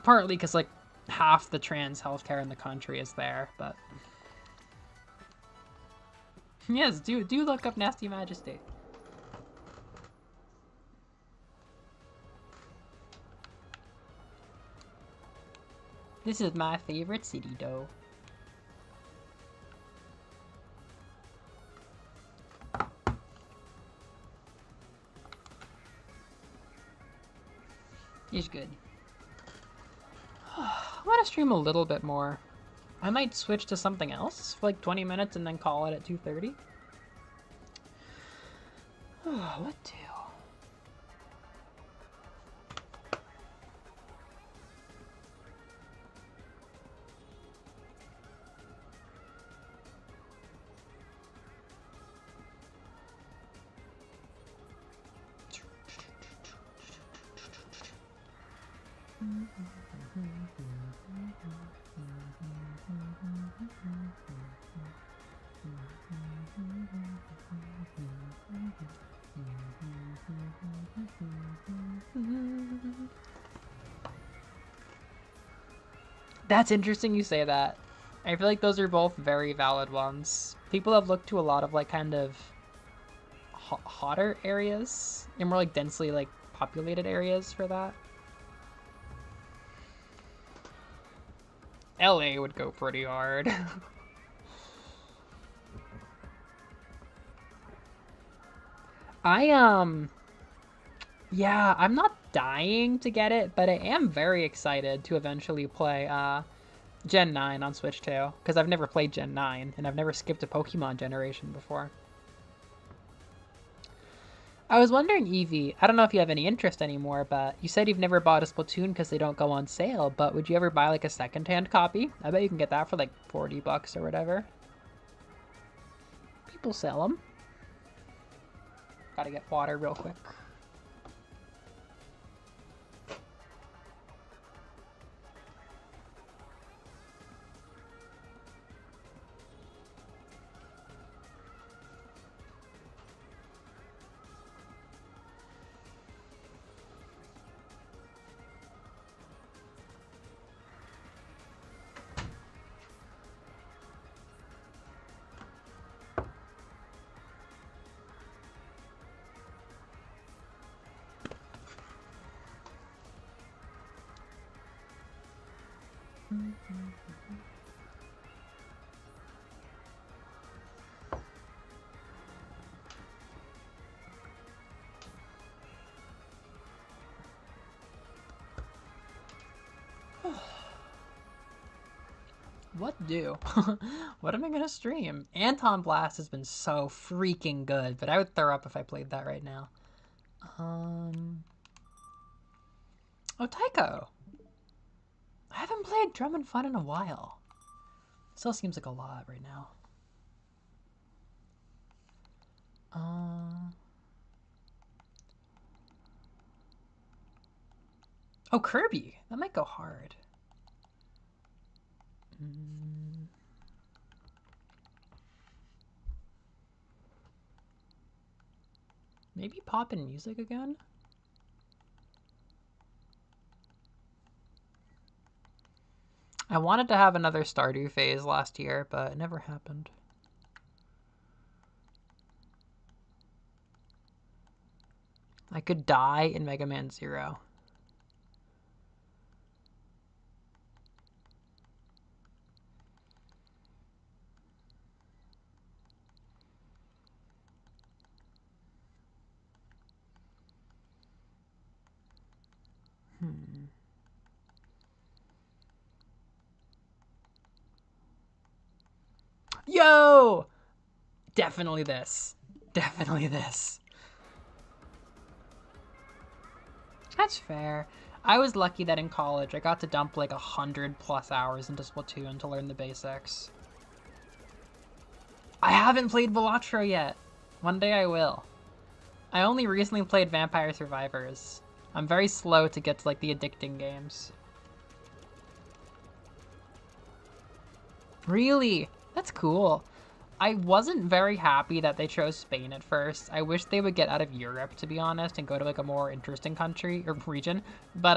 Partly because, like, half the trans healthcare in the country is there, but... Yes, do look up Nasty Majesty. This is my favorite city, though. It's good. I want to stream a little bit more. I might switch to something else for like 20 minutes and then call it at 2:30. What do? That's interesting you say that. I feel like those are both very valid ones. People have looked to a lot of like kind of hotter areas and more like densely like populated areas for that. LA would go pretty hard. Yeah, I'm not dying to get it, but I am very excited to eventually play Gen 9 on Switch 2, because I've never played Gen 9, and I've never skipped a Pokemon generation before. I was wondering, Evie, I don't know if you have any interest anymore, but you said you've never bought a Splatoon because they don't go on sale, but would you ever buy like a secondhand copy? I bet you can get that for like 40 bucks or whatever. People sell them. Gotta get water real quick. What do? What am I gonna stream? Anton Blast has been so freaking good, but I would throw up if I played that right now. Oh, Taiko! I haven't played Drum and Fun in a while. Still seems like a lot right now. Oh, Kirby! That might go hard. Maybe pop in music again? I wanted to have another Stardew phase last year, but it never happened. I could die in Mega Man Zero. Yo! Definitely this. Definitely this. That's fair. I was lucky that in college I got to dump like 100+ hours into Splatoon to learn the basics. I haven't played Balatro yet. One day I will. I only recently played Vampire Survivors. I'm very slow to get to like the addicting games. Really? That's cool. I wasn't very happy that they chose Spain at first. I wish they would get out of Europe, to be honest, and go to like a more interesting country or region. But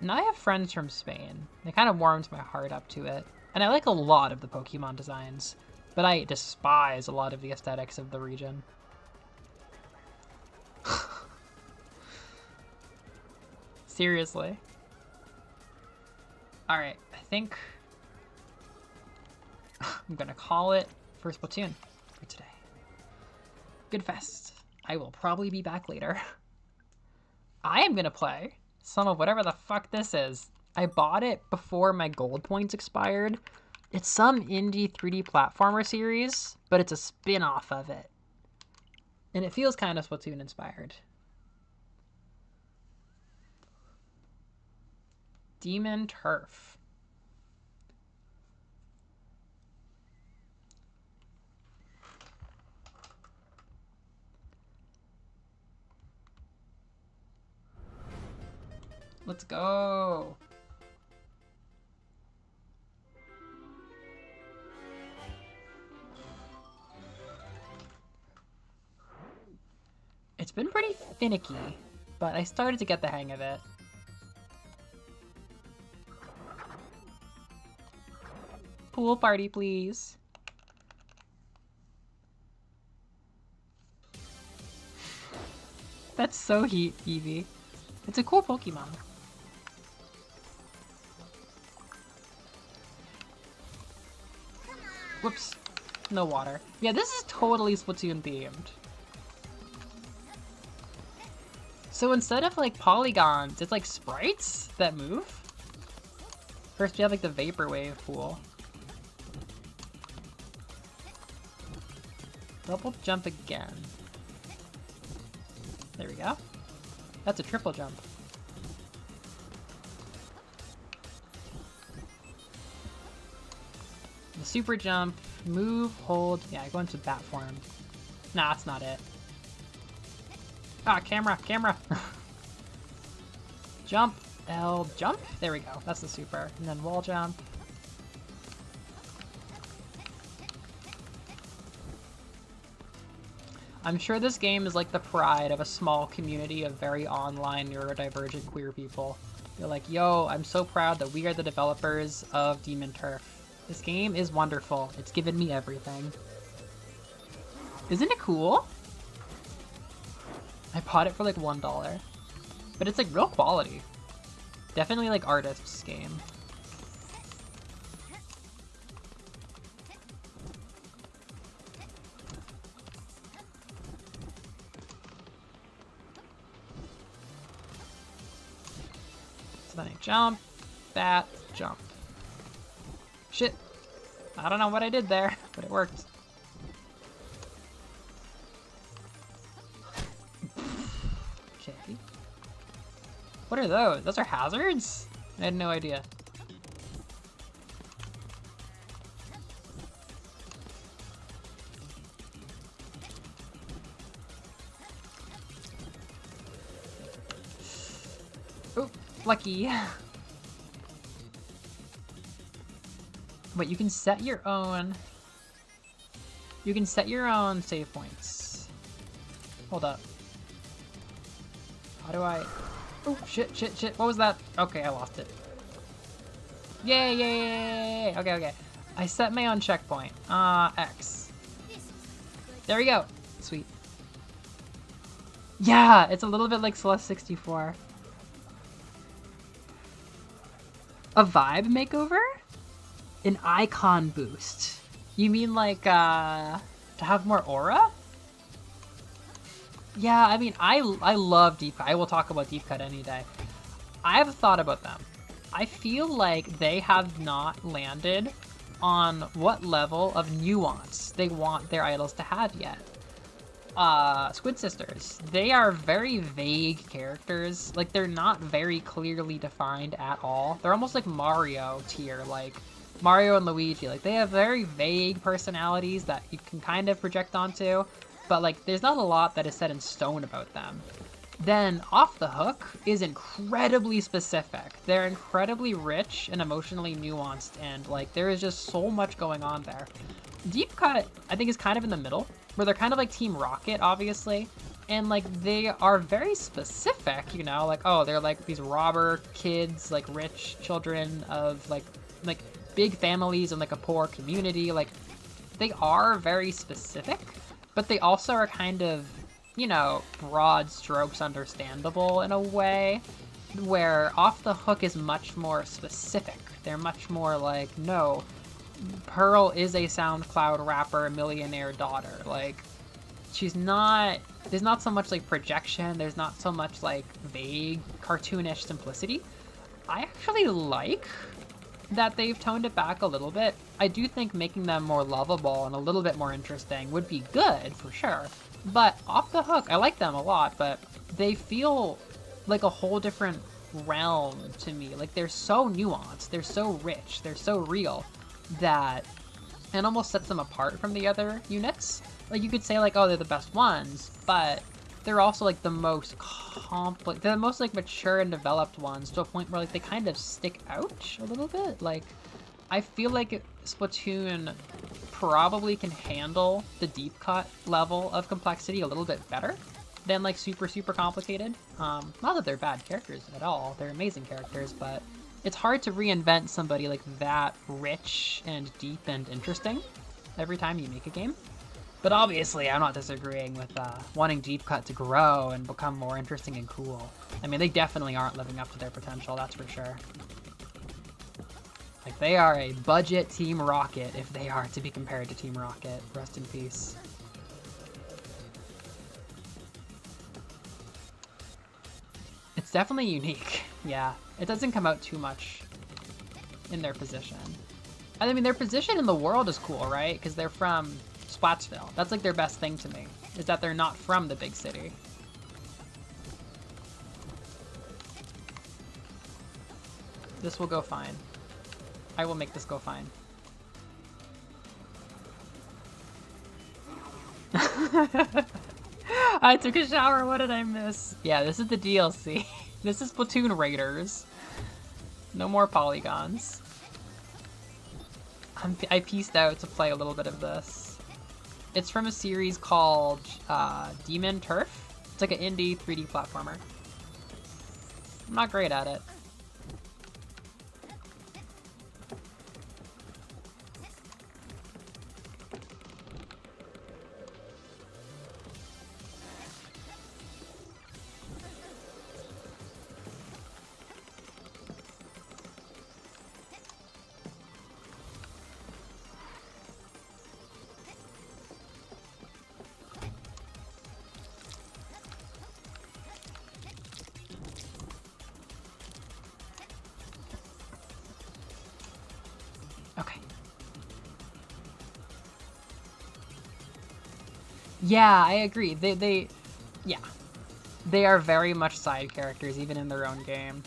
now I have friends from Spain. It kind of warms my heart up to it. And I like a lot of the Pokemon designs, but I despise a lot of the aesthetics of the region. Seriously. Alright, I think I'm gonna call it for Splatoon for today. Good fest. I will probably be back later. I am gonna play some of whatever the fuck this is. I bought it before my gold points expired. It's some indie 3D platformer series, but it's a spin-off of it. And it feels kind of Splatoon inspired. Demon Turf. Let's go. It's been pretty finicky, but I started to get the hang of it. Pool party, please. That's so Eevee. It's a cool Pokemon. Whoops. No water. Yeah, this is totally Splatoon themed. So instead of like polygons, it's like sprites that move. First we have like the Vaporwave pool. Double jump again. There we go. That's a triple jump. The super jump, move, hold. Yeah, I go into bat form. Nah, that's not it. Ah, camera. Jump, L, jump. There we go. That's the super. And then wall jump. I'm sure this game is like the pride of a small community of very online neurodivergent queer people. They're like, yo, I'm so proud that we are the developers of Demon Turf. This game is wonderful. It's given me everything. Isn't it cool? I bought it for like $1. But it's like real quality. Definitely like artist's game. So then I jump, bat, jump. Shit. I don't know what I did there, but it worked. Okay. What are those? Those are hazards? I had no idea. Oh, lucky. Wait, you can set your own... You can set your own save points. Hold up. How do I... Oh, shit, shit, shit. What was that? Okay, I lost it. Yay, yay, yay. Okay, okay. I set my own checkpoint. X. There we go. Sweet. Yeah, it's a little bit like Celeste 64. A vibe makeover? An icon boost. You mean like, to have more aura? Yeah, I mean, I love Deep Cut. I will talk about Deep Cut any day. I've thought about them. I feel like they have not landed on what level of nuance they want their idols to have yet. Squid Sisters, they are very vague characters. Like, they're not very clearly defined at all. They're almost like Mario tier, like Mario and Luigi. Like, they have very vague personalities that you can kind of project onto, but like, there's not a lot that is set in stone about them. Then Off the Hook is incredibly specific. They're incredibly rich and emotionally nuanced, and like, there is just so much going on there. Deep Cut, I think, is kind of in the middle, where they're kind of like Team Rocket, obviously, and like, they are very specific, you know, like, oh, they're like these robber kids, like rich children of like big families and like a poor community. Like, they are very specific, but they also are kind of, you know, broad strokes understandable in a way, where Off the Hook is much more specific. They're much more like, no, Pearl is a SoundCloud rapper, millionaire daughter. Like, she's not, there's not so much like projection, there's not so much like vague, cartoonish simplicity. I actually like that they've toned it back a little bit. I do think making them more lovable and a little bit more interesting would be good, for sure. But Off the Hook, I like them a lot, but they feel like a whole different realm to me. Like, they're so nuanced, they're so rich, they're so real, that it almost sets them apart from the other units. Like, you could say like, oh, they're the best ones, but they're also like the most they're the most like mature and developed ones, to a point where like they kind of stick out a little bit. Like, I feel like Splatoon probably can handle the Deep Cut level of complexity a little bit better than like super complicated. Not that they're bad characters at all, they're amazing characters, but it's hard to reinvent somebody like that rich and deep and interesting every time you make a game. But obviously, I'm not disagreeing with wanting Deep Cut to grow and become more interesting and cool. I mean, they definitely aren't living up to their potential, that's for sure. Like, they are a budget Team Rocket if they are to be compared to Team Rocket. Rest in peace. It's definitely unique, yeah. It doesn't come out too much in their position. I mean, their position in the world is cool, right? Because they're from Splatsville. That's like their best thing to me, is that they're not from the big city. This will go fine. I will make this go fine. I took a shower, what did I miss? Yeah, this is the DLC. This is Splatoon Raiders. No more polygons. I pieced out to play a little bit of this. It's from a series called Demon Turf. It's like an indie 3D platformer. I'm not great at it. Okay. Yeah, I agree. Yeah. They are very much side characters, even in their own game.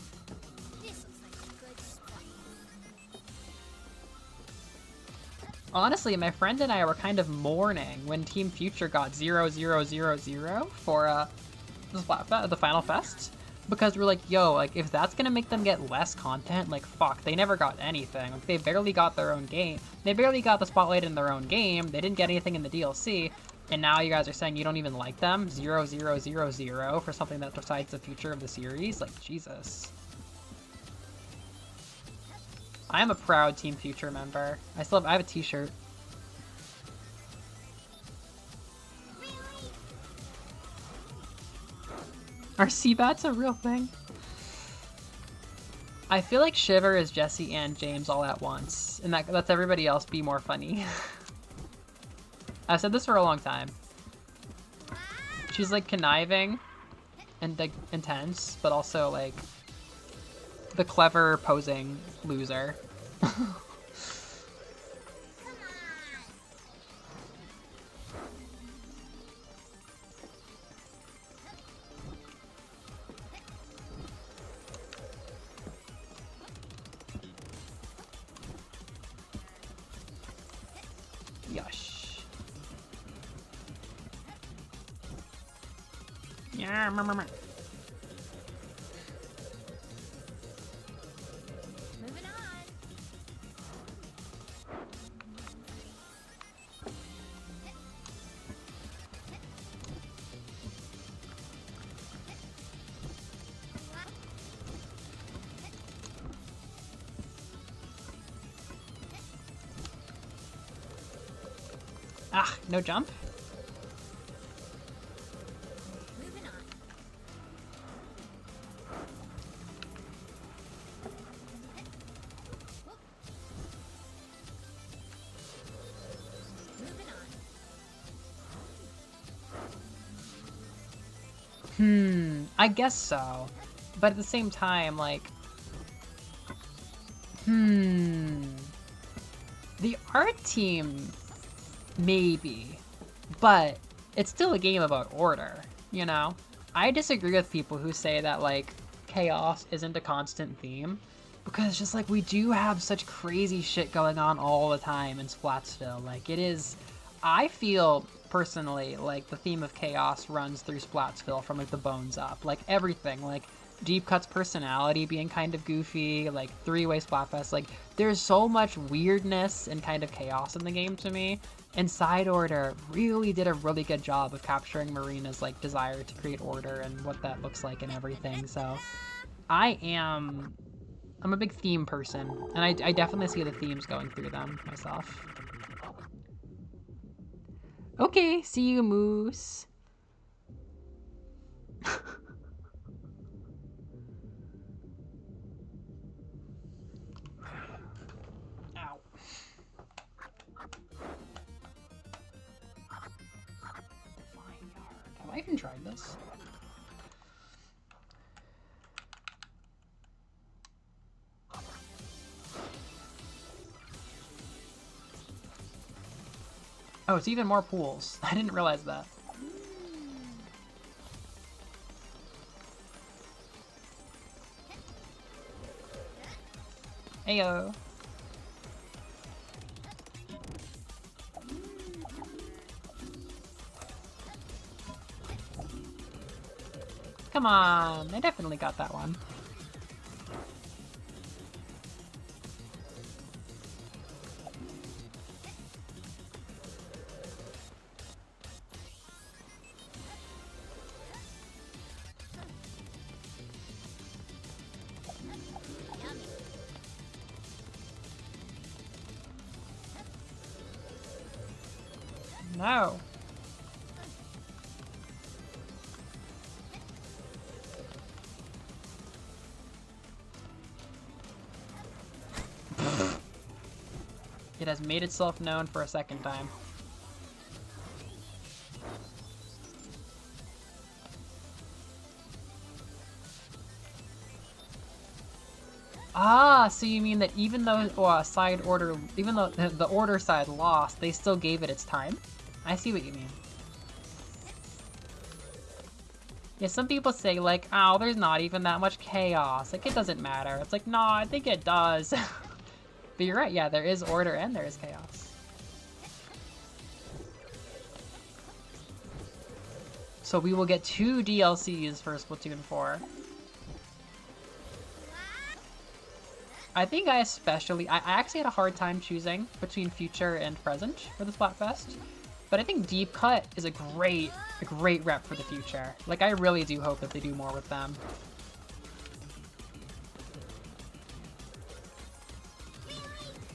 Honestly, my friend and I were kind of mourning when Team Future got 0-0-0-0 for the Final Fest. Because we're like, yo, like, if that's gonna make them get less content, like, fuck, they never got anything. Like, they barely got their own game. They barely got the spotlight in their own game. They didn't get anything in the DLC. And now you guys are saying you don't even like them? 0, 0, 0, 0 for something that decides the future of the series? Like, Jesus. I am a proud Team Future member. I have a t-shirt. Are Seabats a real thing? I feel like Shiver is Jesse and James all at once, and that lets everybody else be more funny. I've said this for a long time. She's like conniving and like intense, but also like the clever posing loser. Yush. Yeah, Moving on. Ah, no jump? Moving on. Moving on. I guess so. But at the same time, like... The art team... Maybe. But it's still a game about order, you know? I disagree with people who say that, like, chaos isn't a constant theme. Because it's just like, we do have such crazy shit going on all the time in Splatsville. Like, it is... I feel, personally, like the theme of chaos runs through Splatsville from, like, the bones up. Like, everything. Like, Deep Cut's personality being kind of goofy. Like, three-way Splatfest. Like, there's so much weirdness and kind of chaos in the game to me. And Side Order really did a really good job of capturing Marina's, like, desire to create order and what that looks like and everything. So, I'm a big theme person, and I definitely see the themes going through them myself. Okay, see you, Moose. Ow. Vineyard. Have I even tried this? Oh, it's even more pools. I didn't realize that. Heyo. Come on, I definitely got that one. No. It has made itself known for a second time. Ah, so you mean that even though even though the order side lost, they still gave it its time? I see what you mean. Yeah, some people say like, oh, there's not even that much chaos. Like, it doesn't matter. It's like, no, I think it does. But you're right, yeah, there is order and there is chaos. So we will get 2 DLCs for Splatoon 4. I think I actually had a hard time choosing between future and present for the Splatfest. But I think Deep Cut is a great rep for the future. Like, I really do hope that they do more with them.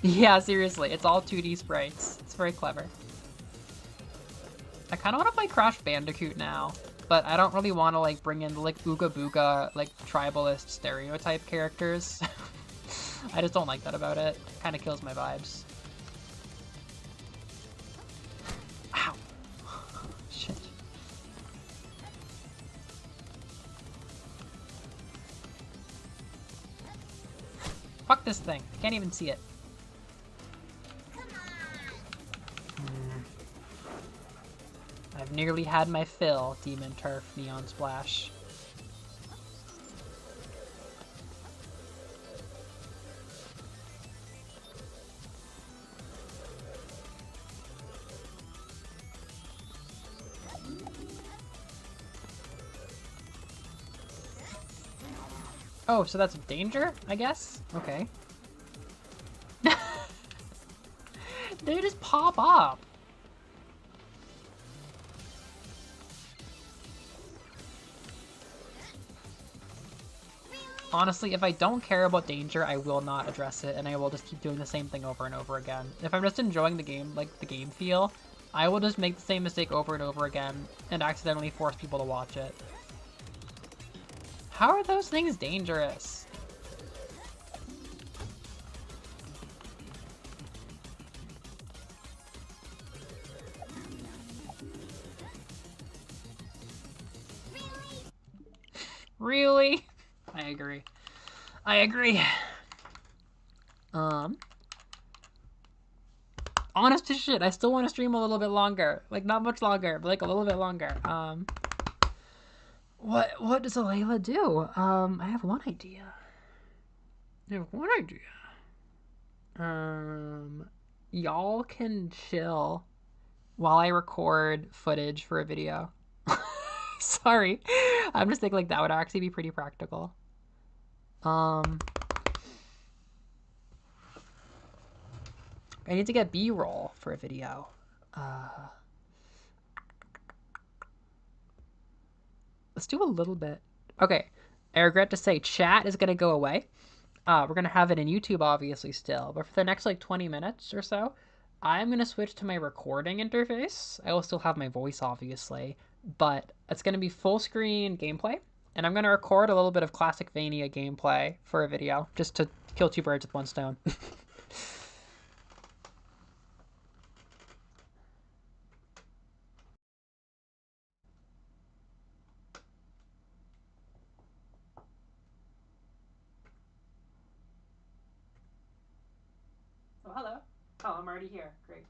Yeah, seriously, it's all 2D sprites. It's very clever. I kind of want to play Crash Bandicoot now, but I don't really want to like bring in like Ooga Booga, like tribalist stereotype characters. I just don't like that about it. Kind of kills my vibes. Ow. Shit. Fuck this thing. I can't even see it. I've nearly had my fill, Demon Turf, Neon Splash. Oh, so that's danger, I guess? Okay. They just pop up. Honestly, if I don't care about danger, I will not address it, and I will just keep doing the same thing over and over again. If I'm just enjoying the game, like the game feel, I will just make the same mistake over and over again and accidentally force people to watch it. How are those things dangerous? Really? I agree. I agree. Honest to shit, I still want to stream a little bit longer. Like, not much longer, but like a little bit longer. What does Alayla do? I have one idea. Y'all can chill while I record footage for a video. Sorry. I'm just thinking like that would actually be pretty practical. I need to get B-roll for a video. Let's do a little bit. Okay, I regret to say chat is gonna go away. We're gonna have it in YouTube obviously still, but for the next like 20 minutes or so, I'm gonna switch to my recording interface. I will still have my voice obviously, but it's gonna be full screen gameplay, and I'm gonna record a little bit of classic Vania gameplay for a video, just to kill two birds with one stone. Oh, hello. Oh, I'm already here. Great.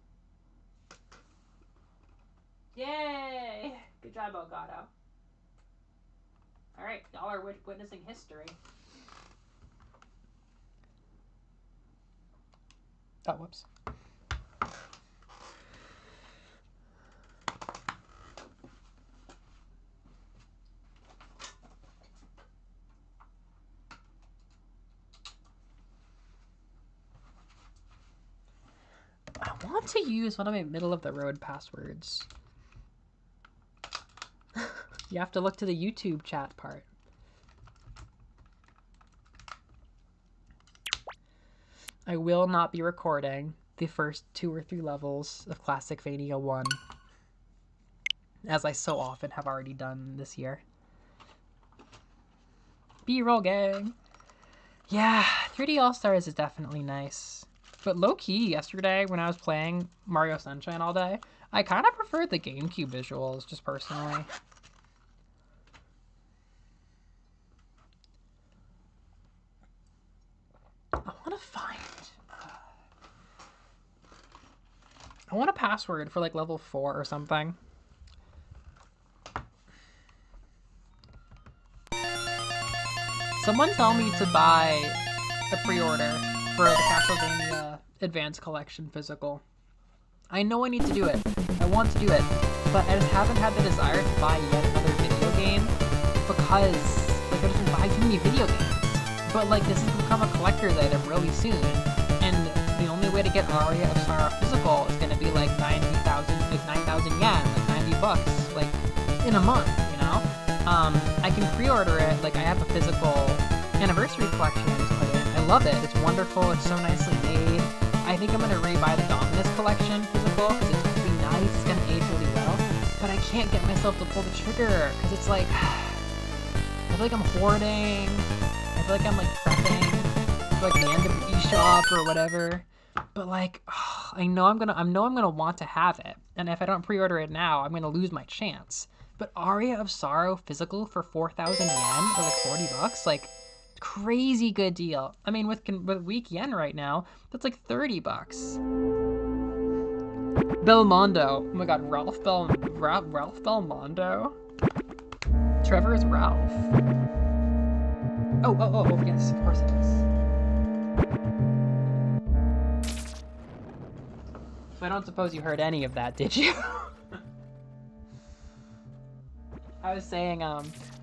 Yay! Good job, Elgato. Alright, y'all are witnessing history. Oh, whoops. I want to use one of my middle-of-the-road passwords. You have to look to the YouTube chat part. I will not be recording the first 2 or 3 levels of Classic Vania 1, as I so often have already done this year. B-roll gang! Yeah, 3D All-Stars is definitely nice. But low-key, yesterday, when I was playing Mario Sunshine all day, I kind of preferred the GameCube visuals, just personally. I want a password for like level 4 or something. Someone tell me to buy a pre-order for the Castlevania Advanced Collection physical. I know I need to do it. I want to do it. But I just haven't had the desire to buy yet another video game because like I just buy too many video games. But like this has become a collector's item really soon. And the only way to get Aria of Sorrow physical is going to be like 90,000 like 9,000 yen, like 90 bucks, like in a month, you know? I can pre-order it, like I have a physical anniversary collection I just put in. I love it, it's wonderful, it's so nicely made. I think I'm gonna rebuy the Dominus collection physical, because it's really nice, it's gonna age really well. But I can't get myself to pull the trigger, because it's like, I feel like I'm hoarding, I feel like I'm like prepping for like the end of the eShop or whatever. But like, I know I'm gonna want to have it, and if I don't pre-order it now, I'm gonna lose my chance. But Aria of Sorrow physical for 4,000 yen or like 40 bucks, like crazy good deal. I mean, with weak yen right now, that's like 30 bucks. Belmondo. Oh my god, Ralph Belmondo. Trevor is Ralph. Oh, yes, of course it is. So I don't suppose you heard any of that, did you? I was saying,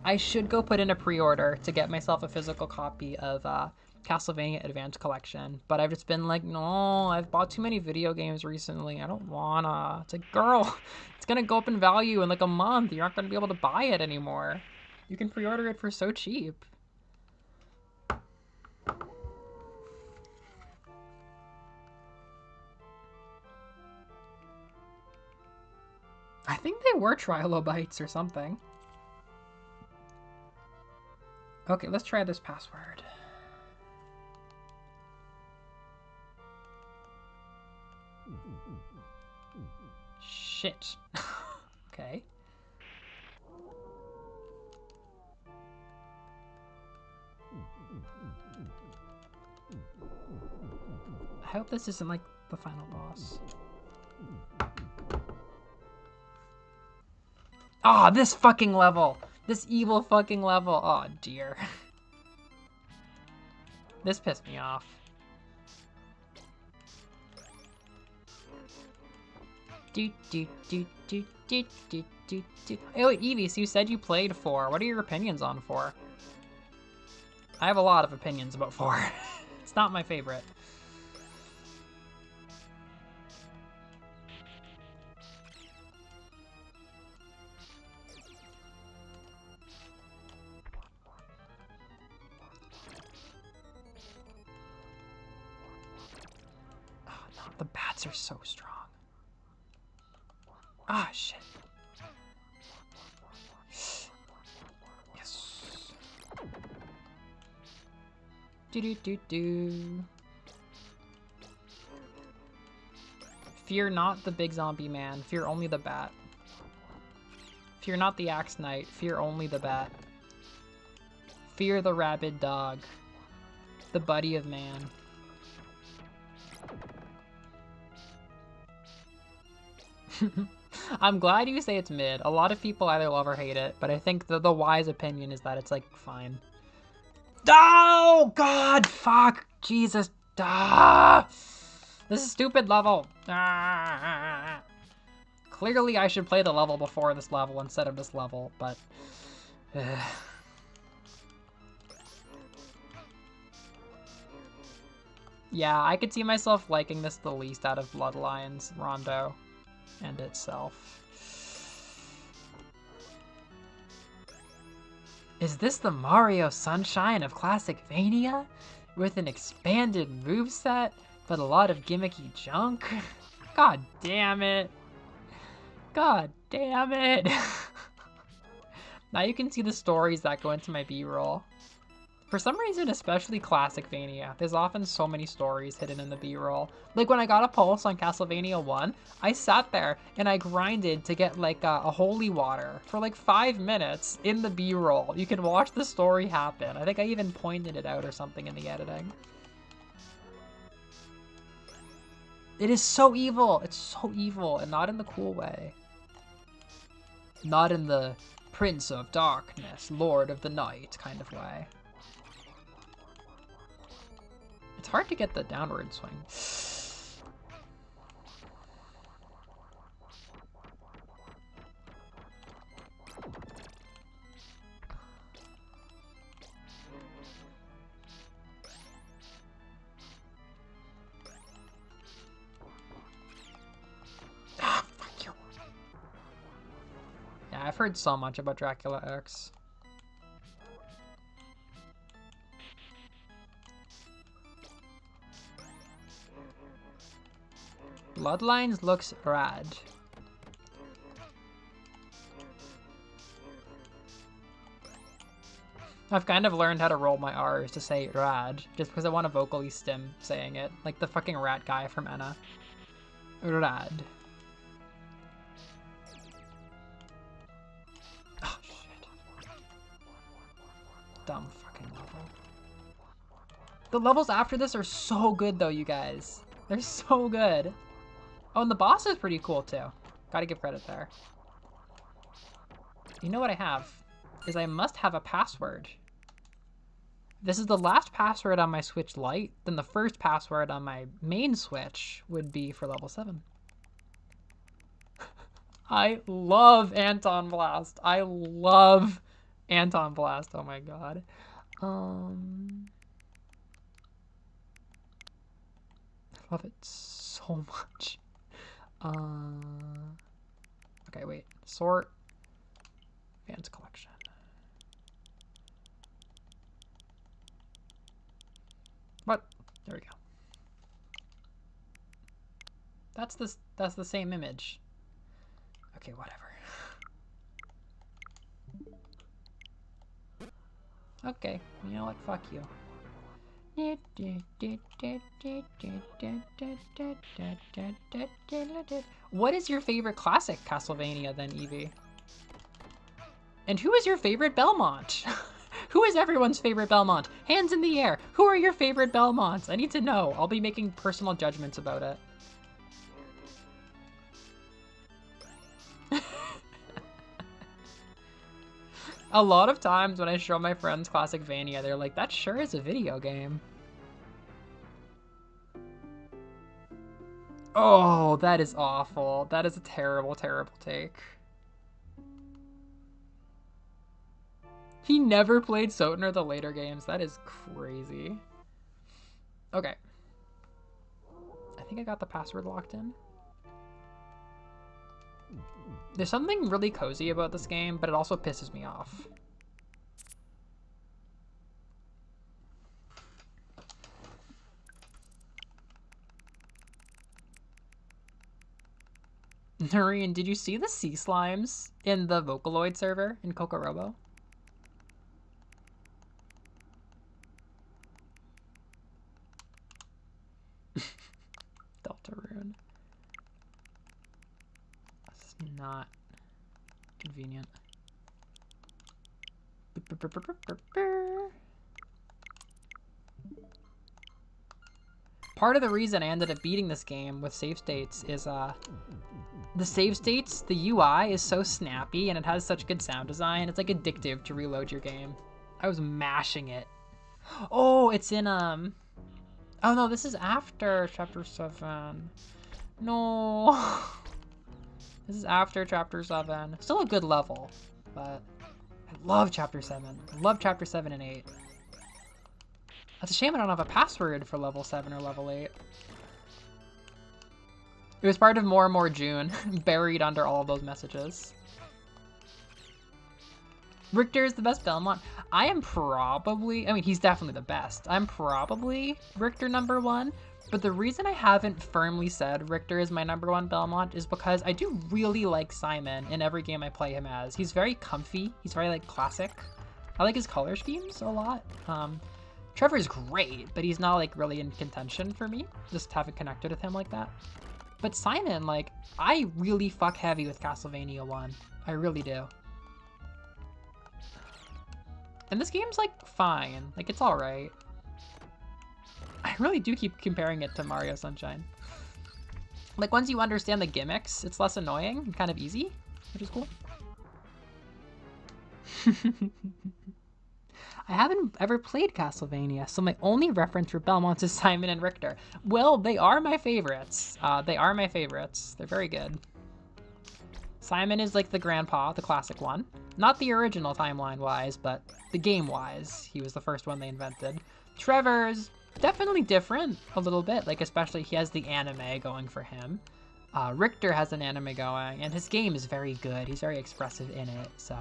I should go put in a pre-order to get myself a physical copy of Castlevania Advance Collection, but I've just been like, no, I've bought too many video games recently. I don't wanna. It's like, girl, it's gonna go up in value in like a month. You're not gonna be able to buy it anymore. You can pre-order it for so cheap. I think they were trilobites or something. Okay, let's try this password. Shit. Okay. I hope this isn't like the final boss. Ah, oh, this fucking level. This evil fucking level. Oh dear. This pissed me off. Do. Hey, wait, Evie, so you said you played 4. What are your opinions on 4? I have a lot of opinions about 4. It's not my favorite. Oh, no, the bats are so strong. Ah, shit. Yes. Do. Fear not the big zombie man, fear only the bat. Fear not the axe knight, fear only the bat. Fear the rabid dog, the buddy of man. I'm glad you say it's mid. A lot of people either love or hate it, but I think the wise opinion is that it's like fine. Oh god, fuck, Jesus, this is stupid level. Clearly I should play the level before this level instead of this level, but yeah, I could see myself liking this the least out of Bloodlines, Rondo, and itself. Is this the Mario Sunshine of Classicvania? With an expanded moveset, but a lot of gimmicky junk? God damn it. God damn it. Now you can see the stories that go into my B-roll. For some reason, especially Classicvania, there's often so many stories hidden in the B-roll. Like when I got a pulse on Castlevania 1, I sat there and I grinded to get like a holy water for like 5 minutes in the B-roll. You can watch the story happen. I think I even pointed it out or something in the editing. It is so evil. It's so evil, and not in the cool way. Not in the Prince of Darkness, Lord of the Night kind of way. It's hard to get the downward swing. Ah, fuck you. I've heard so much about Dracula X. Bloodlines looks rad. I've kind of learned how to roll my R's to say rad, just because I want to vocally stim saying it, like the fucking rat guy from Enna. Rad. Oh shit. Dumb fucking level. The levels after this are so good though, you guys. They're so good. Oh, and the boss is pretty cool too. Gotta give credit there. You know what I have? Is I must have a password. If this is the last password on my Switch Lite, then the first password on my main Switch would be for level 7. I love Anton Blast. I love Anton Blast. Oh my god. I love it so much. Okay, wait. Sort. Advanced collection. What? There we go. That's the same image. Okay, whatever. Okay, you know what? Fuck you. What is your favorite classic Castlevania then, Evie? And who is your favorite Belmont? Who is everyone's favorite Belmont? Hands in the air. Who are your favorite Belmonts? I need to know. I'll be making personal judgments about it. A lot of times when I show my friends Classic Vania, they're like, that sure is a video game. Oh, that is awful. That is a terrible, terrible take. He never played Soten or the later games. That is crazy. Okay. I think I got the password locked in. There's something really cozy about this game, but it also pisses me off. Noreen, did you see the sea slimes in the Vocaloid server in Kokorobo? Deltarune. That's not convenient. Part of the reason I ended up beating this game with save states is the save states, the UI is so snappy and it has such good sound design. It's like addictive to reload your game. I was mashing it. Oh, it's in oh no, this is after chapter 7. No. This is after chapter 7. Still a good level, but I love chapter 7. I love chapter 7 and 8. That's a shame I don't have a password for level 7 or level 8. It was part of More and More June, buried under all of those messages. Richter is the best Belmont. I am probably, I mean, he's definitely the best. I'm probably Richter #1, but the reason I haven't firmly said Richter is my #1 Belmont is because I do really like Simon in every game I play him as. He's very comfy. He's very, like, classic. I like his color schemes a lot. Trevor's great, but he's not, like, really in contention for me. Just haven't connected with him like that. But Simon, like, I really fuck heavy with Castlevania 1. I really do. And this game's, like, fine. Like, it's alright. I really do keep comparing it to Mario Sunshine. Like, once you understand the gimmicks, it's less annoying and kind of easy, which is cool. I haven't ever played Castlevania, so my only reference for Belmonts is Simon and Richter. Well, they are my favorites. They are my favorites. They're very good. Simon is like the grandpa, the classic one. Not the original timeline-wise, but the game-wise. He was the first one they invented. Trevor's definitely different a little bit, like especially he has the anime going for him. Richter has an anime going, and his game is very good. He's very expressive in it, so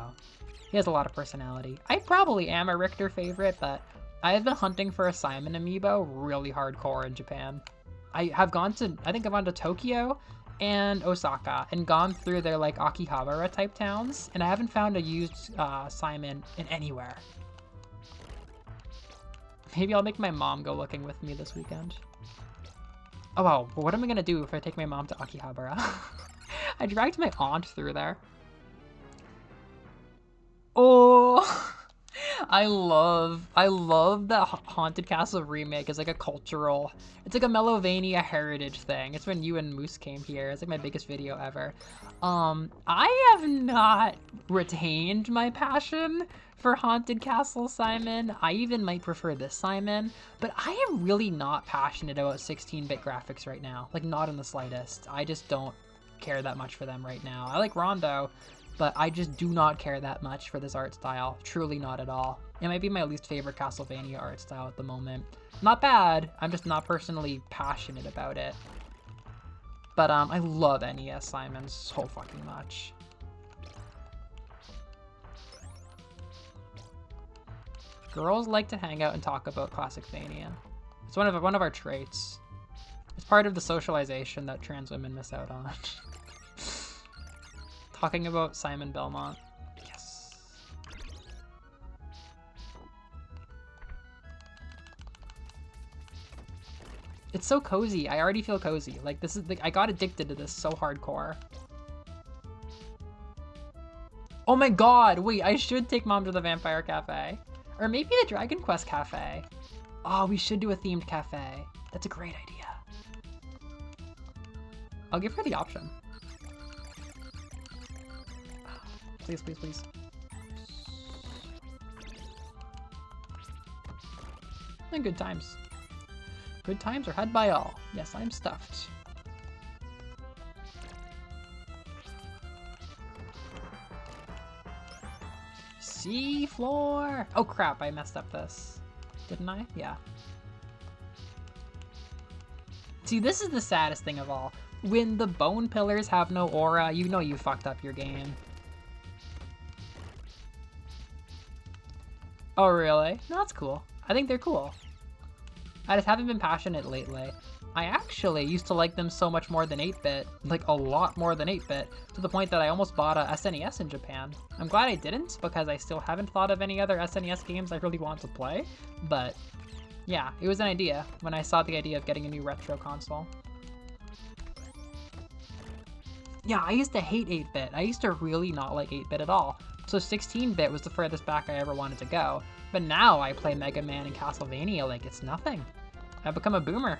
he has a lot of personality. I probably am a Richter favorite, but I have been hunting for a Simon amiibo really hardcore in Japan. I think I've gone to Tokyo and Osaka and gone through their like Akihabara type towns, and I haven't found a used Simon in anywhere. Maybe I'll make my mom go looking with me this weekend. Oh wow, what am I gonna do if I take my mom to Akihabara? I dragged my aunt through there. Oh, I love that Haunted Castle remake as like a cultural, it's like a Melovania heritage thing. It's when you and Moose came here. It's like my biggest video ever. I have not retained my passion for Haunted Castle Simon. I even might prefer this Simon, but I am really not passionate about 16-bit graphics right now. Like, not in the slightest. I just don't care that much for them right now. I like Rondo, but I just do not care that much for this art style. Truly not at all. It might be my least favorite Castlevania art style at the moment. Not bad, I'm just not personally passionate about it. But I love NES Simon so fucking much. Girls like to hang out and talk about Classicvania. It's one of our traits. It's part of the socialization that trans women miss out on. Talking about Simon Belmont. Yes. It's so cozy. I already feel cozy. Like, this is like, I got addicted to this so hardcore. Oh my god, wait, I should take mom to the Vampire Cafe. Or maybe the Dragon Quest Cafe. Oh, we should do a themed cafe. That's a great idea. I'll give her the option. Please, please, please. And good times. Good times are had by all. Yes, I'm stuffed. Sea floor! Oh crap, I messed up this. Didn't I? Yeah. See, this is the saddest thing of all. When the bone pillars have no aura, you know you fucked up your game. Oh really? No, that's cool. I think they're cool. I just haven't been passionate lately. I actually used to like them so much more than 8-bit, like a lot more than 8-bit, to the point that I almost bought a SNES in Japan. I'm glad I didn't, because I still haven't thought of any other SNES games I really want to play, but yeah, it was an idea when I saw the idea of getting a new retro console. Yeah, I used to hate 8-bit. I used to really not like 8-bit at all. So 16-bit was the furthest back I ever wanted to go. But now I play Mega Man and Castlevania like it's nothing. I've become a boomer.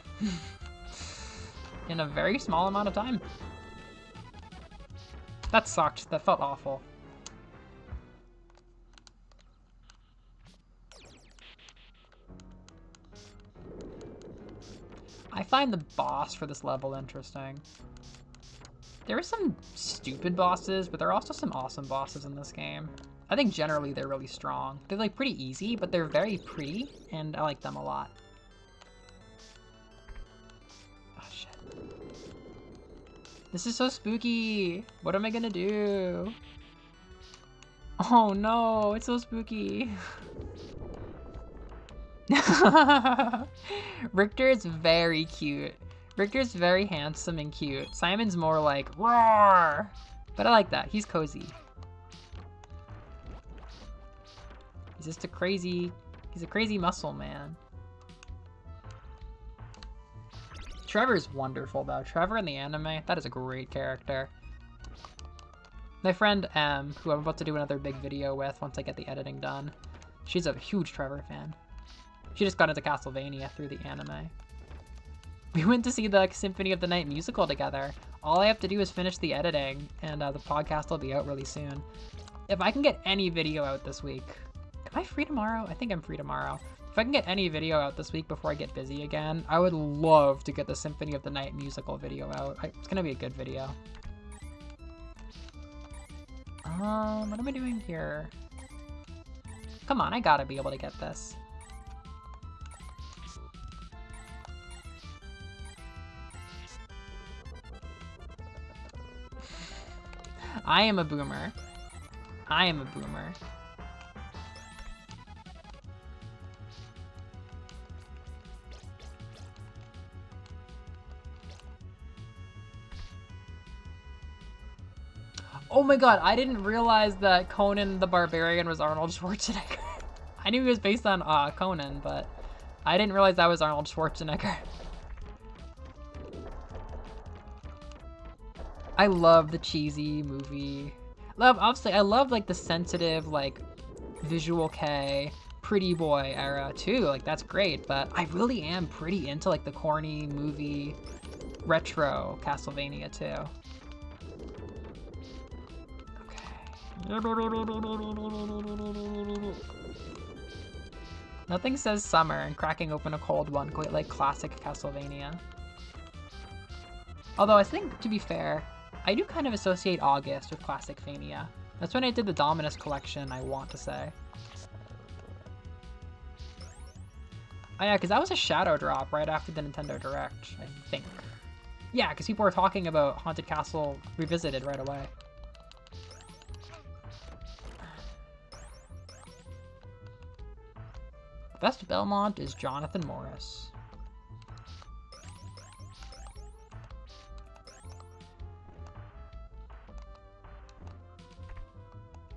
In a very small amount of time. That sucked. That felt awful. I find the boss for this level interesting. There are some stupid bosses, but there are also some awesome bosses in this game. I think generally they're really strong. They're like pretty easy, but they're very pretty, and I like them a lot. Oh shit. This is so spooky. What am I gonna do? Oh no, it's so spooky. Richter is very cute. Richter's very handsome and cute. Simon's more like, roar! But I like that. He's cozy. He's just a crazy muscle man. Trevor's wonderful though. Trevor in the anime, that is a great character. My friend M, who I'm about to do another big video with once I get the editing done, she's a huge Trevor fan. She just got into Castlevania through the anime. We went to see the Symphony of the Night musical together. All I have to do is finish the editing, and the podcast will be out really soon. If I can get any video out this week... Am I free tomorrow? I think I'm free tomorrow. If I can get any video out this week before I get busy again, I would love to get the Symphony of the Night musical video out. It's gonna be a good video. What am I doing here? Come on, I gotta be able to get this. I am a boomer. I am a boomer. Oh my god, I didn't realize that Conan the Barbarian was Arnold Schwarzenegger. I knew he was based on Conan, but I didn't realize that was Arnold Schwarzenegger. I love the cheesy movie. Obviously, I love like the sensitive, like visual K, pretty boy era too. Like that's great, but I really am pretty into like the corny movie, retro Castlevania too. Nothing says summer and cracking open a cold one quite like classic Castlevania. Although I think, to be fair, I do kind of associate August with classic Fania. That's when I did the Dominus collection, I want to say. Oh yeah, because that was a shadow drop right after the Nintendo Direct, I think. Yeah, because people were talking about Haunted Castle Revisited right away. Best Belmont is Jonathan Morris.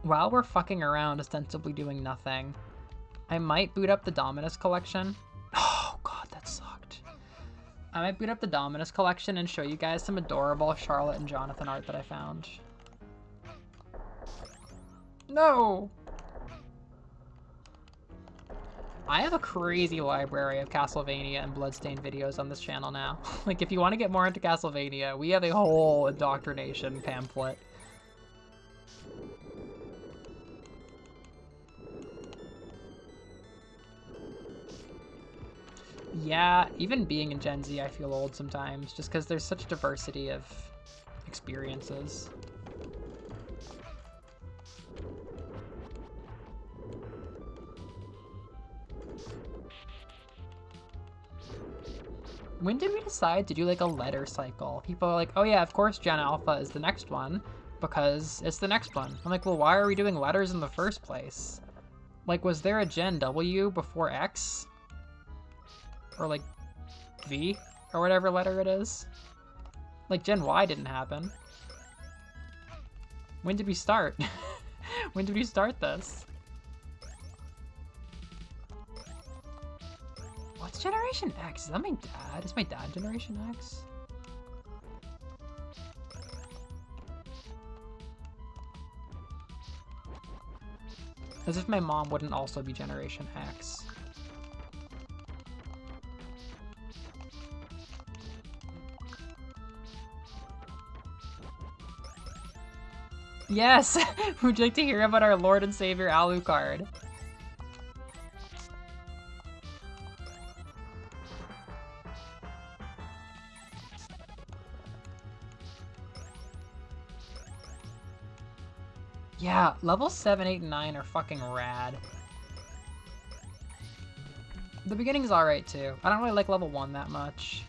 While we're fucking around, ostensibly doing nothing, I might boot up the Dominus collection. Oh god, that sucked. I might boot up the Dominus collection and show you guys some adorable Charlotte and Jonathan art that I found. No! I have a crazy library of Castlevania and Bloodstained videos on this channel now. Like, if you want to get more into Castlevania, we have a whole indoctrination pamphlet. Yeah, even being in Gen Z, I feel old sometimes, just because there's such diversity of experiences. When did we decide to do like a letter cycle? People are like, oh yeah, of course Gen Alpha is the next one because it's the next one. I'm like, well, why are we doing letters in the first place? Like, was there a Gen W before X? Or like V? Or whatever letter it is? Like Gen Y didn't happen. When did we start? When did we start this? What's Generation X? Is that my dad? Is my dad Generation X? As if my mom wouldn't also be Generation X. Yes! Would you like to hear about our Lord and Savior Alucard? Yeah, level 7, 8, and 9 are fucking rad. The beginning's alright too. I don't really like level 1 that much,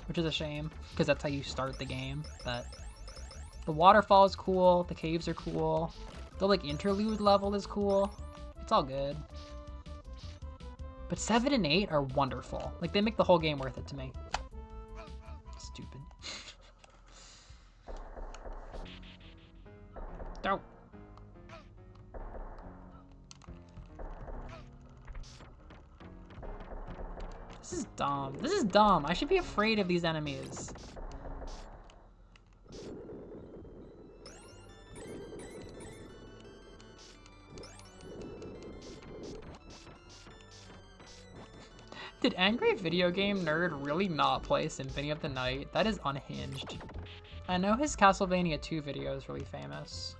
which is a shame, because that's how you start the game, but the waterfall is cool, the caves are cool, the like interlude level is cool. It's all good. But 7 and 8 are wonderful. Like, they make the whole game worth it to me. Stupid. Dope. This is dumb. This is dumb. I should be afraid of these enemies. Did Angry Video Game Nerd really not play Symphony of the Night? That is unhinged. I know his Castlevania 2 video is really famous.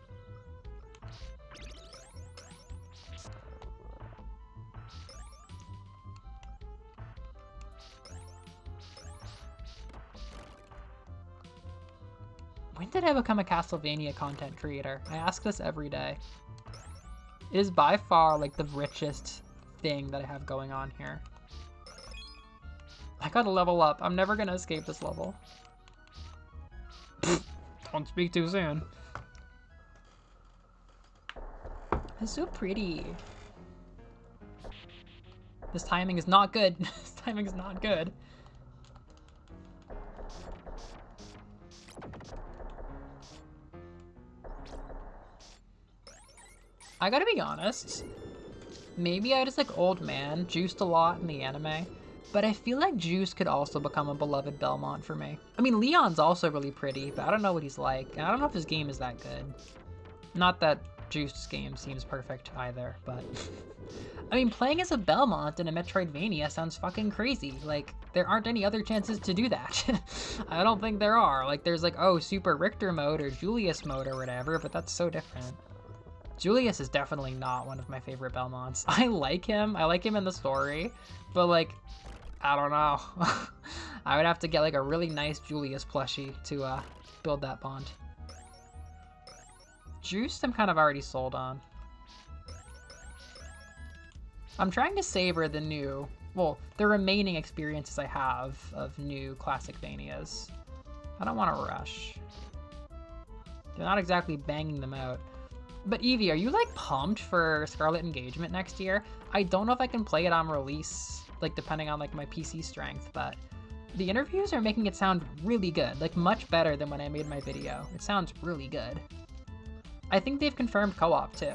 When did I become a Castlevania content creator? I ask this every day. It is by far like the richest thing that I have going on here. I gotta level up. I'm never gonna escape this level. Don't speak too soon. It's so pretty. This timing is not good. This timing is not good. I gotta be honest. Maybe I just like old man, juiced a lot in the anime, but I feel like Juice could also become a beloved Belmont for me. I mean, Leon's also really pretty, but I don't know what he's like. And I don't know if his game is that good. Not that Juice's game seems perfect either, but... I mean, playing as a Belmont in a Metroidvania sounds fucking crazy. Like, there aren't any other chances to do that. I don't think there are. Like, there's like, oh, Super Richter mode or Julius mode or whatever, but that's so different. Julius is definitely not one of my favorite Belmonts. I like him in the story, but like, I don't know. I would have to get like a really nice Julius plushie to build that bond. Juice I'm kind of already sold on. I'm trying to savor the the remaining experiences I have of new classic Vanias. I don't want to rush. They're not exactly banging them out. But Evie, are you like pumped for Scarlet Engagement next year? I don't know if I can play it on release, like depending on like my PC strength, but the interviews are making it sound really good, like much better than when I made my video. It sounds really good. I think they've confirmed co-op too.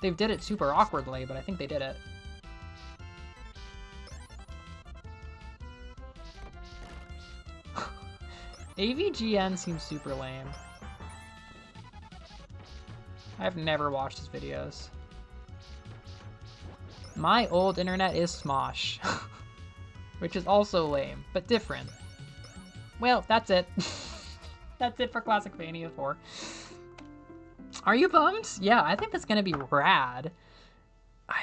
They did it super awkwardly, but I think they did it. AVGN seems super lame. I've never watched his videos. My old internet is Smosh. Which is also lame, but different. Well, that's it. That's it for Classic Vania 4. Are you bummed? Yeah, I think that's gonna be rad. I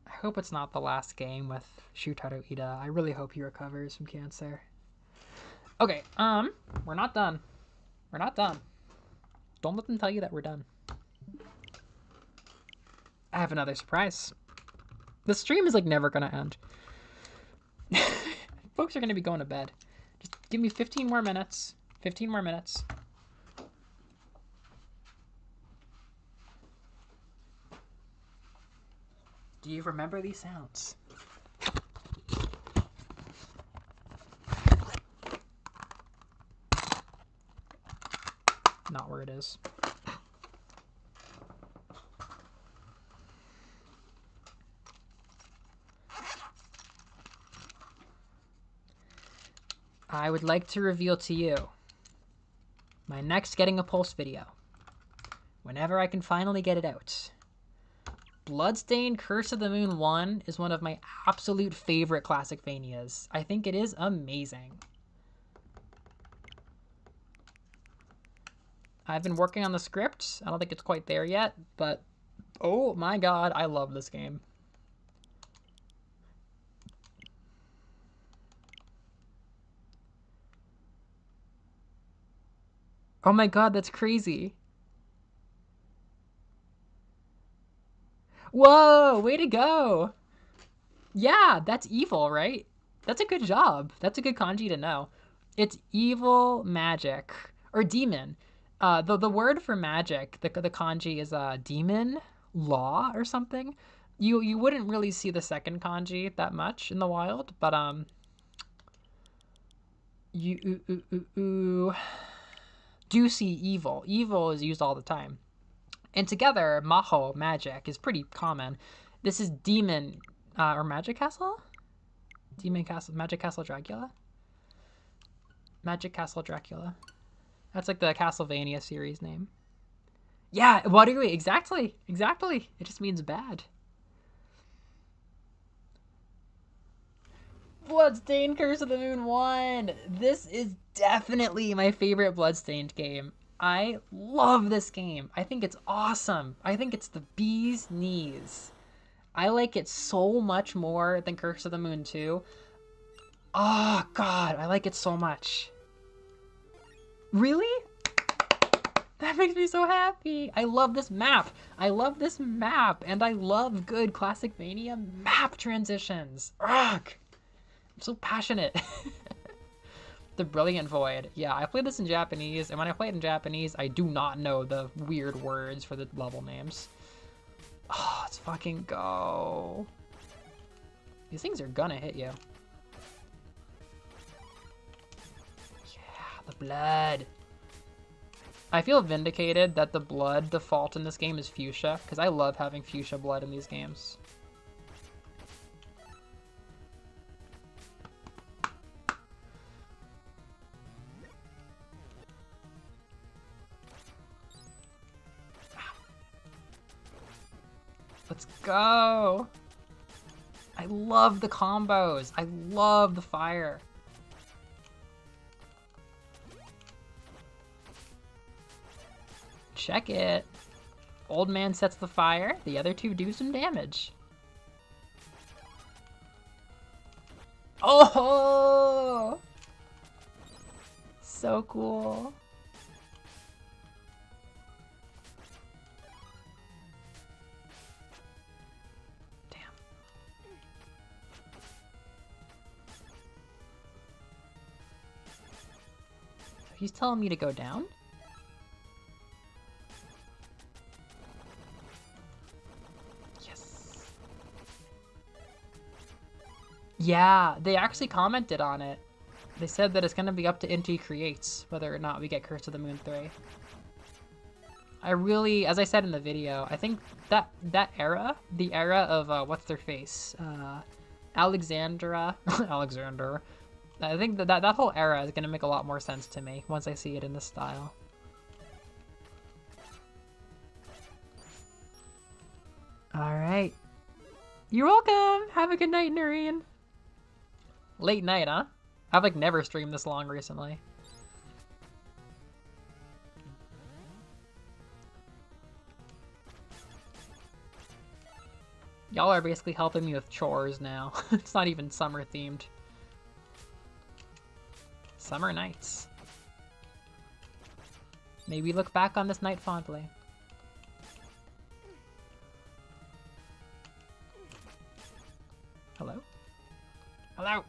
hope it's not the last game with Shutaro Ida. I really hope he recovers from cancer. Okay, we're not done. We're not done. Don't let them tell you that we're done. I have another surprise. The stream is like never gonna end. Folks are gonna be going to bed. Just give me 15 more minutes. 15 more minutes. Do you remember these sounds? Not where it is. I would like to reveal to you my next Getting a Pulse video. Whenever I can finally get it out. Bloodstained Curse of the Moon 1 is one of my absolute favorite Classic Vanias. I think it is amazing. I've been working on the script. I don't think it's quite there yet, but oh my god, I love this game. Oh my god, that's crazy. Whoa, way to go. Yeah, that's evil, right? That's a good job. That's a good kanji to know. It's evil magic or demon. The word for magic, the kanji is demon law or something. You wouldn't really see the second kanji that much in the wild, but you do see evil. Evil is used all the time. And together, Maho, magic, is pretty common. This is demon, or Magic Castle? Demon Castle, Magic Castle Dracula? Magic Castle Dracula. That's like the Castlevania series name. Yeah, what do we, exactly. It just means bad. Bloodstained Curse of the Moon 1. This is definitely my favorite Bloodstained game. I love this game. I think it's awesome. I think it's the bee's knees. I like it so much more than Curse of the Moon 2. Oh, God, I like it so much. Really? That makes me so happy. I love this map. And I love good Classic Vania map transitions. Ugh. I'm so passionate. The Brilliant Void. Yeah, I played this in Japanese, and when I play it in Japanese, I do not know the weird words for the level names. Oh, let's fucking go. These things are gonna hit you. Yeah, the blood. I feel vindicated that the blood default in this game is fuchsia, because I love having fuchsia blood in these games. Let's go. I love the combos. I love the fire. Check it. Old man sets the fire. The other two do some damage. Oh! So cool. Damn. So he's telling me to go down? Yeah, they actually commented on it. They said that it's going to be up to Inti Creates whether or not we get Curse of the Moon 3. I really, as I said in the video, I think that era, the era of what's their face, Alexandra, Alexander. I think that whole era is going to make a lot more sense to me once I see it in this style. All right. You're welcome. Have a good night, Noreen. Late night, huh? I've like never streamed this long recently. Y'all are basically helping me with chores now. It's not even summer themed. Summer nights. Maybe look back on this night fondly. Hello? Hello?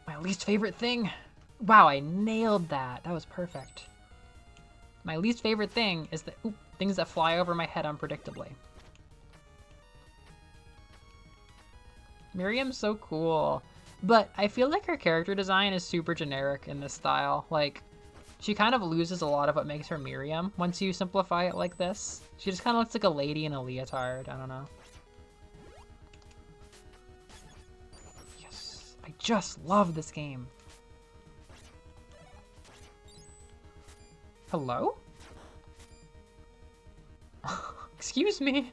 My least favorite thing. Wow, I nailed that. That was perfect. My least favorite thing is that things that fly over my head unpredictably. Miriam's so cool, but I feel like her character design is super generic in this style. Like, she kind of loses a lot of what makes her Miriam once you simplify it like this. She just kind of looks like a lady in a leotard. I don't know. Yes, I just love this game. Hello? Excuse me.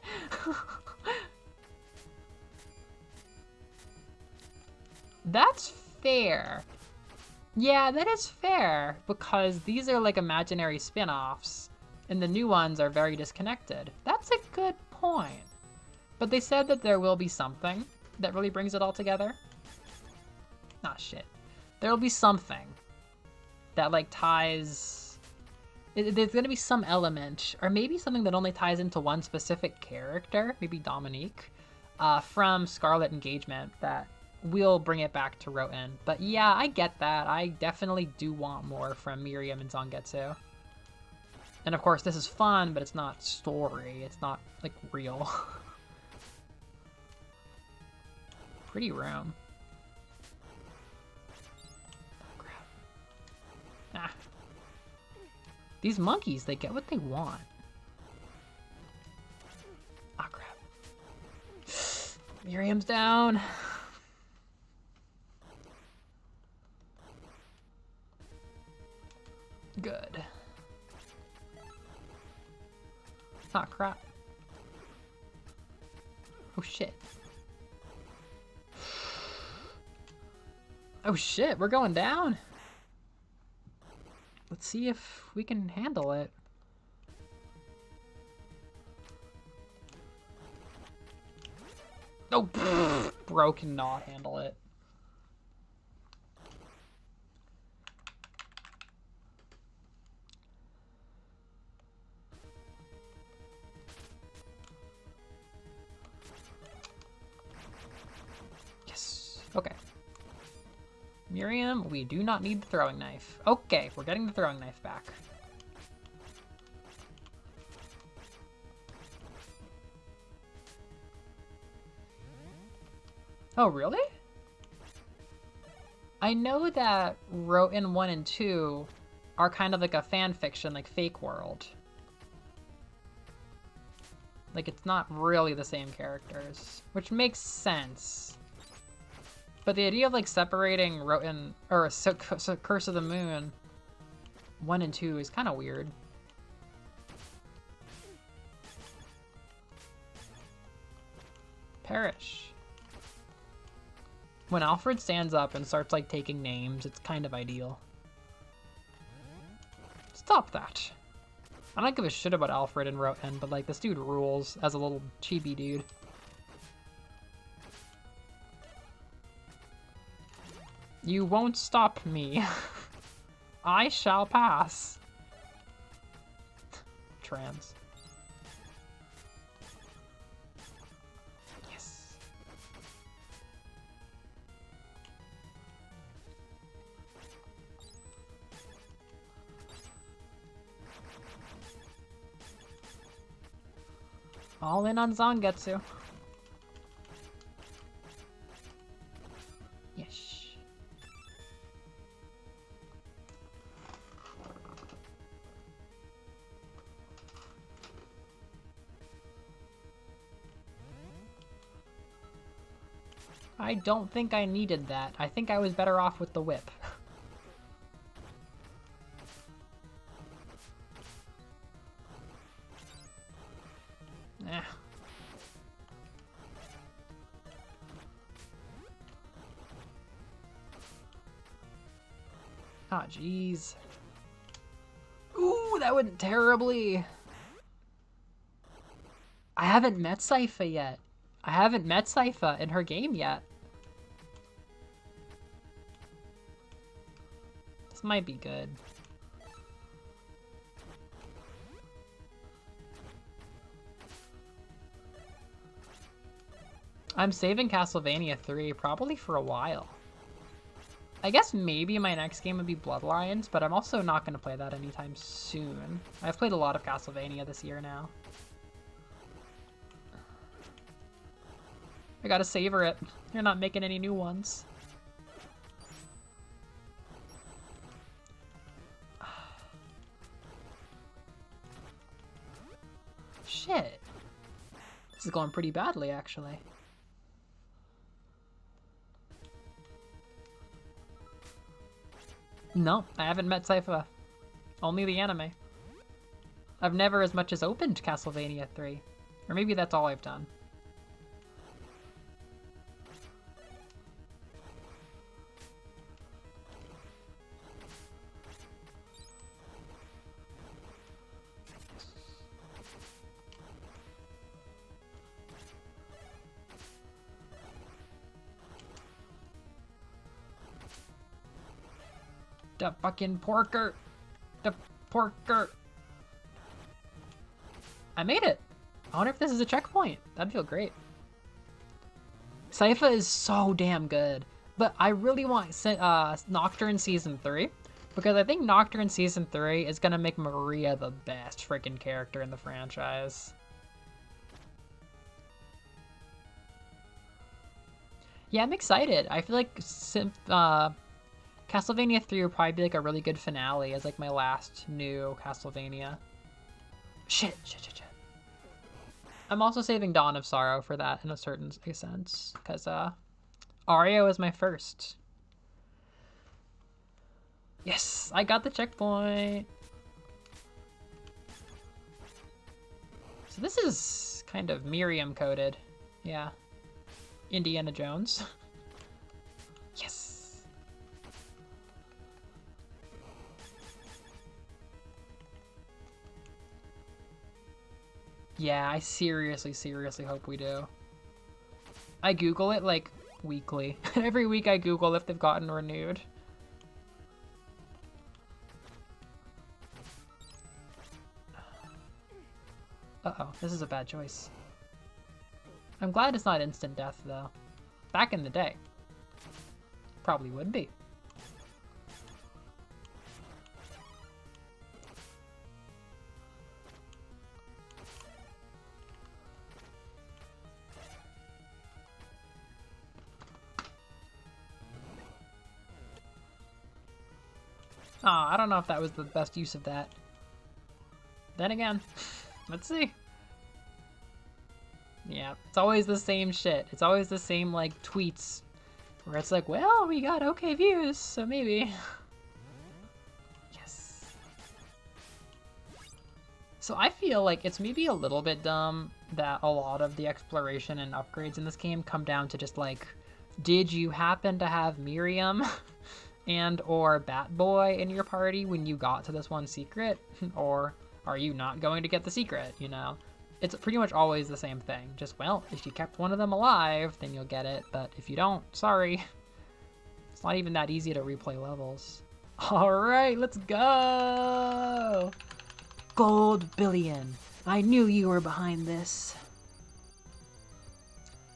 That's fair. Yeah, that is fair, because these are like imaginary spin-offs, and the new ones are very disconnected. That's a good point. But they said that there will be something that really brings it all together. Ah, shit. There'll be something that like ties... There's gonna be some element, or maybe something that only ties into one specific character, maybe Dominique, from Scarlet Engagement, that will bring it back to Roten. But yeah, I get that. I definitely do want more from Miriam and Zangetsu. And of course, this is fun, but it's not story. It's not, like, real. Pretty room. Oh, crap. Ah. These monkeys, they get what they want. Ah, crap. Miriam's down. Good. Ah, crap. Oh, shit. Oh, shit, we're going down. Let's see if we can handle it. Oh, bro cannot handle it. Yes. Okay. Miriam, we do not need the throwing knife. Okay, we're getting the throwing knife back. Oh, really? I know that Roten 1 and 2 are kind of like a fan fiction, like Fake World. Like, it's not really the same characters, which makes sense. But the idea of, like, separating Roten, or Curse of the Moon 1 and 2 is kind of weird. Perish. When Alfred stands up and starts, like, taking names, it's kind of ideal. Stop that. I don't give a shit about Alfred and Roten, but, like, this dude rules as a little chibi dude. You won't stop me. I shall pass. Trans. Yes. All in on Zangetsu. Yes. I don't think I needed that. I think I was better off with the whip. Eh. Ah, jeez. Ooh, that went terribly. I haven't met Sypha yet. I haven't met Sypha in her game yet. This might be good. I'm saving Castlevania 3 probably for a while. I guess maybe my next game would be Bloodlines, but I'm also not going to play that anytime soon. I've played a lot of Castlevania this year now. I gotta savor it. You're not making any new ones. Shit. This is going pretty badly, actually. No, I haven't met Sypha. Only the anime. I've never as much as opened Castlevania 3. Or maybe that's all I've done. The fucking porker! The porker! I made it! I wonder if this is a checkpoint. That'd feel great. Sypha is so damn good. But I really want Nocturne Season 3. Because I think Nocturne Season 3 is gonna make Maria the best freaking character in the franchise. Yeah, I'm excited. I feel like Castlevania 3 would probably be like a really good finale as like my last new Castlevania. Shit. I'm also saving Dawn of Sorrow for that in a certain sense, because Aria was my first. Yes, I got the checkpoint. So this is kind of Miriam coded. Yeah. Indiana Jones. Yes. Yeah, I seriously hope we do. I Google it like weekly. Every week I Google if they've gotten renewed. Uh-oh, this is a bad choice. I'm glad it's not instant death though. Back in the day. Probably would be. I don't know if that was the best use of that. Then again, let's see. Yeah, it's always the same shit. It's always the same, like, tweets. Where it's like, well, we got okay views, so maybe. Yes. So I feel like it's maybe a little bit dumb that a lot of the exploration and upgrades in this game come down to just like, did you happen to have Miriam and or Batboy in your party when you got to this one secret? Or are you not going to get the secret, you know? It's pretty much always the same thing. Just, well, if you kept one of them alive, then you'll get it. But if you don't, sorry. It's not even that easy to replay levels. All right, let's go. Gold Billion. I knew you were behind this.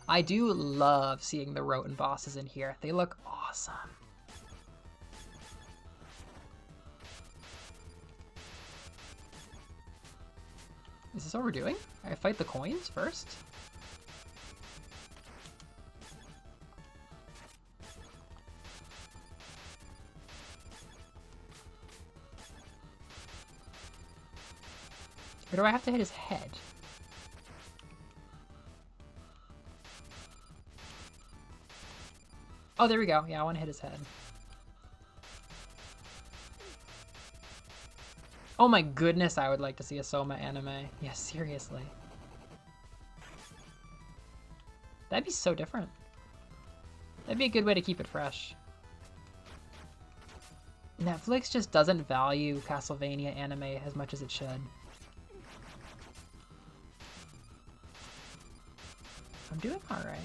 I do love seeing the Roten bosses in here. They look awesome. Is this what we're doing? I fight the coins first? Or do I have to hit his head? Oh, there we go. Yeah, I want to hit his head. Oh my goodness, I would like to see a Soma anime. Yeah, seriously. That'd be so different. That'd be a good way to keep it fresh. Netflix just doesn't value Castlevania anime as much as it should. I'm doing alright.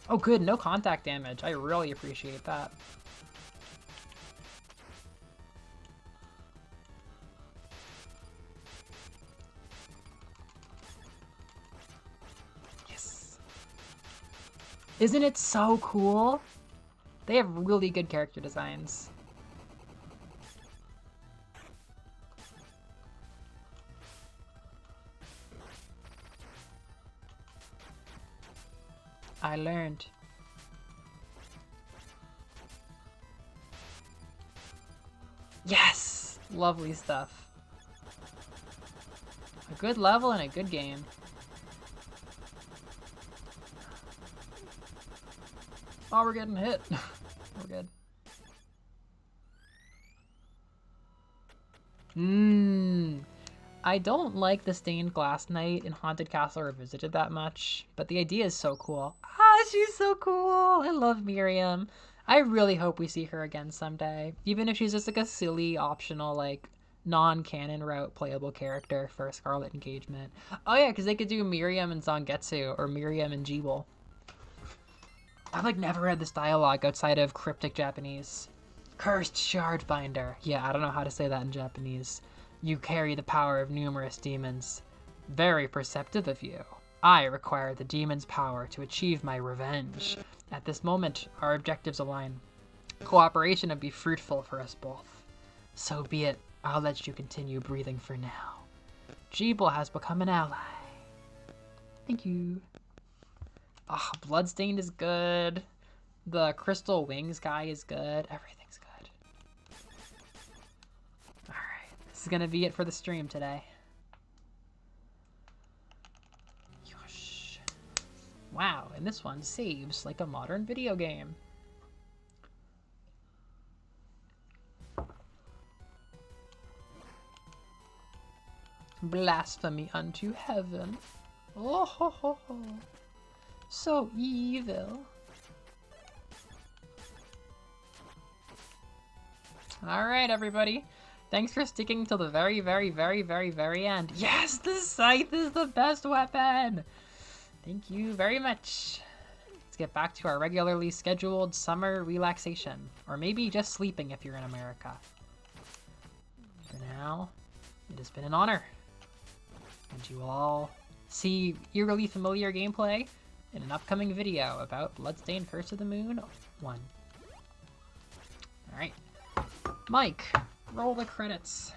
Oh good, no contact damage. I really appreciate that. Yes. Isn't it so cool? They have really good character designs. I learned. Yes! Lovely stuff. A good level and a good game. Oh, we're getting hit. We're good. I don't like the stained glass knight in Haunted Castle Revisited that much, but the idea is so cool. Ah, she's so cool! I love Miriam. I really hope we see her again someday, even if she's just like a silly, optional, like, non-canon route playable character for a Scarlet Engagement. Oh yeah, because they could do Miriam and Zangetsu, or Miriam and Jeeble. I've like never read this dialogue outside of cryptic Japanese. Cursed Shardbinder. Yeah, I don't know how to say that in Japanese. You carry the power of numerous demons. Very perceptive of you. I require the demon's power to achieve my revenge. At this moment, our objectives align. Cooperation would be fruitful for us both. So be it. I'll let you continue breathing for now. Jeeble has become an ally. Thank you. Ah, Bloodstained is good. The Crystal Wings guy is good. Everything's good. Alright, this is gonna be it for the stream today. Yosh. Wow, and this one saves like a modern video game. Blasphemy unto heaven. Oh ho ho ho. So evil. Alright, everybody. Thanks for sticking till the very, very, very, very, very end. Yes, the scythe is the best weapon! Thank you very much. Let's get back to our regularly scheduled summer relaxation. Or maybe just sleeping if you're in America. For now, it has been an honor. And you will all see eerily familiar gameplay in an upcoming video about Bloodstained Curse of the Moon 1. Alright. Mike, roll the credits.